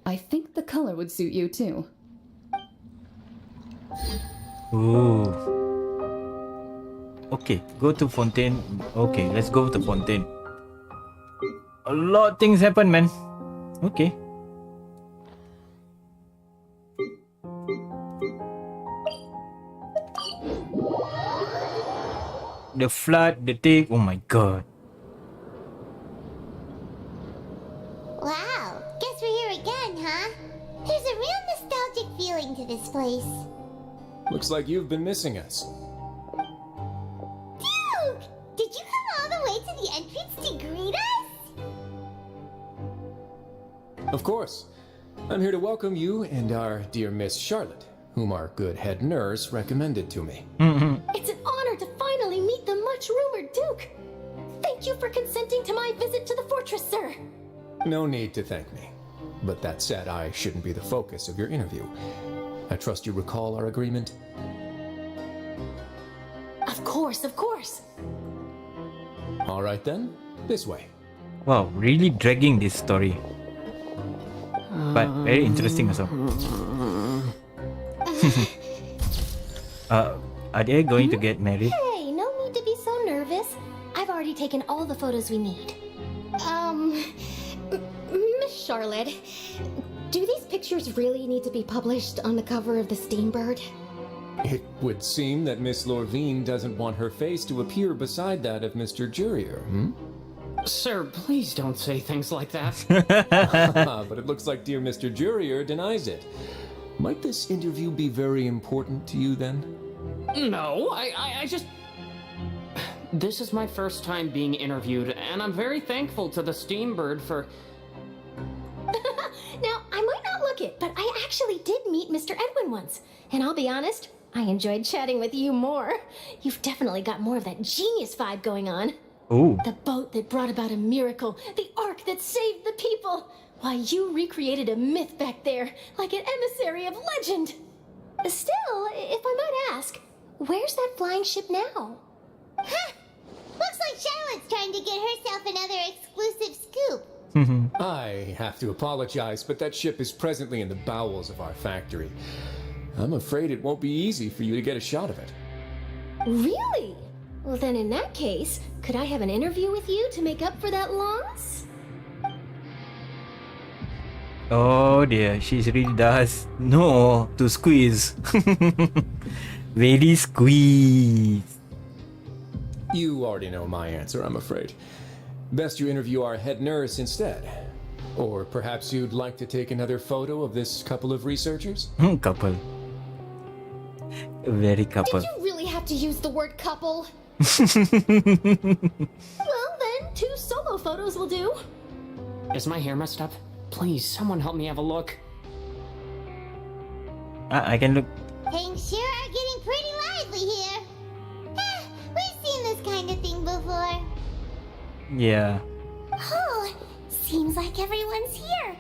I think the color would suit you too. Ooh. Okay, go to Fontaine. Okay, let's go to Fontaine. A lot of things happen, man. Okay. The flood, the take. Oh my god. Wow, guess we're here again, huh? There's a real nostalgic feeling to this place. Looks like you've been missing us. Duke! Did you come all the way to the entrance to greet us? Of course. I'm here to welcome you and our dear Miss Charlotte, whom our good head nurse recommended to me. It's an honor to finally meet the much-rumored Duke. Thank you for consenting to my visit to the fortress, sir. No need to thank me. But that said, I shouldn't be the focus of your interview. I trust you recall our agreement? Of course. All right then, this way. Wow, really dragging this story. but very interesting also. Are they going to get married? Hey, no need to be so nervous. I've already taken all the photos we need. Miss Charlotte, do these pictures really need to be published on the cover of the Steambird? It would seem that Miss Lorvine doesn't want her face to appear beside that of Mr. Jurier, Sir, please don't say things like that. But it looks like dear Mr. Jurier denies it. Might this interview be very important to you then? No, I just... This is my first time being interviewed, and I'm very thankful to the Steambird for... Now, I might not look it, but I actually did meet Mr. Edwin once. And I'll be honest, I enjoyed chatting with you more. You've definitely got more of that genius vibe going on. Ooh. The boat that brought about a miracle, the ark that saved the people. Why, you recreated a myth back there, like an emissary of legend. Still, if I might ask, where's that flying ship now? Huh! Looks like Charlotte's trying to get herself another exclusive scoop. I have to apologize, but that ship is presently in the bowels of our factory. I'm afraid it won't be easy for you to get a shot of it. Really? Well, then in that case, could I have an interview with you to make up for that loss? Oh dear, she really does know to squeeze. Very squeeze. You already know my answer, I'm afraid. Best you interview our head nurse instead. Or perhaps you'd like to take another photo of this couple of researchers? Couple. Very couple. Did you really have to use the word couple? Well, then, 2 solo photos will do. Is my hair messed up? Please, someone help me have a look. I can look. Things sure are getting pretty lively here. We've seen this kind of thing before. Yeah. Oh, seems like everyone's here.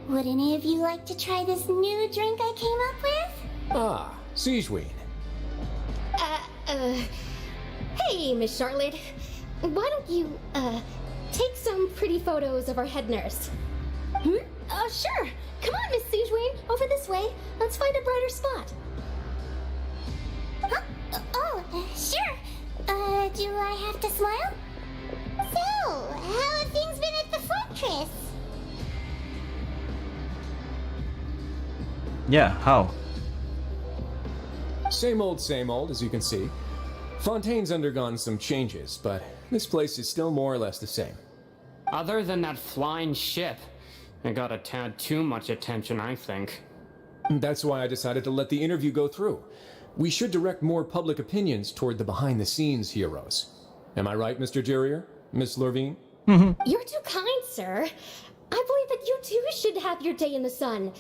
Would any of you like to try this new drink I came up with? Ah, Siegeween. Hey, Miss Charlotte. Why don't you, take some pretty photos of our head nurse? Sure. Come on, Miss Siegeween. Over this way. Let's find a brighter spot. Sure. Do I have to smile? So, how have things been at the fortress? Yeah, how? Same old, as you can see. Fontaine's undergone some changes, but this place is still more or less the same. Other than that flying ship, it got a tad too much attention, I think. That's why I decided to let the interview go through. We should direct more public opinions toward the behind-the-scenes heroes. Am I right, Mr. Jurier? Miss Lorvine? You're too kind, sir. I believe that you too should have your day in the sun.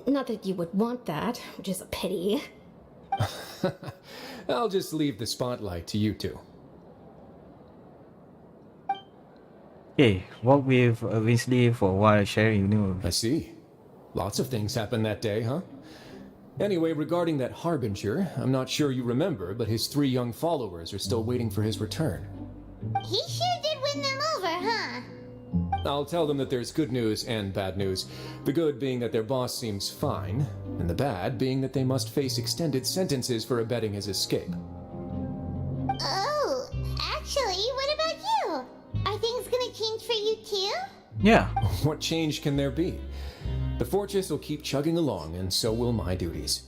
Not that you would want that, which is a pity. I'll just leave the spotlight to you two. Okay, walk with Winsley for a while, sharing news. I see. Lots of things happened that day, huh? Anyway, regarding that Harbinger, I'm not sure you remember, but his 3 young followers are still waiting for his return. He sure did win them over, huh? I'll tell them that there's good news and bad news. The good being that their boss seems fine, and the bad being that they must face extended sentences for abetting his escape. Oh, actually, what about you? Are things gonna change for you too? Yeah. What change can there be? The fortress will keep chugging along, and so will my duties.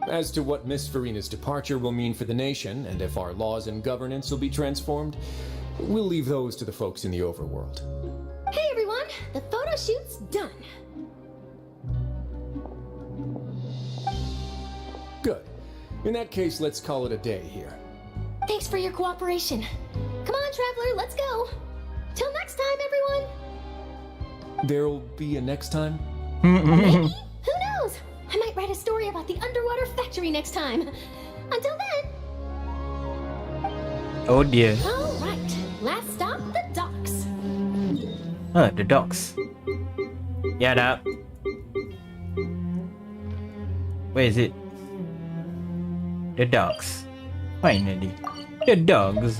As to what Miss Farina's departure will mean for the nation, and if our laws and governance will be transformed, we'll leave those to the folks in the overworld. Hey everyone, the photo shoot's done. Good. In that case, let's call it a day here. Thanks for your cooperation. Come on, Traveler, let's go. Till next time, everyone. There'll be a next time? Maybe? Who knows? I might write a story about the underwater factory next time. Until then. Oh dear. All right, last stop, the docks. The docks. Yeah, that. Where is it? The dogs. Finally. The dogs.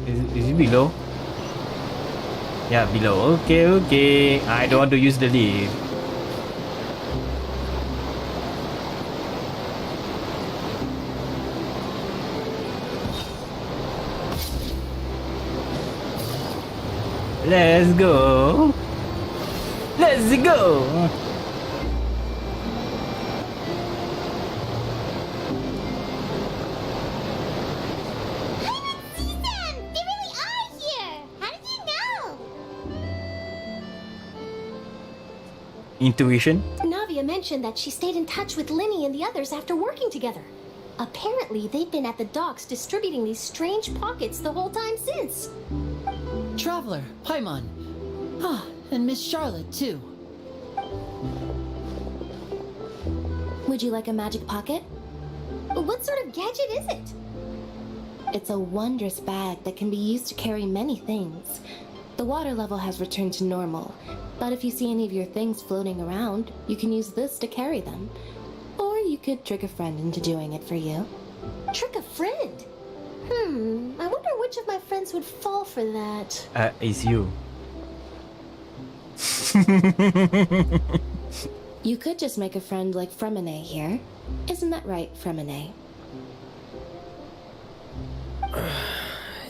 Is it below? Yeah, below. Okay. I don't want to use the lift. Let's go. Let's go. Intuition? Navia mentioned that she stayed in touch with Linny and the others after working together. Apparently, they've been at the docks distributing these strange pockets the whole time since. Traveler, Paimon. Ah, and Miss Charlotte, too. Would you like a magic pocket? What sort of gadget is it? It's a wondrous bag that can be used to carry many things. The water level has returned to normal, but if you see any of your things floating around, you can use this to carry them. Or you could trick a friend into doing it for you. Trick a friend? I wonder which of my friends would fall for that. It's you. You could just make a friend like Fremine here. Isn't that right, Fremine?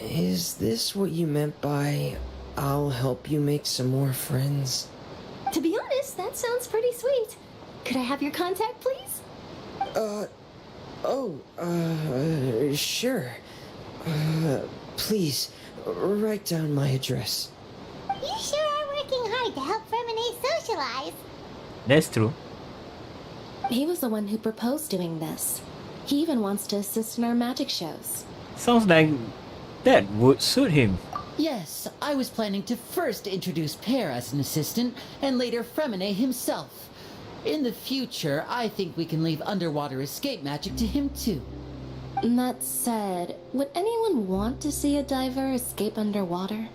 Is this what you meant by I'll help you make some more friends? To be honest, that sounds pretty sweet. Could I have your contact, please? Sure. Please, write down my address. You sure are working hard to help Fremine socialize. That's true. He was the one who proposed doing this. He even wants to assist in our magic shows. Sounds like that would suit him. Yes, I was planning to first introduce Pear as an assistant, and later Fremine himself. In the future, I think we can leave underwater escape magic to him too. That said, would anyone want to see a diver escape underwater?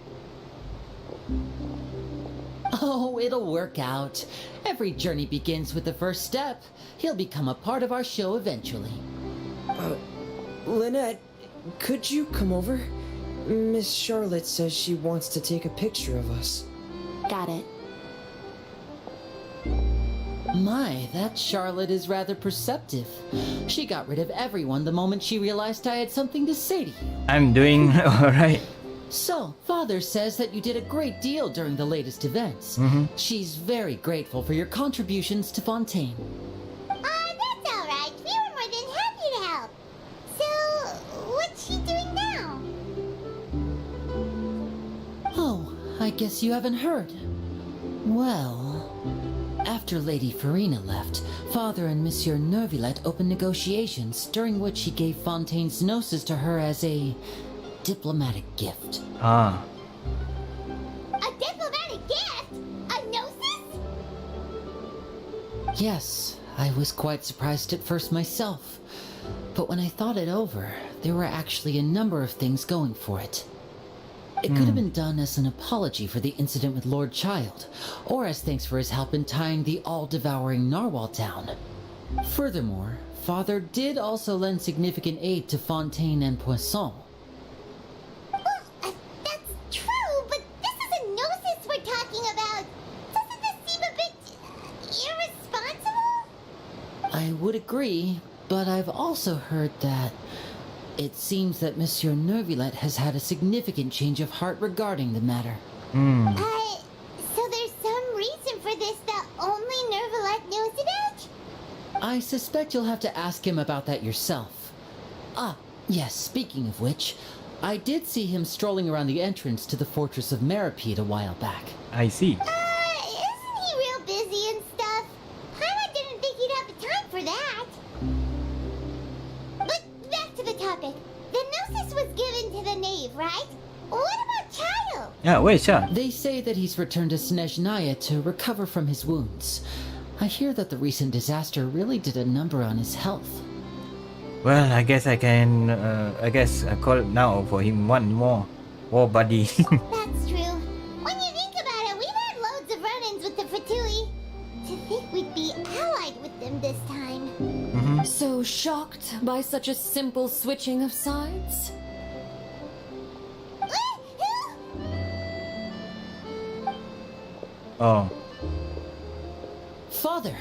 Oh, it'll work out. Every journey begins with the first step. He'll become a part of our show eventually. Lynette, could you come over? Miss Charlotte says she wants to take a picture of us. Got it. My, that Charlotte is rather perceptive. She got rid of everyone the moment she realized I had something to say to you. I'm doing alright. So, Father says that you did a great deal during the latest events. She's very grateful for your contributions to Fontaine. That's alright. We were more than happy to help. So, what's she doing now? Oh, I guess you haven't heard. Well, after Lady Farina left, Father and Monsieur Neuvillette opened negotiations, during which he gave Fontaine's gnosis to her as a diplomatic gift. Ah. A diplomatic gift? A gnosis? Yes, I was quite surprised at first myself. But when I thought it over, there were actually a number of things going for it. It could have been done as an apology for the incident with Lord Child, or as thanks for his help in tying the all-devouring narwhal down. Furthermore, Father did also lend significant aid to Fontaine and Poisson. That's true, but this is a gnosis we're talking about. Doesn't this seem a bit irresponsible? I would agree, but I've also heard that it seems that Monsieur Neuvillette has had a significant change of heart regarding the matter. So there's some reason for this that only Neuvillette knows about? I suspect you'll have to ask him about that yourself. Ah, yes, speaking of which, I did see him strolling around the entrance to the Fortress of Meripede a while back. I see. Isn't he real busy and stuff? Paimon didn't think he'd have the time for that. But back to the topic. The gnosis was given to the knave, right? What about Child? Yeah, where's Child? They say that he's returned to Snezhnaya to recover from his wounds. I hear that the recent disaster really did a number on his health. Well, I guess I can, call now for him one more war buddy. That's true. When you think about it, we've had loads of run-ins with the Fatui. To think we'd be allied with them this time. So shocked by such a simple switching of sides? Let's Oh. Father!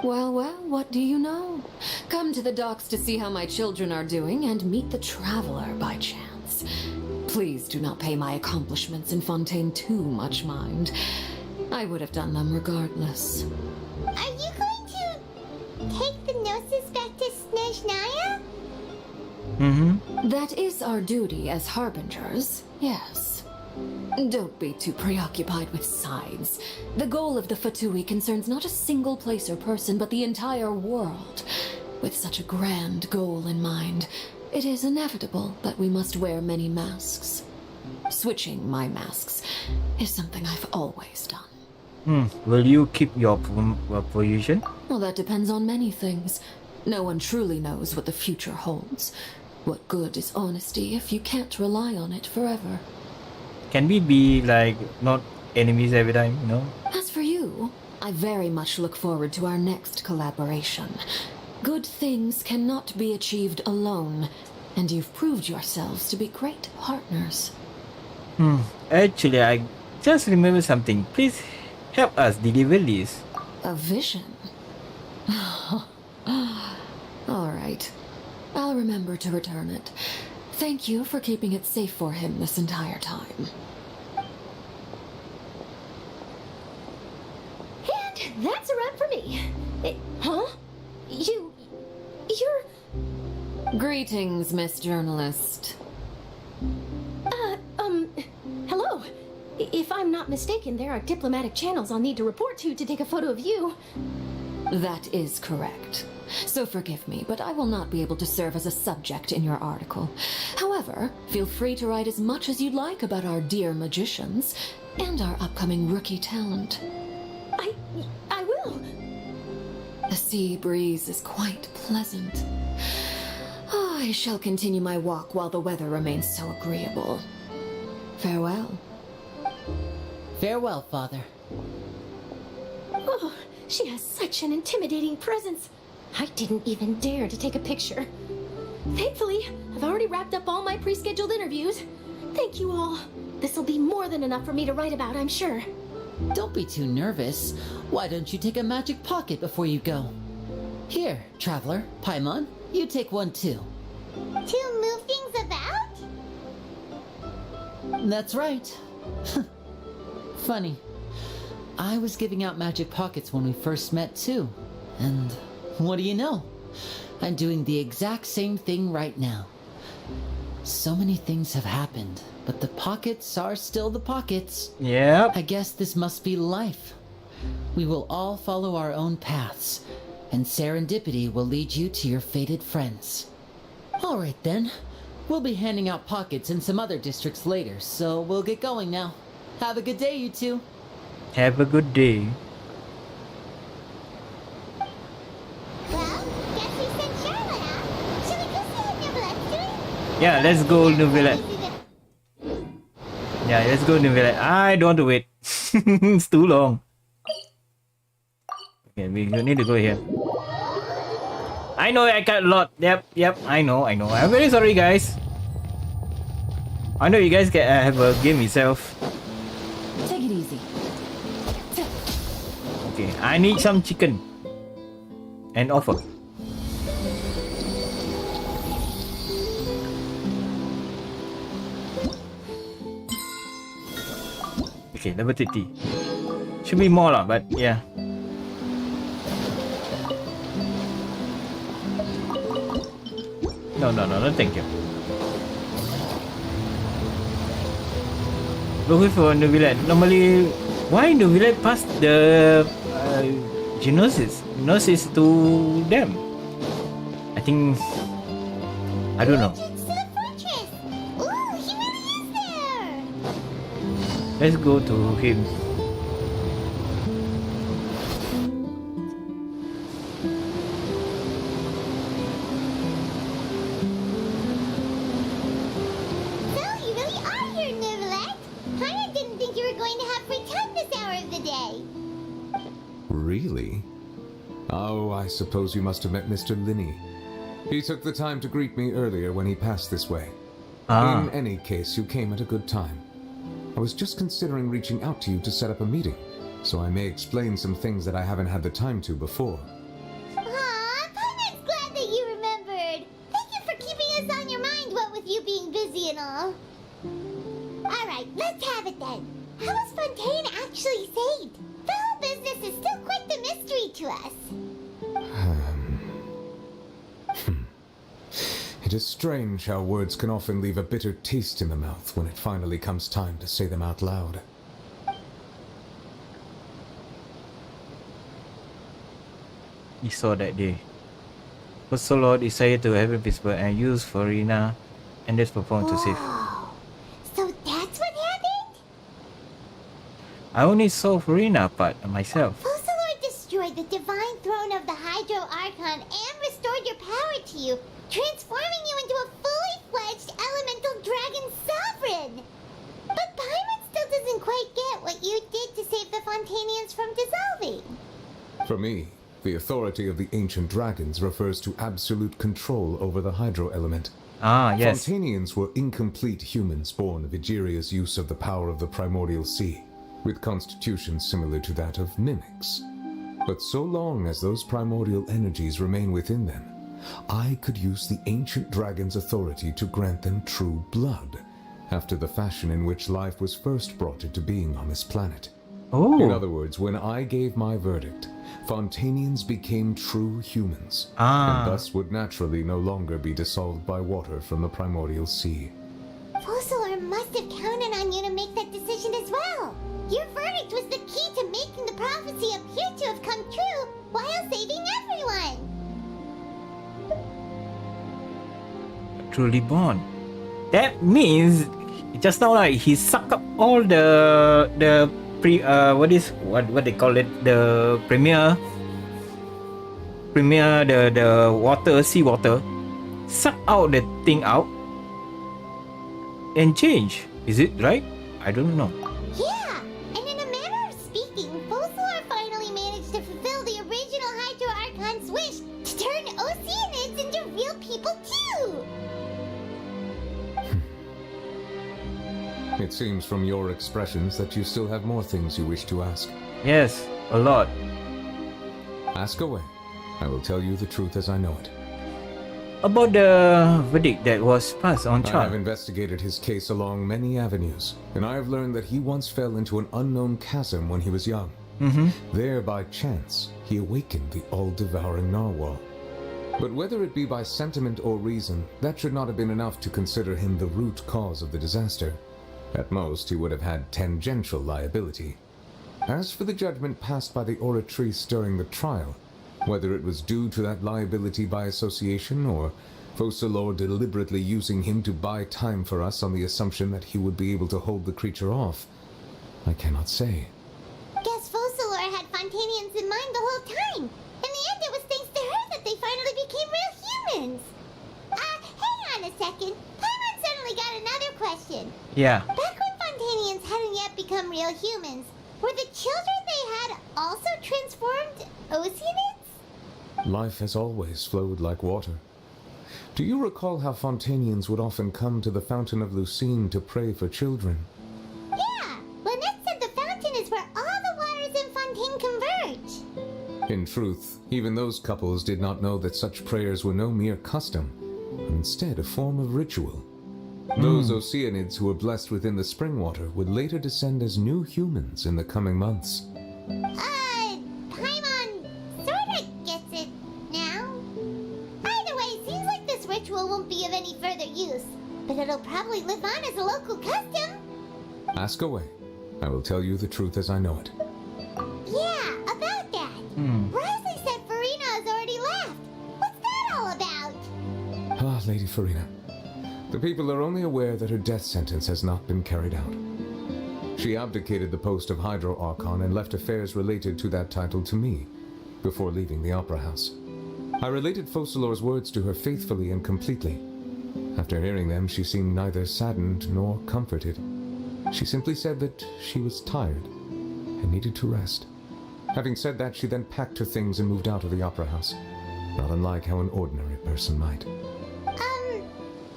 Well, what do you know? Come to the docks to see how my children are doing and meet the traveler by chance. Please do not pay my accomplishments in Fontaine too much mind. I would have done them regardless. Are you going to take the Gnosis back to Snezhnaya? That is our duty as harbingers, yes. Don't be too preoccupied with sides. The goal of the Fatui concerns not a single place or person, but the entire world. With such a grand goal in mind, it is inevitable that we must wear many masks. Switching my masks is something I've always done. Will you keep your position? Well, that depends on many things. No one truly knows what the future holds. What good is honesty if you can't rely on it forever? Can we be like not enemies every time, you know? As for you, I very much look forward to our next collaboration. Good things cannot be achieved alone, and you've proved yourselves to be great partners. Actually, I just remember something. Please help us deliver this. A vision? All right. I'll remember to return it. Thank you for keeping it safe for him this entire time. And that's a wrap for me. Huh? You're... Greetings, Miss Journalist. Hello. If I'm not mistaken, there are diplomatic channels I'll need to report to take a photo of you. That is correct. So forgive me, but I will not be able to serve as a subject in your article. However, feel free to write as much as you'd like about our dear magicians and our upcoming rookie talent. I will. The sea breeze is quite pleasant. Oh, I shall continue my walk while the weather remains so agreeable. Farewell. Farewell, Father. Oh, she has such an intimidating presence. I didn't even dare to take a picture. Thankfully, I've already wrapped up all my pre-scheduled interviews. Thank you all. This'll be more than enough for me to write about, I'm sure. Don't be too nervous. Why don't you take a magic pocket before you go? Here, Traveler, Paimon, you take one too. To move things about? That's right. Funny. I was giving out magic pockets when we first met too. And what do you know? I'm doing the exact same thing right now. So many things have happened, but the pockets are still the pockets. Yep. I guess this must be life. We will all follow our own paths, and serendipity will lead you to your fated friends. All right then. We'll be handing out pockets in some other districts later, so we'll get going now. Have a good day, you two. Have a good day. Yeah, let's go Nouvelle. Yeah, let's go Nouvelle. I don't want to wait. It's too long. Okay, we need to go here. I know I cut a lot. Yep, I know. I'm very sorry, guys. I know you guys can have a game yourself. Take it easy. Okay, I need some chicken. And offer. Okay, level 30. Should be more lah, but yeah. No, thank you. Looking for Nouvelle. Normally, why Nouvelle pass the Gnosis to them? I think, I don't know. Let's go to him. Really? Oh, I suppose you must have met Mr. Linney. He took the time to greet me earlier when he passed this way. In any case, you came at a good time. I was just considering reaching out to you to set up a meeting, so I may explain some things that I haven't had the time to before. Aw, Paimon's glad that you remembered. Thank you for keeping us on your mind, what with you being busy and all. Alright, let's have it then. How was Fontaine actually saved? The whole business is still quite the mystery to us. It is strange how words can often leave a bitter taste in the mouth when it finally comes time to say them out loud. He saw that day. Fosolor decided to have a whisper and use Farina and this perform to save. So that's what happened? I only saw Farina part myself. Fosolor destroyed the divine throne of the Hydro Archon and restored your power to you, transforming you into a fully fledged elemental dragon sovereign. But Paimon still doesn't quite get what you did to save the Fontanians from dissolving. For me, the authority of the ancient dragons refers to absolute control over the hydro element. Ah, yes. Fontanians were incomplete humans born of Egeria's use of the power of the primordial sea, with constitutions similar to that of mimics. But so long as those primordial energies remain within them, I could use the ancient dragon's authority to grant them true blood, after the fashion in which life was first brought into being on this planet. Oh. In other words, when I gave my verdict, Fontanians became true humans, Ah. and thus would naturally no longer be dissolved by water from the primordial sea. Fosolor must have counted on you to make that decision as well. Your verdict was the key to making the prophecy appear to have come true while saving everyone. Truly born. That means just now, like, he sucked up all the what they call it, the premier the water, sea water, suck out the thing out and change. Is it right? I don't know. Yeah, and in a manner of speaking, Fosolor finally managed to fulfill the original Hydro Archon's wish to turn Oceanids into real people too. It seems from your expressions that you still have more things you wish to ask. Yes, a lot. Ask away. I will tell you the truth as I know it. About the verdict that was passed on I have Chan. investigated his case along many avenues, and I have learned that he once fell into an unknown chasm when he was young. There, by chance, he awakened the all-devouring narwhal. But whether it be by sentiment or reason, that should not have been enough to consider him the root cause of the disaster. At most, he would have had tangential liability. As for the judgment passed by the Oratrice during the trial, whether it was due to that liability by association or Fosolor deliberately using him to buy time for us on the assumption that he would be able to hold the creature off, I cannot say. Guess Fosolor had Fontanians in mind the whole time. In the end, it was thanks to her that they finally became real humans. Hang on a second. Paimon suddenly got another question. Yeah. Back when Fontanians hadn't yet become real humans, were the children they had also transformed Oceanids? Life has always flowed like water. Do you recall how Fontanians would often come to the Fountain of Lucine to pray for children? Yeah, Lynette said the fountain is where all the waters in Fontaine converge. In truth, even those couples did not know that such prayers were no mere custom, but instead a form of ritual. Those Oceanids who were blessed within the spring water would later descend as new humans in the coming months. Paimon sorta gets it now. Either way, it seems like this ritual won't be of any further use, but it'll probably live on as a local custom. Ask away. I will tell you the truth as I know it. Yeah, about that. Risley said Farina has already left. What's that all about? Ah, Lady Farina. The people are only aware that her death sentence has not been carried out. She abdicated the post of Hydro Archon and left affairs related to that title to me, before leaving the Opera House. I related Fosolor's words to her faithfully and completely. After hearing them, she seemed neither saddened nor comforted. She simply said that she was tired and needed to rest. Having said that, she then packed her things and moved out of the Opera House, not unlike how an ordinary person might.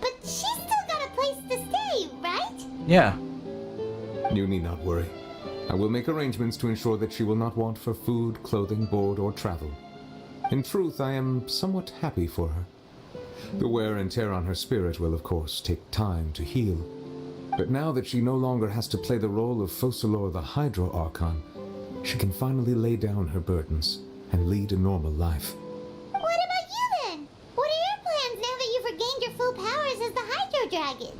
But she's still got a place to stay, right? Yeah. You need not worry. I will make arrangements to ensure that she will not want for food, clothing, board, or travel. In truth, I am somewhat happy for her. The wear and tear on her spirit will, of course, take time to heal. But now that she no longer has to play the role of Focalor the Hydro Archon, she can finally lay down her burdens and lead a normal life. What about you then? What are your plans now that you've regained your full powers as the Hydro Dragon?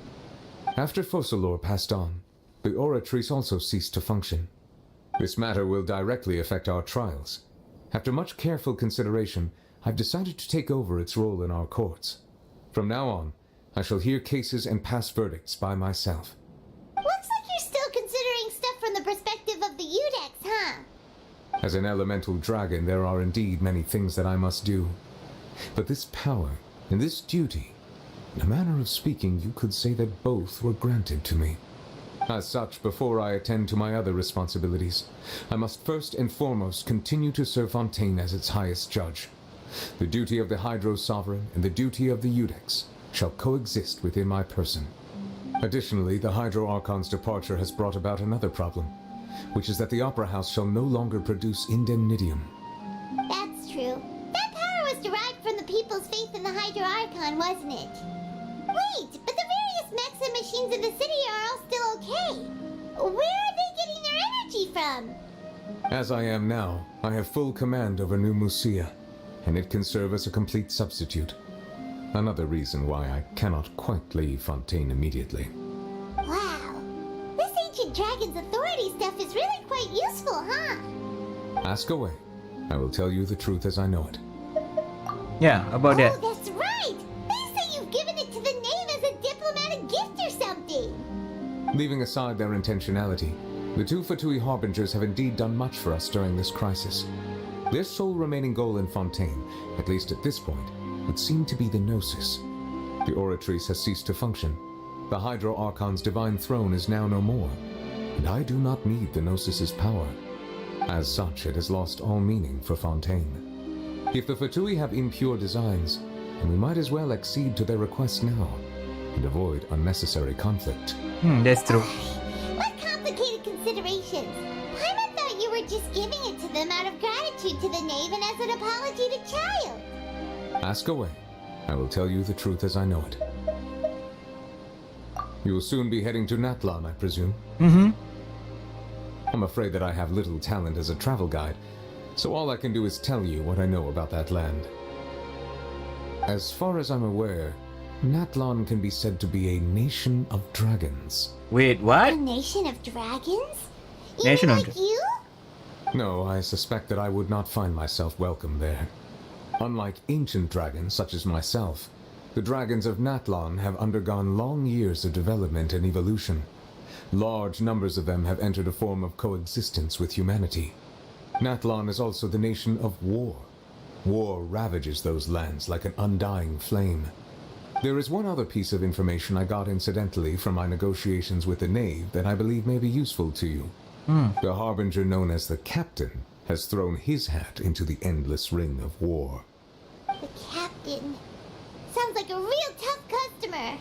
After Focalor passed on, the Oratrice also ceased to function. This matter will directly affect our trials. After much careful consideration, I've decided to take over its role in our courts. From now on, I shall hear cases and pass verdicts by myself. Looks like you're still considering stuff from the perspective of the Udex, huh? As an elemental dragon, there are indeed many things that I must do. But this power and this duty, in a manner of speaking, you could say that both were granted to me. As such, before I attend to my other responsibilities, I must first and foremost continue to serve Fontaine as its highest judge. The duty of the Hydro Sovereign and the duty of the Udex shall coexist within my person. Additionally, the Hydro Archon's departure has brought about another problem, which is that the Opera House shall no longer produce indemnitium. That's true. That power was derived from the people's faith in the Hydro Archon, wasn't it? Wait, but the various mechs and machines in the city are all still okay. Where are they getting their energy from? As I am now, I have full command over New Musia, and it can serve as a complete substitute. Another reason why I cannot quite leave Fontaine immediately. Wow. This ancient dragon's authority stuff is really quite useful, huh? Ask away. I will tell you the truth as I know it. Yeah, about that. Oh, that's right! They say you've given it to the knave as a diplomatic gift or something! Leaving aside their intentionality, the two Fatui Harbingers have indeed done much for us during this crisis. Their sole remaining goal in Fontaine, at least at this point, would seem to be the Gnosis. The Oratrice has ceased to function. The Hydro Archon's divine throne is now no more, and I do not need the Gnosis's power. As such, it has lost all meaning for Fontaine. If the Fatui have impure designs, then we might as well accede to their request now, and avoid unnecessary conflict. That's true. What complicated considerations? Paimon thought you were just giving it to them out of gratitude to the knave and as an apology to Child. Ask away. I will tell you the truth as I know it. You will soon be heading to Natlan, I presume? Mm-hmm. I'm afraid that I have little talent as a travel guide, so all I can do is tell you what I know about that land. As far as I'm aware, Natlan can be said to be a nation of dragons. Wait, what? A nation of dragons? Nation Even of like you? No, I suspect that I would not find myself welcome there. Unlike ancient dragons such as myself, the dragons of Natlan have undergone long years of development and evolution. Large numbers of them have entered a form of coexistence with humanity. Natlan is also the nation of war. War ravages those lands like an undying flame. There is one other piece of information I got incidentally from my negotiations with the knave that I believe may be useful to you. The harbinger known as the Captain has thrown his hat into the endless ring of war. The Captain. Sounds like a real tough customer.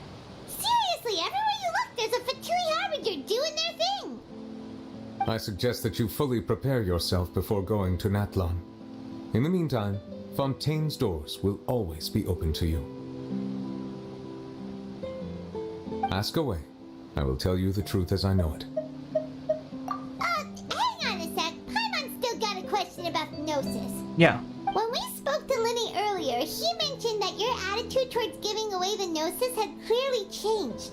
Seriously, everywhere you look, there's a Fatui Harbinger doing their thing. I suggest that you fully prepare yourself before going to Natlan. In the meantime, Fontaine's doors will always be open to you. Ask away. I will tell you the truth as I know it. Hang on a sec. Paimon's still got a question about the Gnosis. Yeah. When we spoke to Linny earlier, he mentioned that your attitude towards giving away the Gnosis had clearly changed.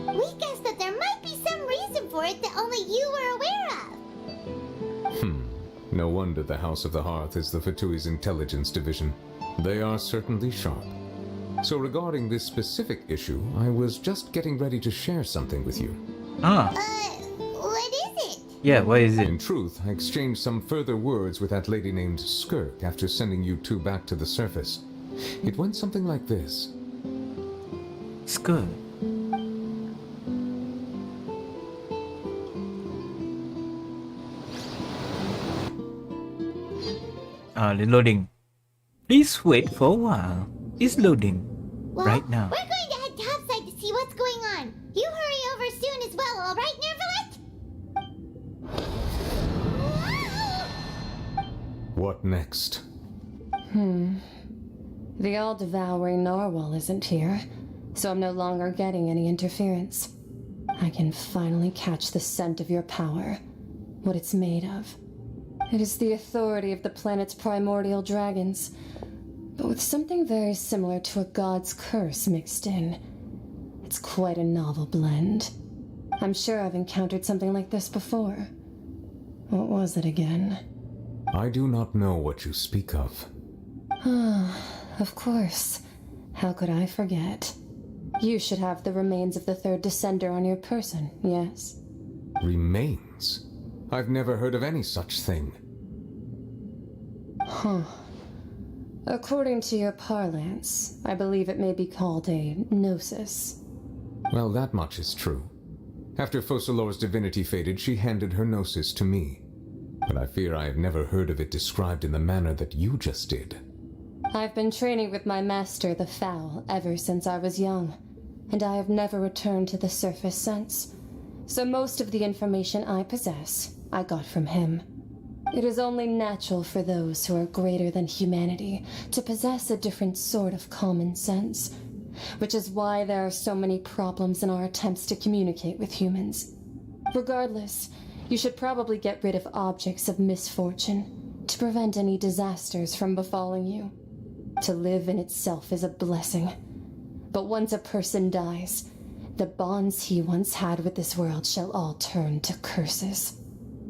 We guessed that there might be some reason for it that only you were aware of. No wonder the House of the Hearth is the Fatui's intelligence division. They are certainly sharp. So regarding this specific issue, I was just getting ready to share something with you. What is it? Yeah, what is it? In truth, I exchanged some further words with that lady named Skirk after sending you two back to the surface. It went something like this. Skirk. Loading. Please wait for a while. It's loading. Well, right now. We're going to head topside to see what's going on. You hurry over soon as well, alright, Nervalet? What next? The all-devouring narwhal isn't here, so I'm no longer getting any interference. I can finally catch the scent of your power, what it's made of. It is the authority of the planet's primordial dragons, but with something very similar to a god's curse mixed in. It's quite a novel blend. I'm sure I've encountered something like this before. What was it again? I do not know what you speak of. Of course. How could I forget? You should have the remains of the third descender on your person, yes? Remains? I've never heard of any such thing. According to your parlance, I believe it may be called a gnosis. Well, that much is true. After Focalor's divinity faded, she handed her gnosis to me. But I fear I have never heard of it described in the manner that you just did. I've been training with my master, the Foul, ever since I was young, and I have never returned to the surface since. So most of the information I possess, I got from him. It is only natural for those who are greater than humanity to possess a different sort of common sense, which is why there are so many problems in our attempts to communicate with humans. Regardless, you should probably get rid of objects of misfortune to prevent any disasters from befalling you. To live in itself is a blessing. But once a person dies, the bonds he once had with this world shall all turn to curses.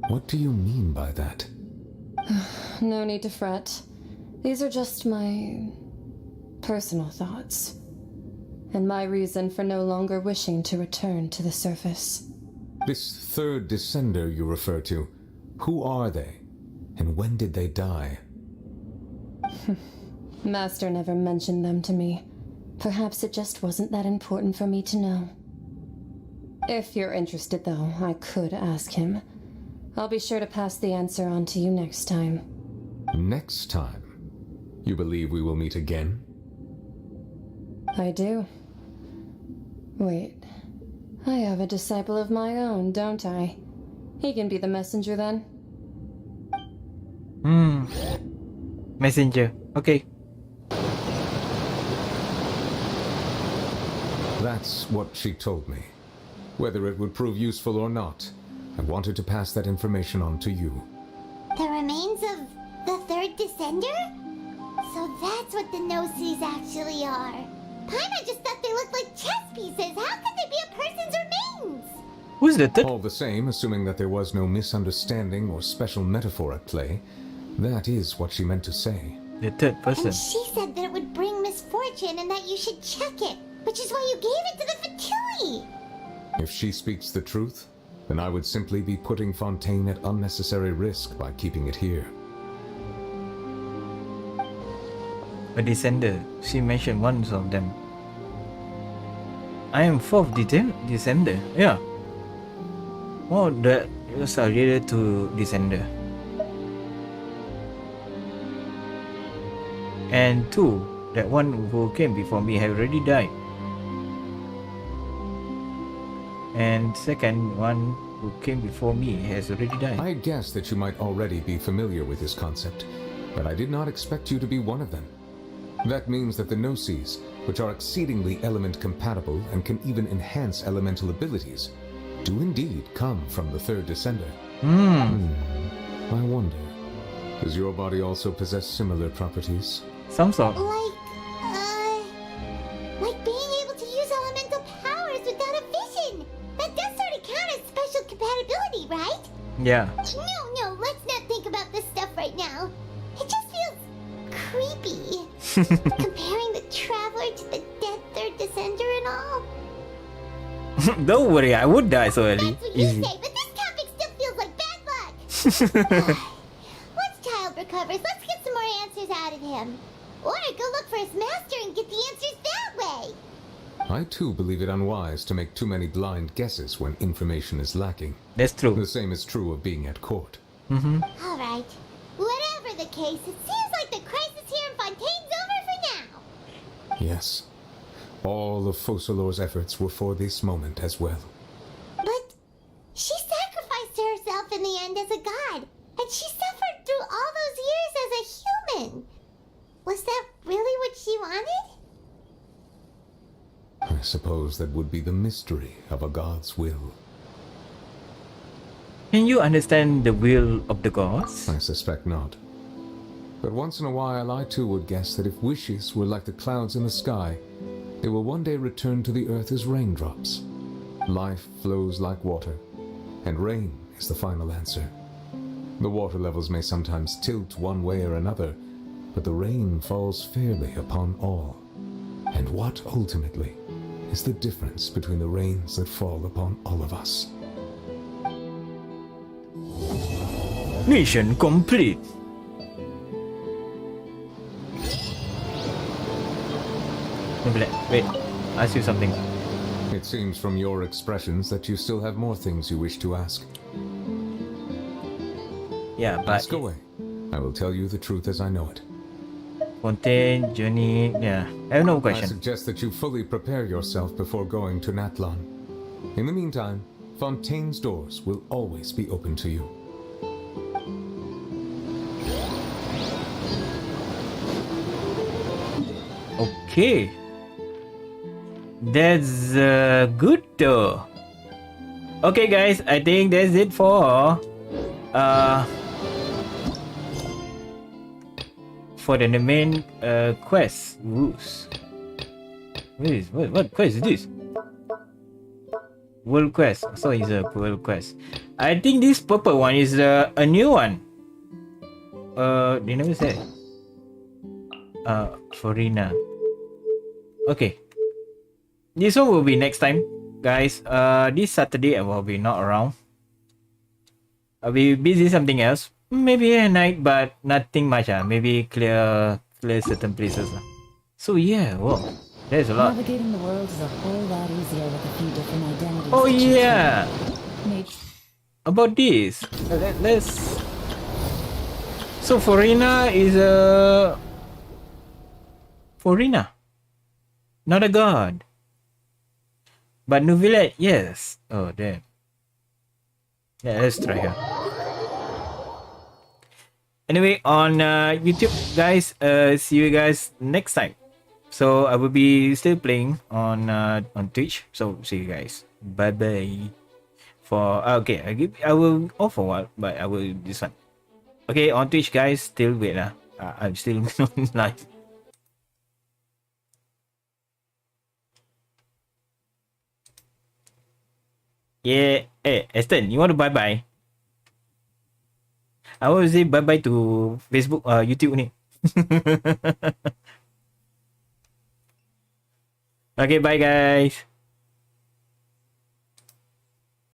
What do you mean by that? No need to fret. These are just my personal thoughts, and my reason for no longer wishing to return to the surface. This third descender you refer to, who are they? And when did they die? Master never mentioned them to me. Perhaps it just wasn't that important for me to know. If you're interested, though, I could ask him. I'll be sure to pass the answer on to you next time. Next time? You believe we will meet again? I do. Wait. I have a disciple of my own, don't I? He can be the messenger then. Messenger. Okay. That's what she told me. Whether it would prove useful or not, I wanted to pass that information on to you. The remains of the third descender? So that's what the Gnosis actually are. Paimon just thought they looked like chess pieces. How could they be a person's remains? Who's the third? All the same, assuming that there was no misunderstanding or special metaphor at play, that is what she meant to say. The third person. And she said that it would bring misfortune and that you should check it, which is why you gave it to the Fatui. If she speaks the truth, then I would simply be putting Fontaine at unnecessary risk by keeping it here. A descender. She mentioned one of them. I am fourth descender. Yeah. Oh, that is related to descender. And two, that one who came before me have already died. And second one who came before me has already died. I guessed that you might already be familiar with this concept, but I did not expect you to be one of them. That means that the Gnosis, which are exceedingly element compatible and can even enhance elemental abilities, do indeed come from the third descender. I wonder, does your body also possess similar properties? Some sort. Like being able to use elemental powers without a vision. That does sort of count as special compatibility, right? Yeah. No, let's not think about this stuff right now. It just feels creepy. Comparing the Traveler to the dead third descender and all. Don't worry, I would die so early. That's what you Easy. say, but this topic still feels like bad luck. Once Child recovers, let's get some more answers out of him. Or go look for his master and get the answers that way. I too believe it unwise to make too many blind guesses when information is lacking. That's true. The same is true of being at court. All right. Whatever the case, it seems like the crisis here in Fontaine's over for now. Yes. All of Focalor's efforts were for this moment as well. But she sacrificed herself in the end as a god, and she suffered through all those years as a Was that really what she wanted? I suppose that would be the mystery of a god's will. Can you understand the will of the gods? I suspect not. But once in a while I too would guess that if wishes were like the clouds in the sky, they will one day return to the earth as raindrops. Life flows like water, and rain is the final answer. The water levels may sometimes tilt one way or another, but the rain falls fairly upon all. And what ultimately is the difference between the rains that fall upon all of us? Mission complete. Wait, ask you something. It seems from your expressions that you still have more things you wish to ask. Yeah, but ask away. I will tell you the truth as I know it. Fontaine, Journey, yeah. I have no I question. suggest that you fully prepare yourself before going to Natlan. In the meantime, Fontaine's doors will always be open to you. Okay. That's good though. Okay guys, I think that's it for the main quest rules. What quest is this? World quest. So it's a world quest. I think this purple one is a new one. They never said. Farina. Okay. This one will be next time, guys. This Saturday I will be not around. I'll be busy something else. Maybe at night, but nothing much. Maybe clear certain places. So yeah, whoa, there's a lot. Navigating the world is a whole lot easier with a few different identities. Oh to choose yeah. from. About this, let's. So Farina is a Farina, not a god. But Nouvillette, yes. Oh damn. Yeah, let's try her. Anyway, on YouTube, guys, see you guys next time. So I will be still playing on Twitch. So see you guys. Bye bye. For okay, I will off for a while, but I will this one. Okay, on Twitch, guys, still wait lah. I'm still live. Yeah, hey, Aston, you want to bye-bye? I want to say bye-bye to Facebook, YouTube ni. Okay, bye guys.